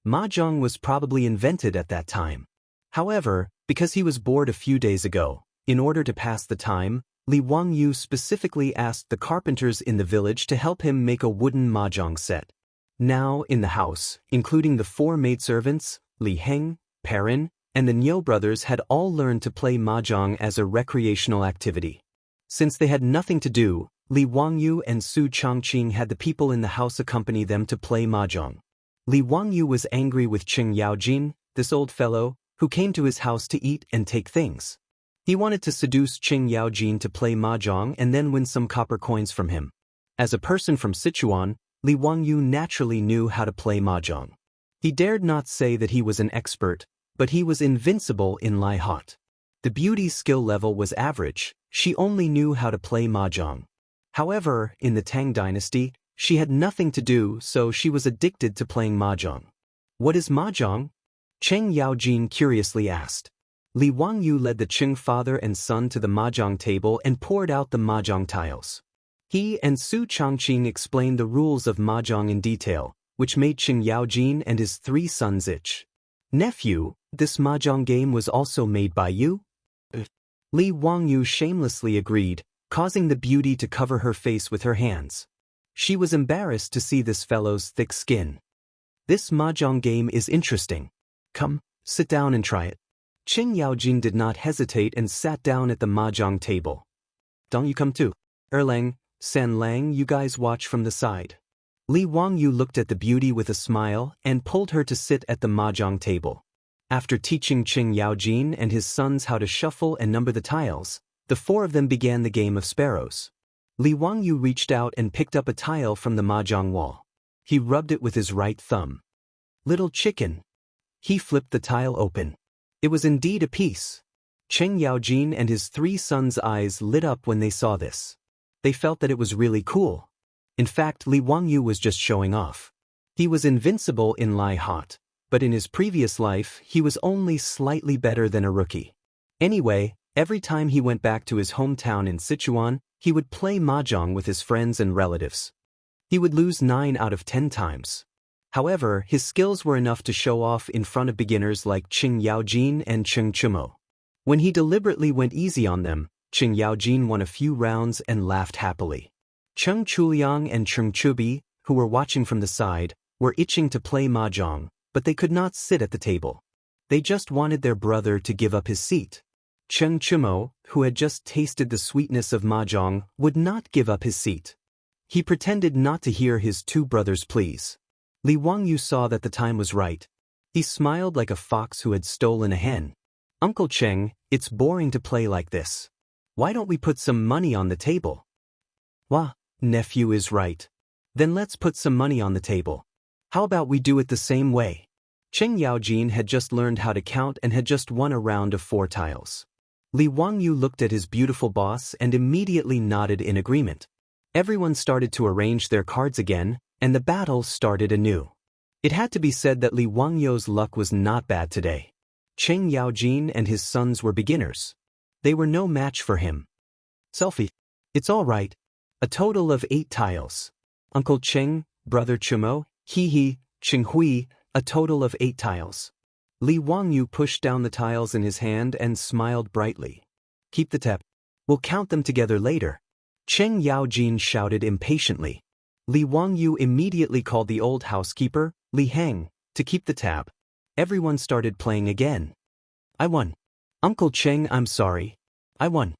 Mahjong was probably invented at that time. However, because he was bored a few days ago, in order to pass the time, Li Wangyu specifically asked the carpenters in the village to help him make a wooden mahjong set. Now, in the house, including the 4 maidservants, Li Heng, Perrin, and the Niu brothers had all learned to play mahjong as a recreational activity. Since they had nothing to do, Li Wangyu and Su Chongqing had the people in the house accompany them to play mahjong. Li Wangyu was angry with Qing Yaojin, this old fellow, who came to his house to eat and take things. He wanted to seduce Qing Yaojin to play mahjong and then win some copper coins from him. As a person from Sichuan, Li Wangyu naturally knew how to play mahjong. He dared not say that he was an expert, but he was invincible in Lai Hot. The beauty's skill level was average, she only knew how to play mahjong. However, in the Tang Dynasty, she had nothing to do, so she was addicted to playing mahjong. What is mahjong? Cheng Yaojin curiously asked. Li Wangyu led the Cheng father and son to the mahjong table and poured out the mahjong tiles. He and Su Changqing explained the rules of mahjong in detail, which made Cheng Yaojin and his 3 sons itch. Nephew, this mahjong game was also made by you? Li Wangyu shamelessly agreed, causing the beauty to cover her face with her hands. She was embarrassed to see this fellow's thick skin. This mahjong game is interesting. Come, sit down and try it. Cheng Yaojin did not hesitate and sat down at the mahjong table. Don't you come too? Erlang, San Lang, you guys watch from the side. Li Wangyu looked at the beauty with a smile and pulled her to sit at the mahjong table. After teaching Cheng Yaojin and his sons how to shuffle and number the tiles, the 4 of them began the game of sparrows. Li Wangyu reached out and picked up a tile from the mahjong wall. He rubbed it with his right thumb. Little chicken. He flipped the tile open. It was indeed a piece. Cheng Yaojin and his 3 sons' eyes lit up when they saw this. They felt that it was really cool. In fact, Li Wangyu was just showing off. He was invincible in Lai Hot, but in his previous life, he was only slightly better than a rookie. Anyway, every time he went back to his hometown in Sichuan, he would play mahjong with his friends and relatives. He would lose 9 out of 10 times. However, his skills were enough to show off in front of beginners like Cheng Yaojin and Cheng Chumo. When he deliberately went easy on them, Cheng Yaojin won a few rounds and laughed happily. Cheng Chuliang and Cheng Chubi, who were watching from the side, were itching to play mahjong, but they could not sit at the table. They just wanted their brother to give up his seat. Cheng Chumo, who had just tasted the sweetness of mahjong, would not give up his seat. He pretended not to hear his 2 brothers' pleas. Li Wangyu saw that the time was right. He smiled like a fox who had stolen a hen. Uncle Cheng, it's boring to play like this. Why don't we put some money on the table? Wah, nephew is right. Then let's put some money on the table. How about we do it the same way? Cheng Yaojin had just learned how to count and had just won a round of 4 tiles. Li Wangyu looked at his beautiful boss and immediately nodded in agreement. Everyone started to arrange their cards again, and the battle started anew. It had to be said that Li Wangyu's luck was not bad today. Cheng Yaojin and his sons were beginners. They were no match for him. Selfie. It's all right. A total of 8 tiles. Uncle Cheng, Brother Chumo, He, Cheng Hui, a total of 8 tiles. Li Wangyu pushed down the tiles in his hand and smiled brightly. Keep the tab. We'll count them together later. Cheng Yaojin shouted impatiently. Li Wangyu immediately called the old housekeeper, Li Heng, to keep the tab. Everyone started playing again. I won. Uncle Cheng, I'm sorry. I won.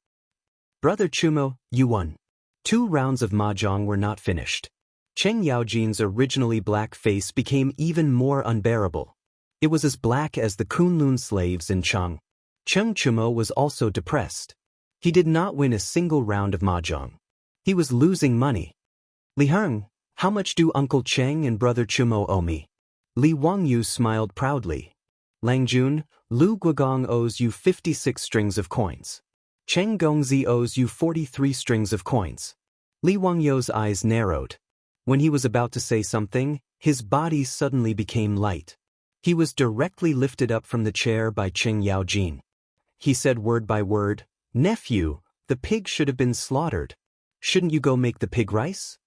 Brother Chumo, you won. 2 rounds of mahjong were not finished. Cheng Yaojin's originally black face became even more unbearable. It was as black as the Kunlun slaves in Chang. Cheng Chumo was also depressed. He did not win a single round of mahjong. He was losing money. Li Heng, how much do Uncle Cheng and Brother Chumo owe me? Li Wangyu smiled proudly. Langjun, Lu Guogong owes you 56 strings of coins. Cheng Gongzi owes you 43 strings of coins. Li Wangyu's eyes narrowed. When he was about to say something, his body suddenly became light. He was directly lifted up from the chair by Cheng Yaojin. He said word by word, "Nephew, the pig should have been slaughtered. Shouldn't you go make the pig rice?"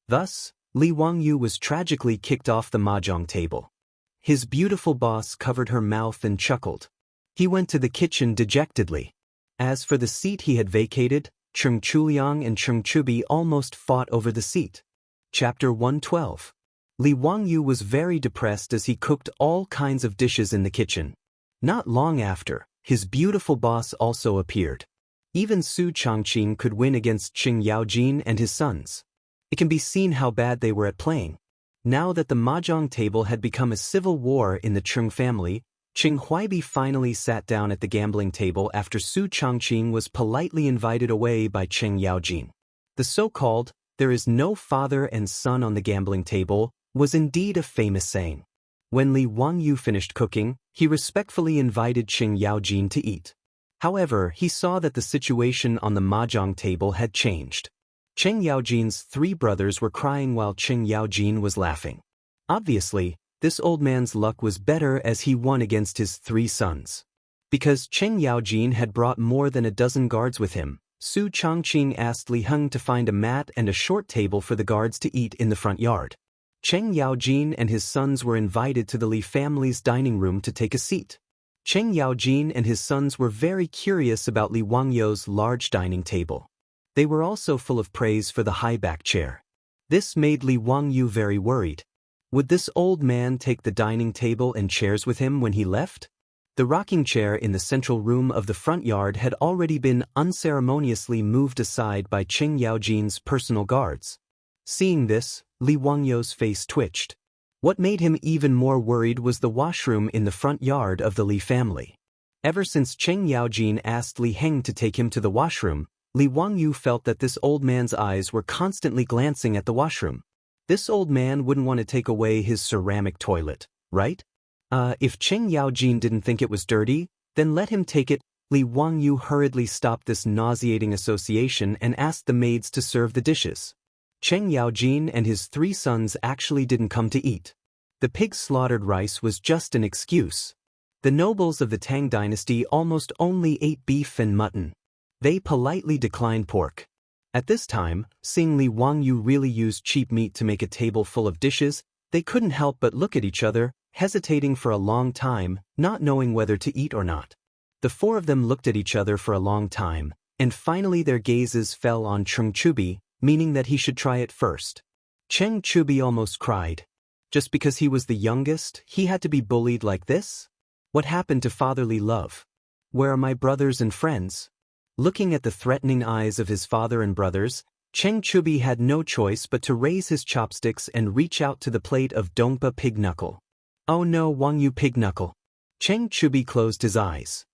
Thus, Li Wangyu was tragically kicked off the mahjong table. His beautiful boss covered her mouth and chuckled. He went to the kitchen dejectedly. As for the seat he had vacated, Cheng Chuliang and Cheng Chubi almost fought over the seat. Chapter 112. Li Wangyu was very depressed as he cooked all kinds of dishes in the kitchen. Not long after, his beautiful boss also appeared. Even Su Changqing could win against Cheng Yaojin and his sons. It can be seen how bad they were at playing. Now that the mahjong table had become a civil war in the Cheng family, Cheng Huaibi finally sat down at the gambling table after Su Changqing was politely invited away by Cheng Yaojin. The so-called, "there is no father and son on the gambling table," was indeed a famous saying. When Li Wangyu finished cooking, he respectfully invited Qing Yaojin to eat. However, he saw that the situation on the mahjong table had changed. Qing Yaojin's 3 brothers were crying while Qing Yaojin was laughing. Obviously, this old man's luck was better as he won against his 3 sons. Because Qing Yaojin had brought more than a dozen guards with him, Su Changqing asked Li Heng to find a mat and a short table for the guards to eat in the front yard. Qing Yaojin and his sons were invited to the Li family's dining room to take a seat. Qing Yaojin and his sons were very curious about Li Wangyu's large dining table. They were also full of praise for the high-back chair. This made Li Wangyu very worried. Would this old man take the dining table and chairs with him when he left? The rocking chair in the central room of the front yard had already been unceremoniously moved aside by Qing Yaojin's personal guards. Seeing this, Li Wangyu's face twitched. What made him even more worried was the washroom in the front yard of the Li family. Ever since Qing Yaojin asked Li Heng to take him to the washroom, Li Wangyu felt that this old man's eyes were constantly glancing at the washroom. This old man wouldn't want to take away his ceramic toilet, right? If Qing Yaojin didn't think it was dirty, then let him take it. Li Wangyu hurriedly stopped this nauseating association and asked the maids to serve the dishes. Qing Yaojin and his 3 sons actually didn't come to eat. The pig's slaughtered rice was just an excuse. The nobles of the Tang Dynasty almost only ate beef and mutton. They politely declined pork. At this time, seeing Li Wangyu really used cheap meat to make a table full of dishes, they couldn't help but look at each other, hesitating for a long time, not knowing whether to eat or not. The 4 of them looked at each other for a long time, and finally their gazes fell on Cheng Chubi, meaning that he should try it first. Cheng Chubi almost cried. Just because he was the youngest, he had to be bullied like this? What happened to fatherly love? Where are my brothers and friends? Looking at the threatening eyes of his father and brothers, Cheng Chubi had no choice but to raise his chopsticks and reach out to the plate of Dongpa pig knuckle. Oh no, Wangyu pig knuckle. Cheng Chubi closed his eyes.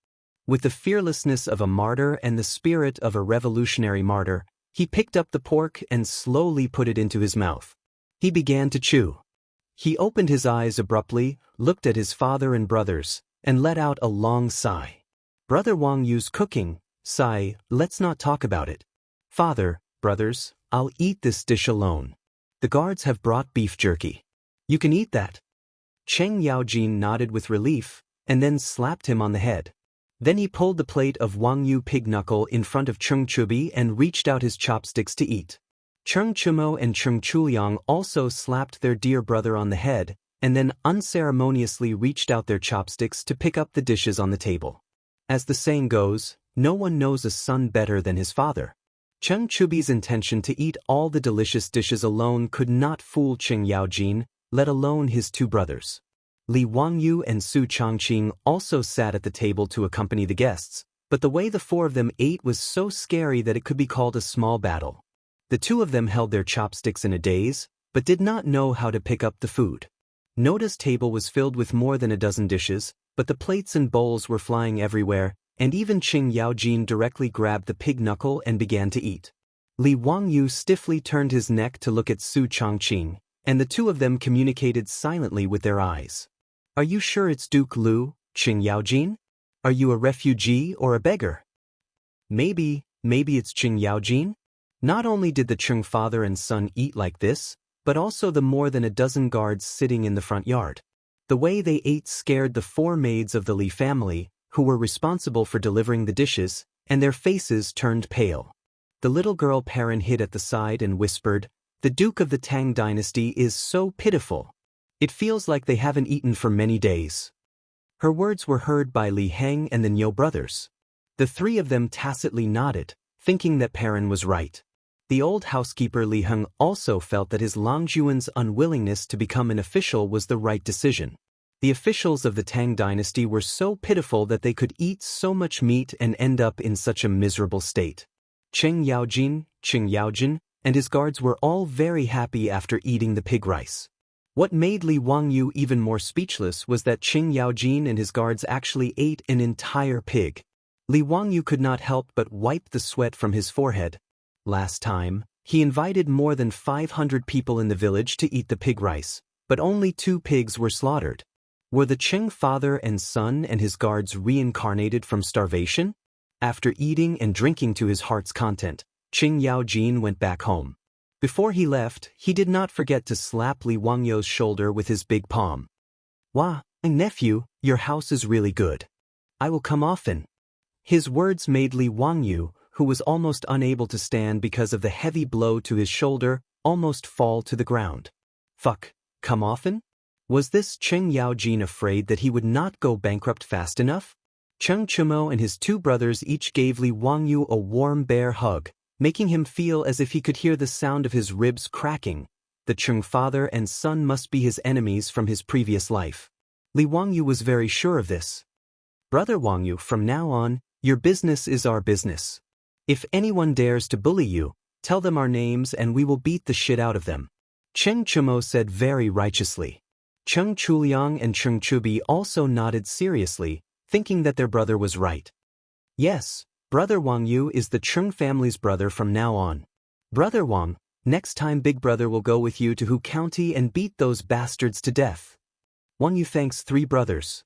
With the fearlessness of a martyr and the spirit of a revolutionary martyr, he picked up the pork and slowly put it into his mouth. He began to chew. He opened his eyes abruptly, looked at his father and brothers, and let out a long sigh. Brother Wangyu's cooking. Sigh, let's not talk about it. Father, brothers, I'll eat this dish alone. The guards have brought beef jerky. You can eat that. Qing Yaojin nodded with relief, and then slapped him on the head. Then he pulled the plate of Wangyu pig knuckle in front of Cheng Chubi and reached out his chopsticks to eat. Cheng Chumo and Cheng Chuliang also slapped their dear brother on the head, and then unceremoniously reached out their chopsticks to pick up the dishes on the table. As the saying goes, no one knows a son better than his father. Cheng Chubi's intention to eat all the delicious dishes alone could not fool Qing Yaojin, let alone his 2 brothers. Li Wangyu and Su Changqing also sat at the table to accompany the guests, but the way the 4 of them ate was so scary that it could be called a small battle. The 2 of them held their chopsticks in a daze, but did not know how to pick up the food. Noda's table was filled with more than a dozen dishes, but the plates and bowls were flying everywhere, and even Qing Yaojin directly grabbed the pig knuckle and began to eat. Li Wangyu stiffly turned his neck to look at Su Changqing, and the 2 of them communicated silently with their eyes. Are you sure it's Duke Lu, Qing Yaojin? Are you a refugee or a beggar? Maybe it's Qing Yaojin? Not only did the Qing father and son eat like this, but also the more than a dozen guards sitting in the front yard. The way they ate scared the 4 maids of the Li family, who were responsible for delivering the dishes, and their faces turned pale. The little girl Perrin hid at the side and whispered, "The Duke of the Tang Dynasty is so pitiful. It feels like they haven't eaten for many days." Her words were heard by Li Heng and the Niu brothers. The 3 of them tacitly nodded, thinking that Perrin was right. The old housekeeper Li Heng also felt that his Longjuan's unwillingness to become an official was the right decision. The officials of the Tang Dynasty were so pitiful that they could eat so much meat and end up in such a miserable state. Qing Yaojin, and his guards were all very happy after eating the pig rice. What made Li Wangyu even more speechless was that Qing Yaojin and his guards actually ate an entire pig. Li Wangyu could not help but wipe the sweat from his forehead. Last time, he invited more than 500 people in the village to eat the pig rice, but only 2 pigs were slaughtered. Were the Qing father and son and his guards reincarnated from starvation? After eating and drinking to his heart's content, Qing Yaojin went back home. Before he left, he did not forget to slap Li Wangyu's shoulder with his big palm. "Wah, nephew, your house is really good. I will come often." His words made Li Wangyu, who was almost unable to stand because of the heavy blow to his shoulder, almost fall to the ground. Fuck, come often? Was this Qing Yaojin afraid that he would not go bankrupt fast enough? Cheng Chumo and his 2 brothers each gave Li Wangyu a warm bear hug, making him feel as if he could hear the sound of his ribs cracking. The Qing father and son must be his enemies from his previous life. Li Wangyu was very sure of this. "Brother Wangyu, from now on, your business is our business. If anyone dares to bully you, tell them our names and we will beat the shit out of them," Cheng Chumo said very righteously. Cheng Chuliang and Cheng Chubi also nodded seriously, thinking that their brother was right. "Yes, Brother Wangyu is the Cheng family's brother from now on. Brother Wang, next time Big Brother will go with you to Hu County and beat those bastards to death." Wangyu thanks 3 brothers.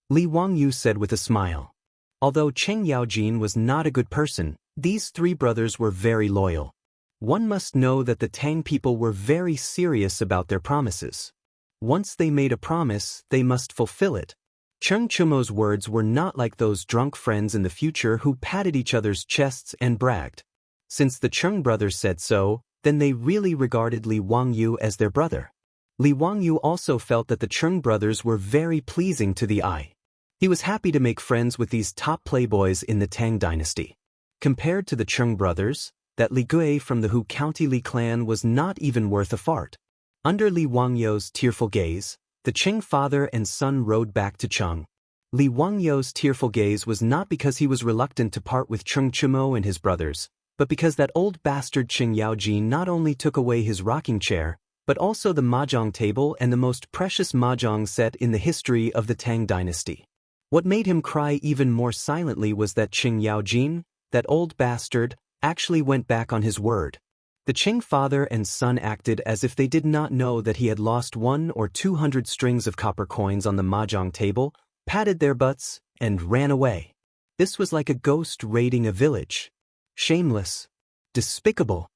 Li Wangyu said with a smile. Although Cheng Yaojin was not a good person, these 3 brothers were very loyal. One must know that the Tang people were very serious about their promises. Once they made a promise, they must fulfill it. Cheng Chumo's words were not like those drunk friends in the future who patted each other's chests and bragged. Since the Cheng brothers said so, then they really regarded Li Wangyu as their brother. Li Wangyu also felt that the Cheng brothers were very pleasing to the eye. He was happy to make friends with these top playboys in the Tang Dynasty. Compared to the Cheng brothers, that Li Gui from the Hu County Li clan was not even worth a fart. Under Li Wangyu's tearful gaze, the Qing father and son rode back to Cheng. Li Wangyu's tearful gaze was not because he was reluctant to part with Cheng Chumo and his brothers, but because that old bastard Qing Yaojin not only took away his rocking chair, but also the mahjong table and the most precious mahjong set in the history of the Tang Dynasty. What made him cry even more silently was that Qing Yaojin, that old bastard, actually went back on his word. The Qing father and son acted as if they did not know that he had lost 100 or 200 strings of copper coins on the mahjong table, patted their butts, and ran away. This was like a ghost raiding a village. Shameless. Despicable.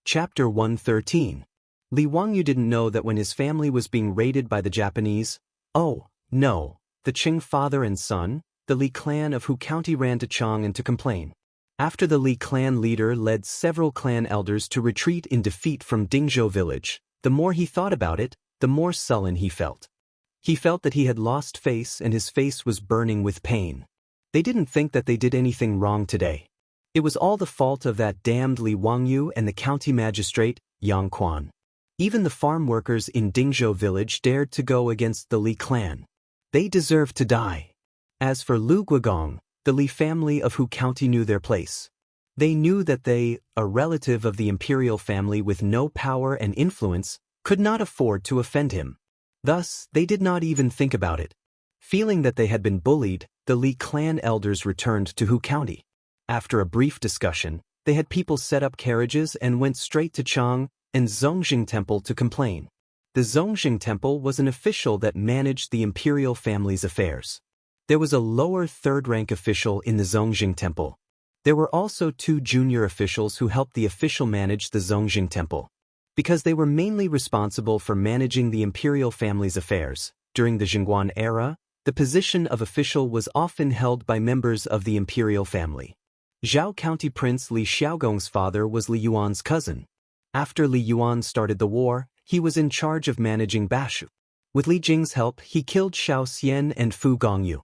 Chapter 113. Li Wangyu didn't know that when his family was being raided by the Japanese, oh, no, the Qing father and son, the Li clan of Hu County ran to Chang and to complain. After the Li clan leader led several clan elders to retreat in defeat from Dingzhou village, the more he thought about it, the more sullen he felt. He felt that he had lost face and his face was burning with pain. They didn't think that they did anything wrong today. It was all the fault of that damned Li Wangyu and the county magistrate, Yang Quan. Even the farm workers in Dingzhou village dared to go against the Li clan. They deserved to die. As for Lu Guigong, the Li family of Hu County knew their place. They knew that they, a relative of the imperial family with no power and influence, could not afford to offend him. Thus, they did not even think about it. Feeling that they had been bullied, the Li clan elders returned to Hu County. After a brief discussion, they had people set up carriages and went straight to Chang and Zhongjing Temple to complain. The Zhongjing Temple was an official that managed the imperial family's affairs. There was a lower third-rank official in the Zhongjing Temple. There were also 2 junior officials who helped the official manage the Zhongjing Temple. Because they were mainly responsible for managing the imperial family's affairs, during the Jingguan era, the position of official was often held by members of the imperial family. Zhao County Prince Li Xiaogong's father was Li Yuan's cousin. After Li Yuan started the war, he was in charge of managing Bashu. With Li Jing's help, he killed Xiao Xian and Fu Gongyu.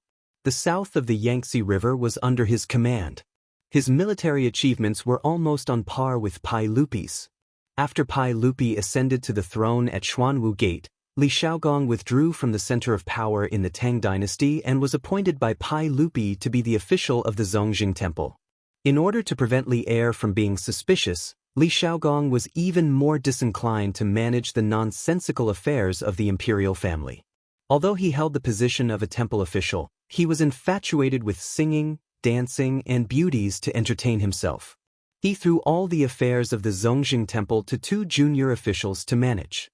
The south of the Yangtze River was under his command. His military achievements were almost on par with Pai Lupi's. After Pai Lupi ascended to the throne at Xuanwu Gate, Li Xiaogong withdrew from the center of power in the Tang Dynasty and was appointed by Pai Lupi to be the official of the Zhongjing Temple. In order to prevent Li Er from being suspicious, Li Xiaogong was even more disinclined to manage the nonsensical affairs of the imperial family. Although he held the position of a temple official, he was infatuated with singing, dancing, and beauties to entertain himself. He threw all the affairs of the Zhongjing Temple to 2 junior officials to manage.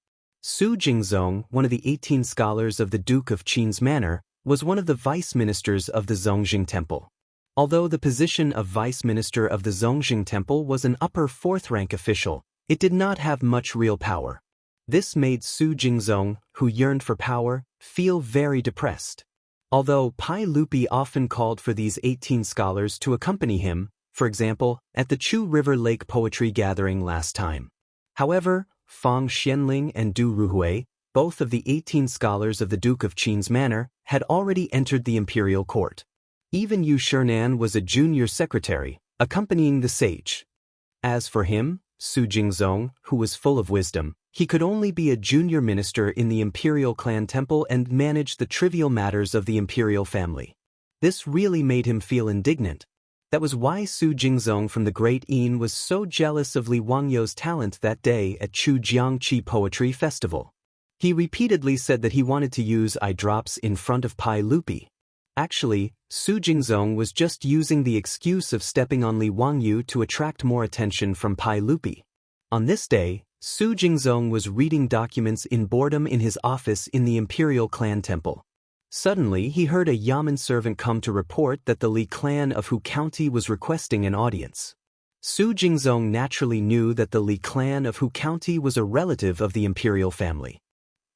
Su Jingzong, one of the 18 scholars of the Duke of Qin's manor, was one of the vice ministers of the Zongjing Temple. Although the position of vice minister of the Zongjing Temple was an upper fourth-rank official, it did not have much real power. This made Su Jingzong, who yearned for power, feel very depressed. Although Pai Lupi often called for these 18 scholars to accompany him, for example, at the Chu River Lake Poetry Gathering last time. However, Fang Xianling and Du Ruhui, both of the 18 scholars of the Duke of Qin's manor, had already entered the imperial court. Even Yu Shernan was a junior secretary, accompanying the sage. As for him, Su Jingzong, who was full of wisdom, he could only be a junior minister in the imperial clan temple and manage the trivial matters of the imperial family. This really made him feel indignant. That was why Su Jingzong from the Great Yin was so jealous of Li Wangyou's talent that day at Chu Jiangqi Poetry Festival. He repeatedly said that he wanted to use eye drops in front of Pai Lupi. Actually, Su Jingzong was just using the excuse of stepping on Li Wangyou to attract more attention from Pai Lupi. On this day, Su Jingzong was reading documents in boredom in his office in the imperial clan temple. Suddenly, he heard a Yamen servant come to report that the Li clan of Hu County was requesting an audience. Su Jingzong naturally knew that the Li clan of Hu County was a relative of the imperial family.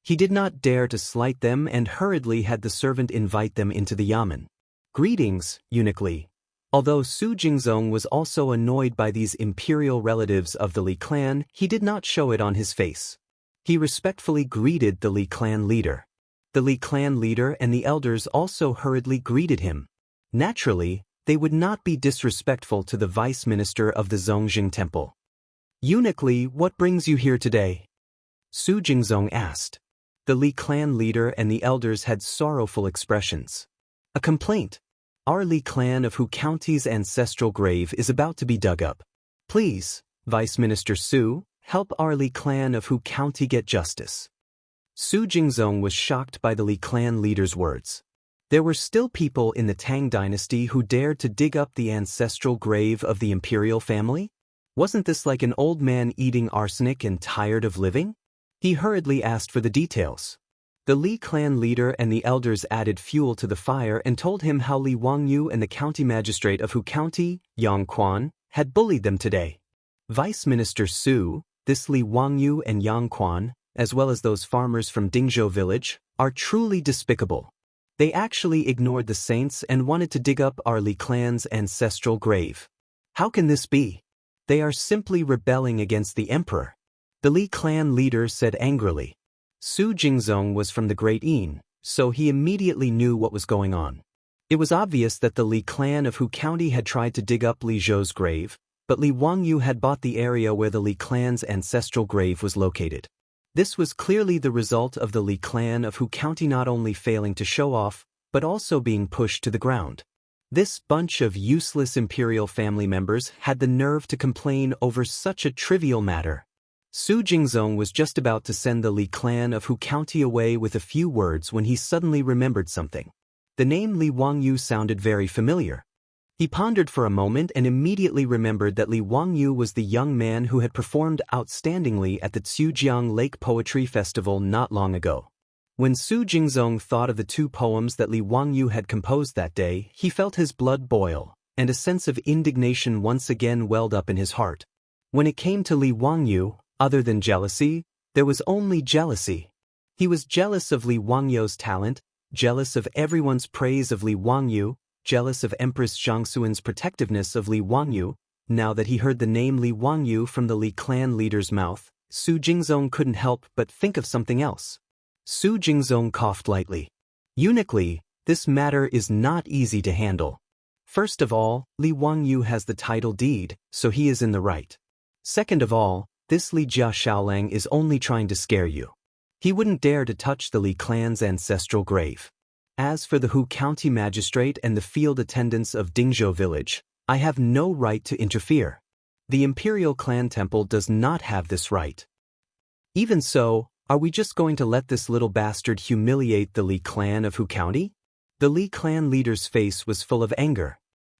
He did not dare to slight them and hurriedly had the servant invite them into the Yamen. Greetings, eunuch Li. Although Su Jingzong was also annoyed by these imperial relatives of the Li clan, he did not show it on his face. He respectfully greeted the Li clan leader. The Li clan leader and the elders also hurriedly greeted him. Naturally, they would not be disrespectful to the vice minister of the Zongjing Temple. Eunuch Li, what brings you here today? Su Jingzong asked. The Li clan leader and the elders had sorrowful expressions. A complaint. Our Li clan of Hu County's ancestral grave is about to be dug up. Please, Vice Minister Su, help our Li clan of Hu County get justice. Su Jingzong was shocked by the Li clan leader's words. There were still people in the Tang Dynasty who dared to dig up the ancestral grave of the imperial family? Wasn't this like an old man eating arsenic and tired of living? He hurriedly asked for the details. The Li clan leader and the elders added fuel to the fire and told him how Li Wangyou and the county magistrate of Hu County, Yang Quan, had bullied them today. Vice Minister Su, this Li Wangyou and Yang Quan, as well as those farmers from Dingzhou village, are truly despicable. They actually ignored the saints and wanted to dig up our Li clan's ancestral grave. How can this be? They are simply rebelling against the emperor. The Li clan leader said angrily. Su Jingzong was from the Great Yin, so he immediately knew what was going on. It was obvious that the Li clan of Hu County had tried to dig up Li Zhou's grave, but Li Wangyou had bought the area where the Li clan's ancestral grave was located. This was clearly the result of the Li clan of Hu County not only failing to show off, but also being pushed to the ground. This bunch of useless imperial family members had the nerve to complain over such a trivial matter. Su Jingzong was just about to send the Li clan of Hu County away with a few words when he suddenly remembered something. The name Li Wangyou sounded very familiar. He pondered for a moment and immediately remembered that Li Wangyou was the young man who had performed outstandingly at the Zhujiang Lake Poetry Festival not long ago. When Su Jingzong thought of the two poems that Li Wangyou had composed that day, he felt his blood boil, and a sense of indignation once again welled up in his heart. When it came to Li Wangyou, other than jealousy, there was only jealousy. He was jealous of Li Wangyou's talent, jealous of everyone's praise of Li Wangyou, jealous of Empress Xianxuan's protectiveness of Li Wangyou. Now that he heard the name Li Wangyou from the Li clan leader's mouth, Su Jingzong couldn't help but think of something else. Su Jingzong coughed lightly. Eunuch Li, this matter is not easy to handle. First of all, Li Wangyou has the title deed, so he is in the right. Second of all, this Li Jia Shaolang is only trying to scare you. He wouldn't dare to touch the Li clan's ancestral grave. As for the Hu County magistrate and the field attendants of Dingzhou village, I have no right to interfere. The imperial clan temple does not have this right. Even so, are we just going to let this little bastard humiliate the Li clan of Hu County? The Li clan leader's face was full of anger.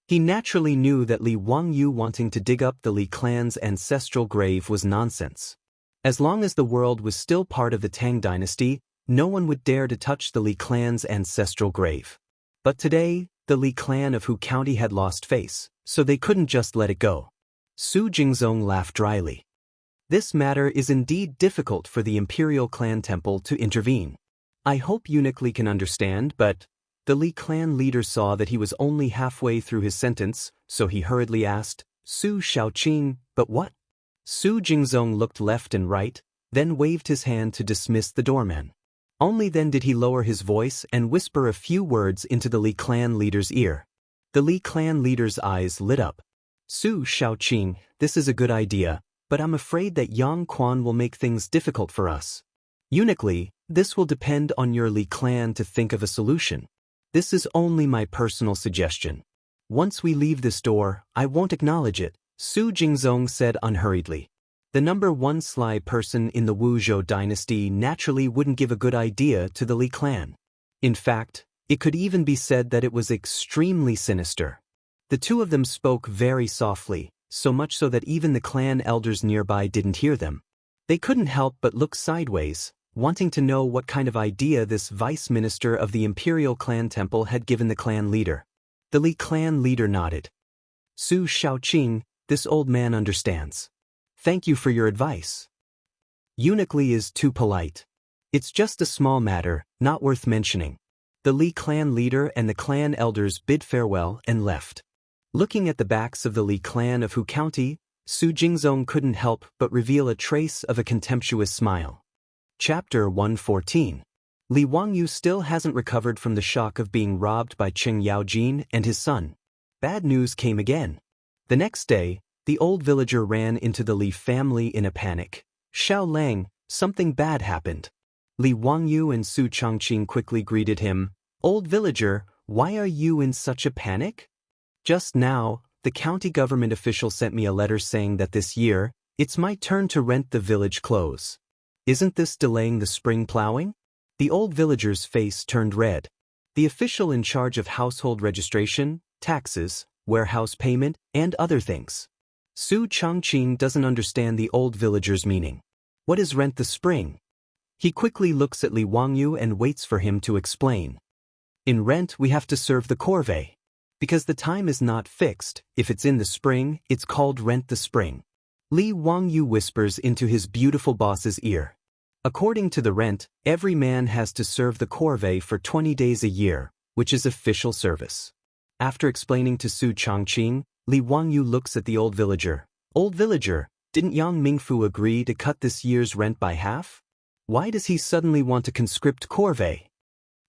He naturally knew that Li Wangyou wanting to dig up the Li clan's ancestral grave was nonsense. As long as the world was still part of the Tang Dynasty, no one would dare to touch the Li clan's ancestral grave. But today, the Li clan of Hu County had lost face, so they couldn't just let it go. Su Jingzong laughed dryly. This matter is indeed difficult for the Imperial Clan Temple to intervene. I hope Eunuch Li can understand, but the Li clan leader saw that he was only halfway through his sentence, so he hurriedly asked, Su Shaoqing, but what? Su Jingzong looked left and right, then waved his hand to dismiss the doorman. Only then did he lower his voice and whisper a few words into the Li clan leader's ear. The Li clan leader's eyes lit up. Su Shaoqing, this is a good idea, but I'm afraid that Yang Quan will make things difficult for us. Eunuch Li, this will depend on your Li clan to think of a solution. This is only my personal suggestion. Once we leave this door, I won't acknowledge it, Su Jingzong said unhurriedly. The number one sly person in the Wuzhou dynasty naturally wouldn't give a good idea to the Li clan. In fact, it could even be said that it was extremely sinister. The two of them spoke very softly, so much so that even the clan elders nearby didn't hear them. They couldn't help but look sideways, wanting to know what kind of idea this vice minister of the Imperial Clan Temple had given the clan leader. The Li clan leader nodded. Su Shaoqing, this old man understands. Thank you for your advice. Eunuch Li is too polite. It's just a small matter, not worth mentioning. The Li clan leader and the clan elders bid farewell and left. Looking at the backs of the Li clan of Hu County, Su Jingzong couldn't help but reveal a trace of a contemptuous smile. Chapter 114. Li Wangyu still hasn't recovered from the shock of being robbed by Qing Yaojin and his son. Bad news came again. The next day, the old villager ran into the Li family in a panic. Xiao Lang, something bad happened. Li Wangyu and Su Changqing quickly greeted him. Old villager, why are you in such a panic? Just now, the county government official sent me a letter saying that this year, it's my turn to rent the village clothes. Isn't this delaying the spring plowing? The old villager's face turned red. The official in charge of household registration, taxes, warehouse payment, and other things. Su Changqing doesn't understand the old villager's meaning. What is rent the spring? He quickly looks at Li Wangyu and waits for him to explain. In rent we have to serve the corvée. Because the time is not fixed, if it's in the spring, it's called rent the spring. Li Wangyu whispers into his beautiful boss's ear. According to the rent, every man has to serve the corvée for 20 days a year, which is official service. After explaining to Su Changqing, Li Wangyu looks at the old villager. Old villager, didn't Yang Mingfu agree to cut this year's rent by half? Why does he suddenly want to conscript corvée?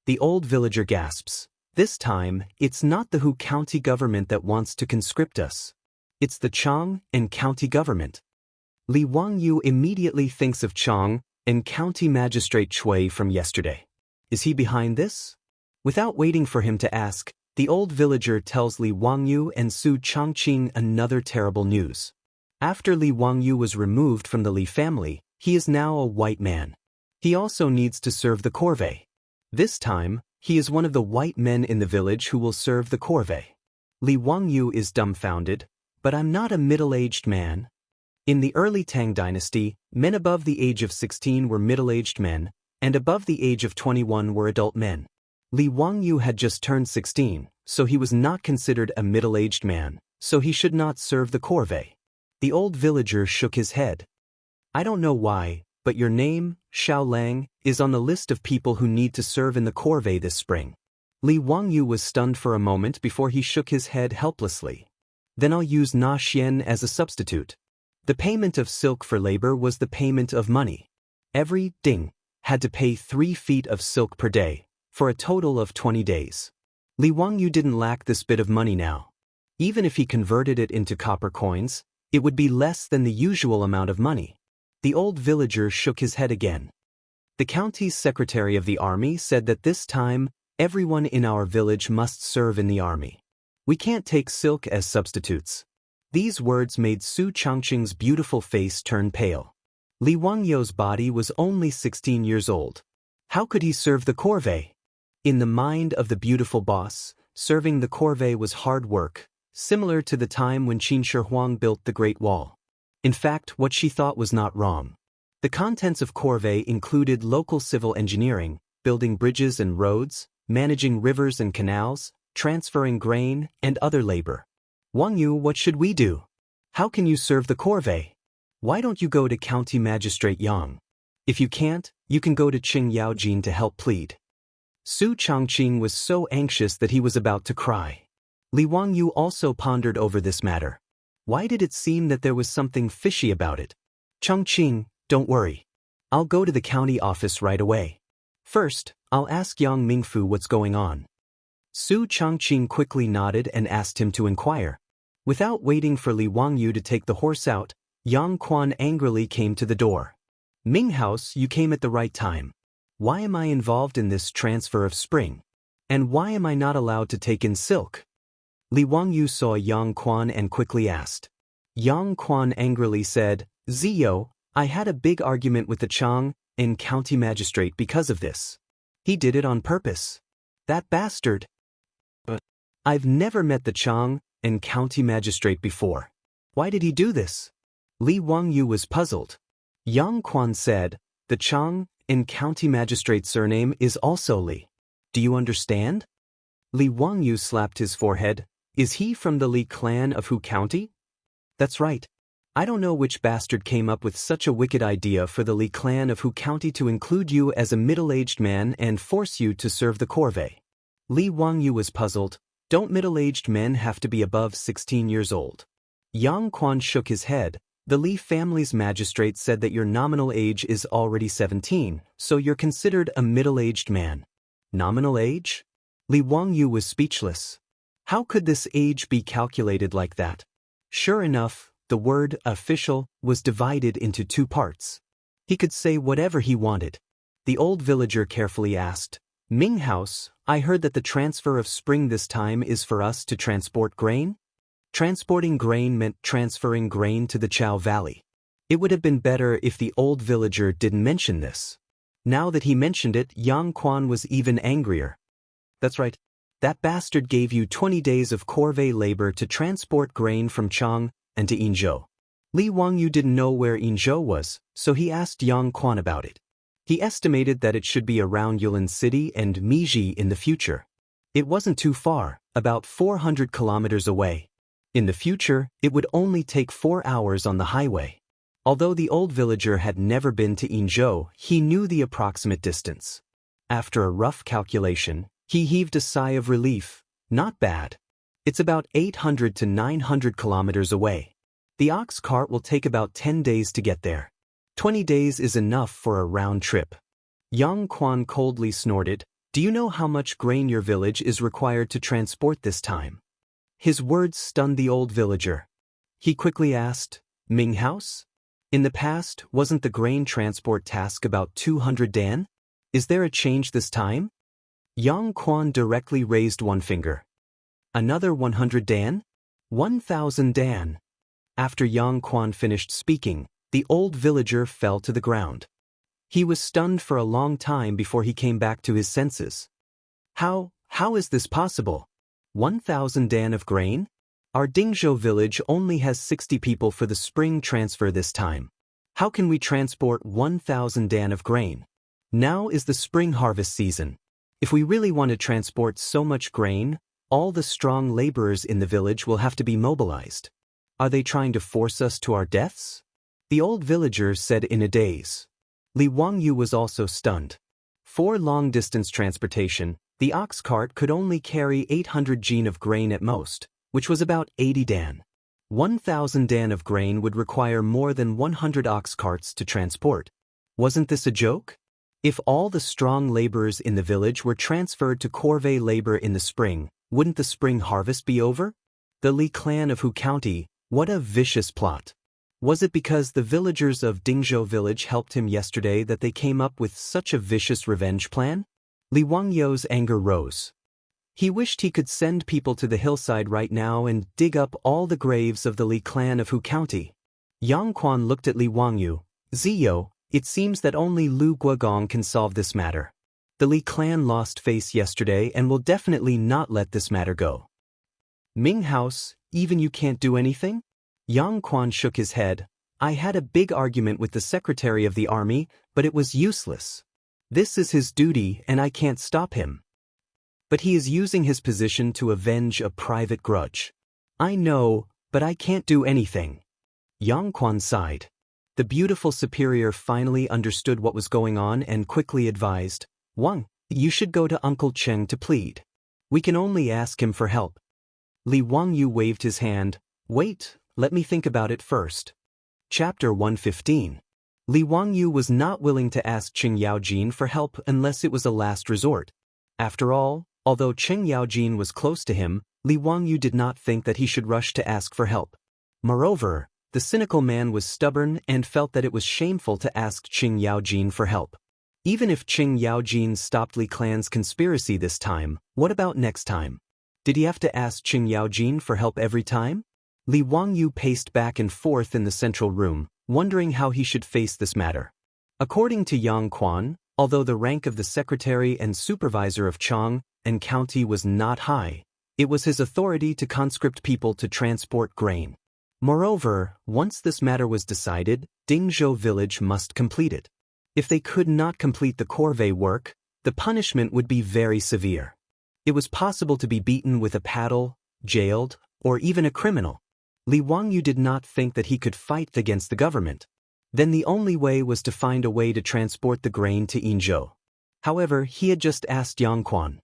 The old villager gasps. This time, it's not the Hu County government that wants to conscript us. It's the Chang and county government. Li Wangyu immediately thinks of Chang and County Magistrate Chui from yesterday. Is he behind this? Without waiting for him to ask, the old villager tells Li Wangyu and Su Changqing another terrible news. After Li Wangyu was removed from the Li family, he is now a white man. He also needs to serve the corvée. This time, he is one of the white men in the village who will serve the corvée. Li Wangyu is dumbfounded, but I'm not a middle-aged man. In the early Tang Dynasty, men above the age of 16 were middle-aged men, and above the age of 21 were adult men. Li Wangyu had just turned 16, so he was not considered a middle-aged man, so he should not serve the corvée. The old villager shook his head. I don't know why, but your name, Xiao Lang, is on the list of people who need to serve in the corvée this spring. Li Wangyu was stunned for a moment before he shook his head helplessly. Then I'll use Na Xian as a substitute. The payment of silk for labor was the payment of money. Every ding had to pay 3 feet of silk per day, for a total of 20 days. Li Wangyu didn't lack this bit of money now. Even if he converted it into copper coins, it would be less than the usual amount of money. The old villager shook his head again. The county's secretary of the army said that this time, everyone in our village must serve in the army. We can't take silk as substitutes. These words made Su Changqing's beautiful face turn pale. Li Wangyu's body was only 16 years old. How could he serve the corvée? In the mind of the beautiful boss, serving the corvée was hard work, similar to the time when Qin Shi Huang built the Great Wall. In fact, what she thought was not wrong. The contents of corvée included local civil engineering, building bridges and roads, managing rivers and canals, transferring grain, and other labor. Wang Yu, what should we do? How can you serve the corvée? Why don't you go to County Magistrate Yang? If you can't, you can go to Qing Yaojin to help plead. Su Changqing was so anxious that he was about to cry. Li Wangyu also pondered over this matter. Why did it seem that there was something fishy about it? Changqing, don't worry. I'll go to the county office right away. First, I'll ask Yang Mingfu what's going on. Su Changqing quickly nodded and asked him to inquire. Without waiting for Li Wangyu to take the horse out, Yang Quan angrily came to the door. Ming House, you came at the right time. Why am I involved in this transfer of spring? And why am I not allowed to take in silk? Li Wangyu saw Yang Quan and quickly asked. Yang Quan angrily said, Ziyo, I had a big argument with the Chang and county magistrate because of this. He did it on purpose. That bastard. But I've never met the Chang and county magistrate before. Why did he do this? Li Wangyu was puzzled. Yang Quan said, the Chang and county magistrate's surname is also Li. Do you understand? Li Wangyu slapped his forehead. Is he from the Li clan of Hu County? That's right. I don't know which bastard came up with such a wicked idea for the Li clan of Hu County to include you as a middle-aged man and force you to serve the corvée. Li Wangyu was puzzled. Don't middle-aged men have to be above 16 years old? Yang Quan shook his head. The Li family's magistrate said that your nominal age is already 17, so you're considered a middle-aged man. Nominal age? Li Wangyu was speechless. How could this age be calculated like that? Sure enough, the word official was divided into two parts. He could say whatever he wanted. The old villager carefully asked, Ming House, I heard that the transfer of spring this time is for us to transport grain? Transporting grain meant transferring grain to the Chao Valley. It would have been better if the old villager didn't mention this. Now that he mentioned it, Yang Quan was even angrier. That's right. That bastard gave you 20 days of corvée labor to transport grain from Chang and to Yinzhou. Li Wangyu didn't know where Yinzhou was, so he asked Yang Quan about it. He estimated that it should be around Yulin City and Miji in the future. It wasn't too far, about 400 kilometers away. In the future, it would only take 4 hours on the highway. Although the old villager had never been to Yinzhou, he knew the approximate distance. After a rough calculation, he heaved a sigh of relief. Not bad. It's about 800 to 900 kilometers away. The ox cart will take about 10 days to get there. 20 days is enough for a round trip. Yang Quan coldly snorted, Do you know how much grain your village is required to transport this time? His words stunned the old villager. He quickly asked, Ming House? In the past, wasn't the grain transport task about 200 dan? Is there a change this time? Yang Quan directly raised one finger. Another 100 dan? 1,000 dan. After Yang Quan finished speaking, the old villager fell to the ground. He was stunned for a long time before he came back to his senses. How is this possible? 1,000 dan of grain? Our Dingzhou village only has 60 people for the spring transfer this time. How can we transport 1,000 dan of grain? Now is the spring harvest season. If we really want to transport so much grain, all the strong laborers in the village will have to be mobilized. Are they trying to force us to our deaths? The old villager said in a daze. Li Wangyu was also stunned. For long-distance transportation, the ox cart could only carry 800 jin of grain at most, which was about 80 dan. 1,000 dan of grain would require more than 100 ox carts to transport. Wasn't this a joke? If all the strong laborers in the village were transferred to corvée labor in the spring, wouldn't the spring harvest be over? The Li clan of Hu County, what a vicious plot. Was it because the villagers of Dingzhou village helped him yesterday that they came up with such a vicious revenge plan? Li Wangyu's anger rose. He wished he could send people to the hillside right now and dig up all the graves of the Li clan of Hu County. Yang Quan looked at Li Wangyu. Ziyo, it seems that only Lu Guogong can solve this matter. The Li clan lost face yesterday and will definitely not let this matter go. Ming House, even you can't do anything? Yang Quan shook his head. I had a big argument with the secretary of the army, but it was useless. This is his duty and I can't stop him. But he is using his position to avenge a private grudge. I know, but I can't do anything. Yang Quan sighed. The beautiful superior finally understood what was going on and quickly advised, Wang, you should go to Uncle Cheng to plead. We can only ask him for help. Li Wangyu waved his hand. Wait, let me think about it first. Chapter 115. Li Wangyu was not willing to ask Qing Yaojin for help unless it was a last resort. After all, although Qing Yaojin was close to him, Li Wangyu did not think that he should rush to ask for help. Moreover, the cynical man was stubborn and felt that it was shameful to ask Qing Yaojin for help. Even if Qing Yaojin stopped Li Clan's conspiracy this time, what about next time? Did he have to ask Qing Yaojin for help every time? Li Wangyu paced back and forth in the central room, wondering how he should face this matter. According to Yang Quan, although the rank of the secretary and supervisor of Chang and county was not high, it was his authority to conscript people to transport grain. Moreover, once this matter was decided, Dingzhou village must complete it. If they could not complete the corvée work, the punishment would be very severe. It was possible to be beaten with a paddle, jailed, or even a criminal. Li Wangyu did not think that he could fight against the government. Then the only way was to find a way to transport the grain to Yinzhou. However, he had just asked Yang Quan.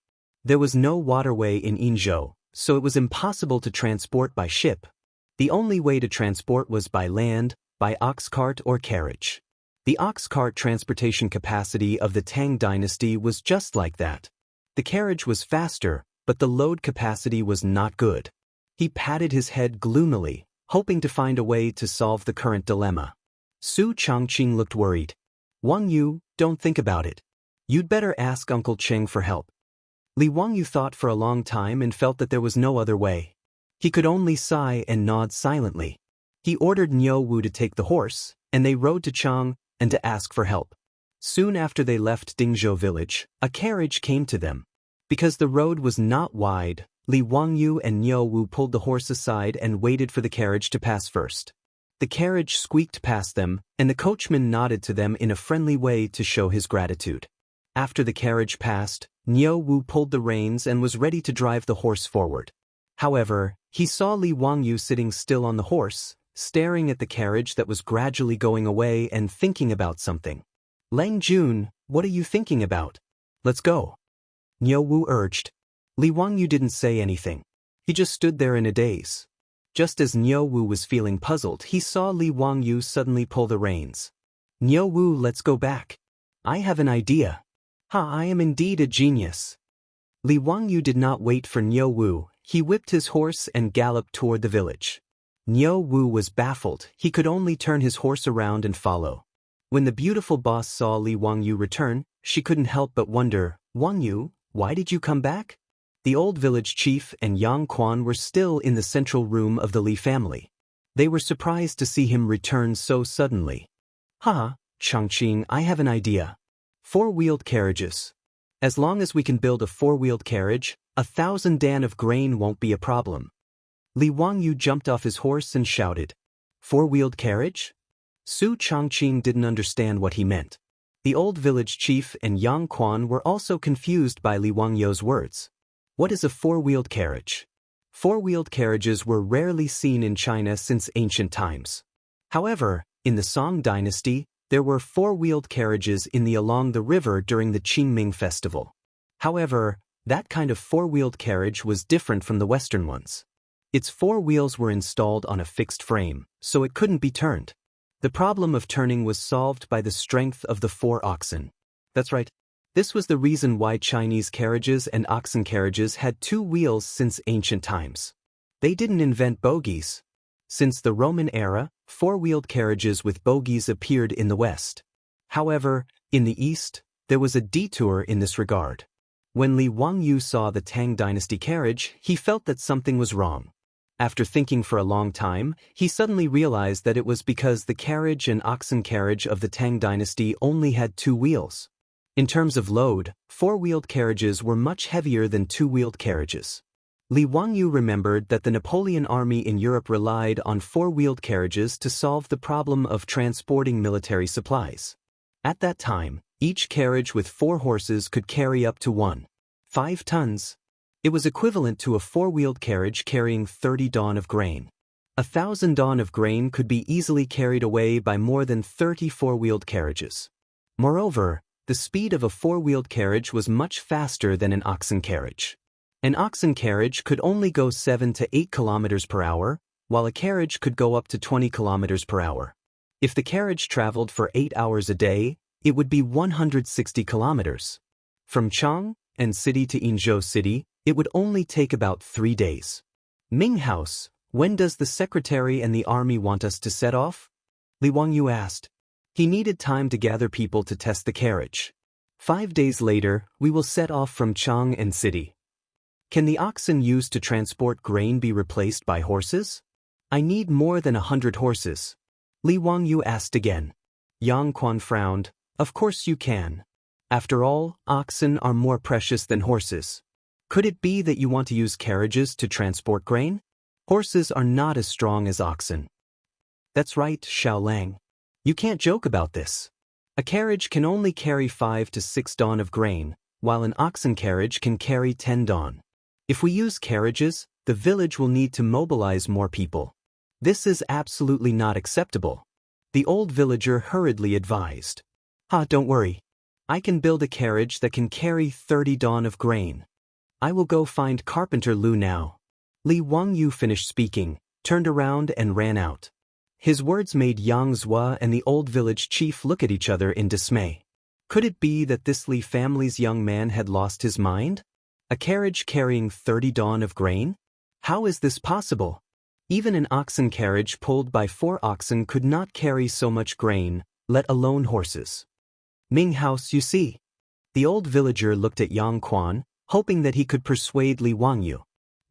There was no waterway in Yinzhou, so it was impossible to transport by ship. The only way to transport was by land, by ox cart or carriage. The ox cart transportation capacity of the Tang Dynasty was just like that. The carriage was faster, but the load capacity was not good. He patted his head gloomily, hoping to find a way to solve the current dilemma. Su Changqing looked worried. Wang Yu, don't think about it. You'd better ask Uncle Cheng for help. Li Wangyu thought for a long time and felt that there was no other way. He could only sigh and nod silently. He ordered Niu Wu to take the horse, and they rode to Chang and to ask for help. Soon after they left Dingzhou village, a carriage came to them. Because the road was not wide, Li Wangyu and Niu Wu pulled the horse aside and waited for the carriage to pass first. The carriage squeaked past them, and the coachman nodded to them in a friendly way to show his gratitude. After the carriage passed, Niu Wu pulled the reins and was ready to drive the horse forward. However, he saw Li Wangyu sitting still on the horse, staring at the carriage that was gradually going away and thinking about something. Lang Jun, what are you thinking about? Let's go. Niu Wu urged. Li Wangyu didn't say anything. He just stood there in a daze. Just as Niu Wu was feeling puzzled, he saw Li Wangyu suddenly pull the reins. Niu Wu, let's go back. I have an idea. I am indeed a genius. Li Wangyu did not wait for Niu Wu. He whipped his horse and galloped toward the village. Niu Wu was baffled. He could only turn his horse around and follow. When the beautiful boss saw Li Wangyu return, she couldn't help but wonder, Wangyu, why did you come back? The old village chief and Yang Quan were still in the central room of the Li family. They were surprised to see him return so suddenly. Changqing, I have an idea. 4-wheeled carriages. As long as we can build a 4-wheeled carriage, 1,000 dan of grain won't be a problem. Li Wangyu jumped off his horse and shouted, 4-wheeled carriage? Su Changqing didn't understand what he meant. The old village chief and Yang Quan were also confused by Li Wangyu's words. What is a 4-wheeled carriage? 4-wheeled carriages were rarely seen in China since ancient times. However, in the Song Dynasty, there were 4-wheeled carriages along the river during the Qingming festival. However, that kind of 4-wheeled carriage was different from the Western ones. Its 4 wheels were installed on a fixed frame, so it couldn't be turned. The problem of turning was solved by the strength of the 4 oxen. That's right. This was the reason why Chinese carriages and oxen carriages had 2 wheels since ancient times. They didn't invent bogies. Since the Roman era, 4-wheeled carriages with bogies appeared in the West. However, in the East, there was a detour in this regard. When Li Wangyu saw the Tang Dynasty carriage, he felt that something was wrong. After thinking for a long time, he suddenly realized that it was because the carriage and oxen carriage of the Tang Dynasty only had 2 wheels. In terms of load, 4-wheeled carriages were much heavier than 2-wheeled carriages. Li Wangyu remembered that the Napoleon army in Europe relied on four-wheeled carriages to solve the problem of transporting military supplies. At that time, each carriage with 4 horses could carry up to 1.5 tons. It was equivalent to a four-wheeled carriage carrying 30 dawn of grain. 1,000 dawn of grain could be easily carried away by more than 30 four-wheeled carriages. Moreover, the speed of a four-wheeled carriage was much faster than an oxen carriage. An oxen carriage could only go 7 to 8 kilometers per hour, while a carriage could go up to 20 kilometers per hour. If the carriage traveled for 8 hours a day, it would be 160 kilometers. From Chang and City to Yinzhou City, it would only take about 3 days. Ming House, when does the secretary and the army want us to set off? Li Wangyu asked. He needed time to gather people to test the carriage. 5 days later, we will set off from Chang and City. Can the oxen used to transport grain be replaced by horses? I need more than 100 horses. Li Wangyu asked again. Yang Quan frowned. Of course you can. After all, oxen are more precious than horses. Could it be that you want to use carriages to transport grain? Horses are not as strong as oxen. That's right, Xiaolang. You can't joke about this. A carriage can only carry 5 to 6 dawn of grain, while an oxen carriage can carry 10 dawn. If we use carriages, the village will need to mobilize more people. This is absolutely not acceptable. The old villager hurriedly advised. Don't worry. I can build a carriage that can carry 30 dawn of grain. I will go find Carpenter Lu now. Li Wangyu finished speaking, turned around and ran out. His words made Yang Zhua and the old village chief look at each other in dismay. Could it be that this Li family's young man had lost his mind? A carriage carrying 30 dawn of grain? How is this possible? Even an oxen carriage pulled by 4 oxen could not carry so much grain, let alone horses. Ming House, you see. The old villager looked at Yang Quan, hoping that he could persuade Li Wangyu.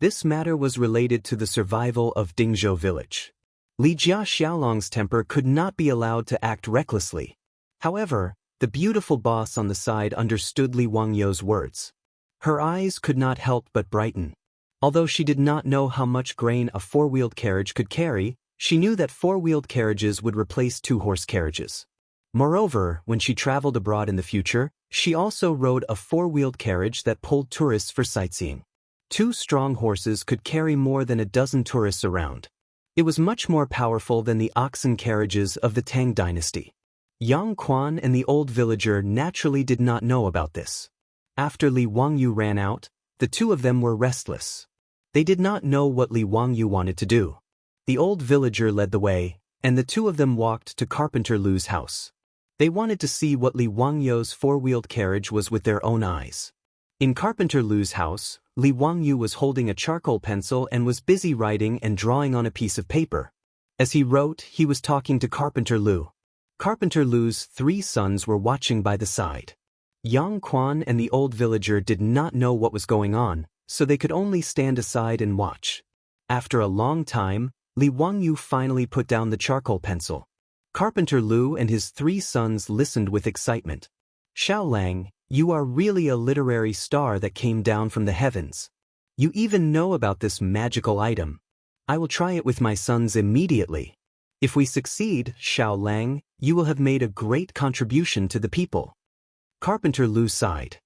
This matter was related to the survival of Dingzhou village. Li Jia Xiaolong's temper could not be allowed to act recklessly. However, the beautiful boss on the side understood Li Wangyu's words. Her eyes could not help but brighten. Although she did not know how much grain a four-wheeled carriage could carry, she knew that four-wheeled carriages would replace 2-horse carriages. Moreover, when she traveled abroad in the future, she also rode a four-wheeled carriage that pulled tourists for sightseeing. 2 strong horses could carry more than a dozen tourists around. It was much more powerful than the oxen carriages of the Tang Dynasty. Yang Quan and the old villager naturally did not know about this. After Li Wangyu ran out, the 2 of them were restless. They did not know what Li Wangyu wanted to do. The old villager led the way, and the 2 of them walked to Carpenter Lu's house. They wanted to see what Li Wangyu's four-wheeled carriage was with their own eyes. In Carpenter Lu's house, Li Wangyu was holding a charcoal pencil and was busy writing and drawing on a piece of paper. As he wrote, he was talking to Carpenter Lu. Carpenter Lu's 3 sons were watching by the side. Yang Quan and the old villager did not know what was going on, so they could only stand aside and watch. After a long time, Li Wangyu finally put down the charcoal pencil. Carpenter Lu and his 3 sons listened with excitement. Xiaolang, you are really a literary star that came down from the heavens. You even know about this magical item. I will try it with my sons immediately. If we succeed, Xiaolang, you will have made a great contribution to the people. Carpenter Lu sighed.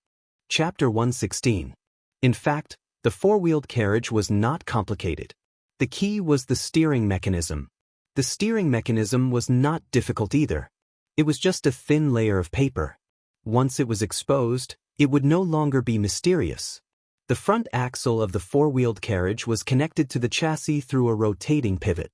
Chapter 116. In fact, the four-wheeled carriage was not complicated. The key was the steering mechanism. The steering mechanism was not difficult either. It was just a thin layer of paper. Once it was exposed, it would no longer be mysterious. The front axle of the four-wheeled carriage was connected to the chassis through a rotating pivot.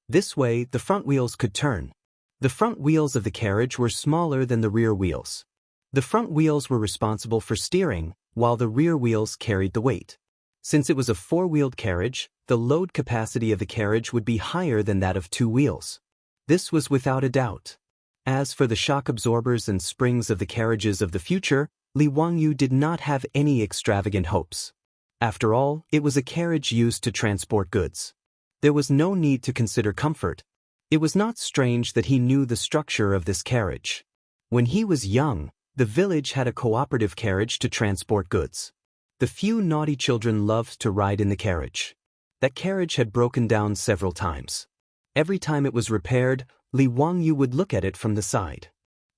This way, the front wheels could turn. The front wheels of the carriage were smaller than the rear wheels. The front wheels were responsible for steering, while the rear wheels carried the weight. Since it was a four-wheeled carriage, the load capacity of the carriage would be higher than that of 2 wheels. This was without a doubt. As for the shock absorbers and springs of the carriages of the future, Li Wangyu did not have any extravagant hopes. After all, it was a carriage used to transport goods. There was no need to consider comfort. It was not strange that he knew the structure of this carriage. When he was young, the village had a cooperative carriage to transport goods. The few naughty children loved to ride in the carriage. That carriage had broken down several times. Every time it was repaired, Li Wangyu would look at it from the side.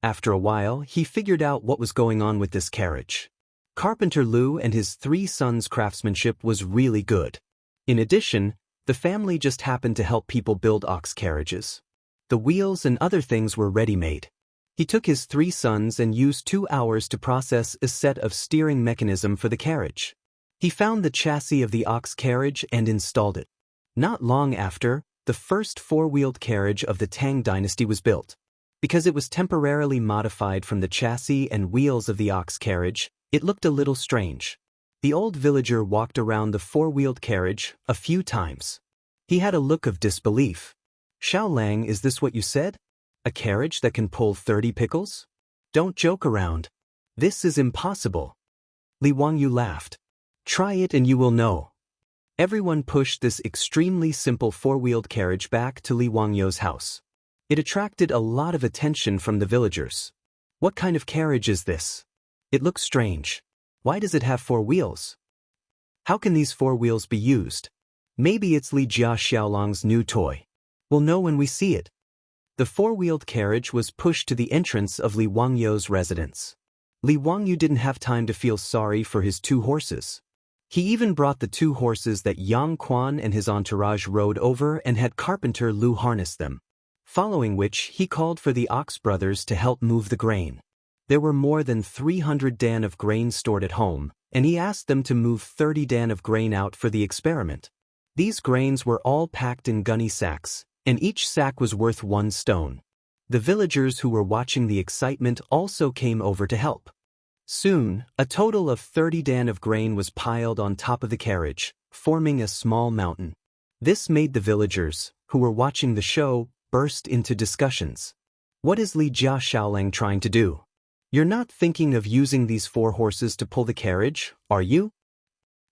After a while, he figured out what was going on with this carriage. Carpenter Lu and his 3 sons' craftsmanship was really good. In addition, the family just happened to help people build ox carriages. The wheels and other things were ready-made. He took his 3 sons and used 2 hours to process a set of steering mechanism for the carriage. He found the chassis of the ox carriage and installed it. Not long after, the first 4-wheeled carriage of the Tang Dynasty was built. Because it was temporarily modified from the chassis and wheels of the ox carriage, it looked a little strange. The old villager walked around the 4-wheeled carriage a few times. He had a look of disbelief. "Xiaolang, is this what you said? A carriage that can pull 30 pickles? Don't joke around. This is impossible." Li Wangyu laughed. "Try it and you will know." Everyone pushed this extremely simple 4-wheeled carriage back to Li Wangyu's house. It attracted a lot of attention from the villagers. "What kind of carriage is this? It looks strange. Why does it have 4 wheels? How can these 4 wheels be used? Maybe it's Li Jia Xiaolang's new toy. We'll know when we see it." The 4-wheeled carriage was pushed to the entrance of Li Wangyu's residence. Li Wangyu didn't have time to feel sorry for his 2 horses. He even brought the 2 horses that Yang Quan and his entourage rode over and had Carpenter Lu harness them. Following which, he called for the Ox brothers to help move the grain. There were more than 300 dan of grain stored at home, and he asked them to move 30 dan of grain out for the experiment. These grains were all packed in gunny sacks, and each sack was worth 1 stone. The villagers who were watching the excitement also came over to help. Soon, a total of 30 dan of grain was piled on top of the carriage, forming a small mountain. This made the villagers, who were watching the show, burst into discussions. "What is Li Jia Xiaolang trying to do? You're not thinking of using these 4 horses to pull the carriage, are you?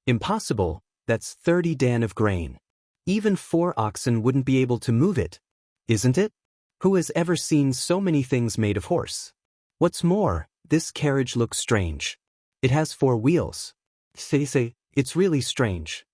Impossible, that's 30 dan of grain. Even 4 oxen wouldn't be able to move it, isn't it? Who has ever seen so many things made of horse? What's more, this carriage looks strange. It has 4 wheels. Say, it's really strange.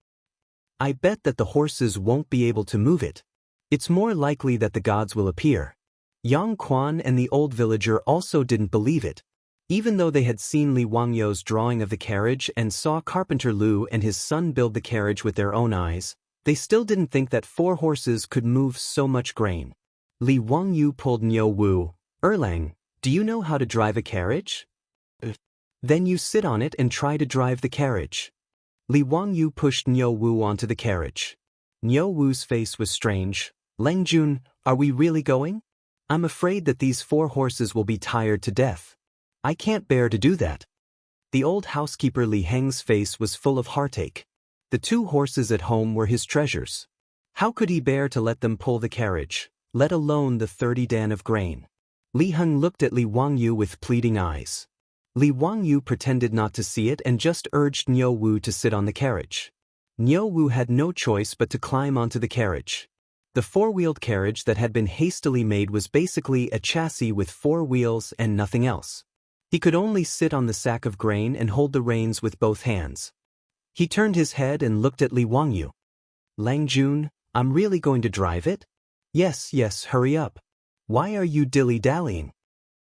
I bet that the horses won't be able to move it. It's more likely that the gods will appear." Yang Quan and the old villager also didn't believe it. Even though they had seen Li Wangyu's drawing of the carriage and saw Carpenter Lu and his son build the carriage with their own eyes, they still didn't think that 4 horses could move so much grain. Li Wangyu pulled Niu Wu. "Erlang, do you know how to drive a carriage? Then you sit on it and try to drive the carriage." Li Wangyu pushed Niu Wu onto the carriage. Niu Wu's face was strange. "Leng Jun, are we really going? I'm afraid that these 4 horses will be tired to death. I can't bear to do that." The old housekeeper Li Heng's face was full of heartache. The 2 horses at home were his treasures. How could he bear to let them pull the carriage, let alone the 30 dan of grain? Li Heng looked at Li Wangyu with pleading eyes. Li Wangyu pretended not to see it and just urged Niu Wu to sit on the carriage. Niu Wu had no choice but to climb onto the carriage. The 4-wheeled carriage that had been hastily made was basically a chassis with 4 wheels and nothing else. He could only sit on the sack of grain and hold the reins with both hands. He turned his head and looked at Li Wangyu. "Lang Jun, I'm really going to drive it?" Yes, hurry up. Why are you dilly-dallying?"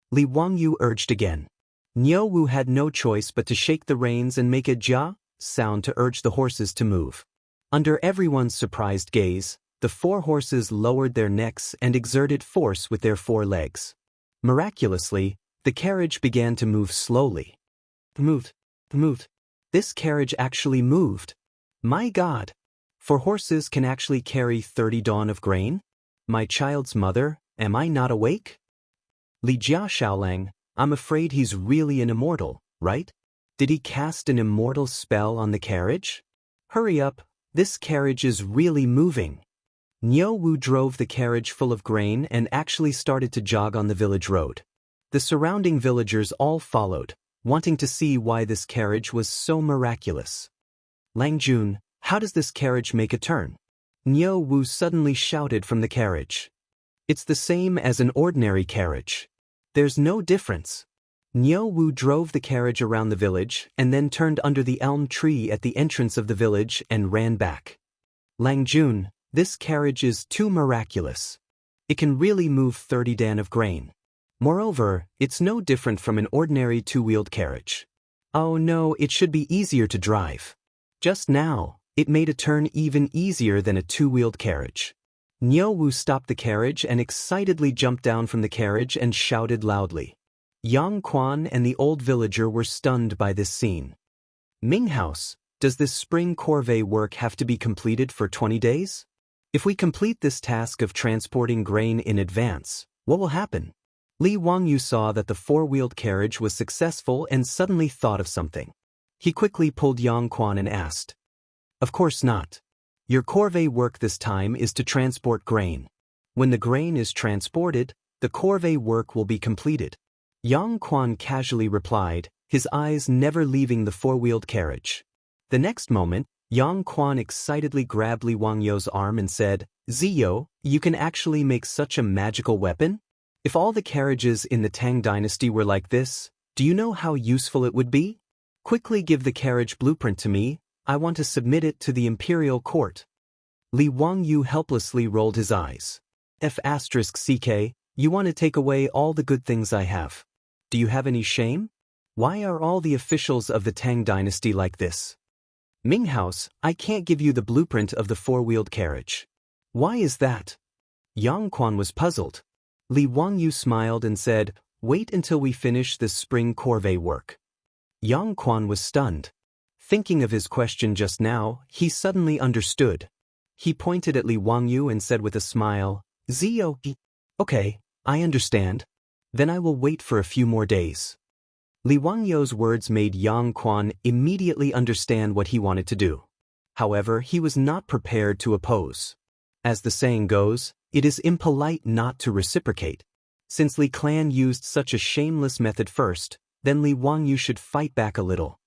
Li Wangyu urged again. Niu Wu had no choice but to shake the reins and make a jia sound to urge the horses to move. Under everyone's surprised gaze, the 4 horses lowered their necks and exerted force with their 4 legs. Miraculously, the carriage began to move slowly. Moved. This carriage actually moved. My God! 4 horses can actually carry 30 dawn of grain? My child's mother, am I not awake? Li Jia Xiaolang, I'm afraid he's really an immortal, right? Did he cast an immortal spell on the carriage? Hurry up, this carriage is really moving. Niu Wu drove the carriage full of grain and actually started to jog on the village road. The surrounding villagers all followed, wanting to see why this carriage was so miraculous. Lang Jun, how does this carriage make a turn? Niu Wu suddenly shouted from the carriage. It's the same as an ordinary carriage. There's no difference. Niu Wu drove the carriage around the village and then turned under the elm tree at the entrance of the village and ran back. Lang Jun, this carriage is too miraculous. It can really move 30 dan of grain. Moreover, it's no different from an ordinary two-wheeled carriage. Oh no, it should be easier to drive. Just now, it made a turn even easier than a two-wheeled carriage. Niu Wu stopped the carriage and excitedly jumped down from the carriage and shouted loudly. Yang Quan and the old villager were stunned by this scene. Ming House, does this spring corvée work have to be completed for 20 days? If we complete this task of transporting grain in advance, what will happen? Li Wangyu saw that the four-wheeled carriage was successful and suddenly thought of something. He quickly pulled Yang Quan and asked, "Of course not. Your corvée work this time is to transport grain. When the grain is transported, the corvée work will be completed." Yang Quan casually replied, his eyes never leaving the four-wheeled carriage. The next moment, Yang Quan excitedly grabbed Li Wangyu's arm and said, "Ziyo, you can actually make such a magical weapon? If all the carriages in the Tang Dynasty were like this, do you know how useful it would be? Quickly give the carriage blueprint to me, I want to submit it to the imperial court." Li Wangyu helplessly rolled his eyes. F***CK, you want to take away all the good things I have. Do you have any shame? Why are all the officials of the Tang Dynasty like this? Ming House, I can't give you the blueprint of the four-wheeled carriage. Why is that? Yang Quan was puzzled. Li Wangyu smiled and said, "Wait until we finish this spring corvée work." Yang Quan was stunned. Thinking of his question just now, he suddenly understood. He pointed at Li Wangyu and said with a smile, "Ziyo, okay, I understand. Then I will wait for a few more days." Li Wangyu's words made Yang Quan immediately understand what he wanted to do. However, he was not prepared to oppose. As the saying goes, it is impolite not to reciprocate. Since Li Clan used such a shameless method first, then Li Wangyu should fight back a little.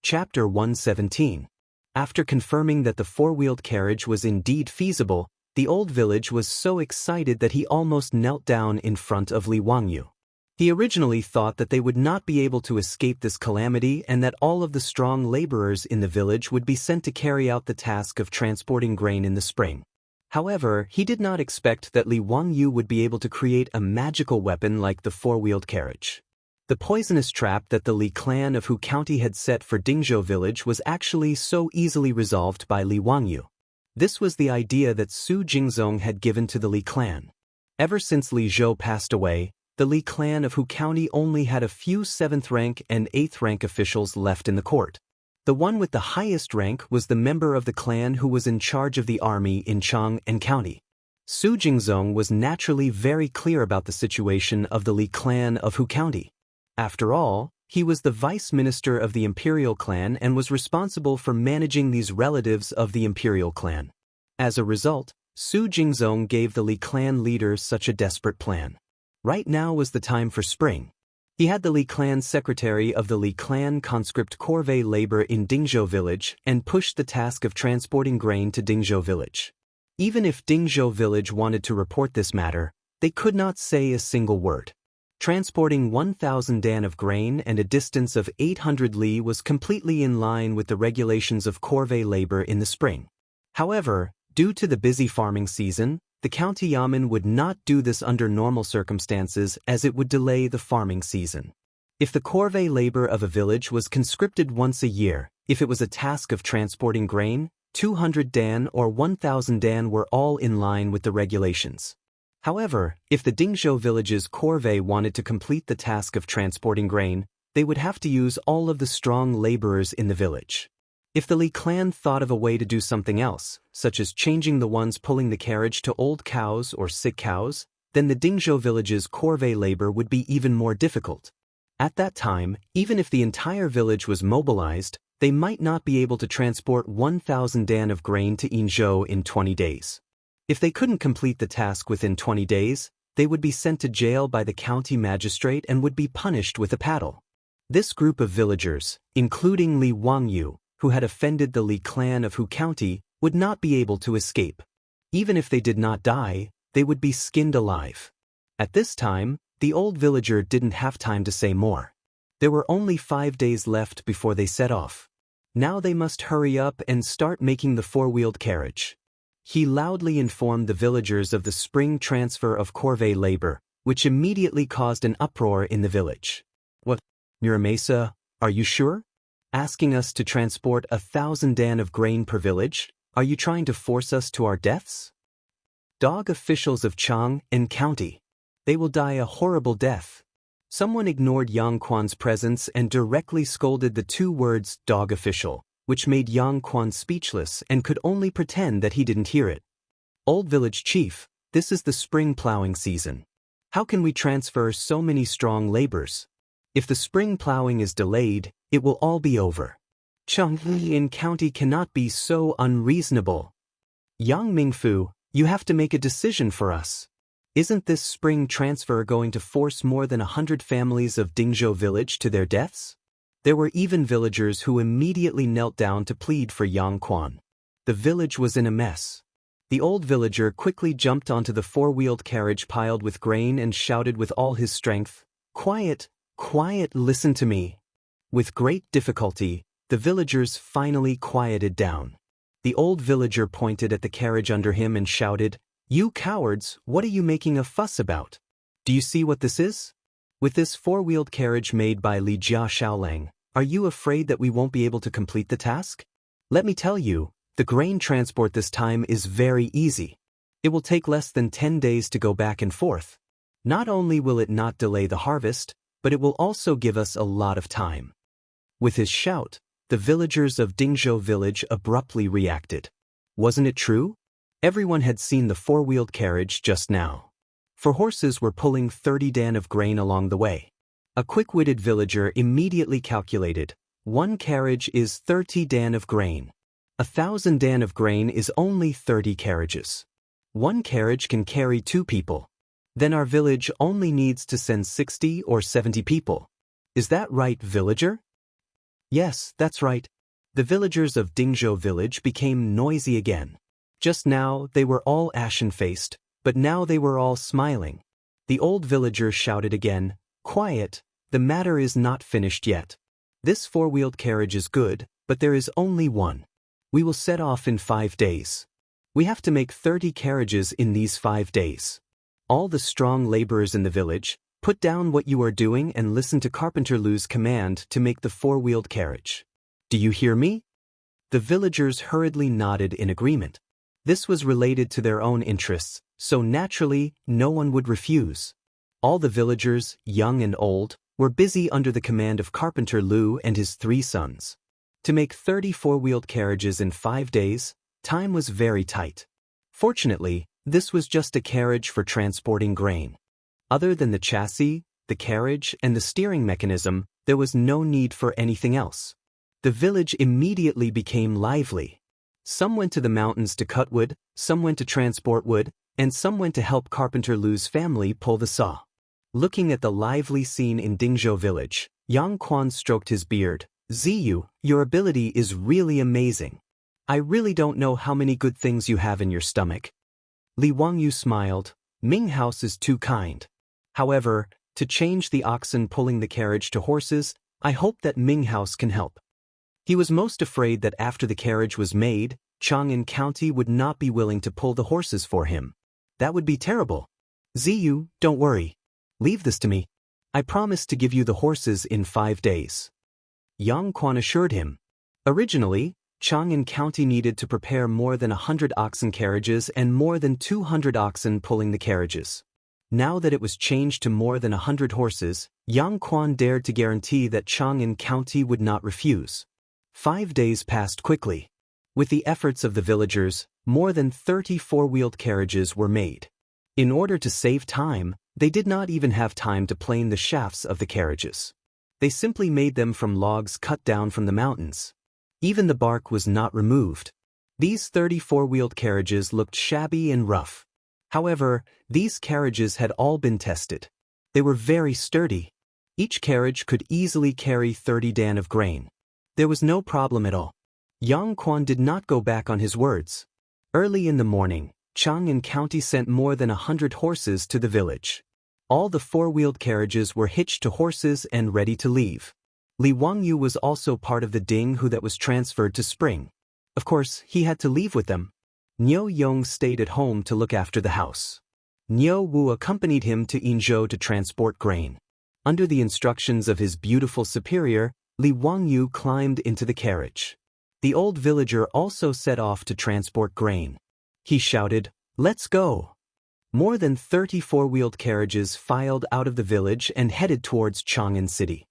Chapter 117. After confirming that the four-wheeled carriage was indeed feasible, the old village was so excited that he almost knelt down in front of Li Wangyu. He originally thought that they would not be able to escape this calamity and that all of the strong laborers in the village would be sent to carry out the task of transporting grain in the spring. However, he did not expect that Li Wangyu would be able to create a magical weapon like the four-wheeled carriage. The poisonous trap that the Li clan of Hu County had set for Dingzhou village was actually so easily resolved by Li Wangyu. This was the idea that Su Jingzong had given to the Li clan. Ever since Li Zhou passed away, the Li clan of Hu County only had a few 7th rank and 8th rank officials left in the court. The one with the highest rank was the member of the clan who was in charge of the army in Chang and County. Su Jingzong was naturally very clear about the situation of the Li clan of Hu County. After all, he was the vice minister of the imperial clan and was responsible for managing these relatives of the imperial clan. As a result, Su Jingzong gave the Li clan leaders such a desperate plan. Right now was the time for spring. He had the Li clan secretary of the Li clan conscript corvée labor in Dingzhou village and pushed the task of transporting grain to Dingzhou village. Even if Dingzhou village wanted to report this matter, they could not say a single word. Transporting 1,000 dan of grain and a distance of 800 li was completely in line with the regulations of corvée labor in the spring. However, due to the busy farming season, the county yamen would not do this under normal circumstances as it would delay the farming season. If the corvée labor of a village was conscripted once a year, if it was a task of transporting grain, 200 dan or 1,000 dan were all in line with the regulations. However, if the Dingzhou village's corvée wanted to complete the task of transporting grain, they would have to use all of the strong laborers in the village. If the Li clan thought of a way to do something else, such as changing the ones pulling the carriage to old cows or sick cows, then the Dingzhou village's corvée labor would be even more difficult. At that time, even if the entire village was mobilized, they might not be able to transport 1,000 dan of grain to Yinzhou in 20 days. If they couldn't complete the task within 20 days, they would be sent to jail by the county magistrate and would be punished with a paddle. This group of villagers, including Li Wangyu, who had offended the Li clan of Hu County, would not be able to escape. Even if they did not die, they would be skinned alive. At this time, the old villager didn't have time to say more. There were only 5 days left before they set off. Now they must hurry up and start making the four-wheeled carriage. He loudly informed the villagers of the spring transfer of corvée labor, which immediately caused an uproar in the village. What? Muramesa, are you sure? Asking us to transport 1,000 dan of grain per village? Are you trying to force us to our deaths? Dog officials of Chang and County. They will die a horrible death. Someone ignored Yang Quan's presence and directly scolded the two words dog official, which made Yang Quan speechless and could only pretend that he didn't hear it. Old village chief, this is the spring plowing season. How can we transfer so many strong laborers? If the spring plowing is delayed, it will all be over. Changli in county cannot be so unreasonable. Yang Mingfu, you have to make a decision for us. Isn't this spring transfer going to force more than 100 families of Dingzhou village to their deaths? There were even villagers who immediately knelt down to plead for Yang Quan. The village was in a mess. The old villager quickly jumped onto the four-wheeled carriage piled with grain and shouted with all his strength, "Quiet, quiet, listen to me." With great difficulty, the villagers finally quieted down. The old villager pointed at the carriage under him and shouted, "You cowards, what are you making a fuss about? Do you see what this is? With this four-wheeled carriage made by Li Jia Shaolang, are you afraid that we won't be able to complete the task? Let me tell you, the grain transport this time is very easy. It will take less than 10 days to go back and forth. Not only will it not delay the harvest, but it will also give us a lot of time." With his shout, the villagers of Dingzhou village abruptly reacted. Wasn't it true? Everyone had seen the four-wheeled carriage just now. 4 horses were pulling 30 dan of grain along the way. A quick-witted villager immediately calculated, 1 carriage is 30 dan of grain. 1,000 dan of grain is only 30 carriages. 1 carriage can carry 2 people. Then our village only needs to send 60 or 70 people. Is that right, villager? Yes, that's right. The villagers of Dingzhou village became noisy again. Just now, they were all ashen-faced, but now they were all smiling. The old villager shouted again, "Quiet, the matter is not finished yet. This four-wheeled carriage is good, but there is only one. We will set off in 5 days. We have to make 30 carriages in these 5 days. All the strong laborers in the village, put down what you are doing and listen to Carpenter Lu's command to make the four-wheeled carriage. Do you hear me?" The villagers hurriedly nodded in agreement. This was related to their own interests, so naturally, no one would refuse. All the villagers, young and old, were busy under the command of Carpenter Lu and his 3 sons. To make 30 four-wheeled carriages in 5 days, time was very tight. Fortunately, this was just a carriage for transporting grain. Other than the chassis, the carriage, and the steering mechanism, there was no need for anything else. The village immediately became lively. Some went to the mountains to cut wood, some went to transport wood, and some went to help Carpenter Lu's family pull the saw. Looking at the lively scene in Dingzhou village, Yang Quan stroked his beard. "Ziyu, your ability is really amazing. I really don't know how many good things you have in your stomach." Li Wangyu smiled. "Ming House is too kind. However, to change the oxen pulling the carriage to horses, I hope that Ming House can help." He was most afraid that after the carriage was made, Chang'an County would not be willing to pull the horses for him. That would be terrible. "Ziyu, don't worry. Leave this to me. I promise to give you the horses in 5 days." Yang Quan assured him. Originally, Chang'an County needed to prepare more than 100 oxen carriages and more than 200 oxen pulling the carriages. Now that it was changed to more than 100 horses, Yang Quan dared to guarantee that Chang'an County would not refuse. 5 days passed quickly. With the efforts of the villagers, more than 30 four-wheeled carriages were made. In order to save time, they did not even have time to plane the shafts of the carriages. They simply made them from logs cut down from the mountains. Even the bark was not removed. These 30 four-wheeled carriages looked shabby and rough. However, these carriages had all been tested. They were very sturdy. Each carriage could easily carry 30 dan of grain. There was no problem at all. Yang Quan did not go back on his words. Early in the morning, Chang'an County sent more than 100 horses to the village. All the four-wheeled carriages were hitched to horses and ready to leave. Li Wangyu was also part of the ding who that was transferred to Spring. Of course, he had to leave with them. Niu Yong stayed at home to look after the house. Niu Wu accompanied him to Yinzhou to transport grain. Under the instructions of his beautiful superior, Li Wangyu climbed into the carriage. The old villager also set off to transport grain. He shouted, "Let's go!" More than 30 four-wheeled carriages filed out of the village and headed towards Chang'an City.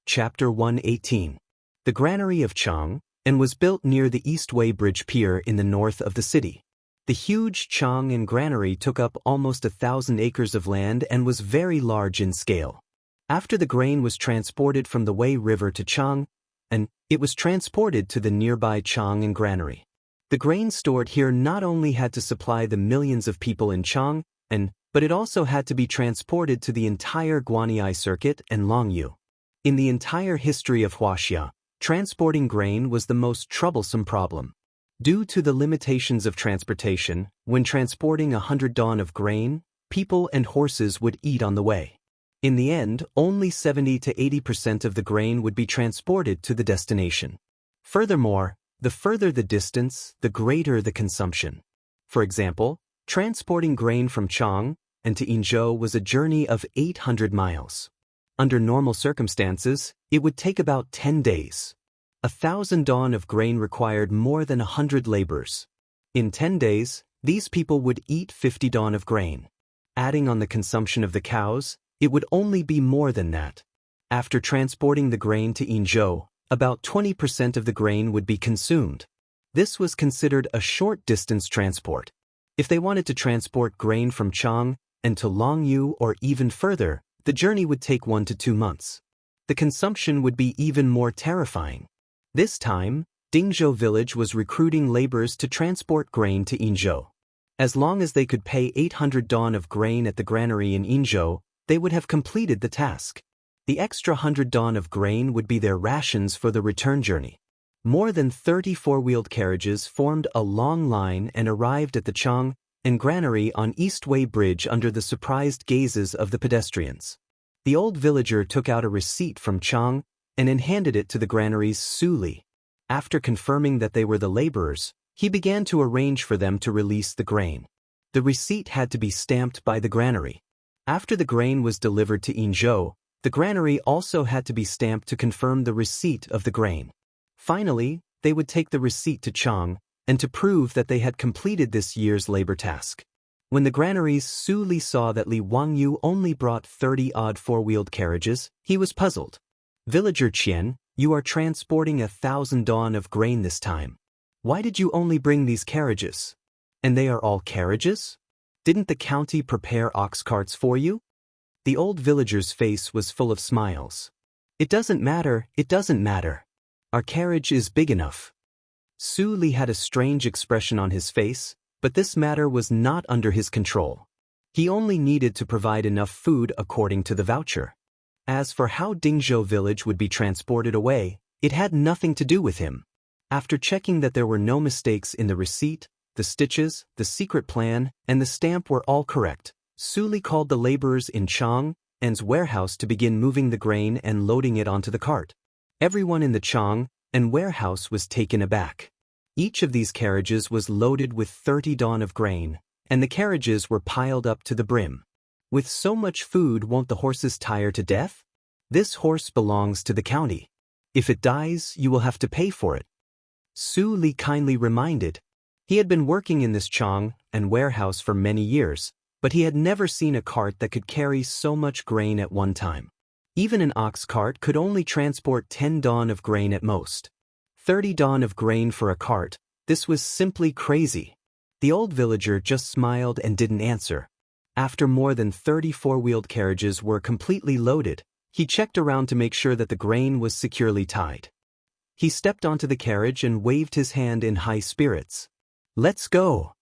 Chapter 118. The Granary of Chang, and was built near the Eastway Bridge Pier in the north of the city. The huge Chang'an Granary took up almost 1,000 acres of land and was very large in scale. After the grain was transported from the Wei River to Chang, and it was transported to the nearby Chang'an Granary. The grain stored here not only had to supply the millions of people in Chang, but it also had to be transported to the entire Guanyi circuit and Longyu. In the entire history of Wuxia, transporting grain was the most troublesome problem. Due to the limitations of transportation, when transporting 100 don of grain, people and horses would eat on the way. In the end, only 70 to 80% of the grain would be transported to the destination. Furthermore, the further the distance, the greater the consumption. For example, transporting grain from Chang and to Yinzhou was a journey of 800 miles. Under normal circumstances, it would take about 10 days. 1,000 don of grain required more than 100 laborers. In 10 days, these people would eat 50 don of grain. Adding on the consumption of the cows, it would only be more than that. After transporting the grain to Yinzhou, about 20% of the grain would be consumed. This was considered a short-distance transport. If they wanted to transport grain from Chang and to Longyu or even further, the journey would take 1 to 2 months. The consumption would be even more terrifying. This time, Dingzhou village was recruiting laborers to transport grain to Yinzhou. As long as they could pay 800 don of grain at the granary in Yinzhou, they would have completed the task. The extra 100 don of grain would be their rations for the return journey. More than 30 four-wheeled carriages formed a long line and arrived at the Chang'an Granary on Eastway Bridge under the surprised gazes of the pedestrians. The old villager took out a receipt from Chang and handed it to the granary's Su Li. After confirming that they were the laborers, he began to arrange for them to release the grain. The receipt had to be stamped by the granary. After the grain was delivered to Yinzhou, the granary also had to be stamped to confirm the receipt of the grain. Finally, they would take the receipt to Chang and to prove that they had completed this year's labor task. When the granary's Su Li saw that Li Wangyu only brought 30-odd four-wheeled carriages, he was puzzled. "Villager Qian, you are transporting 1,000 don of grain this time. Why did you only bring these carriages? And they are all carriages? Didn't the county prepare ox carts for you?" The old villager's face was full of smiles. It doesn't matter. Our carriage is big enough." Su Li had a strange expression on his face, but this matter was not under his control. He only needed to provide enough food according to the voucher. As for how Dingzhou village would be transported away, it had nothing to do with him. After checking that there were no mistakes in the receipt, the stitches, the secret plan, and the stamp were all correct, Su Li called the laborers in Chang'an's warehouse to begin moving the grain and loading it onto the cart. Everyone in the Chang'an warehouse was taken aback. Each of these carriages was loaded with 30 don of grain, and the carriages were piled up to the brim. "With so much food, won't the horses tire to death? This horse belongs to the county. If it dies, you will have to pay for it," Su Li kindly reminded. He had been working in this Chang'an warehouse for many years, but he had never seen a cart that could carry so much grain at one time. Even an ox cart could only transport 10 don of grain at most. 30 don of grain for a cart, this was simply crazy. The old villager just smiled and didn't answer. After more than 30 four-wheeled carriages were completely loaded, he checked around to make sure that the grain was securely tied. He stepped onto the carriage and waved his hand in high spirits. "Let's go!"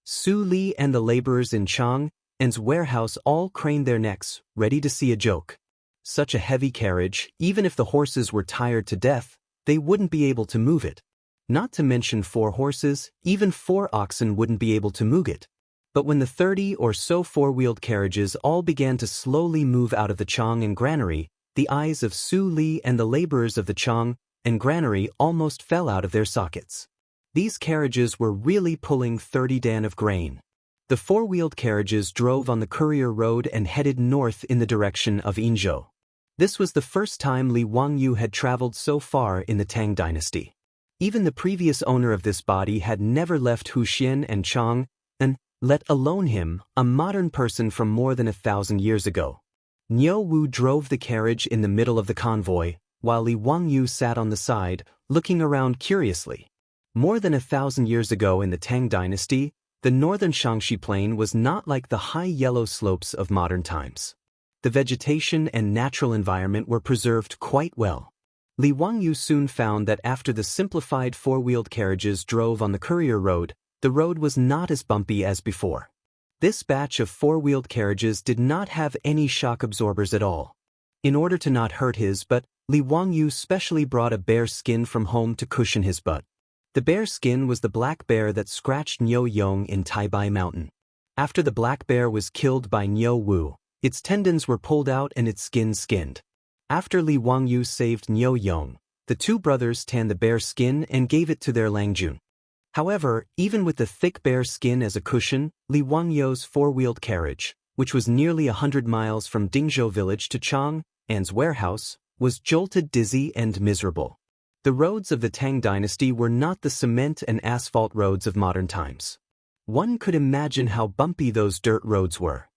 Su Li and the laborers in Chang'an's warehouse all craned their necks, ready to see a joke. Such a heavy carriage, even if the horses were tired to death, they wouldn't be able to move it. Not to mention 4 horses, even 4 oxen wouldn't be able to move it. But when the 30 or so four-wheeled carriages all began to slowly move out of the chong and granary, the eyes of Su Li and the laborers of the chong and granary almost fell out of their sockets. These carriages were really pulling 30 dan of grain. The four-wheeled carriages drove on the courier road and headed north in the direction of Yinzhou. This was the first time Li Wangyu had traveled so far in the Tang Dynasty. Even the previous owner of this body had never left Huxian and Chang, and, let alone him, a modern person from more than 1,000 years ago. Niu Wu drove the carriage in the middle of the convoy, while Li Wangyu sat on the side, looking around curiously. More than 1,000 years ago in the Tang Dynasty, the northern Xianxia plain was not like the high yellow slopes of modern times. The vegetation and natural environment were preserved quite well. Li Wangyu soon found that after the simplified four-wheeled carriages drove on the courier road, the road was not as bumpy as before. This batch of four-wheeled carriages did not have any shock absorbers at all. In order to not hurt his butt, Li Wangyu specially brought a bear skin from home to cushion his butt. The bear skin was the black bear that scratched Niu Yong in Taibai Mountain. After the black bear was killed by Niu Wu, its tendons were pulled out and its skin skinned. After Li Wangyu saved Niu Yong, the two brothers tanned the bear skin and gave it to their Langjun. However, even with the thick bear skin as a cushion, Li Wangyu's four-wheeled carriage, which was nearly 100 miles from Dingzhou village to Chang An's warehouse, was jolted, dizzy, and miserable. The roads of the Tang Dynasty were not the cement and asphalt roads of modern times. One could imagine how bumpy those dirt roads were.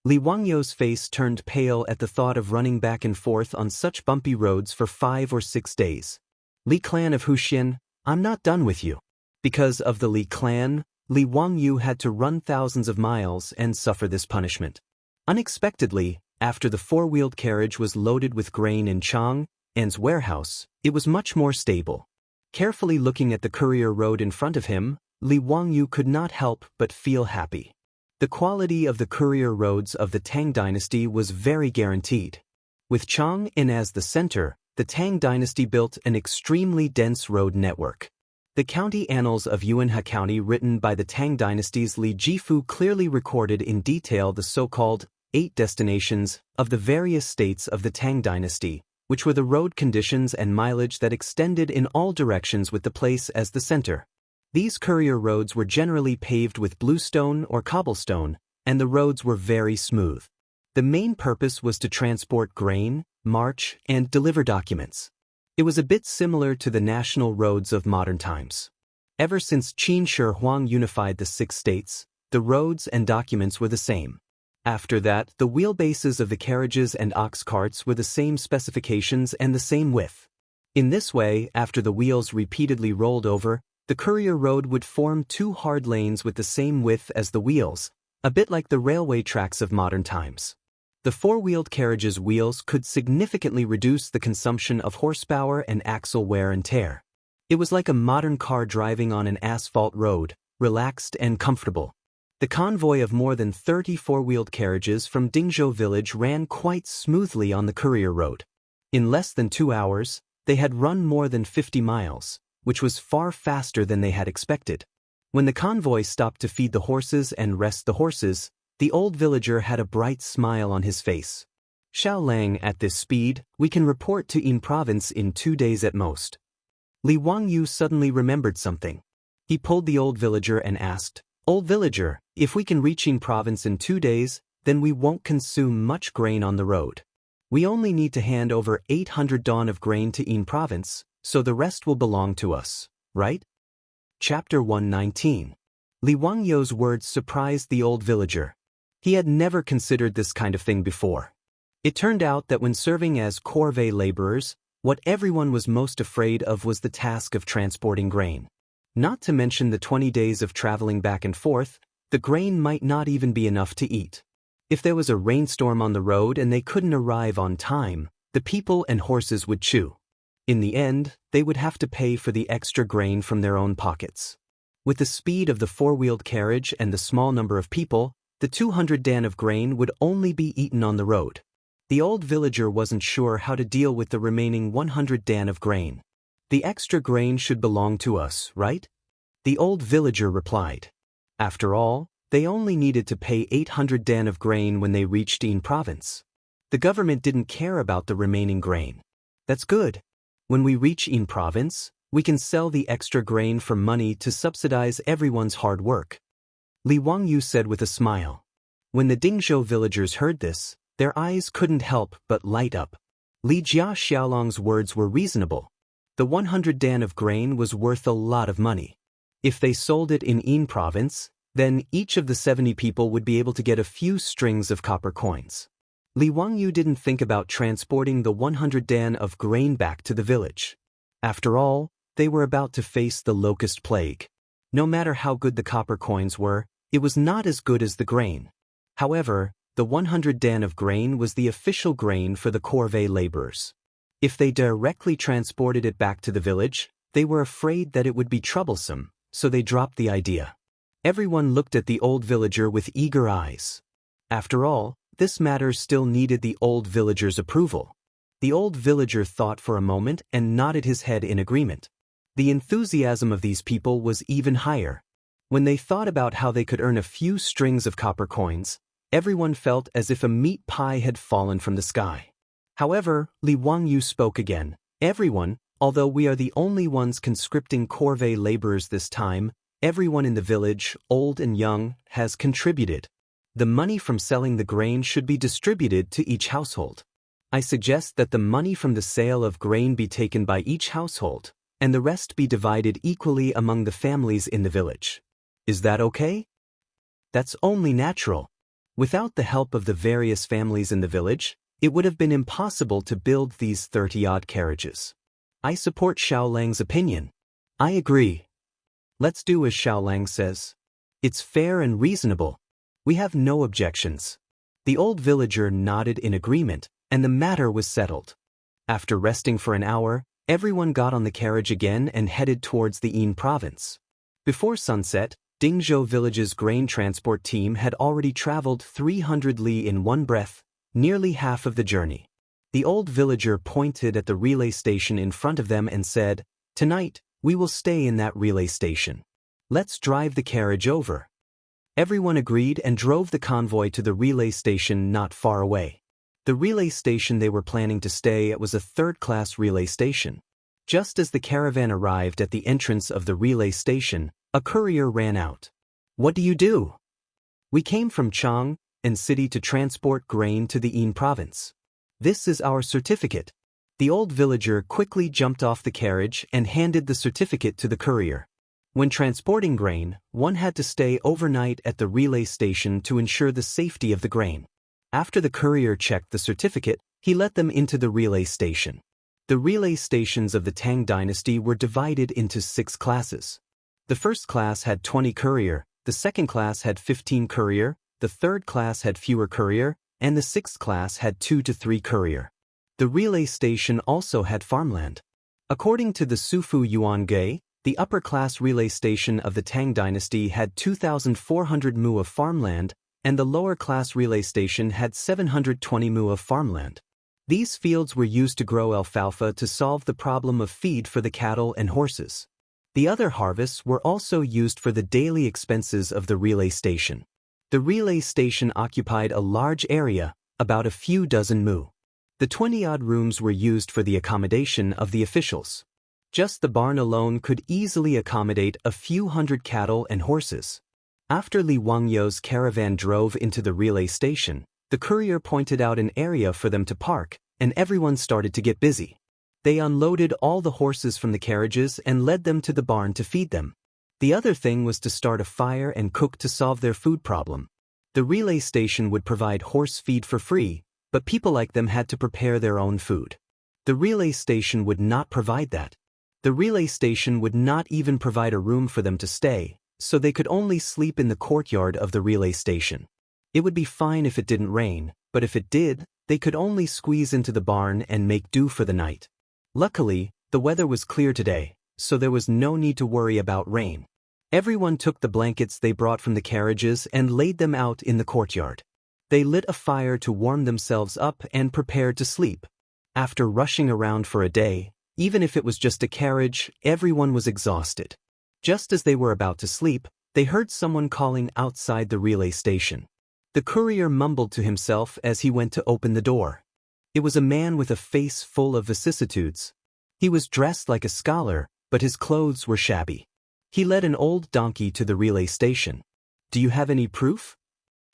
Li Wangyu's face turned pale at the thought of running back and forth on such bumpy roads for 5 or 6 days. Li clan of Huxian, I'm not done with you. Because of the Li clan, Li Wangyu had to run thousands of miles and suffer this punishment. Unexpectedly, after the four-wheeled carriage was loaded with grain in Chang An's warehouse, it was much more stable. Carefully looking at the courier road in front of him, Li Wangyu could not help but feel happy. The quality of the courier roads of the Tang Dynasty was very guaranteed. With Chang An as the center, the Tang Dynasty built an extremely dense road network. The county annals of Yuanhe County written by the Tang Dynasty's Li Jifu clearly recorded in detail the so-called 8 destinations of the various states of the Tang Dynasty, which were the road conditions and mileage that extended in all directions with the place as the center. These courier roads were generally paved with bluestone or cobblestone, and the roads were very smooth. The main purpose was to transport grain, march, and deliver documents. It was a bit similar to the national roads of modern times. Ever since Qin Shi Huang unified the 6 states, the roads and documents were the same. After that, the wheelbases of the carriages and ox carts were the same specifications and the same width. In this way, after the wheels repeatedly rolled over, the courier road would form 2 hard lanes with the same width as the wheels, a bit like the railway tracks of modern times. The four-wheeled carriage's wheels could significantly reduce the consumption of horsepower and axle wear and tear. It was like a modern car driving on an asphalt road, relaxed and comfortable. The convoy of more than 30 four-wheeled carriages from Dingzhou village ran quite smoothly on the courier road. In less than 2 hours, they had run more than 50 miles, which was far faster than they had expected. When the convoy stopped to feed the horses and rest the horses, the old villager had a bright smile on his face. Xiao Lang, at this speed, we can report to Yin province in 2 days at most. Li Wangyu suddenly remembered something. He pulled the old villager and asked, Old villager, if we can reach Yin province in 2 days, then we won't consume much grain on the road. We only need to hand over 800 dawn of grain to Yin province, so the rest will belong to us, right? Chapter 119. Li Wangyu's words surprised the old villager. He had never considered this kind of thing before. It turned out that when serving as corvée laborers, what everyone was most afraid of was the task of transporting grain. Not to mention the 20 days of traveling back and forth, the grain might not even be enough to eat. If there was a rainstorm on the road and they couldn't arrive on time, the people and horses would chew. In the end, they would have to pay for the extra grain from their own pockets. With the speed of the four-wheeled carriage and the small number of people, the 200 dan of grain would only be eaten on the road. The old villager wasn't sure how to deal with the remaining 100 dan of grain. The extra grain should belong to us, right? The old villager replied. After all, They only needed to pay 800 dan of grain when they reached Yin province. The government didn't care about the remaining grain. That's good. When we reach Yin province, we can sell the extra grain for money to subsidize everyone's hard work. Li Wangyu said with a smile. When the Dingzhou villagers heard this, their eyes couldn't help but light up. Li Jia Xiaolong's words were reasonable. The 100 dan of grain was worth a lot of money. If they sold it in Yin province, then each of the 70 people would be able to get a few strings of copper coins. Li Wangyu didn't think about transporting the 100 dan of grain back to the village. After all, they were about to face the locust plague. No matter how good the copper coins were, it was not as good as the grain. However, the 100 dan of grain was the official grain for the corvée laborers. If they directly transported it back to the village, they were afraid that it would be troublesome, so they dropped the idea. Everyone looked at the old villager with eager eyes. After all, this matter still needed the old villager's approval. The old villager thought for a moment and nodded his head in agreement. The enthusiasm of these people was even higher. When they thought about how they could earn a few strings of copper coins, everyone felt as if a meat pie had fallen from the sky. However, Li Wangyu spoke again. Everyone, although we are the only ones conscripting corvée laborers this time, everyone in the village, old and young, has contributed. The money from selling the grain should be distributed to each household. I suggest that the money from the sale of grain be taken by each household, and the rest be divided equally among the families in the village. Is that okay? That's only natural. Without the help of the various families in the village, it would have been impossible to build these 30-odd carriages. I support Xiaolang's opinion. I agree. Let's do as Xiaolang says. It's fair and reasonable. We have no objections. The old villager nodded in agreement, and the matter was settled. After resting for an hour, everyone got on the carriage again and headed towards the Yin province. Before sunset, Dingzhou village's grain transport team had already traveled 300 li in one breath, nearly half of the journey. The old villager pointed at the relay station in front of them and said, "Tonight, we will stay in that relay station. Let's drive the carriage over." Everyone agreed and drove the convoy to the relay station not far away. The relay station they were planning to stay at was a third-class relay station. Just as the caravan arrived at the entrance of the relay station, a courier ran out. "What do you do?" "We came from Chang and city to transport grain to the Yin province. This is our certificate." The old villager quickly jumped off the carriage and handed the certificate to the courier. When transporting grain, one had to stay overnight at the relay station to ensure the safety of the grain. After the courier checked the certificate, he let them into the relay station. The relay stations of the Tang Dynasty were divided into 6 classes. The first class had 20 courier, the second class had 15 courier, the third class had fewer courier, and the sixth class had 2 to 3 courier. The relay station also had farmland. According to the Sufu Yuan Ge, the upper-class relay station of the Tang Dynasty had 2,400 mu of farmland, and the lower-class relay station had 720 mu of farmland. These fields were used to grow alfalfa to solve the problem of feed for the cattle and horses. The other harvests were also used for the daily expenses of the relay station. The relay station occupied a large area, about a few dozen mu. The 20-odd rooms were used for the accommodation of the officials. Just the barn alone could easily accommodate a few hundred cattle and horses. After Li Wangyu's caravan drove into the relay station, the courier pointed out an area for them to park, and everyone started to get busy. They unloaded all the horses from the carriages and led them to the barn to feed them. The other thing was to start a fire and cook to solve their food problem. The relay station would provide horse feed for free, but people like them had to prepare their own food. The relay station would not provide that. The relay station would not even provide a room for them to stay, so they could only sleep in the courtyard of the relay station. It would be fine if it didn't rain, but if it did, they could only squeeze into the barn and make do for the night. Luckily, the weather was clear today, so there was no need to worry about rain. Everyone took the blankets they brought from the carriages and laid them out in the courtyard. They lit a fire to warm themselves up and prepared to sleep. After rushing around for a day, even if it was just a carriage, everyone was exhausted. Just as they were about to sleep, They heard someone calling outside the relay station. The courier mumbled to himself as he went to open the door. It was a man with a face full of vicissitudes. He was dressed like a scholar, but his clothes were shabby. He led an old donkey to the relay station. "Do you have any proof?"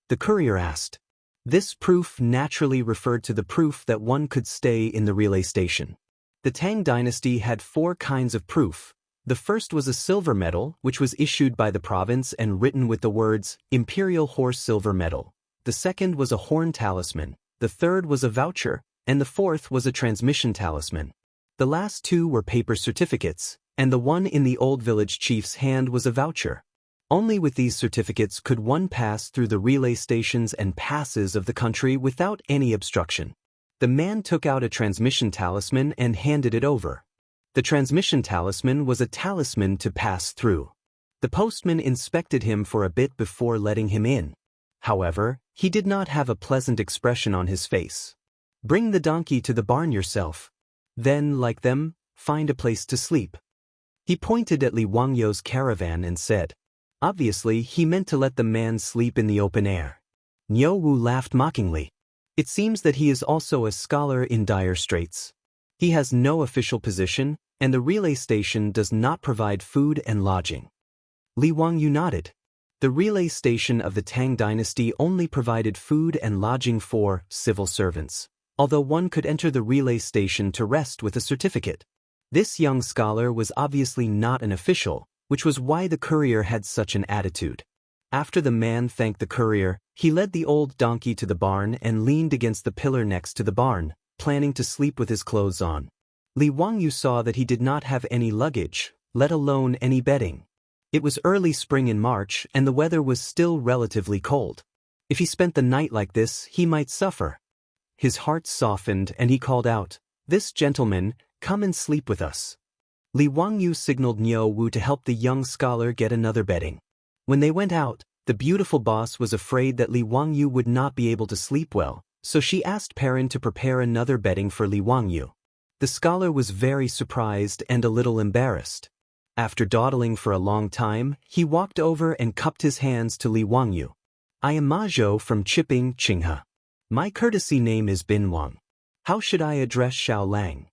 the courier asked. This proof naturally referred to the proof that one could stay in the relay station. The Tang Dynasty had 4 kinds of proof. The first was a silver medal, which was issued by the province and written with the words, "Imperial Horse Silver Medal." The second was a horn talisman, the third was a voucher, and the fourth was a transmission talisman. The last 2 were paper certificates, and the one in the old village chief's hand was a voucher. Only with these certificates could one pass through the relay stations and passes of the country without any obstruction. The man took out a transmission talisman and handed it over. The transmission talisman was a talisman to pass through. The postman inspected him for a bit before letting him in. However, he did not have a pleasant expression on his face. "Bring the donkey to the barn yourself. Then, like them, find a place to sleep." He pointed at Li Wangyou's caravan and said. Obviously, he meant to let the man sleep in the open air. Niu Wu laughed mockingly. It seems that he is also a scholar in dire straits. He has no official position, and the relay station does not provide food and lodging. Li Wangyou nodded. The relay station of the Tang Dynasty only provided food and lodging for civil servants, although one could enter the relay station to rest with a certificate. This young scholar was obviously not an official, which was why the courier had such an attitude. After the man thanked the courier, he led the old donkey to the barn and leaned against the pillar next to the barn, planning to sleep with his clothes on. Li Wangyou saw that he did not have any luggage, let alone any bedding. It was early spring in March and the weather was still relatively cold. If he spent the night like this, he might suffer. His heart softened and he called out, "This gentleman, come and sleep with us." Li Wangyou signaled Niu Wu to help the young scholar get another bedding. When they went out, the beautiful boss was afraid that Li Wangyou would not be able to sleep well, so she asked Perrin to prepare another bedding for Li Wangyou. The scholar was very surprised and a little embarrassed. After dawdling for a long time, he walked over and cupped his hands to Li Wangyou. "I am Ma Zhou from Chiping, Qinghe. My courtesy name is Bin Wang. How should I address Xiao Lang?"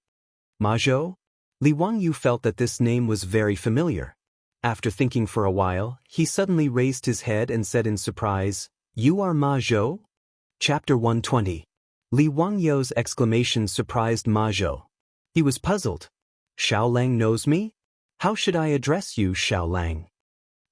"Ma Zhou?" Li Wangyou felt that this name was very familiar. After thinking for a while, he suddenly raised his head and said in surprise, "You are Ma Zhou?" Chapter 120. Li Wangyou's exclamation surprised Ma Zhou. He was puzzled. "Xiao Lang knows me? How should I address you, Xiao Lang?"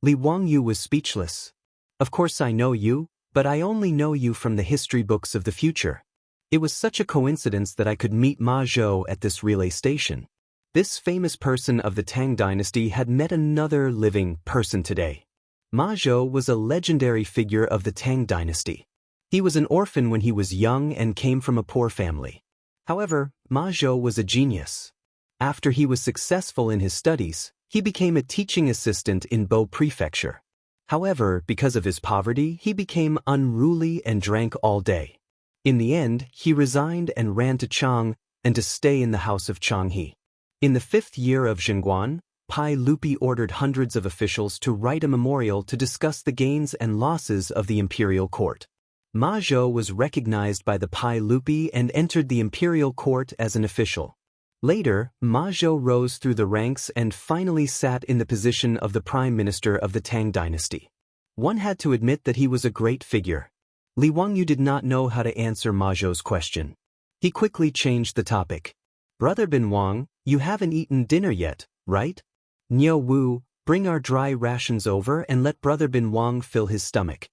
Li Wangyou was speechless. "Of course I know you, but I only know you from the history books of the future. It was such a coincidence that I could meet Ma Zhou at this relay station." This famous person of the Tang Dynasty had met another living person today. Ma Zhou was a legendary figure of the Tang Dynasty. He was an orphan when he was young and came from a poor family. However, Ma Zhou was a genius. After he was successful in his studies, he became a teaching assistant in Bo Prefecture. However, because of his poverty, he became unruly and drank all day. In the end, he resigned and ran to Chang and to stay in the house of Changhe. In the 5th year of Zhengguan, Pai Lupi ordered hundreds of officials to write a memorial to discuss the gains and losses of the imperial court. Ma Zhou was recognized by the Pai Lupi and entered the imperial court as an official. Later, Ma Zhou rose through the ranks and finally sat in the position of the prime minister of the Tang Dynasty. One had to admit that he was a great figure. Li Wangyou did not know how to answer Ma Zhou's question. He quickly changed the topic. "Brother Bin Wang, you haven't eaten dinner yet, right? Niu Wu, bring our dry rations over and let Brother Bin Wang fill his stomach."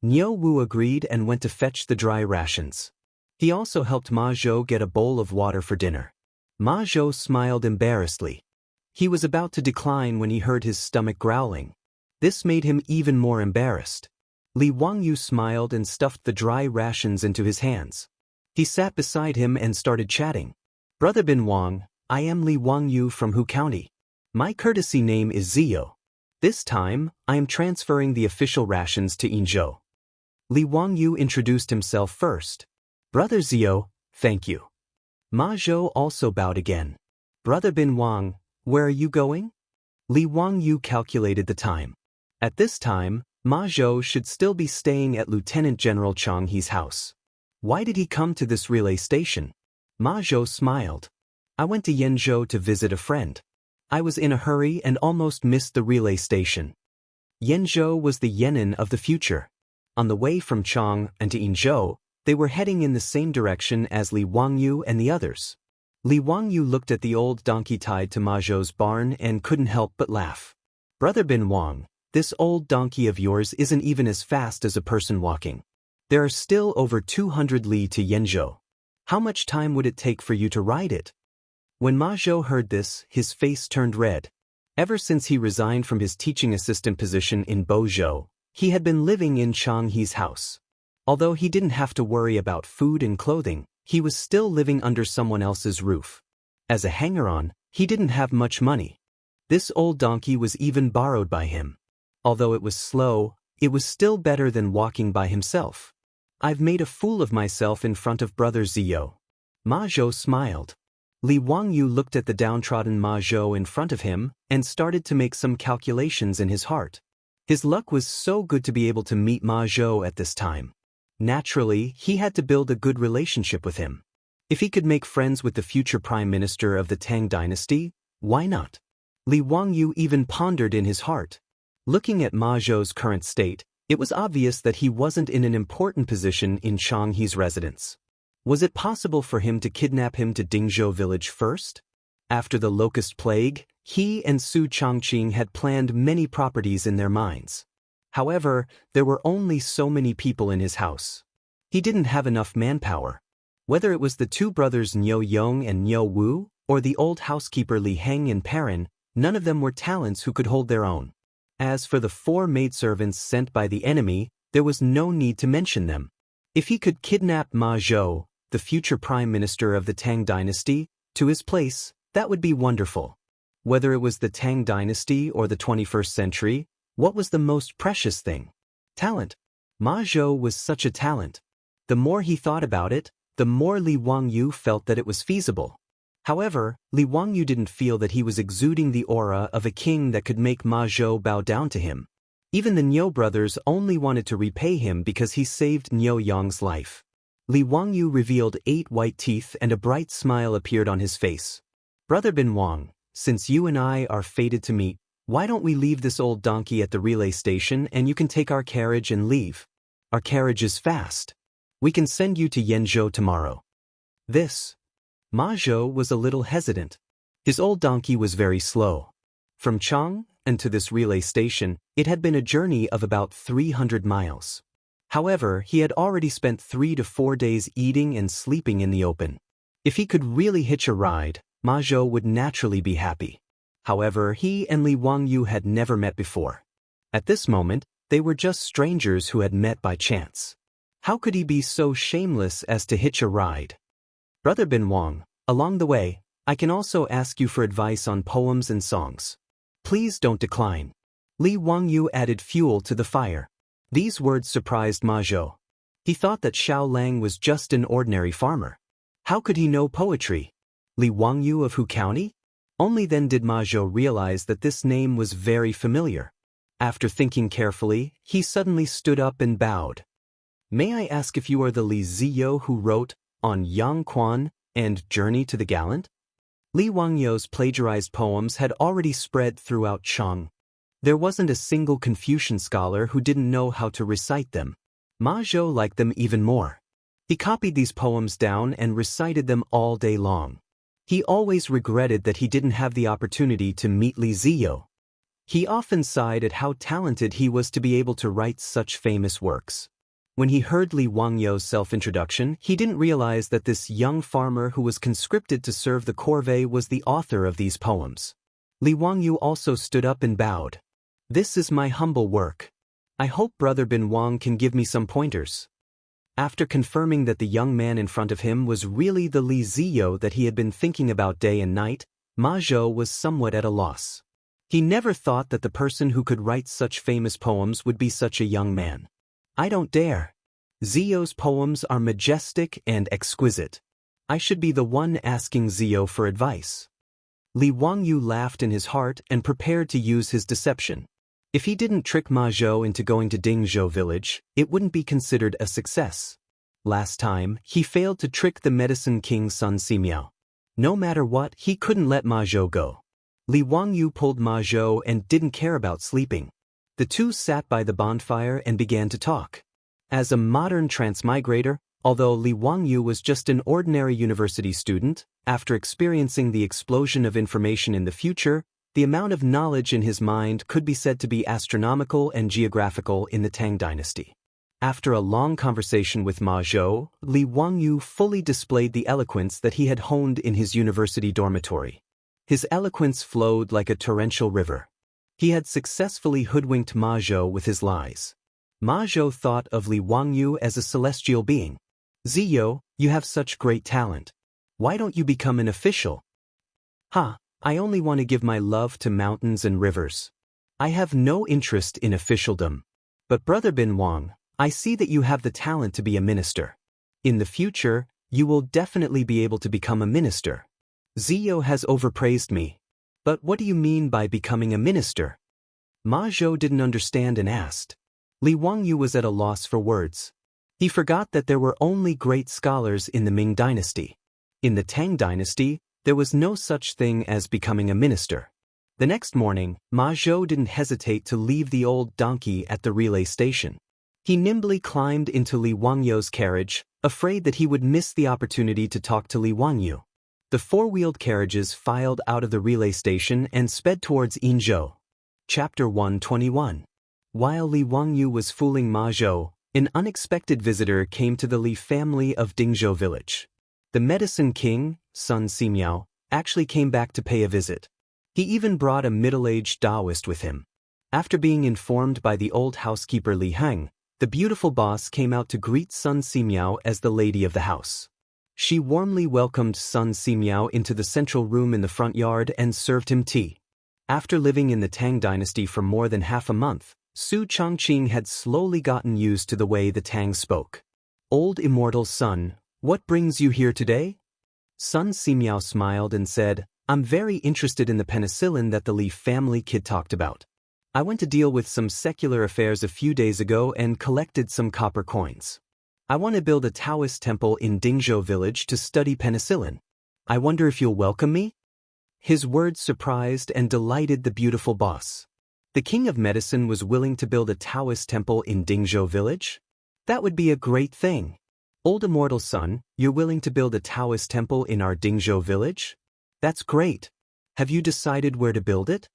Niu Wu agreed and went to fetch the dry rations. He also helped Ma Zhou get a bowl of water for dinner. Ma Zhou smiled embarrassedly. He was about to decline when he heard his stomach growling. This made him even more embarrassed. Li Wangyou smiled and stuffed the dry rations into his hands. He sat beside him and started chatting. "Brother Bin Wang, I am Li Wangyou from Hu County. My courtesy name is Zio. This time, I am transferring the official rations to Yinzhou." Li Wangyou introduced himself first. "Brother Zio, thank you." Ma Zhou also bowed again. "Brother Bin Wang, where are you going?" Li Wangyou calculated the time. At this time, Ma Zhou should still be staying at Lieutenant General Chang He's house. Why did he come to this relay station? Ma Zhou smiled. I went to Yenzhou to visit a friend. I was in a hurry and almost missed the relay station. Yenzhou was the Yan'an of the future. On the way from Chang and to Yinzhou, they were heading in the same direction as Li Wangyu and the others. Li Wangyu looked at the old donkey tied to Ma Zhou's barn and couldn't help but laugh. Brother Bin Wang, this old donkey of yours isn't even as fast as a person walking. There are still over 200 li to Yenzhou. How much time would it take for you to ride it? When Ma Zhou heard this, his face turned red. Ever since he resigned from his teaching assistant position in Bozhou, he had been living in Chang He's house. Although he didn't have to worry about food and clothing, he was still living under someone else's roof. As a hanger-on, he didn't have much money. This old donkey was even borrowed by him. Although it was slow, it was still better than walking by himself. I've made a fool of myself in front of Brother Ziyou. Ma Zhou smiled. Li Wangyu looked at the downtrodden Ma Zhou in front of him and started to make some calculations in his heart. His luck was so good to be able to meet Ma Zhou at this time. Naturally, he had to build a good relationship with him. If he could make friends with the future prime minister of the Tang Dynasty, why not? Li Wangyu even pondered in his heart. Looking at Ma Zhou's current state, it was obvious that he wasn't in an important position in Chang He's residence. Was it possible for him to kidnap him to Dingzhou village first? After the locust plague, he and Su Changqing had planned many properties in their minds. However, there were only so many people in his house. He didn't have enough manpower. Whether it was the two brothers Niu Yong and Niu Wu, or the old housekeeper Li Heng and Perrin, none of them were talents who could hold their own. As for the 4 maidservants sent by the enemy, there was no need to mention them. If he could kidnap Ma Zhou, the future prime minister of the Tang Dynasty, to his place, that would be wonderful. Whether it was the Tang Dynasty or the 21st century, what was the most precious thing? Talent. Ma Zhou was such a talent. The more he thought about it, the more Li Wangyu felt that it was feasible. However, Li Wangyu didn't feel that he was exuding the aura of a king that could make Ma Zhou bow down to him. Even the Niu brothers only wanted to repay him because he saved Niu Yong's life. Li Wangyu revealed 8 white teeth and a bright smile appeared on his face. Brother Bin Wang, since you and I are fated to meet, why don't we leave this old donkey at the relay station and you can take our carriage and leave? Our carriage is fast. We can send you to Yenzhou tomorrow. Ma Zhou was a little hesitant. His old donkey was very slow. From Chang and to this relay station, it had been a journey of about 300 miles. However, he had already spent 3 to 4 days eating and sleeping in the open. If he could really hitch a ride, Ma Zhou would naturally be happy. However, he and Li Wangyu had never met before. At this moment, they were just strangers who had met by chance. How could he be so shameless as to hitch a ride? Brother Bin Wang, along the way, I can also ask you for advice on poems and songs. Please don't decline. Li Wangyu added fuel to the fire. These words surprised Ma Zhou. He thought that Xiao Lang was just an ordinary farmer. How could he know poetry? Li Wangyu of Hu County? Only then did Ma Zhou realize that this name was very familiar. After thinking carefully, he suddenly stood up and bowed. May I ask if you are the Li Ziyou who wrote On Yang Quan and Journey to the Gallant? Li Wangyu's plagiarized poems had already spread throughout Chang. There wasn't a single Confucian scholar who didn't know how to recite them. Ma Zhou liked them even more. He copied these poems down and recited them all day long. He always regretted that he didn't have the opportunity to meet Li Ziyou. He often sighed at how talented he was to be able to write such famous works. When he heard Li Wangyu's self-introduction, he didn't realize that this young farmer who was conscripted to serve the corvée was the author of these poems. Li Wangyu also stood up and bowed. This is my humble work. I hope Brother Bin Wang can give me some pointers. After confirming that the young man in front of him was really the Li Ziyou that he had been thinking about day and night, Ma Zhou was somewhat at a loss. He never thought that the person who could write such famous poems would be such a young man. I don't dare. Ziyou's poems are majestic and exquisite. I should be the one asking Ziyou for advice. Li Wangyu laughed in his heart and prepared to use his deception. If he didn't trick Ma Zhou into going to Dingzhou village, it wouldn't be considered a success. Last time, he failed to trick the medicine king Sun Simiao. No matter what, he couldn't let Ma Zhou go. Li Wangyu pulled Ma Zhou and didn't care about sleeping. The two sat by the bonfire and began to talk. As a modern transmigrator, although Li Wangyu was just an ordinary university student, after experiencing the explosion of information in the future, the amount of knowledge in his mind could be said to be astronomical and geographical in the Tang Dynasty. After a long conversation with Ma Zhou, Li Wangyu fully displayed the eloquence that he had honed in his university dormitory. His eloquence flowed like a torrential river. He had successfully hoodwinked Ma Zhou with his lies. Ma Zhou thought of Li Wangyu as a celestial being. "Ziyo, you have such great talent. Why don't you become an official?" "Ha, I only want to give my love to mountains and rivers. I have no interest in officialdom. But Brother Bin Wang, I see that you have the talent to be a minister. In the future, you will definitely be able to become a minister. Ziyo has overpraised me. But what do you mean by becoming a minister?" Ma Zhou didn't understand and asked. Li Wangyu was at a loss for words. He forgot that there were only great scholars in the Ming Dynasty. In the Tang Dynasty, there was no such thing as becoming a minister. The next morning, Ma Zhou didn't hesitate to leave the old donkey at the relay station. He nimbly climbed into Li Wangyu's carriage, afraid that he would miss the opportunity to talk to Li Wangyu. The four-wheeled carriages filed out of the relay station and sped towards Yinzhou. Chapter 121. While Li Wangyu was fooling Ma Zhou, an unexpected visitor came to the Li family of Dingzhou village. The medicine king, Sun Simiao, actually came back to pay a visit. He even brought a middle-aged Taoist with him. After being informed by the old housekeeper Li Heng, the beautiful boss came out to greet Sun Simiao as the lady of the house. She warmly welcomed Sun Simiao into the central room in the front yard and served him tea. After living in the Tang Dynasty for more than half a month, Su Chongqing had slowly gotten used to the way the Tang spoke. "Old immortal son, what brings you here today?" Sun Simiao smiled and said, "I'm very interested in the penicillin that the Li family kid talked about. I went to deal with some secular affairs a few days ago and collected some copper coins. I want to build a Taoist temple in Dingzhou village to study penicillin. I wonder if you'll welcome me?" His words surprised and delighted the beautiful boss. The king of medicine was willing to build a Taoist temple in Dingzhou village? That would be a great thing. "Old immortal son, you're willing to build a Taoist temple in our Dingzhou village? That's great. Have you decided where to build it?"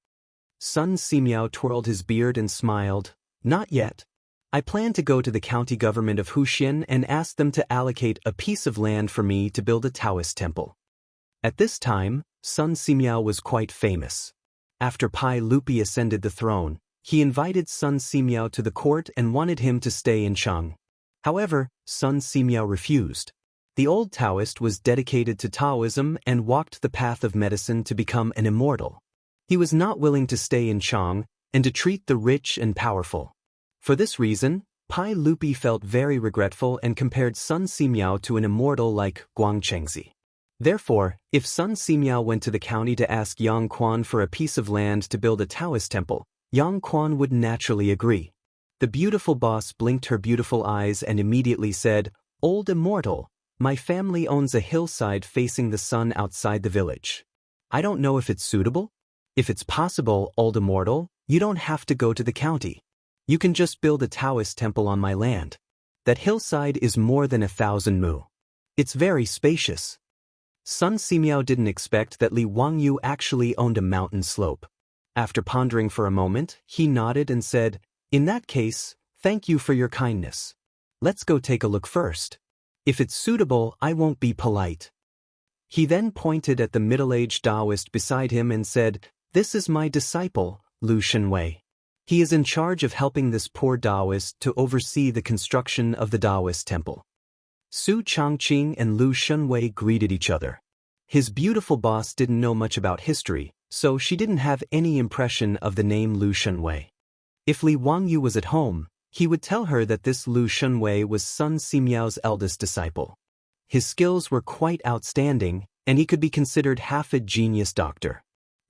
Sun Simiao twirled his beard and smiled. "Not yet. I plan to go to the county government of Huxian and ask them to allocate a piece of land for me to build a Taoist temple." At this time, Sun Simiao was quite famous. After Pai Lupi ascended the throne, he invited Sun Simiao to the court and wanted him to stay in Chang. However, Sun Simiao refused. The old Taoist was dedicated to Taoism and walked the path of medicine to become an immortal. He was not willing to stay in Chang and to treat the rich and powerful. For this reason, Pai Lupi felt very regretful and compared Sun Simiao to an immortal like Guangchengzi. Therefore, if Sun Simiao went to the county to ask Yang Quan for a piece of land to build a Taoist temple, Yang Quan would naturally agree. The beautiful boss blinked her beautiful eyes and immediately said, "Old immortal, my family owns a hillside facing the sun outside the village. I don't know if it's suitable. If it's possible, old immortal, you don't have to go to the county. You can just build a Taoist temple on my land. That hillside is more than 1,000 mu. It's very spacious." Sun Simiao didn't expect that Li Wangyu actually owned a mountain slope. After pondering for a moment, he nodded and said, "In that case, thank you for your kindness. Let's go take a look first. If it's suitable, I won't be polite." He then pointed at the middle-aged Taoist beside him and said, "This is my disciple, Lu Shenwei. He is in charge of helping this poor Taoist to oversee the construction of the Taoist temple." Su Chongqing and Lu Shenwei greeted each other. His beautiful boss didn't know much about history, so she didn't have any impression of the name Lu Shenwei. If Li Wangyu was at home, he would tell her that this Lu Shenwei was Sun Simiao's eldest disciple. His skills were quite outstanding, and he could be considered half a genius doctor.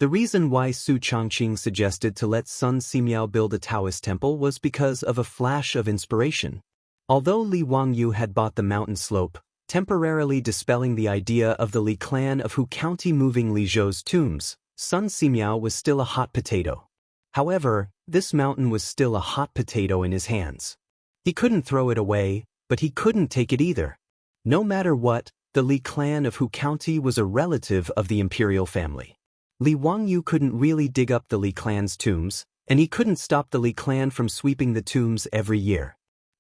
The reason why Su Changqing suggested to let Sun Simiao build a Taoist temple was because of a flash of inspiration. Although Li Wangyu had bought the mountain slope, temporarily dispelling the idea of the Li clan of Hu County moving Li Zhou's tombs, Sun Simiao was still a hot potato. However, this mountain was still a hot potato in his hands. He couldn't throw it away, but he couldn't take it either. No matter what, the Li clan of Hu County was a relative of the imperial family. Li Wangyu couldn't really dig up the Li clan's tombs, and he couldn't stop the Li clan from sweeping the tombs every year.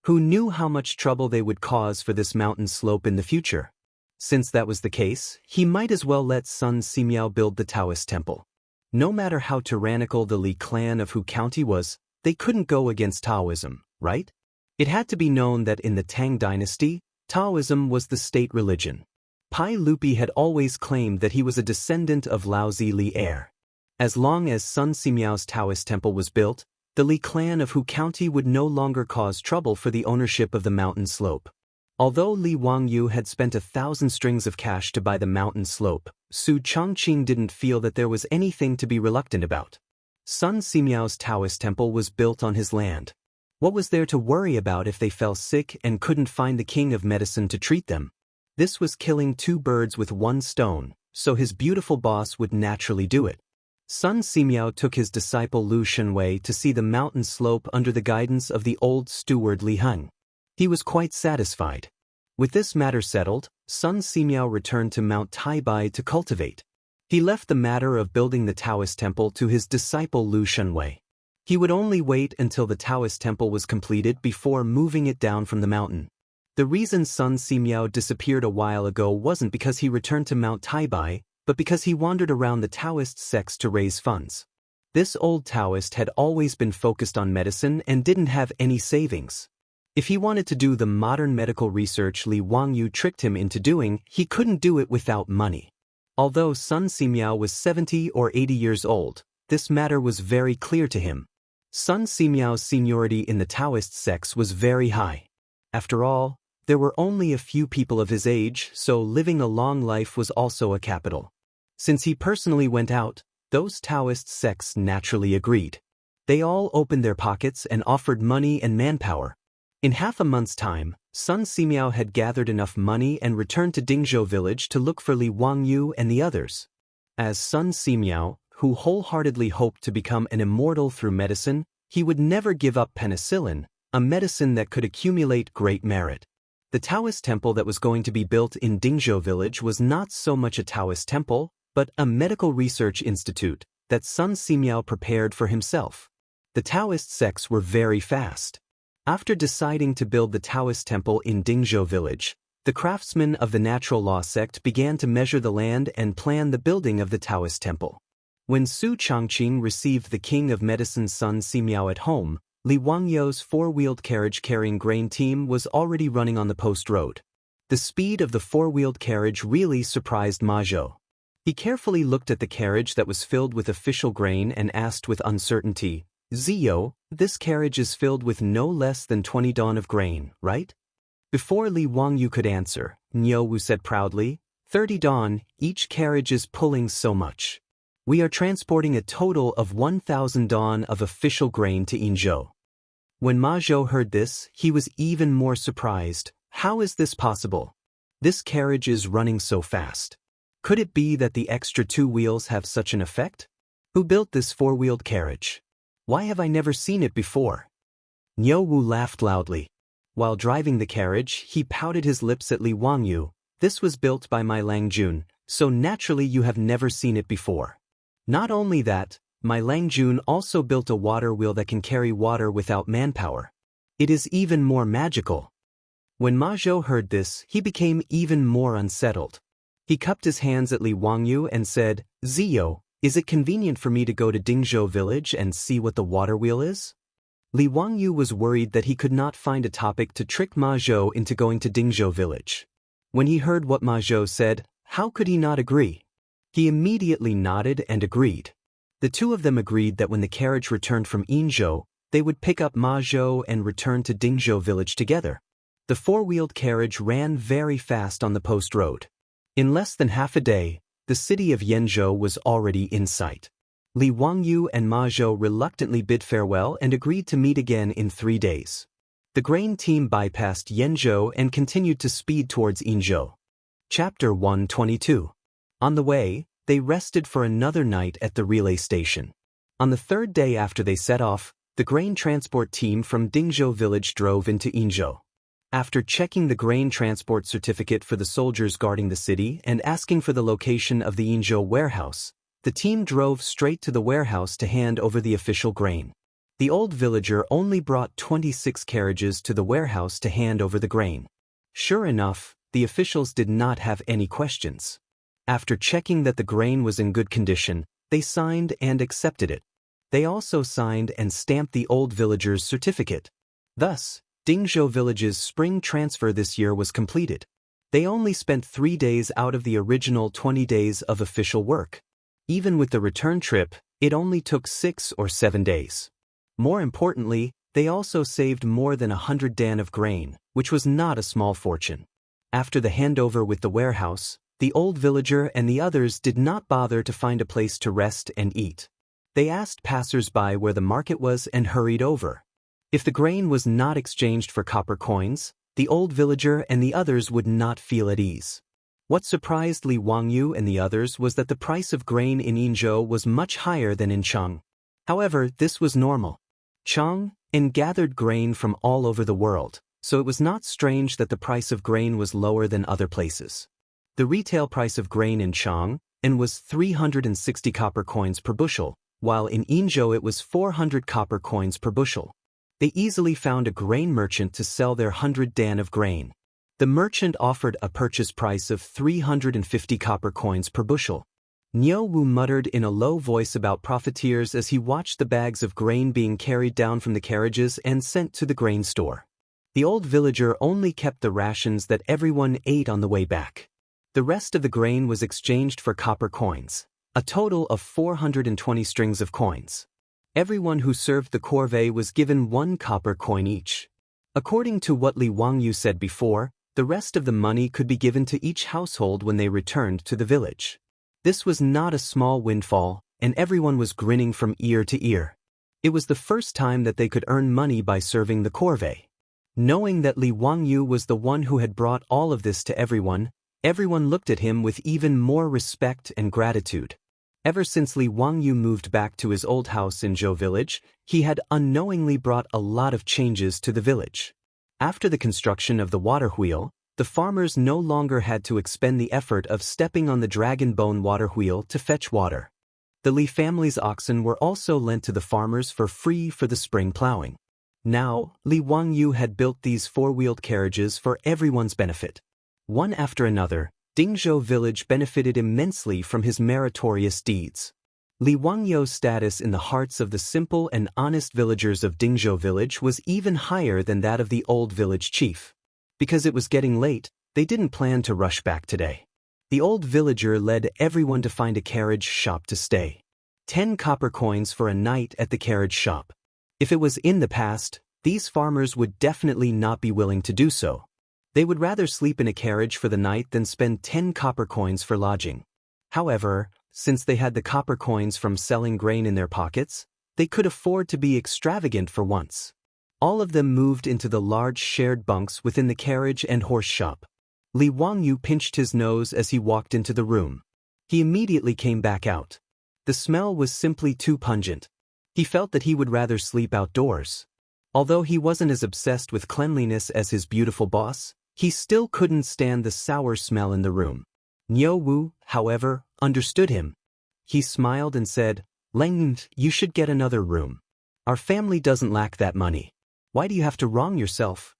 Who knew how much trouble they would cause for this mountain slope in the future? Since that was the case, he might as well let Sun Simiao build the Taoist temple. No matter how tyrannical the Li clan of Hu County was, they couldn't go against Taoism, right? It had to be known that in the Tang Dynasty, Taoism was the state religion. Pai Lupi had always claimed that he was a descendant of Laozi Li heir. As long as Sun Simiao's Taoist temple was built, the Li clan of Hu County would no longer cause trouble for the ownership of the mountain slope. Although Li Wangyu had spent 1,000 strings of cash to buy the mountain slope, Su Changqing didn't feel that there was anything to be reluctant about. Sun Simiao's Taoist temple was built on his land. What was there to worry about if they fell sick and couldn't find the king of medicine to treat them? This was killing 2 birds with 1 stone, so his beautiful boss would naturally do it. Sun Simiao took his disciple Lu Shenwei to see the mountain slope under the guidance of the old steward Li Heng. He was quite satisfied. With this matter settled, Sun Simiao returned to Mount Taibai to cultivate. He left the matter of building the Taoist temple to his disciple Lu Shenwei. He would only wait until the Taoist temple was completed before moving it down from the mountain. The reason Sun Simiao disappeared a while ago wasn't because he returned to Mount Taibai, but because he wandered around the Taoist sects to raise funds. This old Taoist had always been focused on medicine and didn't have any savings. If he wanted to do the modern medical research Li Wangyu tricked him into doing, he couldn't do it without money. Although Sun Simiao was 70 or 80 years old, this matter was very clear to him. Sun Simiao's seniority in the Taoist sects was very high. After all, there were only a few people of his age, so living a long life was also a capital. Since he personally went out, those Taoist sects naturally agreed. They all opened their pockets and offered money and manpower. In half a month's time, Sun Simiao had gathered enough money and returned to Dingzhou village to look for Li Wangyu and the others. As Sun Simiao, who wholeheartedly hoped to become an immortal through medicine, he would never give up penicillin, a medicine that could accumulate great merit. The Taoist temple that was going to be built in Dingzhou village was not so much a Taoist temple, but a medical research institute that Sun Simiao prepared for himself. The Taoist sects were very fast. After deciding to build the Taoist temple in Dingzhou village, the craftsmen of the natural law sect began to measure the land and plan the building of the Taoist temple. When Su Changqing received the king of medicine's Sun Simiao at home, Li Wangyu's 4-wheeled carriage carrying grain team was already running on the post road. The speed of the 4-wheeled carriage really surprised Ma Zhou. He carefully looked at the carriage that was filled with official grain and asked with uncertainty, "Ziyo, this carriage is filled with no less than 20 dawn of grain, right?" Before Li Wangyu could answer, Niu Wu said proudly, 30 dawn, each carriage is pulling so much. We are transporting a total of 1,000 dawn of official grain to Yinzhou. When Ma Zhou heard this, he was even more surprised. How is this possible? This carriage is running so fast. Could it be that the extra 2 wheels have such an effect? Who built this 4-wheeled carriage? Why have I never seen it before? Niu Wu laughed loudly. While driving the carriage, he pouted his lips at Li Wangyu. This was built by my Langjun, so naturally you have never seen it before. Not only that, my Langjun also built a water wheel that can carry water without manpower. It is even more magical. When Ma Zhou heard this, he became even more unsettled. He cupped his hands at Li Wangyu and said, "Ziyo, is it convenient for me to go to Dingzhou village and see what the water wheel is?" Li Wangyu was worried that he could not find a topic to trick Ma Zhou into going to Dingzhou village. When he heard what Ma Zhou said, how could he not agree? He immediately nodded and agreed. The two of them agreed that when the carriage returned from Yinzhou, they would pick up Ma Zhou and return to Dingzhou village together. The 4-wheeled carriage ran very fast on the post road. In less than half a day, the city of Yenzhou was already in sight. Li Wangyu and Ma Zhou reluctantly bid farewell and agreed to meet again in 3 days. The grain team bypassed Yenzhou and continued to speed towards Yinzhou. Chapter 122. On the way, they rested for another night at the relay station. On the 3rd day after they set off, the grain transport team from Dingzhou village drove into Yinzhou. After checking the grain transport certificate for the soldiers guarding the city and asking for the location of the Yinzhou warehouse, the team drove straight to the warehouse to hand over the official grain. The old villager only brought 26 carriages to the warehouse to hand over the grain. Sure enough, the officials did not have any questions. After checking that the grain was in good condition, they signed and accepted it. They also signed and stamped the old villager's certificate. Thus, Dingzhou village's spring transfer this year was completed. They only spent 3 days out of the original 20 days of official work. Even with the return trip, it only took 6 or 7 days. More importantly, they also saved more than 100 dan of grain, which was not a small fortune. After the handover with the warehouse, the old villager and the others did not bother to find a place to rest and eat. They asked passers-by where the market was and hurried over. If the grain was not exchanged for copper coins, the old villager and the others would not feel at ease. What surprised Li Wangyu and the others was that the price of grain in Yinzhou was much higher than in Chang. However, this was normal. Chang gathered grain from all over the world, so it was not strange that the price of grain was lower than other places. The retail price of grain in Chang was 360 copper coins per bushel, while in Yinzhou it was 400 copper coins per bushel. They easily found a grain merchant to sell their 100 dan of grain. The merchant offered a purchase price of 350 copper coins per bushel. Niu Wu muttered in a low voice about profiteers as he watched the bags of grain being carried down from the carriages and sent to the grain store. The old villager only kept the rations that everyone ate on the way back. The rest of the grain was exchanged for copper coins, a total of 420 strings of coins. Everyone who served the corvée was given 1 copper coin each. According to what Li Wangyu said before, the rest of the money could be given to each household when they returned to the village. This was not a small windfall, and everyone was grinning from ear to ear. It was the first time that they could earn money by serving the corvée. Knowing that Li Wangyu was the one who had brought all of this to everyone looked at him with even more respect and gratitude. Ever since Li Wangyu moved back to his old house in Zhou village, he had unknowingly brought a lot of changes to the village. After the construction of the water wheel, the farmers no longer had to expend the effort of stepping on the dragon bone water wheel to fetch water. The Li family's oxen were also lent to the farmers for free for the spring plowing. Now, Li Wangyu had built these 4-wheeled carriages for everyone's benefit. One after another, Dingzhou village benefited immensely from his meritorious deeds. Li Wangyu's status in the hearts of the simple and honest villagers of Dingzhou village was even higher than that of the old village chief. Because it was getting late, they didn't plan to rush back today. The old villager led everyone to find a carriage shop to stay. 10 copper coins for a night at the carriage shop. If it was in the past, these farmers would definitely not be willing to do so. They would rather sleep in a carriage for the night than spend 10 copper coins for lodging. However, since they had the copper coins from selling grain in their pockets, they could afford to be extravagant for once. All of them moved into the large shared bunks within the carriage and horse shop. Li Wangyu pinched his nose as he walked into the room. He immediately came back out. The smell was simply too pungent. He felt that he would rather sleep outdoors. Although he wasn't as obsessed with cleanliness as his beautiful boss, he still couldn't stand the sour smell in the room. Niu Wu, however, understood him. He smiled and said, "Leng, you should get another room. Our family doesn't lack that money. Why do you have to wrong yourself?"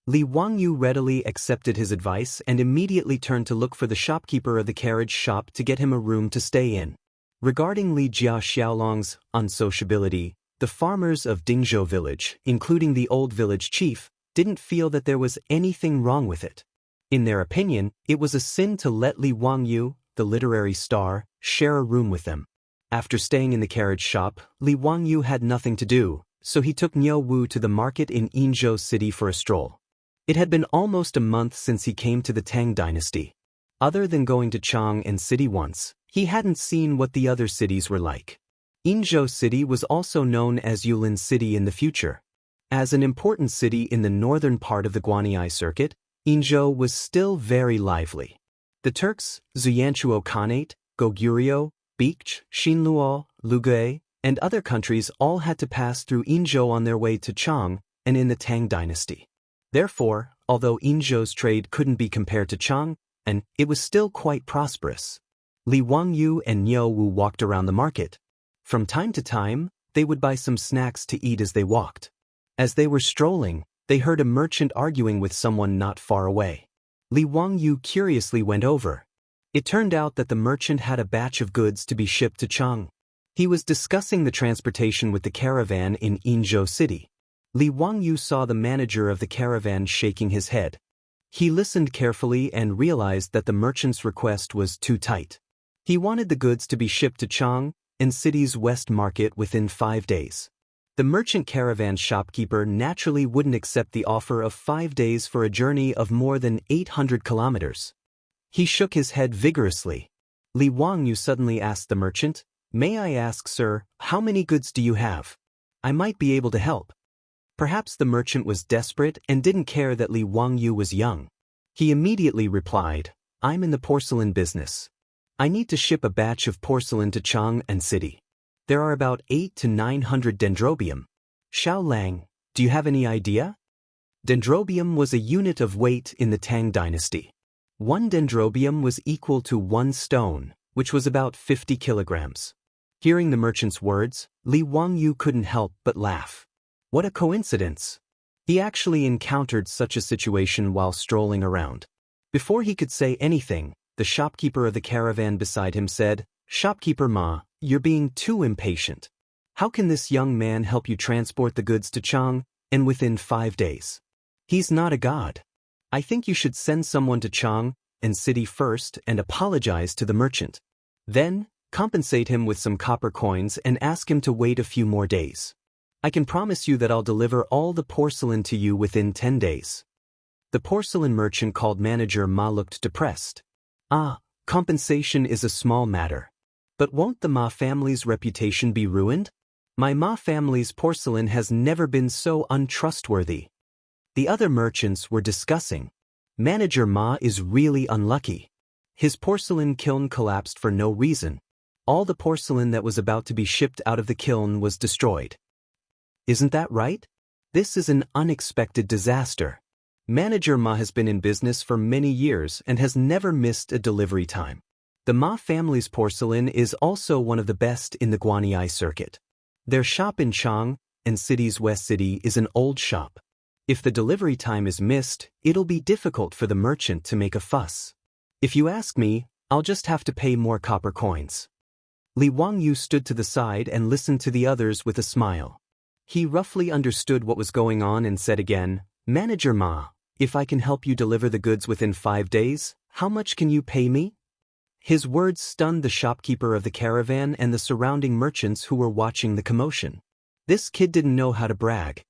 Li Wangyu readily accepted his advice and immediately turned to look for the shopkeeper of the carriage shop to get him a room to stay in. Regarding Li Jia Xiaolong's unsociability, the farmers of Dingzhou village, including the old village chief, didn't feel that there was anything wrong with it. In their opinion, it was a sin to let Li Wangyu, the literary star, share a room with them. After staying in the carriage shop, Li Wangyu had nothing to do, so he took Niu Wu to the market in Yinzhou city for a stroll. It had been almost a month since he came to the Tang Dynasty. Other than going to Chang and city once, he hadn't seen what the other cities were like. Yinzhou City was also known as Yulin City in the future. As an important city in the northern part of the Guanyi circuit, Yinzhou was still very lively. The Turks, Xianxia Khanate, Goguryeo, Baekje, Xinluo, Luge, and other countries all had to pass through Yinzhou on their way to Chang and in the Tang Dynasty. Therefore, although Yinzhou's trade couldn't be compared to Chang, and it was still quite prosperous. Li Wangyu and Niu Wu walked around the market. From time to time, they would buy some snacks to eat as they walked. As they were strolling, they heard a merchant arguing with someone not far away. Li Wangyu curiously went over. It turned out that the merchant had a batch of goods to be shipped to Chang. He was discussing the transportation with the caravan in Yinzhou City. Li Wangyu saw the manager of the caravan shaking his head. He listened carefully and realized that the merchant's request was too tight. He wanted the goods to be shipped to Chang and city's west market within 5 days. The merchant caravan shopkeeper naturally wouldn't accept the offer of 5 days for a journey of more than 800 kilometers. He shook his head vigorously. Li Wangyu suddenly asked the merchant, "May I ask, sir, how many goods do you have? I might be able to help." Perhaps the merchant was desperate and didn't care that Li Wangyu was young. He immediately replied, "I'm in the porcelain business. I need to ship a batch of porcelain to Chang and city. There are about 800 to 900 dendrobium. Xiao Lang, do you have any idea?" Dendrobium was a unit of weight in the Tang Dynasty. 1 dendrobium was equal to 1 stone, which was about 50 kilograms. Hearing the merchant's words, Li Wangyu couldn't help but laugh. What a coincidence! He actually encountered such a situation while strolling around. Before he could say anything, the shopkeeper of the caravan beside him said, "Shopkeeper Ma, you're being too impatient. How can this young man help you transport the goods to Chang, and within 5 days? He's not a god. I think you should send someone to Chang and city first and apologize to the merchant. Then, compensate him with some copper coins and ask him to wait a few more days. I can promise you that I'll deliver all the porcelain to you within 10 days. The porcelain merchant called manager Ma looked depressed. Compensation is a small matter. But won't the Ma family's reputation be ruined? My Ma family's porcelain has never been so untrustworthy. The other merchants were discussing. Manager Ma is really unlucky. His porcelain kiln collapsed for no reason. All the porcelain that was about to be shipped out of the kiln was destroyed. Isn't that right? This is an unexpected disaster. Manager Ma has been in business for many years and has never missed a delivery time. The Ma family's porcelain is also one of the best in the Guanyi circuit. Their shop in Chang and city's west city is an old shop. If the delivery time is missed, it'll be difficult for the merchant to make a fuss. If you ask me, I'll just have to pay more copper coins." Li Wangyu stood to the side and listened to the others with a smile. He roughly understood what was going on and said again, "Manager Ma, if I can help you deliver the goods within 5 days, how much can you pay me?" His words stunned the shopkeeper of the caravan and the surrounding merchants who were watching the commotion. This kid didn't know how to brag.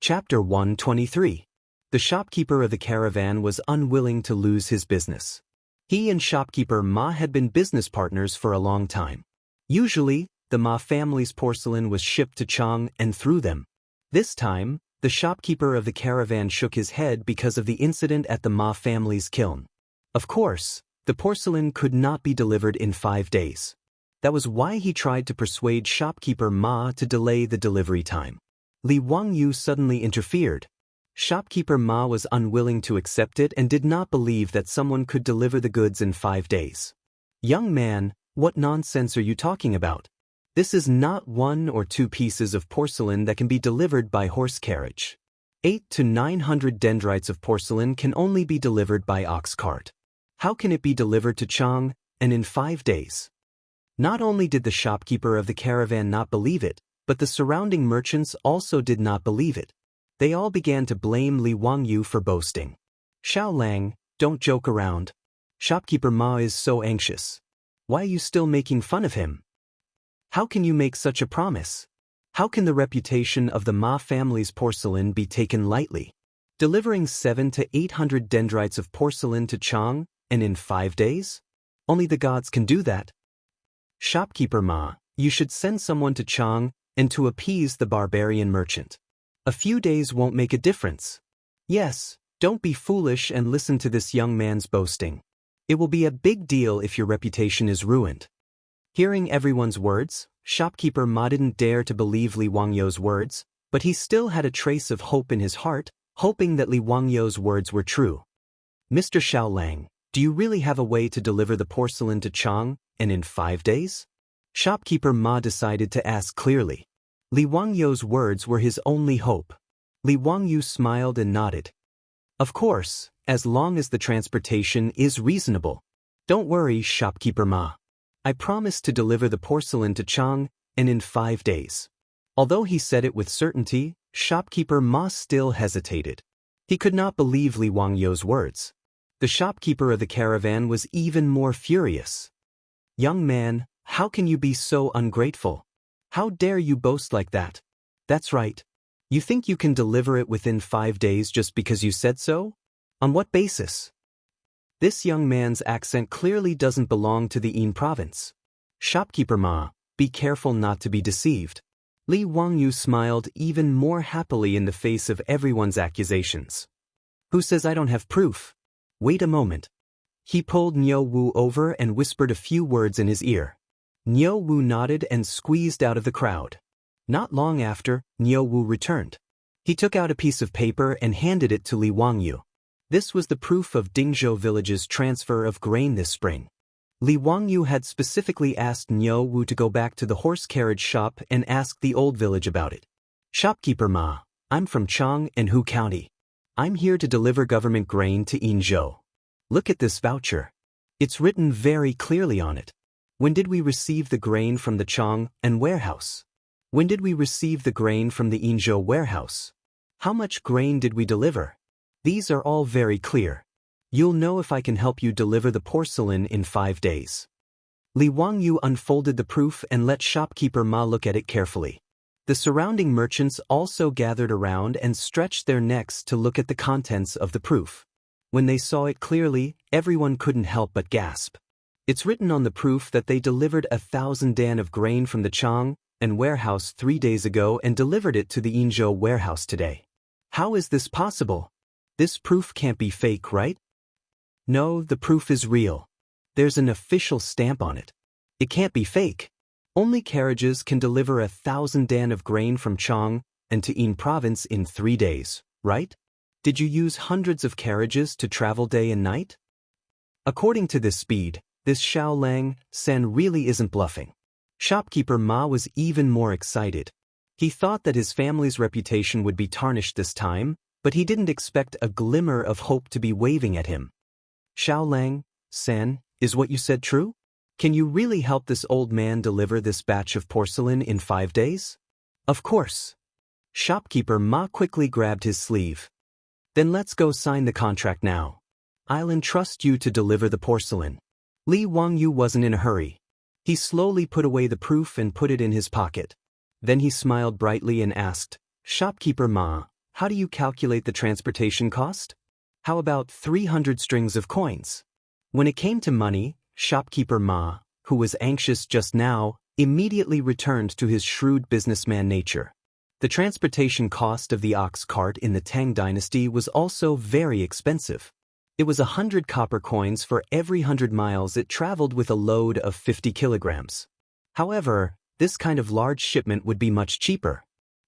Chapter 123. The shopkeeper of the caravan was unwilling to lose his business. He and shopkeeper Ma had been business partners for a long time. Usually, the Ma family's porcelain was shipped to Chang and through them. This time, the shopkeeper of the caravan shook his head because of the incident at the Ma family's kiln. Of course, the porcelain could not be delivered in 5 days. That was why he tried to persuade shopkeeper Ma to delay the delivery time. Li Wangyu suddenly interfered. Shopkeeper Ma was unwilling to accept it and did not believe that someone could deliver the goods in 5 days. "Young man, what nonsense are you talking about? This is not 1 or 2 pieces of porcelain that can be delivered by horse carriage. 800 to 900 dendrites of porcelain can only be delivered by ox cart. How can it be delivered to Chang, and in 5 days?" Not only did the shopkeeper of the caravan not believe it, but the surrounding merchants also did not believe it. They all began to blame Li Wangyu for boasting. "Xiao Lang, don't joke around. Shopkeeper Ma is so anxious. Why are you still making fun of him? How can you make such a promise? How can the reputation of the Ma family's porcelain be taken lightly? Delivering 700 to 800 dendrites of porcelain to Chang and in 5 days? Only the gods can do that. Shopkeeper Ma, you should send someone to Chang and to appease the barbarian merchant. A few days won't make a difference. Yes, don't be foolish and listen to this young man's boasting. It will be a big deal if your reputation is ruined. Hearing everyone's words, Shopkeeper Ma didn't dare to believe Li Wangyou's words, but he still had a trace of hope in his heart, hoping that Li Wangyou's words were true. Mr. Xiaolang, do you really have a way to deliver the porcelain to Chang, and in 5 days? Shopkeeper Ma decided to ask clearly. Li Wangyou's words were his only hope. Li Wangyou smiled and nodded. Of course, as long as the transportation is reasonable. Don't worry, Shopkeeper Ma. I promise to deliver the porcelain to Chang, and in 5 days. Although he said it with certainty, Shopkeeper Ma still hesitated. He could not believe Li Wangyou's words. The shopkeeper of the caravan was even more furious. Young man, how can you be so ungrateful? How dare you boast like that? That's right. You think you can deliver it within 5 days just because you said so? On what basis? This young man's accent clearly doesn't belong to the Yin province. Shopkeeper Ma, be careful not to be deceived. Li Wangyou smiled even more happily in the face of everyone's accusations. Who says I don't have proof? Wait a moment. He pulled Niu Wu over and whispered a few words in his ear. Niu Wu nodded and squeezed out of the crowd. Not long after, Niu Wu returned. He took out a piece of paper and handed it to Li Wangyou. This was the proof of Dingzhou village's transfer of grain this spring. Li Wangyou had specifically asked Niu Wu to go back to the horse carriage shop and ask the old village about it. Shopkeeper Ma, I'm from Chang and Hu County. I'm here to deliver government grain to Yinzhou. Look at this voucher. It's written very clearly on it. When did we receive the grain from the Chang and warehouse? When did we receive the grain from the Yinzhou warehouse? How much grain did we deliver? These are all very clear. You'll know if I can help you deliver the porcelain in 5 days. Li Wangyou unfolded the proof and let Shopkeeper Ma look at it carefully. The surrounding merchants also gathered around and stretched their necks to look at the contents of the proof. When they saw it clearly, everyone couldn't help but gasp. It's written on the proof that they delivered 1,000 dan of grain from the Chang and warehouse 3 days ago and delivered it to the Yinzhou warehouse today. How is this possible? This proof can't be fake, right? No, the proof is real. There's an official stamp on it. It can't be fake. Only carriages can deliver 1,000 dan of grain from Chang and to Yin province in 3 days, right? Did you use hundreds of carriages to travel day and night? According to this speed, this Xiaolang Sen really isn't bluffing. Shopkeeper Ma was even more excited. He thought that his family's reputation would be tarnished this time, but he didn't expect a glimmer of hope to be waving at him. Xiaolang Sen, is what you said true? Can you really help this old man deliver this batch of porcelain in 5 days? Of course. Shopkeeper Ma quickly grabbed his sleeve. Then let's go sign the contract now. I'll entrust you to deliver the porcelain. Li Wangyou wasn't in a hurry. He slowly put away the proof and put it in his pocket. Then he smiled brightly and asked, Shopkeeper Ma, how do you calculate the transportation cost? How about 300 strings of coins? When it came to money, Shopkeeper Ma, who was anxious just now, immediately returned to his shrewd businessman nature. The transportation cost of the ox cart in the Tang Dynasty was also very expensive. It was 100 copper coins for every 100 miles it traveled with a load of 50 kilograms. However, this kind of large shipment would be much cheaper.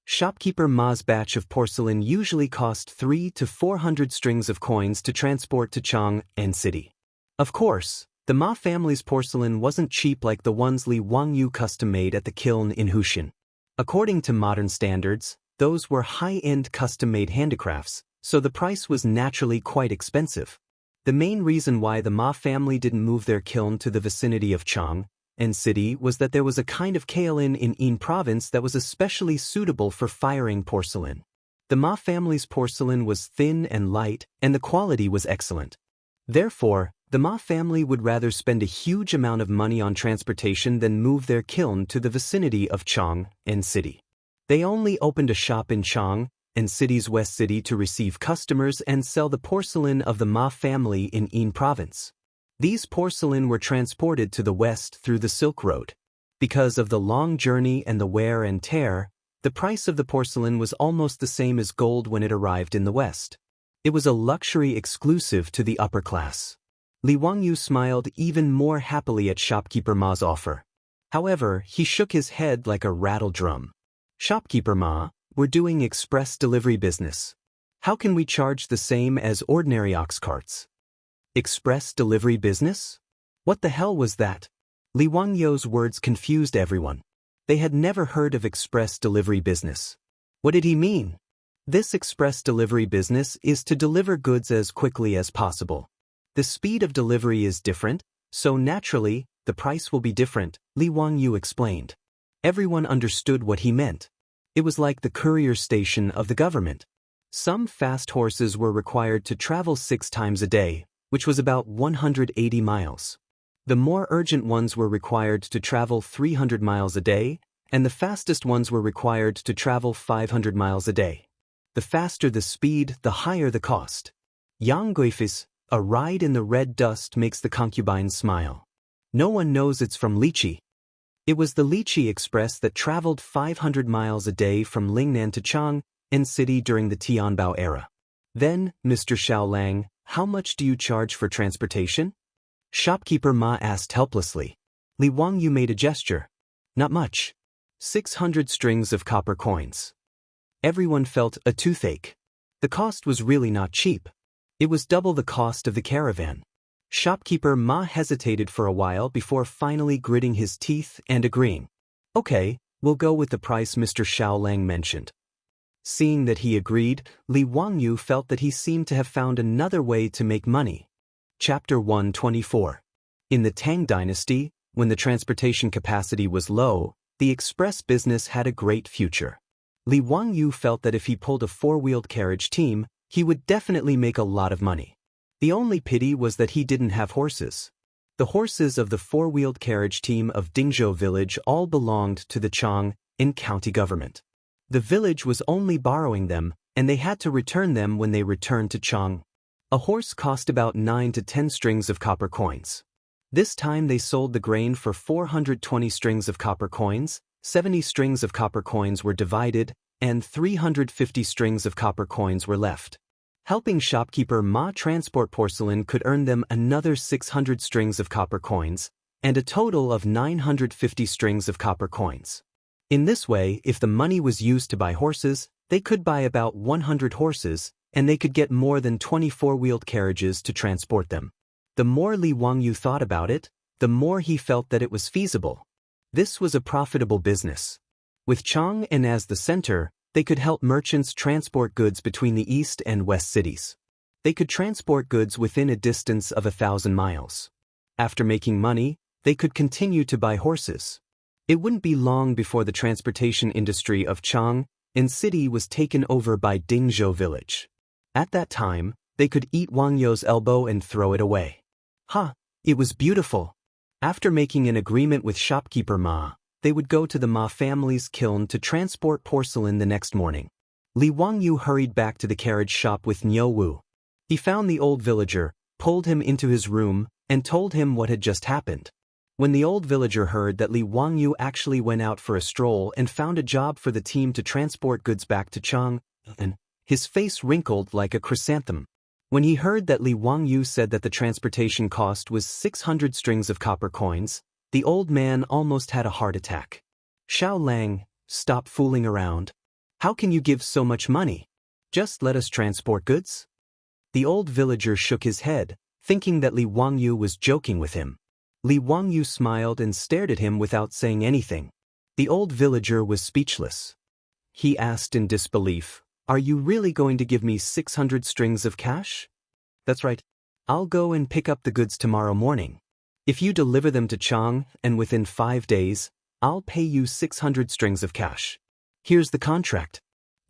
Shopkeeper Ma's batch of porcelain usually cost 300 to 400 strings of coins to transport to Chang and city. Of course, the Ma family's porcelain wasn't cheap like the ones Li Wangyou custom-made at the kiln in Hushan. According to modern standards, those were high-end custom-made handicrafts, so the price was naturally quite expensive. The main reason why the Ma family didn't move their kiln to the vicinity of Chang and city was that there was a kind of kaolin in Yin province that was especially suitable for firing porcelain. The Ma family's porcelain was thin and light, and the quality was excellent. Therefore, the Ma family would rather spend a huge amount of money on transportation than move their kiln to the vicinity of Chang and city. They only opened a shop in Chang and city's west city to receive customers and sell the porcelain of the Ma family in Yin province. These porcelain were transported to the west through the Silk Road. Because of the long journey and the wear and tear, the price of the porcelain was almost the same as gold when it arrived in the west. It was a luxury exclusive to the upper class. Li Wangyu smiled even more happily at shopkeeper Ma's offer. However, he shook his head like a rattle drum. Shopkeeper Ma, we're doing express delivery business. How can we charge the same as ordinary ox carts? Express delivery business? What the hell was that? Li Wangyu's words confused everyone. They had never heard of express delivery business. What did he mean? This express delivery business is to deliver goods as quickly as possible. The speed of delivery is different, so naturally, the price will be different, Li Wangyu explained. Everyone understood what he meant. It was like the courier station of the government. Some fast horses were required to travel 6 times a day, which was about 180 miles. The more urgent ones were required to travel 300 miles a day, and the fastest ones were required to travel 500 miles a day. The faster the speed, the higher the cost. Yang Guifis, a ride in the red dust makes the concubine smile. No one knows it's from Lichi. It was the Lichi Express that traveled 500 miles a day from Lingnan to Chang'an City during the Tianbao era. Then, Mr. Xiaolang, how much do you charge for transportation? Shopkeeper Ma asked helplessly. Li Wangyu made a gesture. Not much. 600 strings of copper coins. Everyone felt a toothache. The cost was really not cheap. It was double the cost of the caravan. Shopkeeper Ma hesitated for a while before finally gritting his teeth and agreeing. Okay, we'll go with the price Mr. Xiaolang mentioned. Seeing that he agreed, Li Wangyu felt that he seemed to have found another way to make money. Chapter 124. In the Tang Dynasty, when the transportation capacity was low, the express business had a great future. Li Wangyu felt that if he pulled a 4-wheeled carriage team, he would definitely make a lot of money. The only pity was that he didn't have horses. The horses of the 4-wheeled carriage team of Dingzhou village all belonged to the Chang'an county government. The village was only borrowing them, and they had to return them when they returned to Chang'an. A horse cost about 9 to 10 strings of copper coins. This time they sold the grain for 420 strings of copper coins, 70 strings of copper coins were divided, and 350 strings of copper coins were left. Helping shopkeeper Ma transport porcelain could earn them another 600 strings of copper coins, and a total of 950 strings of copper coins. In this way, if the money was used to buy horses, they could buy about 100 horses, and they could get more than 24-wheeled carriages to transport them. The more Li Wangyu thought about it, the more he felt that it was feasible. This was a profitable business. With Chang'an as the center, they could help merchants transport goods between the east and west cities. They could transport goods within a distance of 1,000 miles. After making money, they could continue to buy horses. It wouldn't be long before the transportation industry of Chang'an City was taken over by Dingzhou village. At that time, they could eat Wangyu's elbow and throw it away. It was beautiful. After making an agreement with shopkeeper Ma, they would go to the Ma family's kiln to transport porcelain the next morning. Li Wangyu hurried back to the carriage shop with Niu Wu. He found the old villager, pulled him into his room, and told him what had just happened. When the old villager heard that Li Wangyu actually went out for a stroll and found a job for the team to transport goods back to Chang'an, his face wrinkled like a chrysanthemum. When he heard that Li Wangyu said that the transportation cost was 600 strings of copper coins, the old man almost had a heart attack. Xiaolang, stop fooling around. How can you give so much money? Just let us transport goods? The old villager shook his head, thinking that Li Wangyu was joking with him. Li Wangyu smiled and stared at him without saying anything. The old villager was speechless. He asked in disbelief, "Are you really going to give me 600 strings of cash?" "That's right. I'll go and pick up the goods tomorrow morning. If you deliver them to Chang'an within 5 days, I'll pay you 600 strings of cash. Here's the contract."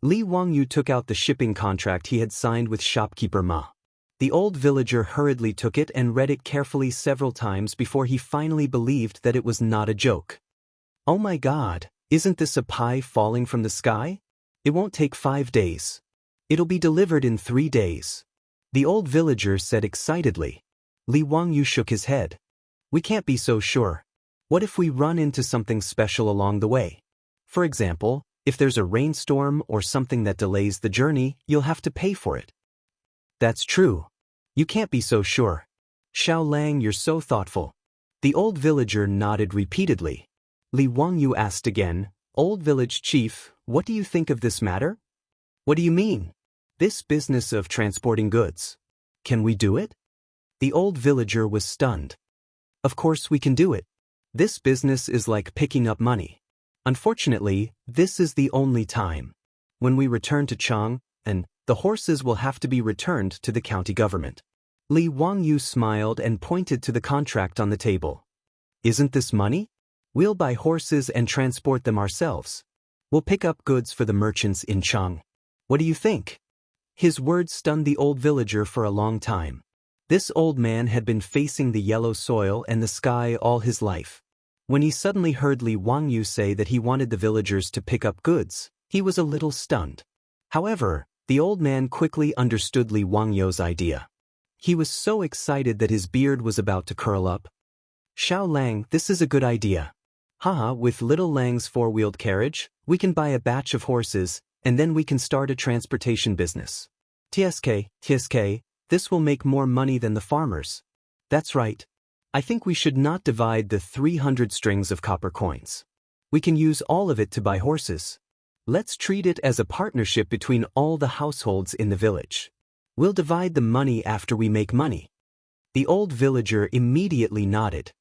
Li Wangyu took out the shipping contract he had signed with shopkeeper Ma. The old villager hurriedly took it and read it carefully several times before he finally believed that it was not a joke. "Oh my God, isn't this a pie falling from the sky? It won't take 5 days. It'll be delivered in 3 days." The old villager said excitedly. Li Wangyu shook his head. We can't be so sure. What if we run into something special along the way? For example, if there's a rainstorm or something that delays the journey, you'll have to pay for it. That's true. You can't be so sure. Xiao Lang, you're so thoughtful. The old villager nodded repeatedly. Li Wangyu asked again, Old village chief, what do you think of this matter? What do you mean? This business of transporting goods. Can we do it? The old villager was stunned. Of course we can do it. This business is like picking up money. Unfortunately, this is the only time. When we return to Chang, and the horses will have to be returned to the county government. Li Wangyu smiled and pointed to the contract on the table. Isn't this money? We'll buy horses and transport them ourselves. We'll pick up goods for the merchants in Chang. What do you think? His words stunned the old villager for a long time. This old man had been facing the yellow soil and the sky all his life. When he suddenly heard Li Wangyu say that he wanted the villagers to pick up goods, he was a little stunned. However, the old man quickly understood Li Wangyu's idea. He was so excited that his beard was about to curl up. Xiao Lang, this is a good idea. Haha, with little Lang's four-wheeled carriage, we can buy a batch of horses, and then we can start a transportation business. TSK, this will make more money than the farmers. That's right. I think we should not divide the 300 strings of copper coins. We can use all of it to buy horses. Let's treat it as a partnership between all the households in the village. We'll divide the money after we make money. The old villager immediately nodded.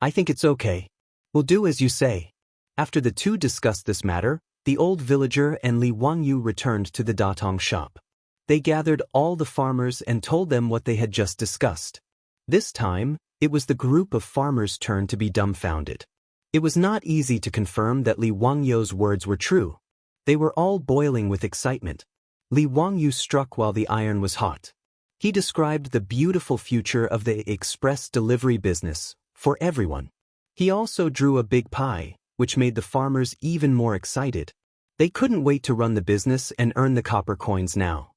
I think it's okay. We'll do as you say. After the two discussed this matter, the old villager and Li Wangyu returned to the datong shop. They gathered all the farmers and told them what they had just discussed. This time, it was the group of farmers' turn to be dumbfounded. It was not easy to confirm that Li Wangyu's words were true. They were all boiling with excitement. Li Wangyu struck while the iron was hot. He described the beautiful future of the express delivery business for everyone. He also drew a big pie, which made the farmers even more excited. They couldn't wait to run the business and earn the copper coins now.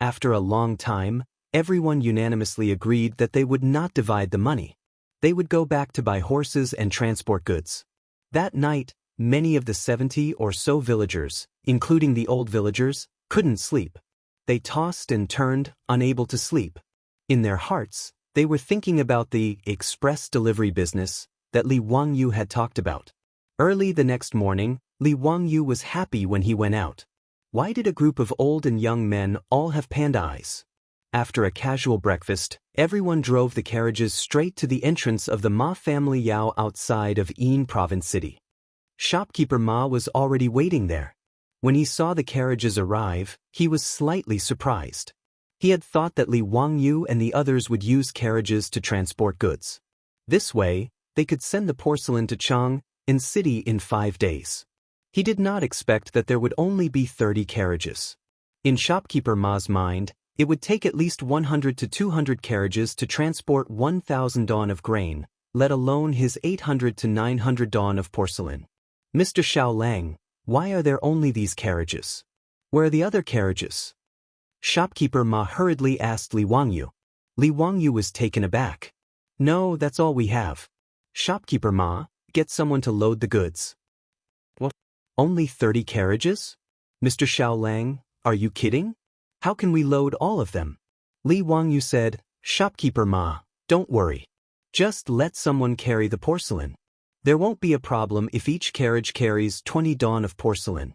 After a long time, everyone unanimously agreed that they would not divide the money. They would go back to buy horses and transport goods. That night, many of the 70 or so villagers, including the old villagers, couldn't sleep. They tossed and turned, unable to sleep. In their hearts, they were thinking about the express delivery business that Li Wangyu had talked about. Early the next morning, Li Wangyu was happy when he went out. Why did a group of old and young men all have panda eyes? After a casual breakfast, everyone drove the carriages straight to the entrance of the Ma family Yao outside of Yin Province City. Shopkeeper Ma was already waiting there. When he saw the carriages arrive, he was slightly surprised. He had thought that Li Wangyu and the others would use carriages to transport goods. This way, they could send the porcelain to Chang in city in 5 days. He did not expect that there would only be 30 carriages. In Shopkeeper Ma's mind, it would take at least 100 to 200 carriages to transport 1,000 dawn of grain, let alone his 800 to 900 dawn of porcelain. Mr. Xiao Lang, why are there only these carriages? Where are the other carriages? Shopkeeper Ma hurriedly asked Li Wangyu. Li Wangyu was taken aback. No, that's all we have. Shopkeeper Ma, get someone to load the goods. What? Only 30 carriages? Mr. Xiao Lang, are you kidding? How can we load all of them? Li Wangyu said, Shopkeeper Ma, don't worry. Just let someone carry the porcelain. There won't be a problem if each carriage carries 20 dawn of porcelain.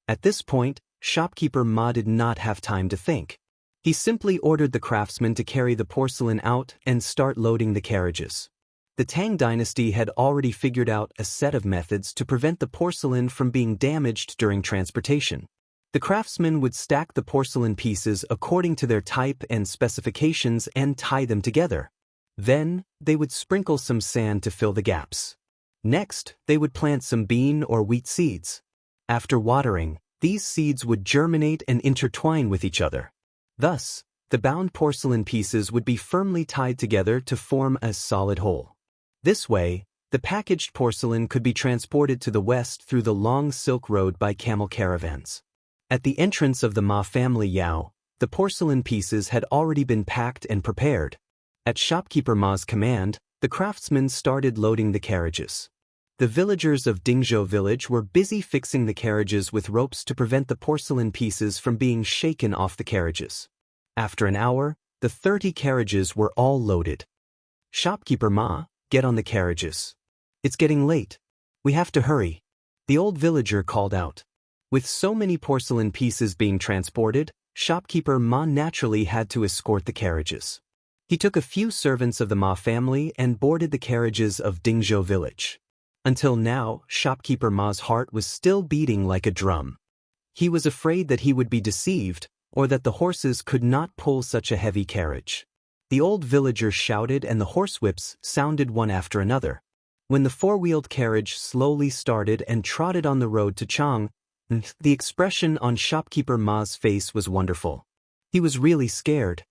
At this point, Shopkeeper Ma did not have time to think. He simply ordered the craftsmen to carry the porcelain out and start loading the carriages. The Tang Dynasty had already figured out a set of methods to prevent the porcelain from being damaged during transportation. The craftsmen would stack the porcelain pieces according to their type and specifications and tie them together. Then, they would sprinkle some sand to fill the gaps. Next, they would plant some bean or wheat seeds. After watering, these seeds would germinate and intertwine with each other. Thus, the bound porcelain pieces would be firmly tied together to form a solid whole. This way, the packaged porcelain could be transported to the west through the long Silk Road by camel caravans. At the entrance of the Ma family Yao, the porcelain pieces had already been packed and prepared. At shopkeeper Ma's command, the craftsmen started loading the carriages. The villagers of Dingzhou village were busy fixing the carriages with ropes to prevent the porcelain pieces from being shaken off the carriages. After an hour, the 30 carriages were all loaded. Shopkeeper Ma, get on the carriages. It's getting late. We have to hurry. The old villager called out. With so many porcelain pieces being transported, shopkeeper Ma naturally had to escort the carriages. He took a few servants of the Ma family and boarded the carriages of Dingzhou village. Until now, shopkeeper Ma's heart was still beating like a drum. He was afraid that he would be deceived, or that the horses could not pull such a heavy carriage. The old villager shouted and the horsewhips sounded one after another. When the four-wheeled carriage slowly started and trotted on the road to Chang, the expression on shopkeeper Ma's face was wonderful. He was really scared.